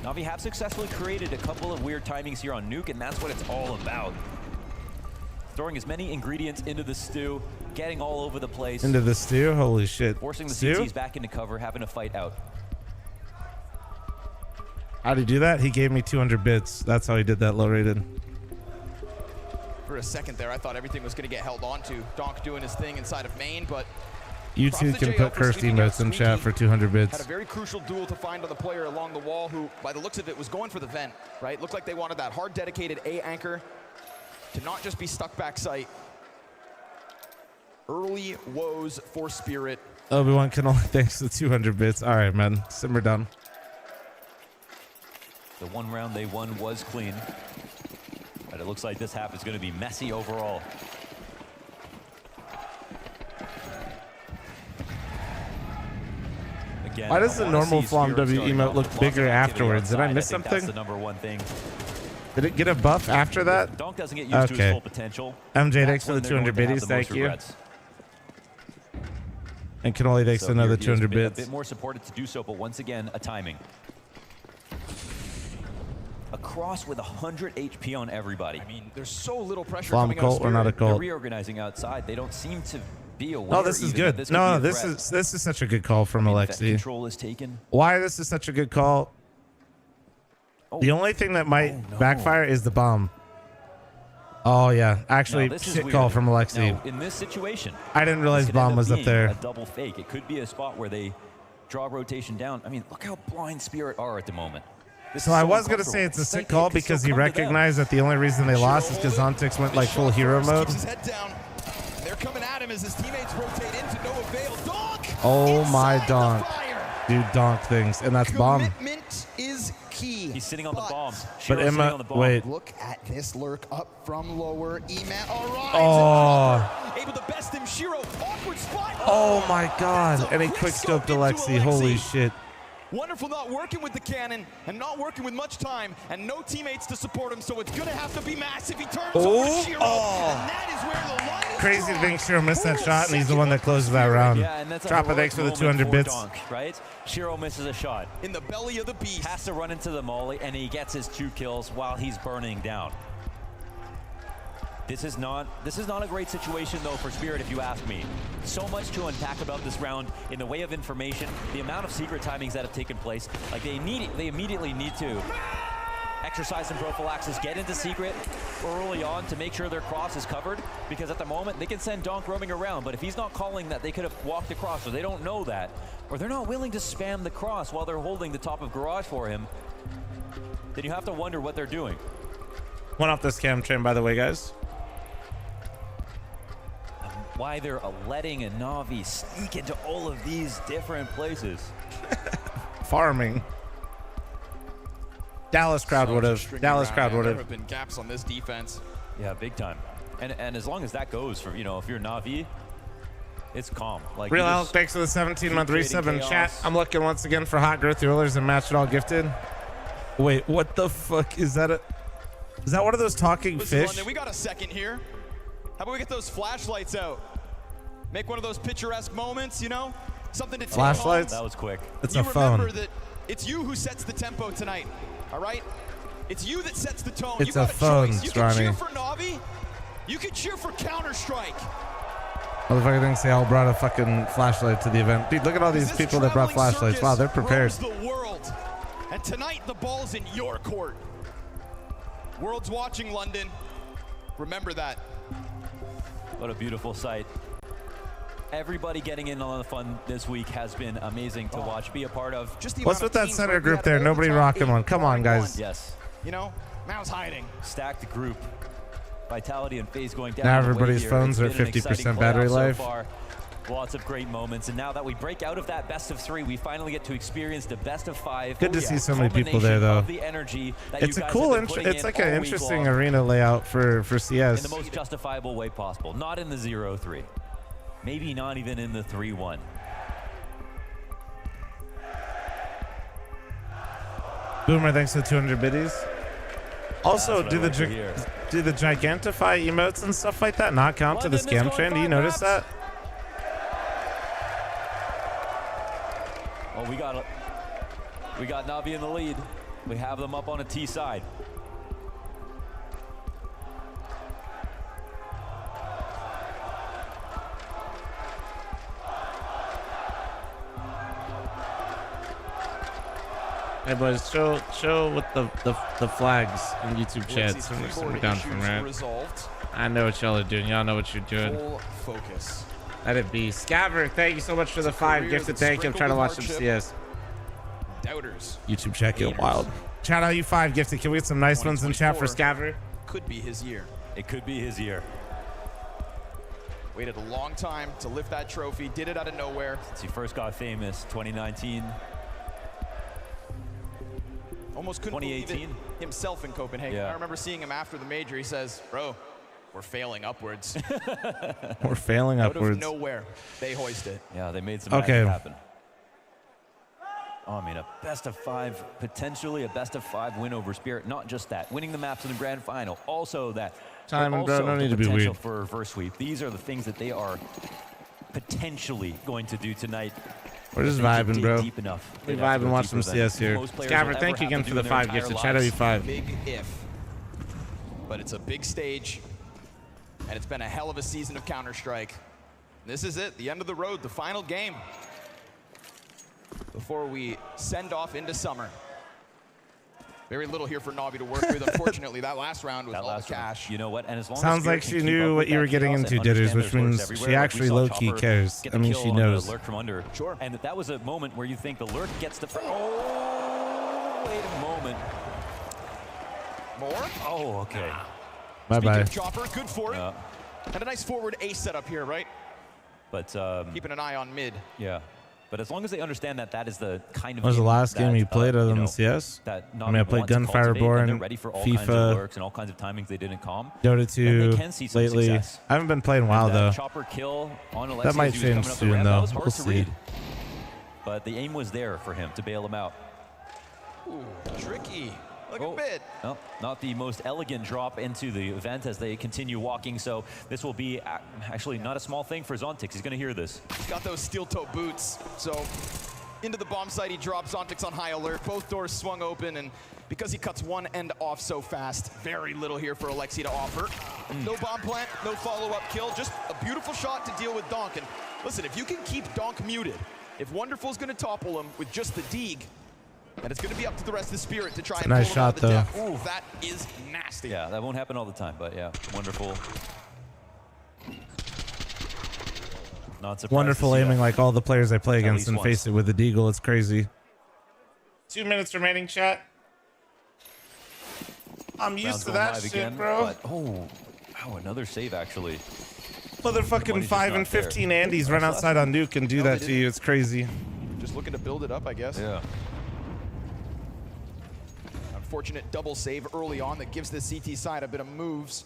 NaVi have successfully created a couple of weird timings here on Nuke, and that's what it's all about. Throwing as many ingredients into the stew, getting all over the place. Into the stew? Holy shit. Forcing the Stew? CTs back into cover, having to fight out. How'd he do that? He gave me 200 bits. That's how he did that low rated. For a second there, I thought everything was going to get held on to. Donk doing his thing inside of main, but You two can put cursed emotes in chat for 200 had bits. a very crucial duel to find on the player along the wall who, by the looks of it, was going for the vent, right? Looked like they wanted that hard, dedicated A anchor to not just be stuck back sight. Early woes for Spirit. Obi-Wan can only thanks to the 200 bits. All right, man. Simmer down. The one round they won was clean. But it looks like this half is going to be messy overall. Again, Why does the normal Flom W emote look bigger afterwards? Did I miss think something? That's the number one thing. Did it get a buff after that? Donk doesn't get used to his full potential. MJ, thanks That's for when the they're 200 going to have biddies. the most Thank you. regrets. And Cannoli thanks So for another here he is 200 a bits. bit more supported to do so, but once again, a timing. A cross with 100 HP on everybody. I mean, there's so little pressure Flom coming cult out or not a They're cult? reorganizing outside. They don't seem to be aware. Oh, this is even that good. this could No, be a this threat. is such a good call from Alexi. Control is taken. Why this is such a good call? The only thing that might backfire is the bomb. Oh yeah, actually, Now, this is shit weird. call from Alexi. Now, in this situation, I didn't realize this could end bomb up was up being there. A double fake. It could be a spot where they draw rotation down. I mean, look how blind Spirit are at the moment. This So is I was gonna uncomfortable. say it's a sick It call could still because he come to them. recognized that the only reason they lost is because Zontix went like full hero mode. Keeps his head down. They're coming at him as his teammates rotate into no avail. Donk! Oh my donk, dude, donk things, and that's bomb. Commitment is key. He's sitting on the bomb. But Shiro's Emma, sitting on the bomb. wait. Look at this lurk up from lower. Eman arrives. Oh. Able to best him. Shiro, awkward spot. Oh my God. And he quick scoped Alexi. Holy shit. Wonderful not working with the cannon and not working with much time and no teammates to support him, so it's going to have to be massive. He turns over Shiro, and that is where the line is Crazy to drawn. think Shiro missed that shot, and he's the one that closes that round. Yeah, and that's a Drop it, heroic thanks for the moment 200 bits. Donk, right? Shiro misses a shot. In the belly of the beast. Has to run into the molly, and he gets his 2 kills while he's burning down. This is not a great situation though for Spirit, if you ask me. So much to unpack about this round in the way of information, the amount of secret timings that have taken place. Like they immediately need to exercise some prophylaxis, get into secret early on to make sure their cross is covered, because at the moment they can send Donk roaming around, but if he's not calling that they could have walked across, or they don't know that, or they're not willing to spam the cross while they're holding the top of garage for him, then you have to wonder what they're doing. One off this cam train, by the way, guys. Why they're letting a NaVi sneak into all of these different places. Farming. Dallas crowd would have. Dallas crowd would There have. have been gaps on this defense. Yeah, big time. And as long as that goes for, you know, if you're NaVi, it's calm. Like Real Alec, thanks for the 17-month resub in chat. I'm looking once again for hot growth rollers and match it all gifted. Wait, what the fuck is that? Is that one of those talking Listen, fish? London, we got a second here. How about we get those flashlights out? Make one of those picturesque moments, you know? Something to take Flashlights? That was quick. It's you a phone. remember that it's you who sets the tempo tonight, all right? It's you that sets the tone. It's you got a phone, choice. You can cheer Ronnie. for NaVi. You can cheer for Counter-Strike. Motherfucker thinks they all brought a fucking flashlight to the event. Dude, look at all these people that brought flashlights. Wow, they're prepared. The world. And tonight, the ball's in your court. World's watching, London. Remember that. What a beautiful sight. Everybody getting in on the fun this week has been amazing to watch, be a part of. What's with that center group there? Nobody rocking one. Come on, guys. Yes. You know, Mao's hiding. Stacked group. Vitality and FaZe going down. Now the way everybody's here. phones It's are been an 50% exciting battery playoff so life. far. Lots of great moments, and now that we break out of that best of 3, we finally get to experience the best of 5. Good to see so many people there, though. The energy that It's you a guys cool, have been putting it's like an all week interesting long arena layout for CS. in the most justifiable way possible. Not in the 0-3. Maybe not even in the 3-1. Boomer, thanks for the 200 biddies. Also, That's do what I the like to hear. do the Gigantify emotes and stuff like that not count to the scam train? Do you notice that? Oh, we got NaVi in the lead. We have them up on a T side. Hey boys, chill with the flags in YouTube chat. Somebody down from right. Resolved. I know what y'all are doing. Y'all know what you're doing. Full focus. Let it be. Scaver, thank you so much for the 5 gifted. Thank you. I'm trying to watch some CS. Doubters. YouTube chat get wild. Shout out you 5 gifted. Can we get some nice ones in chat for Scaver? Could be his year. It could be his year. Waited a long time to lift that trophy. Did it out of nowhere. Since he first got famous, 2019. Almost couldn't believe it himself in Copenhagen. Yeah. I remember seeing him after the major. He says, bro, we're failing upwards. We're failing Out upwards. of nowhere, they hoist it. Yeah, they made some Okay. magic happen. Oh, I mean, a best of 5, potentially a best of 5 win over Spirit. Not just that, winning the maps in the grand final. Also that. Simon, bro, also no the need to be potential weird. for a reverse sweep. These are the things that they are potentially going to do tonight. We're just If they vibing, dig bro. deep enough, We they'd have vibe to and go watch some deeper than CS here. most players will Scaver, ever thank you have again to for do the in their 5 entire gifted. Shout out lives. you 5. Big if. But it's a big stage. And it's been a hell of a season of Counter-Strike. This is it, the end of the road, the final game. Before we send off into summer. Very little here for NaVi to work with. Unfortunately, that last round was all the cash. You know what? And as long Sounds as like Spirit she can keep knew up what with you were that getting chaos into, and Ditters, understand which there's lurks means everywhere. she Like, we actually saw low-key Chopper cares. get I the mean, kill she on the knows. lurk from under. Sure. And that was a moment where you think the lurk gets the. Oh, wait a moment. More? Oh, okay. Bye-bye. Chopper, good for it. And a nice forward ace setup here, right? But keeping an eye on mid. Yeah. But as long as they understand that that is the kind of What was the game last game that, you played other than CS? That I mean, I played Gunfire Born, ready for all kinds of FIFA, lurks and all kinds of timings they did in calm. Dota 2 they can see some lately. success. I haven't been playing a while though. Chopper kill on Alexi That might as he was change coming up the soon ramp, that though. was hard We'll to see. read. But the aim was there for him to bail him out. Ooh, tricky. Look a bit. Well, not the most elegant drop into the event as they continue walking. So this will be actually not a small thing for Zontix. He's going to hear this. He's got those steel-toe boots. So into the bomb site, he drops Zontix on high alert. Both doors swung open, and because he cuts one end off so fast, very little here for Alexi to offer. No bomb plant, no follow-up kill, just a beautiful shot to deal with Donk. And listen, if you can keep Donk muted, if Wonderful's going to topple him with just the Deeg, and it's going to be up to the rest of the Spirit to try and nice pull him out shot, of the depth. Ooh, that is nasty. Yeah, that won't happen all the time, but yeah, Wonderful. Not surprised. Wonderful aiming like all the players I play against, and once. face it with the Deagle. It's crazy. 2 minutes remaining, chat. I'm used to that shit, again, bro. But, oh, wow, another save actually. Motherfucking 5 and 15 Andes run outside on Nuke and do that to you. It's crazy. Just looking to build it up, I guess. Yeah. Unfortunate double save early on that gives the CT side a bit of moves.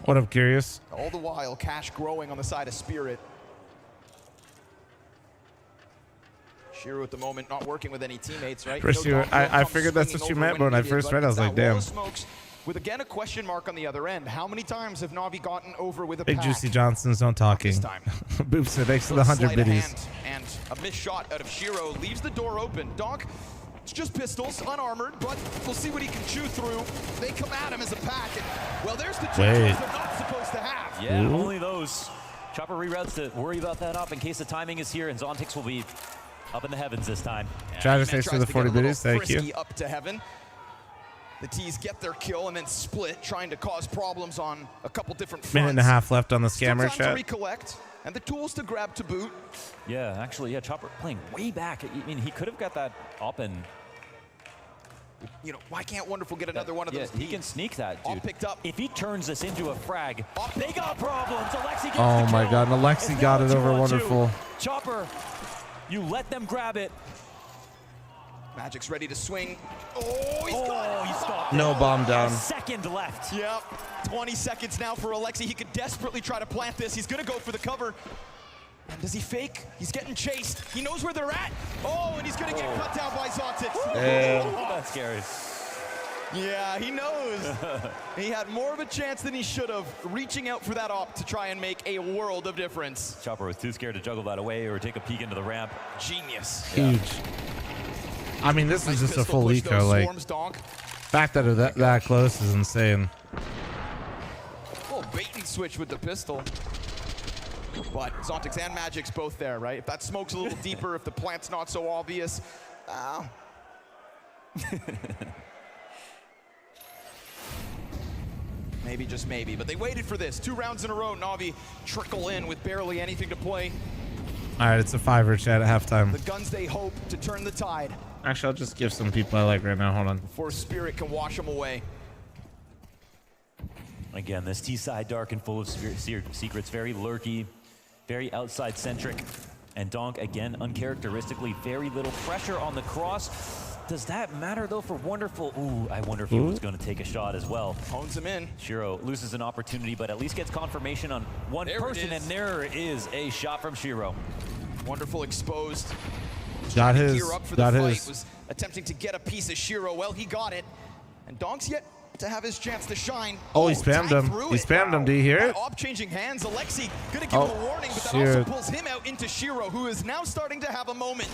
What up, Curious? All the while, cash growing on the side of Spirit. Shiro at the moment not working with any teammates, right? First, I figured that's what you meant, but when I first read it, I was like, damn. With again a question mark on the other end. How many times have Navi gotten over with a Big pack? Juicy Johnson's don't talking. Boop said thanks to the 100 Sleight of biddies. hand and a missed shot out of Shiro leaves the door open. Donk, it's just pistols, unarmored, but we'll see what he can chew through. They come at him as a pack, and well, there's the two Wait. they're not supposed to have. Yeah, only those. Chopper reroutes to worry about that up in case the timing is here, and Zontix will be up in the heavens this time. Travis, thanks for the 40 biddies. Thank you. Up to heaven. The T's get their kill and then split, trying to cause problems on a couple different fronts. Minute and a half left on the Still scammer time to chat. recollect, and the tools to grab to boot. Yeah, actually, yeah, Chopper playing way back. I mean, he could have got that up and... You know, why can't Wonderful get another one of those? He can sneak that, dude. All picked up. If he turns this into a frag, they got problems. Alexi gets Oh the my kill. god, and Alexi It's got now it over 2-on-2. Wonderful. Chopper, you let them grab it. Magic's ready to swing. Oh, he stopped. No bomb down. A second left. Yep. 20 seconds now for Alexi. He could desperately try to plant this. He's going to go for the cover. And does he fake? He's getting chased. He knows where they're at. Oh, and he's going to get cut down by Zontix. That's scary. Yeah, he knows. He had more of a chance than he should have, reaching out for that op to try and make a world of difference. Chopper was too scared to juggle that away or take a peek into the ramp. Genius. Huge. I mean, this is just a full eco. Like, fact that they're that close is insane. Oh, bait and switch with the pistol. But Zontix and Magic's both there, right? If that smoke's a little deeper, if the plant's not so obvious. Maybe, just maybe. But they waited for this. 2 rounds in a row. Navi trickle in with barely anything to play. All right, it's a 5er chat at halftime. The guns they hope to turn the tide. Actually, I'll just give some people I like right now. Hold on. Before Spirit can wash them away. Again, this T-side dark and full of secrets, very lurky, very outside-centric. And Donk, again, uncharacteristically, very little pressure on the cross. Does that matter, though, for Wonderful? Ooh, I wonder if he was going to take a shot as well. Hones him in. Shiro loses an opportunity, but at least gets confirmation on one person, and there is a shot from Shiro. Wonderful exposed. Got his. Gear up for the fight. Was attempting to get a piece of Shiro. Well, he got it. And Donk's yet to have his chance to shine. Oh, he spammed him. He spammed him. Do you hear it? Op changing hands. Alexi gonna give him a warning, but that also pulls him out into Shiro, who is now starting to have a moment.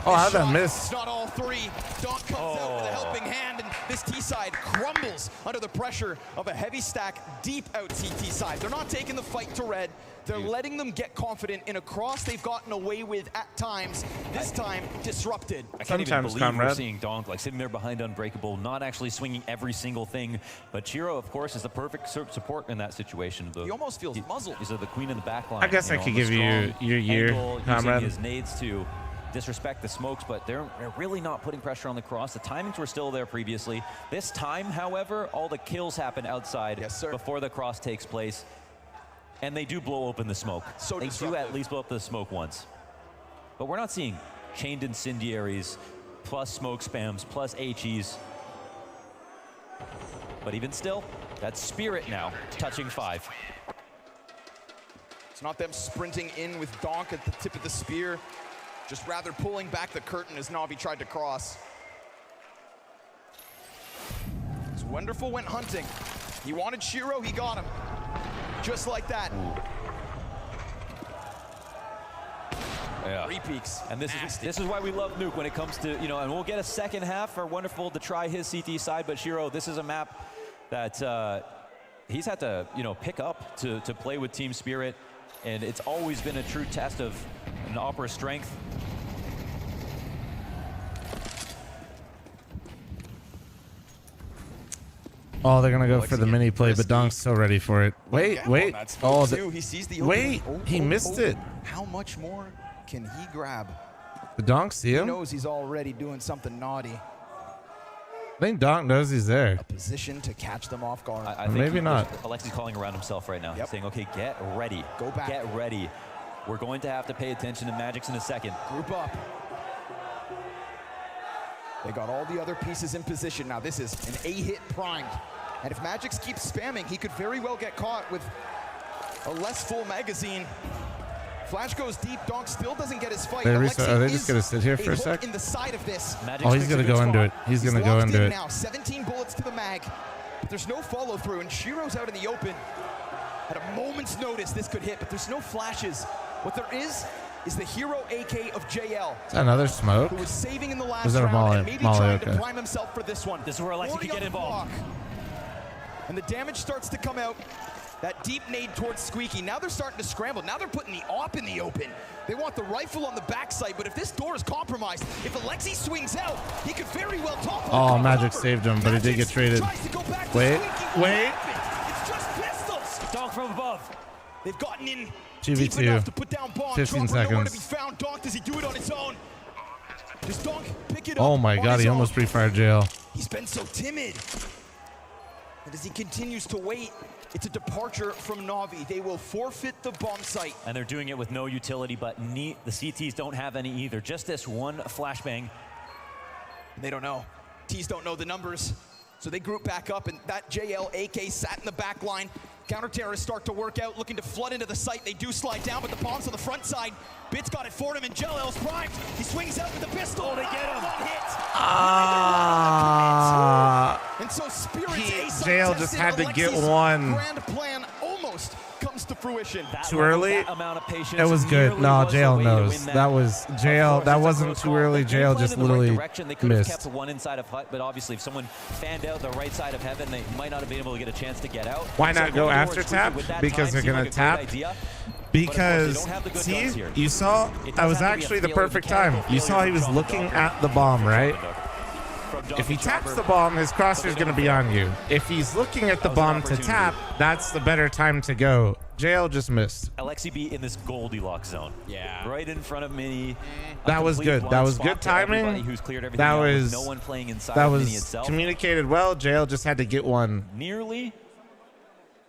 Oh, how'd that miss? It's not all 3. Donk comes out with a helping hand, and this T-side crumbles under the pressure of a heavy stack deep out CT side. They're not taking the fight to red. They're letting them get confident in a cross they've gotten away with at times. This time, disrupted. I can't even believe we're seeing Donk like sitting there behind Unbreakable, not actually swinging every single thing. But Shiro, of course, is the perfect support in that situation. He almost feels muzzled. He's the queen of the back line. I guess I could give you your year, comrade. Using his nades to disrespect the smokes, but they're really not putting pressure on the cross. The timings were still there previously. This time, however, all the kills happen outside before the cross takes place. And they do blow open the smoke. They do at least blow up the smoke once. but we're not seeing chained incendiaries, plus smoke spams, plus HEs. But even still, that's Spirit now, touching 5. It's not them sprinting in with Donk at the tip of the spear, just rather pulling back the curtain as NaVi tried to cross. As Wonderful went hunting. He wanted Shiro, he got him. Just like that. Yeah. 3 peaks. And this is why we love Nuke when it comes to, and we'll get a second half for Wonderful to try his CT side, but Shiro, this is a map that he's had to, pick up to play with Team Spirit, and it's always been a true test of an Opera's strength. Oh, they're gonna go for the mini play, but Donk's so ready for it. Wait. Oh, he sees the wait, he missed it. How much more can he grab? The Donk see him? He knows he's already doing something naughty. I think Donk knows he's there. A position to catch them off guard. I think maybe not. Alexi's calling around himself right now. Yep. He's saying, okay, get ready. Go back. Get ready. We're going to have to pay attention to Magix in a second. Group up. They got all the other pieces in position. Now this is an A-hit primed. And if Magix keeps spamming, he could very well get caught with a less full magazine. Flash goes deep. Donk still doesn't get his fight. Are they just gonna sit here for a sec? In the side of this. Oh, he's gonna go into it. He's gonna go into it. Now 17 bullets to the mag, but there's no follow through, and Shiro's out in the open. At a moment's notice, this could hit, but there's no flashes. What there is the hero AK of JL. Is that another smoke? Who was saving in the last Was that a round and maybe trying okay. to prime himself for this one. This is where Alexi can get involved. And the damage starts to come out. That deep nade towards Squeaky. Now they're starting to scramble. Now they're putting the AWP in the open. They want the rifle on the backside, but if this door is compromised, if Alexi swings out, he could very well topple. Oh, Magic saved him, but he did get traded. Wait. It's just pistols. Donk from above. They've gotten in 2v2. deep enough to put down bombs. 15 Dropper nowhere to seconds. be found. Donk, does he do it on his own? Does Donk pick it up? Oh my on god, his he own? almost pre-fired jail. He's been so timid. And as he continues to wait, it's a departure from NaVi. They will forfeit the bomb site. And they're doing it with no utility, but the CTs don't have any either. Just this one flashbang. They don't know. T's don't know the numbers. So they group back up, and that JL AK sat in the back line. Counter-terrorists start to work out, looking to flood into the site. They do slide down, but the bomb's on the front side. Bit's got it for him, and JL's primed. He swings out with the pistol. Oh, they get him. One hit. And so Spirit's JL just had to get one. Grand plan almost comes to fruition. Too early? Amount of patience It was good. No, JL knows. That was JL. That wasn't too early. JL just literally They could have missed. kept one inside of Hut, but obviously if someone fanned out the right side of Heaven, they might not have been able to get a chance to get out. Why not go after tap? Because they're gonna tap. Because, see, you saw, that was actually the perfect time. You saw he was looking at the bomb, right? If he taps the bomb, his crosshair's going to be on you. If he's looking at the bomb to tap, that's the better time to go. JL just missed. Alexi B in this Goldilocks zone. Yeah. Right in front of Mini. That was good. That was good timing. That was, no one playing inside that Mini was itself. communicated well. JL just had to get one. Nearly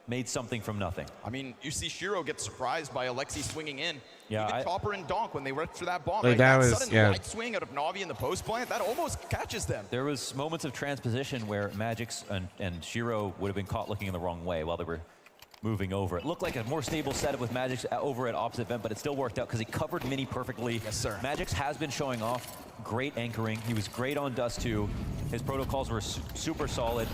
made something from nothing. I mean, you see Shiro get surprised by Alexi swinging in. Yeah, Even Topper and Donk when they went for that bomb. Like right? that was, sudden yeah. light swing out of NaVi in the post plant, that almost catches them. There was moments of transposition where Magix and Shiro would have been caught looking in the wrong way while they were moving over. It looked like a more stable setup with Magix over at opposite vent, but it still worked out because he covered Mini perfectly. Yes, sir. Magix has been showing off great anchoring. He was great on Dust 2. His protocols were super solid.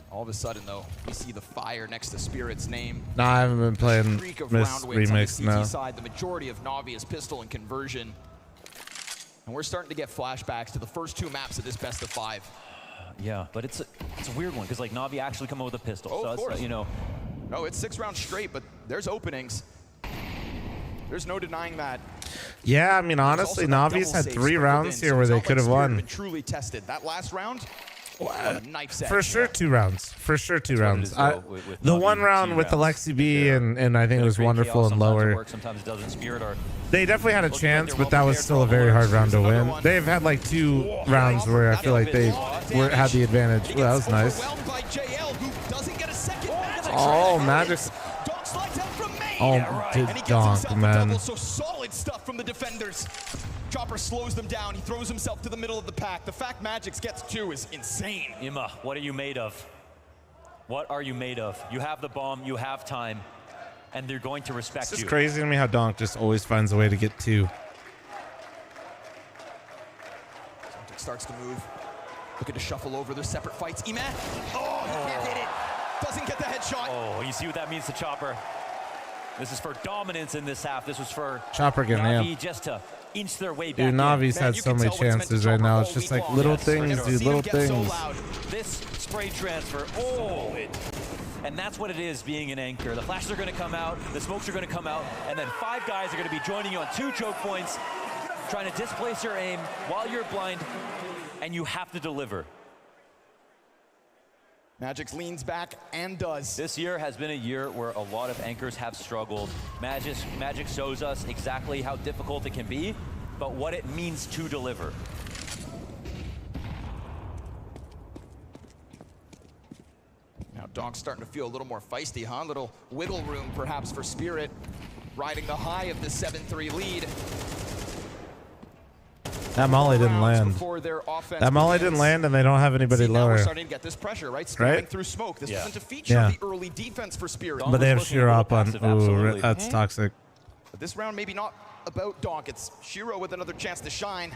All of a sudden, though, we see the fire next to Spirit's name. No, I haven't been playing Streak of this round wins remix on the CT now. side. The majority of NaVi is pistol and conversion. And we're starting to get flashbacks to the first 2 maps of this best of 5. Yeah, but it's a weird one because like NaVi actually come up with a pistol. Oh, so of course. it's, you know. No, it's 6 rounds straight, but there's openings. There's no denying that. Yeah, I mean, honestly, Navi's had 3 rounds here where they could have won. Been truly tested. That last round, what a knife set. For sure, 2 rounds. For sure, 2 rounds. With The Navi, one round 2 with rounds. Alexi B and I think it was Wonderful and Sometimes it lower. works, sometimes it doesn't. Spirit or They definitely had a chance, but that was still a very hard round to win. They've had like 2 rounds where I feel like they had the advantage. Ooh, that was nice. Overwhelmed by JL, who doesn't get a second Magic. Oh, Magic. Donk slides out from main. Oh, and he gets donk, himself a man. double, so solid stuff from the defenders. Chopper slows them down. He throws himself to the middle of the pack. The fact Magix gets 2 is insane. Ima, what are you made of? What are you made of? You have the bomb, you have time, and they're going to respect It's you. just crazy to me how Donk just always finds a way to get 2. Zontic starts to move. Looking to shuffle over their separate fights. Ima. Oh, he can't hit it. Doesn't get the headshot. Oh, you see what that means to Chopper? This is for dominance in this half. This was for Chopper getting NaVi amped. just to inch their way back Dude, in. Navi's had so many chances right now. It's just like little things, dude, little things. This spray transfer, oh! And that's what it is being an anchor. The flashes are going to come out, the smokes are going to come out, and then 5 guys are going to be joining you on 2 choke points, trying to displace your aim while you're blind, and you have to deliver. Magix leans back and does. This year has been a year where a lot of anchors have struggled. Magix shows us exactly how difficult it can be, but what it means to deliver. Now Donk's starting to feel a little more feisty, huh? A little wiggle room perhaps for Spirit, riding the high of the 7-3 lead. That molly didn't land. That molly didn't land, and they don't have anybody Now lower. we're starting to get this pressure, right? Spamming through smoke. This wasn't a feature of the early defense for Spirit. But they have Shiro up on. Ooh, that's toxic. But this round maybe not about Donk. It's Shiro with another chance to shine.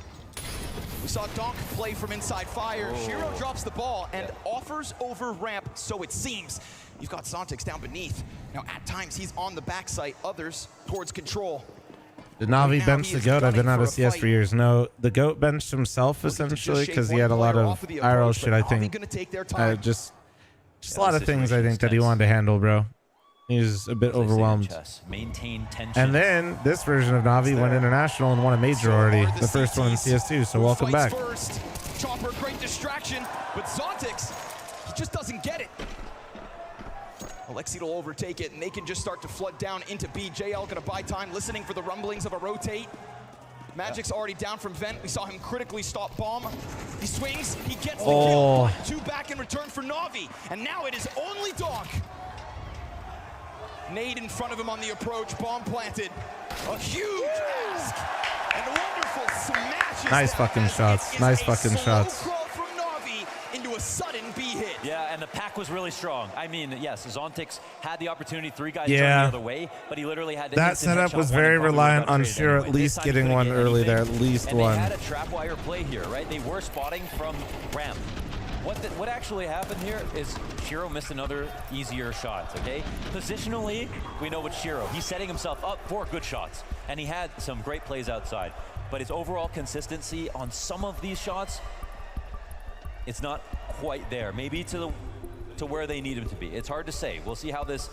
We saw Donk play from inside fire. Shiro drops the ball and offers over ramp, so it seems. You've got Zontix down beneath. Now at times he's on the backside, others towards control. Did Navi bench the GOAT? I've been out of CS for years. No, the GOAT benched himself essentially because he had a lot of IRL shit, I think. Just a lot of things I think that he wanted to handle, bro. He's a bit overwhelmed. Maintain tension. And then this version of Navi went international and won a major already. The first one in CS2, so welcome back. First. Chopper, great distraction, but Zontix, he just doesn't get it. Alexi will overtake it, and they can just start to flood down into B. JL gonna buy time, listening for the rumblings of a rotate. Magic's already down from vent. We saw him critically stop bomb. He swings, he gets the kill. 2 back in return for Navi, and now it is only Donk. Nade in front of him on the approach, bomb planted. A huge ask, and wonderful smashes. Nice fucking shots. Nice fucking shots. From Navi into a sudden B hit. Yeah, and the pack was really strong. I mean, yes, Zontix had the opportunity, 3 guys Yeah. jumping the other way, but he literally had to That setup was very reliant on Shiro at least getting one early there, at least one. They had a trapwire play here, right? They were spotting from ramp. What actually happened here is Shiro missed another easier shot, okay? Positionally, we know what Shiro. He's setting himself up for good shots, and he had some great plays outside. But his overall consistency on some of these shots, it's not quite there. Maybe to where they need him to be. It's hard to say. We'll see how this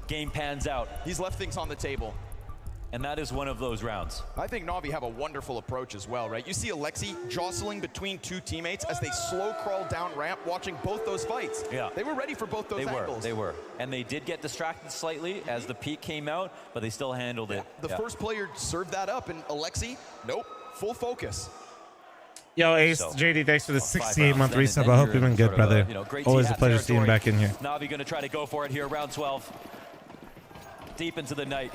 game pans out. He's left things on the table. And that is one of those rounds. I think Navi have a wonderful approach as well, right? You see Alexi jostling between 2 teammates as they slow crawl down ramp, watching both those fights. Yeah. They were ready for both those angles. They were. And they did get distracted slightly as the peak came out, but they still handled it. The first player served that up, and Alexi, nope, full focus. Yo, Ace, JD, thanks for the 68-month resub. I hope you've been good, brother. Always a pleasure seeing you back in here. Navi going to try to go for it here, round 12. Deep into the night.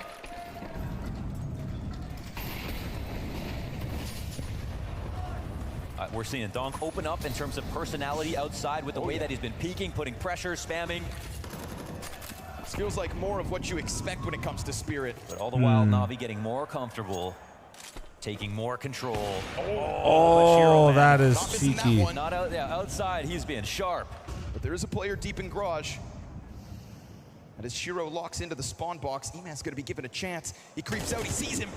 We're seeing Donk open up in terms of personality outside with the way that he's been peeking, putting pressure, spamming. This feels like more of what you expect when it comes to Spirit. But all the while, Navi getting more comfortable, taking more control. Oh, that is cheeky. Not out, outside, he's being sharp. But there is a player deep in garage. And as Shiro locks into the spawn box, E-Man's gonna be given a chance. He creeps out, he sees him.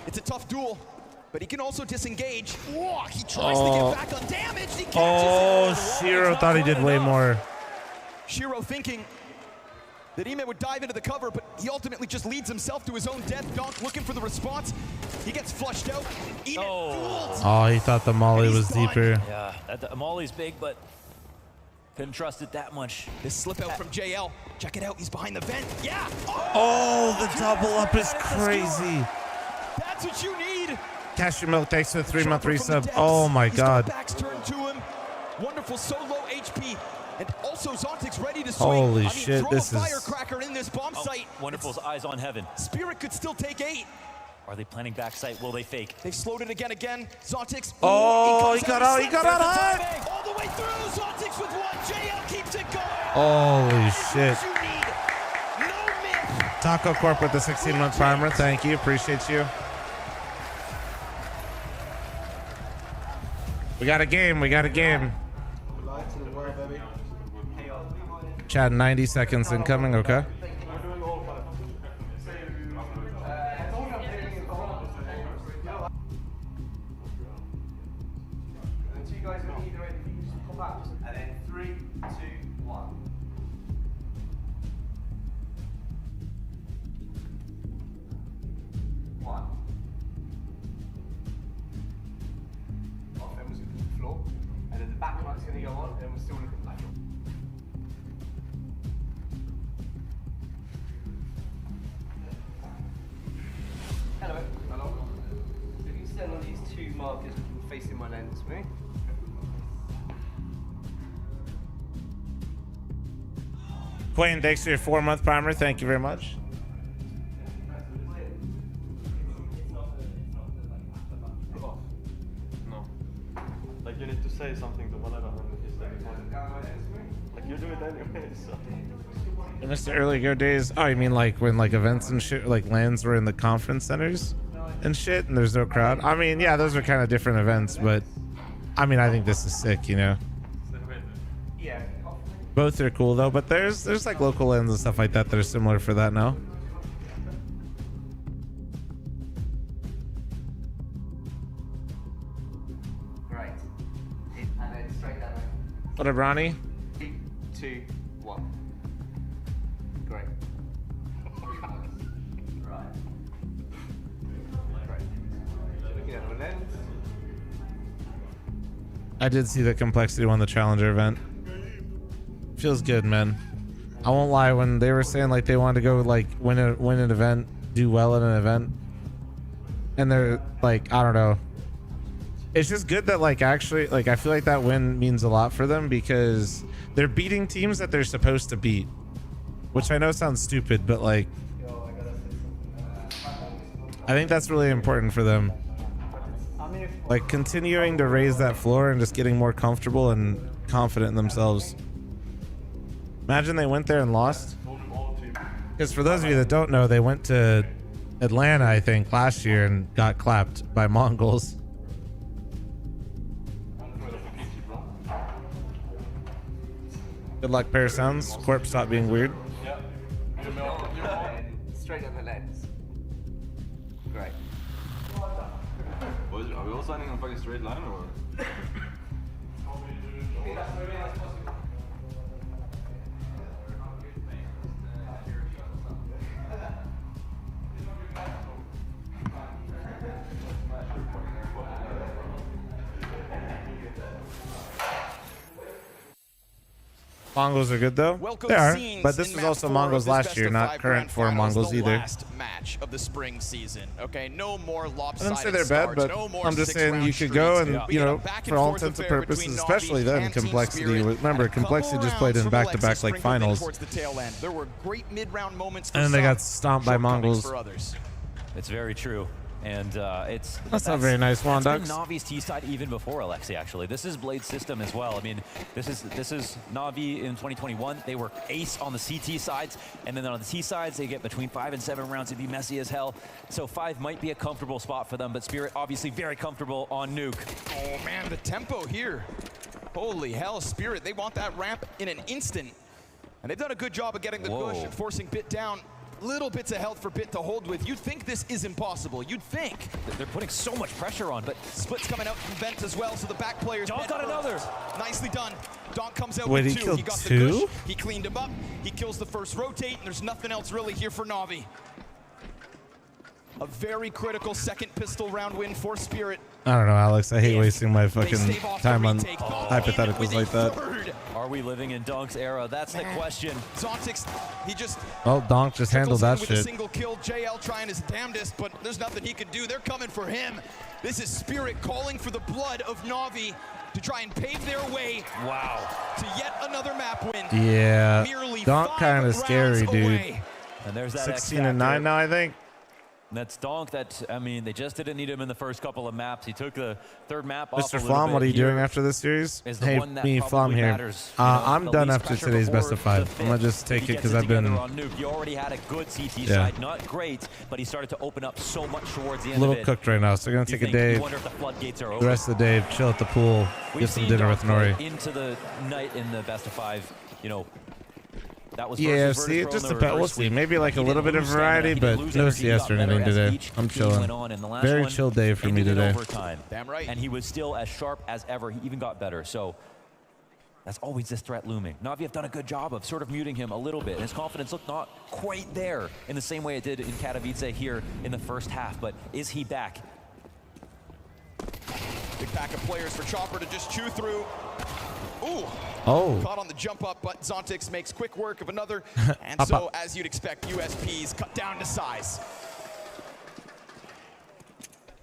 It's a tough duel, but he can also disengage. Whoa, he tries to get back undamaged. He catches Shiro thought he did way more. Shiro thinking that E-Man would dive into the cover, but he ultimately just leads himself to his own death. Donk looking for the response. He gets flushed out. E-Man duels. Oh, he thought the molly was deeper. Yeah, the molly's big, but couldn't trust it that much. This slip out from JL. Check it out, he's behind the vent. Yeah! Oh, the double up is crazy. That's what you need. Cashew Milk, thanks for the 3-month resub. Oh my god. Backs turned to him. Wonderful solo HP. And also Zontic's ready to swing. Holy I mean, shit, throw this a is... firecracker in this bomb site. Wonderful's eyes on heaven. Spirit could still take 8. Are they planning backside? Will they fake? They've slowed it again. Zontic's. Oh, he got out high. All the way through. Zontic's with 1. JL keeps it going. Holy shit. Taco Corp with the 16-month primer. Thank you. Appreciate you. We got a game. We got a game. Chad, 90 seconds incoming. Okay. Hello. Hello. So if you stand on these 2 markers facing my lens, me. Quinn, thanks for your 4-month primer. Thank you very much. No. Like you need to say something to one another. Like you do it anyway, so. I missed the early go days. Oh, you mean like when like events and shit, like LANs were in the conference centers and shit, and there's no crowd? I mean, yeah, those are kind of different events, but I mean, I think this is sick, you know. Yeah. Both are cool though, but there's like local LANs and stuff like that that are similar for that now. Great. And then straight that way. What up, Ronnie? 3, 2, 1. Great. Right. Great. Looking at the lens. I did see that Complexity won the Challenger event. Feels good, man. I won't lie, when they were saying like they wanted to go like win an event, do well at an event, and they're like, I don't know. It's just good that like actually like I feel like that win means a lot for them because they're beating teams that they're supposed to beat, which I know sounds stupid, but like I think that's really important for them. Like continuing to raise that floor and just getting more comfortable and confident in themselves. Imagine they went there and lost. Because for those of you that don't know, they went to Atlanta, I think, last year and got clapped by Mongols. Good luck, pair of sounds. Corp, stop being weird. Straight on the lens. Great. Are we all signing on a fucking straight line or? Mongols are good though. Welcome they are, scenes but this in was map also 4 Mongols of this last best year, of not 5 current grand for finals, Mongols the either. last match of the spring season. Okay, no more I lopsided didn't say they're bad, starts, but no more I'm just saying 6-round you could go streaks. and, you know, for all intents and purposes, especially then, Complexity. Remember, Complexity just played in back-to-back like finals. There were great mid-round moments for And they some, got stomped by Mongols. for others. It's very true. And that's not very nice, Juan That's Ducks. been Navi's T side even before Alexi. Actually, this is Blade's system as well. I mean, this is Navi in 2021. They were ace on the CT sides, and then on the T sides they get between 5 and 7 rounds. It'd be messy as hell. So 5 might be a comfortable spot for them, but Spirit obviously very comfortable on Nuke. Oh man, the tempo here. Holy hell, Spirit, they want that ramp in an instant. And they've done a good job of getting the push and forcing Bit down. Little bits of health for Bit to hold with. You'd think this is impossible. You'd think. They're putting so much pressure on, but Split's coming out from Vent as well, so the back players. Donk got another. Nicely done. Donk comes out Wait, with he 2. killed He got 2? the Gush. He cleaned him up. He kills the first rotate, and there's nothing else really here for Navi. A very critical second pistol round win for Spirit. I don't know, Alex. I hate wasting my fucking time on hypotheticals like that. Are we living in Donk's era? That's the question. Zontix, he just Well, Donk just handled that with a shit. single kill. JL trying his damnedest, but there's nothing he can do. They're coming for him. This is Spirit calling for the blood of NaVi to try and pave their way. Wow. To yet another map win. Yeah, Merely Donk kind of scary, dude. away. And there's that 16 and 9 now, I think. That's Donk. That, I mean, they just didn't need him in the first couple of maps. He took the third map off Mr. a little Flom, bit. what are you Here doing after this series? is the Hey, one that me, Flom probably here. matters. You know, I'm the done least after pressure today's best before of 5. the I'm gonna fifth. just take He it gets because I've been together on Nuke. He already had a good CT Yeah. side, not great, but he started to open up so much towards the a end little of it. cooked right now, so we're gonna You take a think- day. you wonder if the floodgates are The open. rest of the day, chill at the pool, We've get some seen dinner Donk with Nori. play into the night in the best of 5. You know, that was Yeah, versus see, it Virtus just Pro in the depends. We'll reverse see. week. Maybe like He a little didn't bit of lose stamina, variety, he didn't but lose no energy, he CS got or better anything as today. each I'm game chilling. went on, and the last Very one chill day for me ended in today. overtime. Damn right. And he was still as sharp as ever. He even got better. So that's always this threat looming. NaVi have done a good job of sort of muting him a little bit. And his confidence looked not quite there in the same way it did in Katowice here in the first half. But is he back? Big pack of players for Chopper to just chew through. Ooh. Oh. Caught on the jump up, but Zontix makes quick work of another. And Up, so, up. as you'd expect, USPs cut down to size.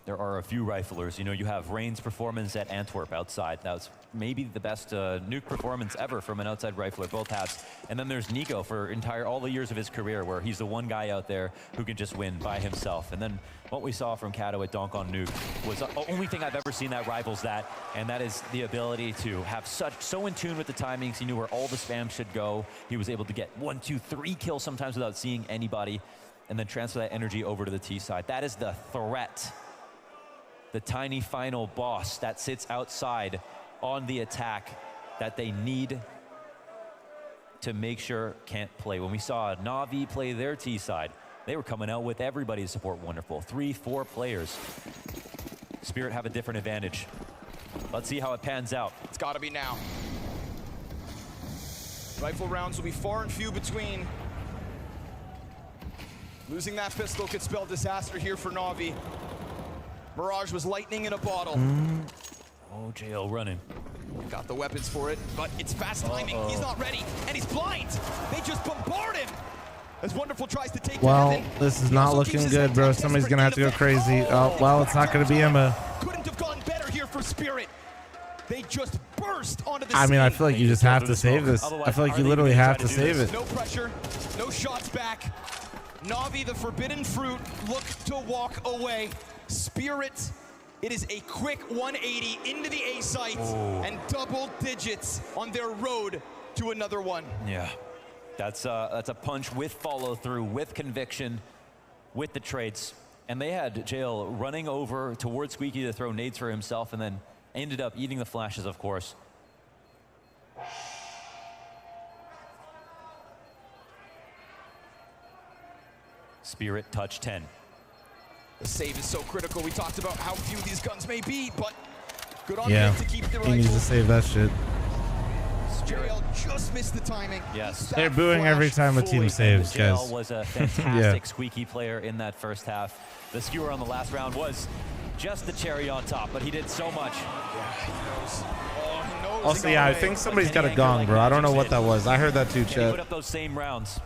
There are a few riflers. You know, you have Rain's performance at Antwerp outside. That was maybe the best nuke performance ever from an outside rifler, both halves. And then there's Nico for all the years of his career where he's the one guy out there who can just win by himself. And then what we saw from Kato at Donk on Nuke was the only thing I've ever seen that rivals that, and that is the ability to have so in tune with the timings. He knew where all the spam should go. He was able to get 1, 2, 3 kills sometimes without seeing anybody, and then transfer that energy over to the T side. That is the threat. The tiny final boss that sits outside on the attack that they need to make sure can't play. When we saw NaVi play their T side, they were coming out with everybody to support Wonderful. 3, 4 players. Spirit have a different advantage. Let's see how it pans out. It's got to be now. Rifle rounds will be far and few between. Losing that pistol could spell disaster here for NaVi. Mirage was lightning in a bottle. Oh, JL running. Got the weapons for it, but it's fast timing. He's not ready, and he's blind. They just bombard him. As Wonderful tries to take Well, Heaven. this is not looking good, bro. Somebody's gonna have to go crazy. Oh, well, it's not gonna be Emma. Couldn't have gone better here for Spirit. They just burst onto the I mean, I scene. feel like you just have to save this. I feel like you literally have to save it. No pressure, no shots back. NaVi, the forbidden fruit, look to walk away. Spirit, it is a quick 180 into the A site and double digits on their road to another one. Yeah, that's a punch with follow through, with conviction, with the trades. And they had JL running over towards Squeaky to throw nades for himself, and then ended up eating the flashes, of course. Spirit touch 10. The save is so critical. We talked about how few these guns may be, but good on Yeah, him to keep the he needs to rifle. save that shit. JL just missed the timing. Yes. They're booing every time a team saves, guys. JL was a fantastic Squeaky player in that first half. The skewer on the last round was just the cherry on top, but he did so much. Yeah, he knows. Oh, he knows. Also, yeah, I think somebody's got a gong, bro. I don't know what that was. I heard that too, He put chat. up those same rounds.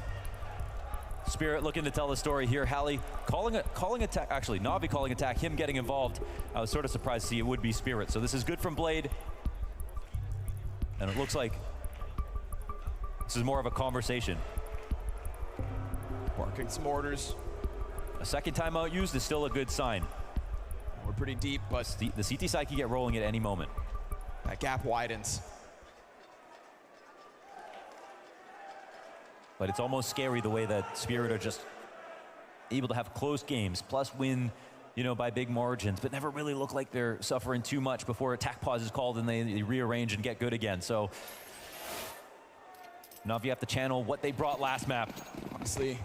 Spirit looking to tell the story here. Hallie calling attack, actually NaVi calling attack, him getting involved. I was sort of surprised to see it would be Spirit. So this is good from Blade. And it looks like this is more of a conversation. Marking some orders. A second timeout used is still a good sign. We're pretty deep, but the CT side can get rolling at any moment. That gap widens. But it's almost scary the way that Spirit are just able to have close games, plus win, you know, by big margins, but never really look like they're suffering too much before attack pause is called and they rearrange and get good again. So NaVi have to channel what they brought last map. Honestly,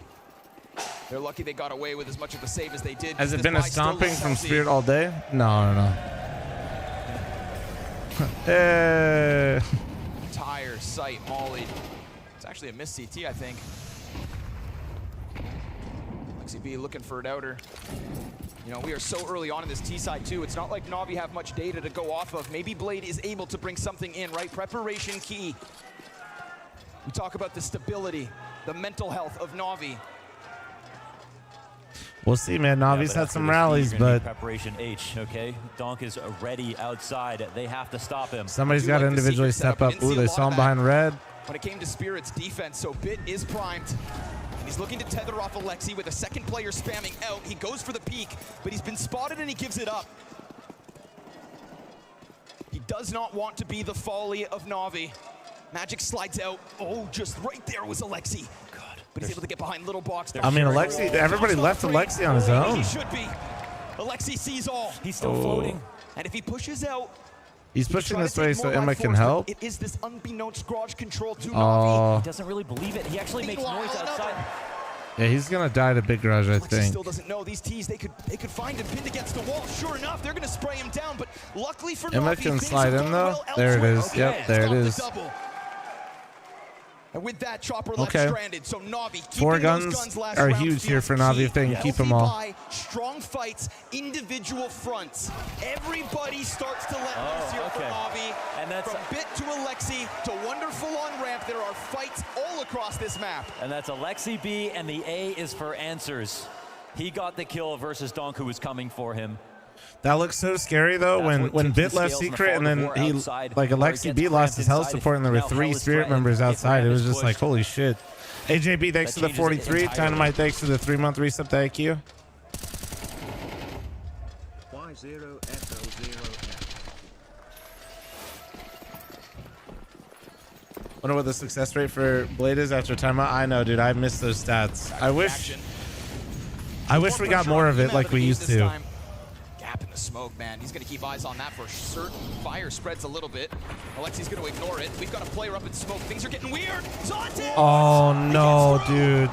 they're lucky they got away with as much of a save as they did. Has it This been a buy still stomping looks from healthy. Spirit all day? No. Hey. Tire, sight, molly. It's actually a missed CT, I think. Alexi B looking for it outer. You know, we are so early on in this T side too. It's not like NaVi have much data to go off of. Maybe Blade is able to bring something in, right? Preparation key. We talk about the stability, the mental health of NaVi. We'll see, man. Navi's had some rallies, but preparation H. Okay, Donk is ready outside. They have to stop him. Somebody's got to individually step up. Ooh, they saw him behind red. When it came to Spirit's defense, so Bit is primed. He's looking to tether off Alexi with a second player spamming out. He goes for the peek, but he's been spotted and he gives it up. He does not want to be the folly of NaVi. Magic slides out. Oh, just right there was Alexi. God, but he's able to get behind little box. I mean, Alexi, everybody left Alexi on his own. He should be. Alexi sees all. He's still floating. And if he pushes out, he's pushing this way so Emma can help. It is this unbeknownst garage control to Oh. NaVi. He doesn't really believe it. He actually makes noise outside. Yeah, he's gonna die to big garage, I Alexi think. still doesn't know these T's. They could find him pinned against the wall. Sure enough, they're gonna spray him down. But luckily for Emma NaVi, can things slide have in gone though. well There it elsewhere. is. Okay, Yep, there it stop the is. double. And with that, Chopper left Okay. stranded. So NaVi Four keeping those guns last are round huge here feels for NaVi key. if they can keep them all. Healthy buy, strong fights, individual fronts. Everybody starts to let loose here for NaVi. And that's from Bit to Alexi to Wonderful on ramp. There are fights all across this map. And that's Alexi B, and the A is for answers. He got the kill versus Donk, who was coming for him. That looks so scary though when Bit left secret and then he like Alexi B lost his health support and there were 3 spirit members outside. It was just like holy shit. AJB, thanks for the 43. Dynamite, thanks for the 3-month resub. Thank you. Y0 FL0F. Wonder what the success rate for Blade is after timeout. I know, dude. I missed those stats. I wish we got more of it like we used to. Gap in the smoke, man. He's going to keep eyes on that for certain. Fire spreads a little bit. Alexi's going to ignore it. We've got a player up in smoke. Things are getting weird. Oh no, dude.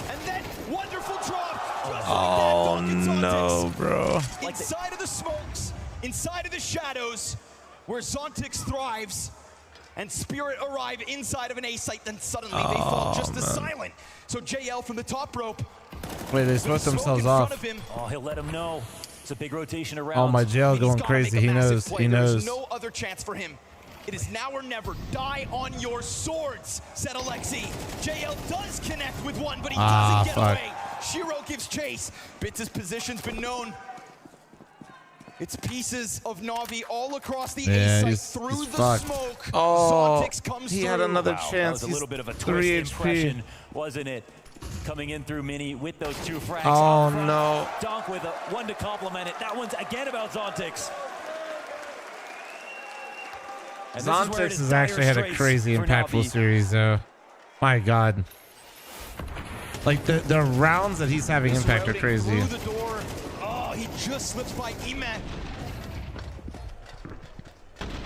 And then wonderful drop. Oh no, bro. Inside of the smokes, inside of the shadows, where Zontix thrives, and Spirit arrive inside of an A site, then suddenly they fall just as silent. So JL from the top rope. Wait, they smoked themselves off. Oh, he'll let him know. It's a big rotation around. Oh, my jail going crazy. He knows. He knows. There's no other chance for him. It is now or never. Die on your swords, said Alexi. JL does connect with one, but he doesn't get away. Shiro gives chase. Bits' position's been known. It's pieces of NaVi all across the A site through the smoke. Oh, Zontix comes he through. had another Wow, chance. That was a little bit of a 3 twist HP. impression, wasn't it? Coming in through Mini with those 2 frags. Oh no. Donk with one to complement it. That one's again about Zontix. Zontix has actually had a crazy impactful series though. My God. Like the rounds that he's having impact are crazy. Through the door. Oh, he just slips by Emet.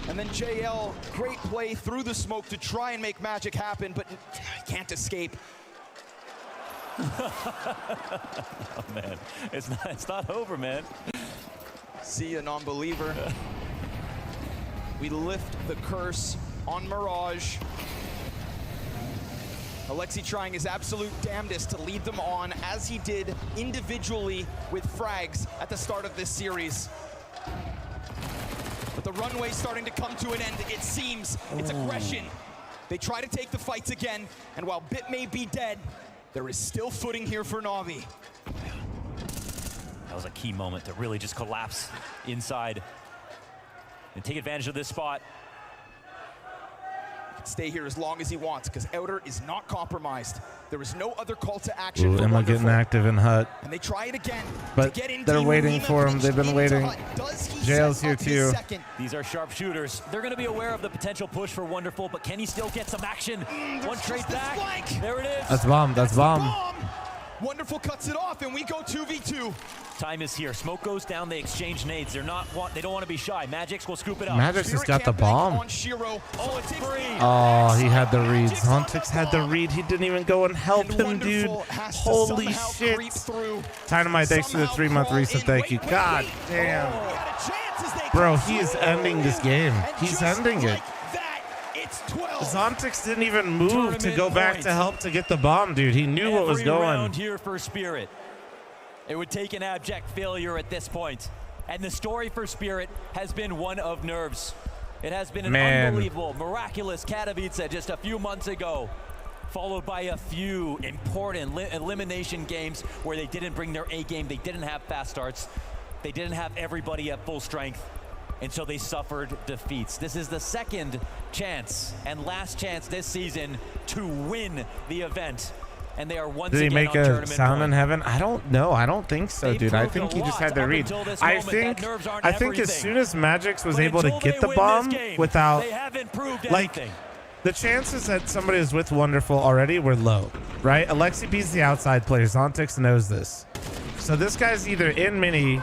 And then JL, great play through the smoke to try and make magic happen, but can't escape. Oh man, it's not over, man. See a non-believer. We lift the curse on Mirage. Alexi trying his absolute damnedest to lead them on, as he did individually with frags at the start of this series. But the runway's starting to come to an end, it seems. It's aggression. They try to take the fights again, and while Bit may be dead, there is still footing here for NaVi. That was a key moment to really just collapse inside and take advantage of this spot. Stay here as long as he wants, because Outer is not compromised. There is no other call to action. Ooh, Emma getting active in Hut. And they try it again. But they're waiting for him. They've been waiting. Jail's here too. These are sharpshooters. They're going to be aware of the potential push for Wonderful, but can he still get some action? One trade back. There it is. That's bomb. That's bomb. Wonderful cuts it off, and we go 2v2. Time is here. Smoke goes down. They exchange nades. They don't want to be shy. Magix will scoop it up. Magix has got the bomb. On Shiro. Oh, it's free. Oh, he had the read. Zontix had the read. He didn't even go and help him, dude. Holy shit. Dynamite, thanks for the 3-month reset. Thank you. God damn. Bro, he is ending this game. He's ending it. It's 12. Zontix didn't even move to go back to help to get the bomb, dude. He knew what was Every going. round here for Spirit. It would take an abject failure at this point. And the story for Spirit has been one of nerves. It has been an unbelievable, miraculous Katowice just a few months ago, followed by a few important elimination games where they didn't bring their A game. They didn't have fast starts. They didn't have everybody at full strength. And so they suffered defeats. This is the second chance and last chance this season to win the event. And they are once Did he again make on a tournament sound point. in heaven? I don't know. I don't think so, dude. I think he just had to read. I think as soon as Magix was able to get the bomb without, like, the chances that somebody is with Wonderful already were low, right? Alexi B's the outside player. Zontix knows this. So this guy's either in mini,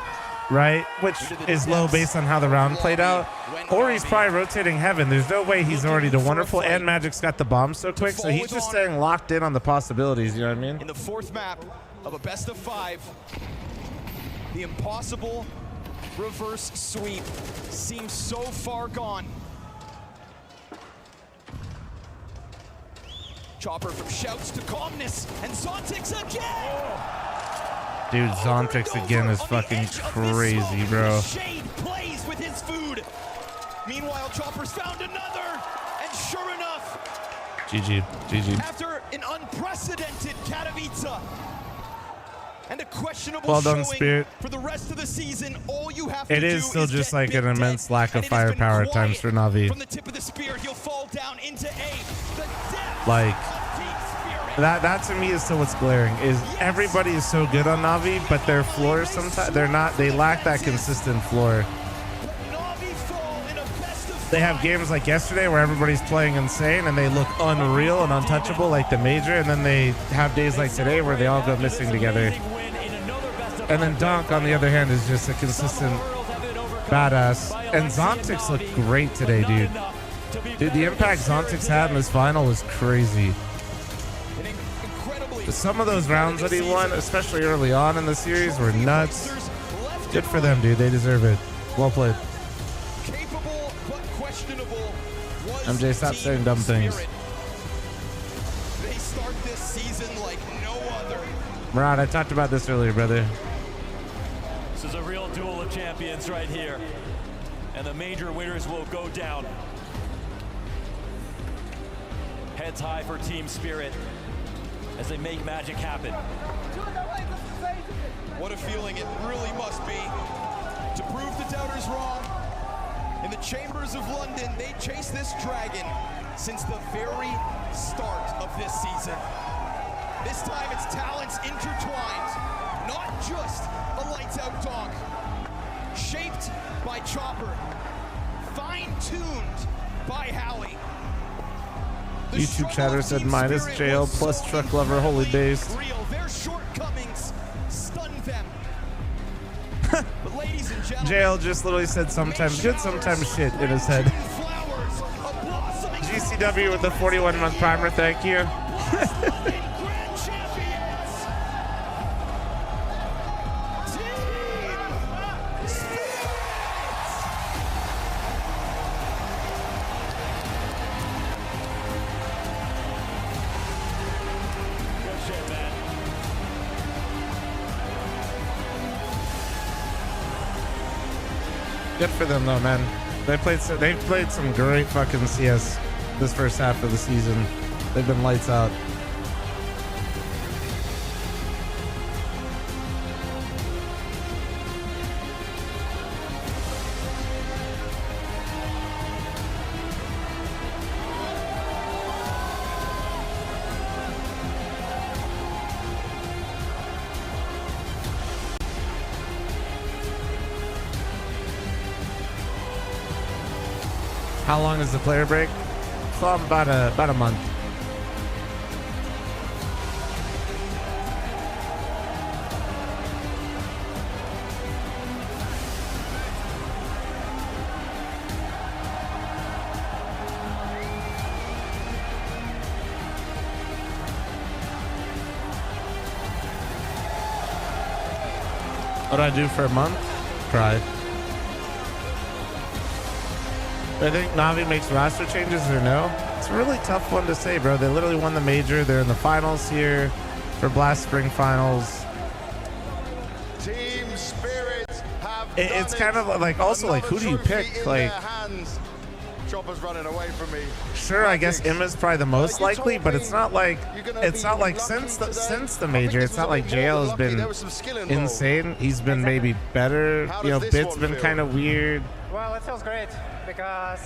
right, which is low based on how the round played out, or he's probably rotating heaven. There's no way he's already to Wonderful, and Magic's got the bomb so quick, so he's just staying locked in on the possibilities, you know what I mean? In the fourth map of a best of 5, the impossible reverse sweep seems so far gone. Chopper from shouts to calmness, and Zontix again! Dude, Zontix again is fucking crazy, bro. Shade plays with his food. Meanwhile, Chopper's found another, and sure enough, GG. after an unprecedented Katowice and a questionable Well done, showing Spirit. for the rest of the season, all you have to It do is still is just get like Big an Ted, immense lack of and it has been firepower at times quiet for Navi. From the tip of the spear, he'll fall down into A. The depth Like, that to me is still what's glaring, is everybody is so good on Navi, but their floors sometimes, they lack that consistent floor. They have games like yesterday where everybody's playing insane and they look unreal and untouchable like the major, and then they have days like today where they all go missing together. And then Donk, on the other hand, is just a consistent badass. And Zontix looked great today, dude. Dude, the impact Zontix had in this final was crazy. Some of those rounds that he won, especially early on in the series, were nuts. Good for them, dude. They deserve it. Well played. MJ, stop saying dumb things. They start this season like no other. Murad, I talked about this earlier, brother. This is a real duel of champions right here. And the major winners will go down. Heads high for Team Spirit as they make magic happen. What a feeling it really must be to prove the doubters wrong. In the chambers of London, they chase this dragon since the very start of this season. This time it's talents intertwined, not just a lights-out donk. Shaped by Chopper, fine-tuned by Howie. YouTube chatter said minus jail plus truck lover holy days. Their shortcomings stun them. But ladies and gentlemen, Jail just literally said sometimes good, sometimes shit in his head. GCW with the 41-month primer, thank you. Good for them though, man. They've played some great fucking CS this first half of the season. They've been lights out. How long is the player break? So about a month. What do I do for a month? Cry. I think Navi makes roster changes or no? It's It's a really tough one to say, bro. They literally won the major. They're in the finals here for Blast Spring Finals. Team Spirit have It's kind of like also like who do you pick? Like Chopper's running away from me. sure, I guess Emma's probably the most likely, but it's not like since the major, it's not like JL has been insane. He's been maybe better. You know, Bit's been kind of weird. Well, it feels great because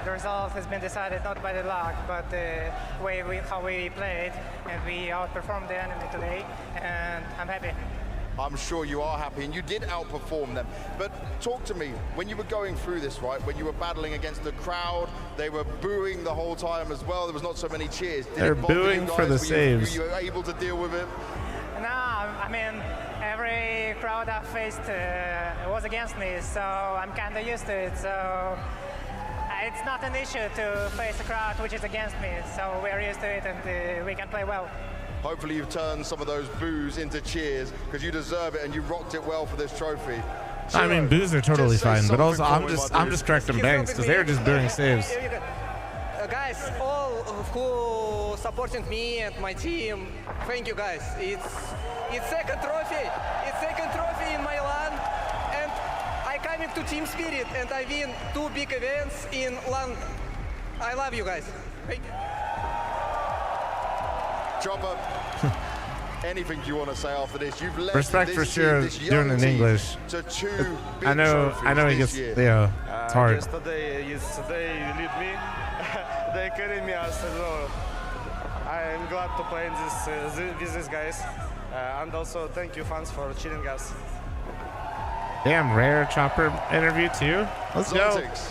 the result has been decided not by the luck, but the way how we played, and we outperformed the enemy today, and I'm happy. I'm sure you are happy, and you did outperform them. But talk to me, when you were going through this, right, when you were battling against the crowd, they were booing the whole time as well. There was not so many cheers. They're booing for the saves. Were you able to deal with it? No, I mean, every crowd I faced was against me, so I'm kind of used to it. So it's not an issue to face a crowd which is against me. So we're used to it, and we can play well. Hopefully you've turned some of those boos into cheers, because you deserve it and you rocked it well for this trophy. I mean, boos are totally fine, but also I'm just correcting banks because they're just booing saves. Guys, all who supporting me and my team, thank you guys. It's second trophy. It's second trophy in my land, and I coming to Team Spirit, and I win 2 big events in London. I love you guys. Thank you. Chopper, anything you want to say after this? You've led Respect this for team, sure this doing young in team English. to 2 big I know he this gets, year. it's hard. Yesterday you lead me. They carry me as well. I am glad to play in with these guys. And also thank you fans for cheering us. Damn, rare Chopper interview too. Let's go. Zontics,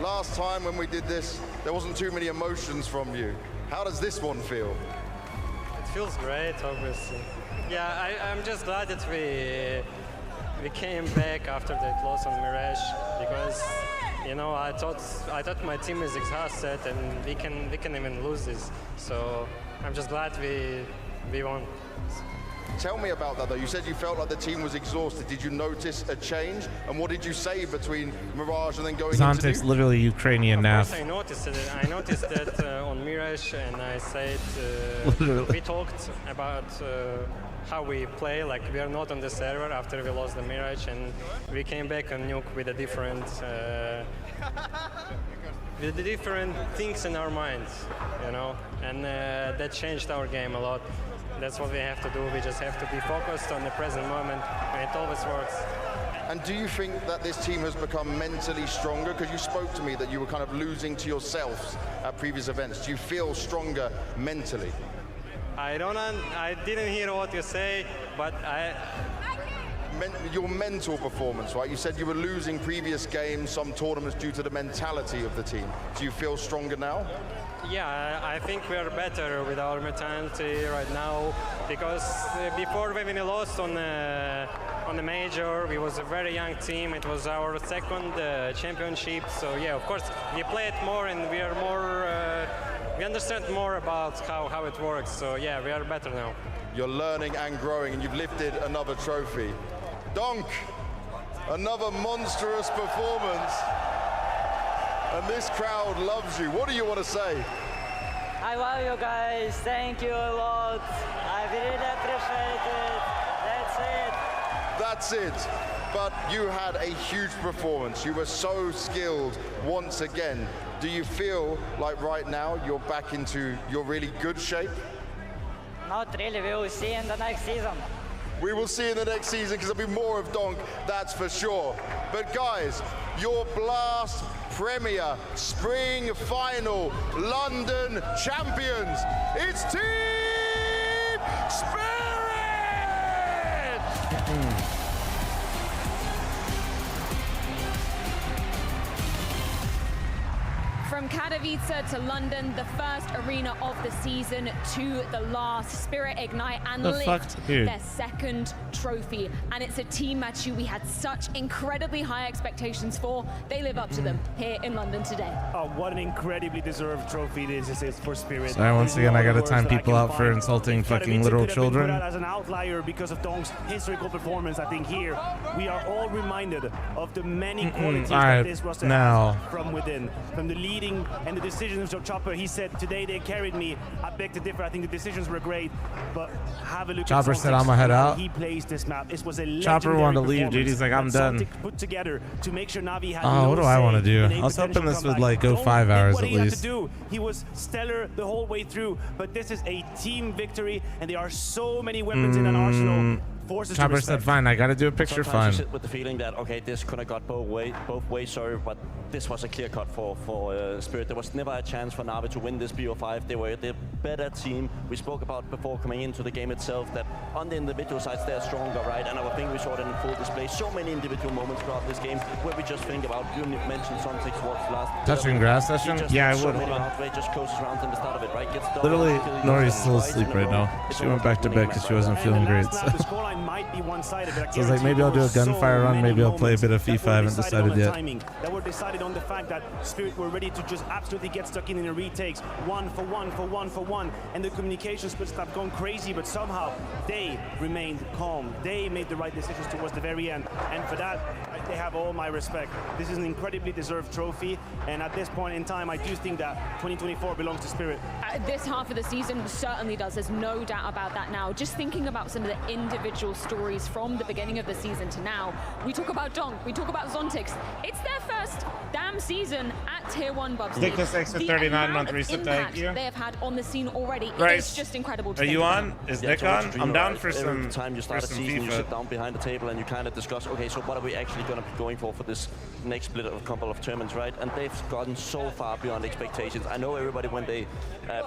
last time when we did this, there wasn't too many emotions from you. How does this one feel? It feels great, obviously. Yeah, I'm just glad that we came back after that loss on Mirage, because you know I thought my team is exhausted and we can even lose this. So I'm just glad we won. Tell me about that though. You said you felt like the team was exhausted. Did you notice a change? And what did you say between Mirage and then going Zontic's into literally Ukrainian now. I noticed it. I noticed that on Mirage, and I said we talked about how we play. Like we are not on the server after we lost the Mirage, and we came back on Nuke with a different with the different things in our minds, you know, and that changed our game a lot. That's what we have to do. We just have to be focused on the present moment, and it always works. And do you think that this team has become mentally stronger? Because you spoke to me that you were kind of losing to yourselves at previous events. Do you feel stronger mentally? I didn't hear what you say, but your mental performance, right? You said you were losing previous games, some tournaments due to the mentality of the team. Do you feel stronger now? Yeah, I think we are better with our mentality right now, because before when we lost on the major, we was a very young team. It was our second championship, so yeah, of course we played more and we are more. We understand more about how it works. So yeah, we are better now. You're learning and growing, and you've lifted another trophy. Donk, another monstrous performance. And this crowd loves you. What do you want to say? I love you guys. Thank you a lot. I really appreciate it. That's it. That's it. But you had a huge performance. You were so skilled once again. Do you feel like right now you're back into your really good shape? Not really. We will see in the next season. We will see in the next season, because there'll be more of Donk, that's for sure. But guys, your Blast Premier Spring Final London champions, it's Team Spirit! From Katowice to London, the first arena of the season to the last, Spirit Ignite and lift their second trophy. And it's a team match we had such incredibly high expectations for. They live up to them here in London today. Oh, what an incredibly deserved trophy this is for Spirit. Sorry, once again, I gotta time people out for insulting fucking little children. Put out as an outlier because of Donk's historical performance. I think here we are all reminded of the many qualities that this roster has from within, from the leading everything and the decisions of Chopper, he said, today they carried me. I beg to differ. I think the decisions were great, but have a look Chopper at said, "I'ma head out." He plays this map. This was a Chopper wanted to leave, dude. He's like, "I'm done." Put together to make sure NaVi had Oh, what do I want to do? I was hoping this would like go 5 hours at least. He was stellar the whole way through, but this is a team victory, and there are so many weapons in an arsenal. Chopper said, "Fine, I got to do a picture." Sometimes Fine. you sit with the feeling that, okay, this could have got both ways, sorry, but this was a clear cut for Spirit. There was never a chance for NaVi to win this BO5. They were the better team. We spoke about before coming into the game itself that on the individual sides they're stronger, right? And I think we saw it in full display. So many individual moments throughout this game where we just think about, you mentioned Suntex what's last. Touching grass session? Yeah, I would. Hold on. Just closes around in the start of it, right? Literally, Nori's still asleep right now. She went back to bed because she wasn't feeling great. So. Might be one-sided, but So I was like, maybe I'll do a gunfire run, maybe I'll play a bit of FIFA. I haven't decided yet. That were decided on the fact that Spirit were ready to just absolutely get stuck in the retakes, one for one, and the communication splits have gone crazy, but somehow they remained calm. They made the right decisions towards the very end, and for that, they have all my respect. This is an incredibly deserved trophy, and at this point in time, I do think that 2024 belongs to Spirit. This half of the season certainly does. There's no doubt about that now. Just thinking about some of the individual stories from the beginning of the season to now. We talk about Donk, we talk about Zontix. It's their first damn season at Tier 1, Bubsy. Nicholas X for 39-month reset, thank you. They have had on the scene already. Bryce, it's just incredible to Are you on? Is Nick on? I'm down for some Every time you start a season, you sit down behind the table and you kind of discuss, okay, so what are we actually going to be going for this next split of a couple of tournaments, right? And they've gotten so far beyond expectations. I know everybody, when they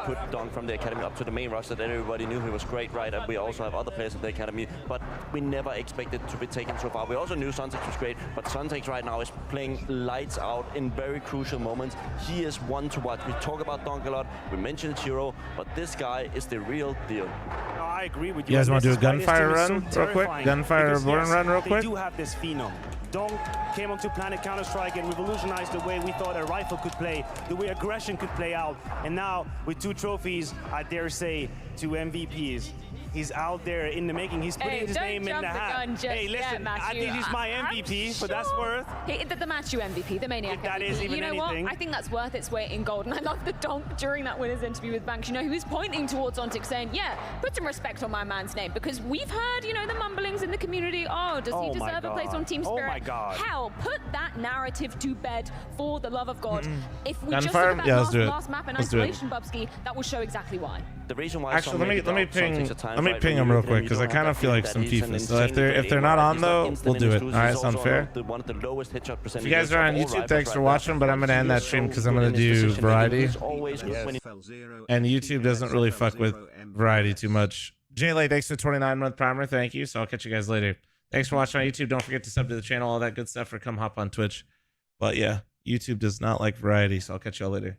put Donk from the academy up to the main roster, that everybody knew he was great, right? And we also have other players at the academy, but we never expected to be taken so far. We also knew Suntex was great, but Suntex right now is playing lights out in very crucial moments. He is one to watch. We talk about Donk a lot, we mentioned Chiro, but this guy is the real deal. No, I agree with you. You guys want to do a gunfire run real quick? Gunfire born run real quick? They do have this phenom. Donk came onto Planet Counter-Strike and revolutionized the way we thought a rifle could play, the way aggression could play out. And now, with 2 trophies, I dare say, 2 MVPs. He's out there in the making. He's putting his name in the hat. Hey, listen, I think he's my MVP, but that's worth. The Matthew MVP, the Maniac MVP. That is even you know anything. what? I think that's worth its weight in gold. And I love the Donk during that winner's interview with Banks. You know, he was pointing towards Zontix saying, yeah, put some respect on my man's name. Because we've heard, you know, the mumblings in the community. Oh, does he deserve a place on Team Spirit? Oh my God. Hell, put that narrative to bed for the love of God. If we Gunfire? just Yeah, look at that last map in Let's do it. isolation, Bubsky, that will show exactly why. The reason why Actually, let me ping him real quick because I kind of feel like some FIFA. So if they're not on though, we'll do it. All right, sound fair? If you guys are on YouTube, thanks for watching. But I'm gonna end that stream because I'm gonna do variety, and YouTube doesn't really fuck with variety too much. Jay, thanks for 29-month primer. Thank you. So I'll catch you guys later. Thanks for watching on YouTube. Don't forget to sub to the channel, all that good stuff, or come hop on Twitch. But yeah, YouTube does not like variety, so I'll catch y'all later.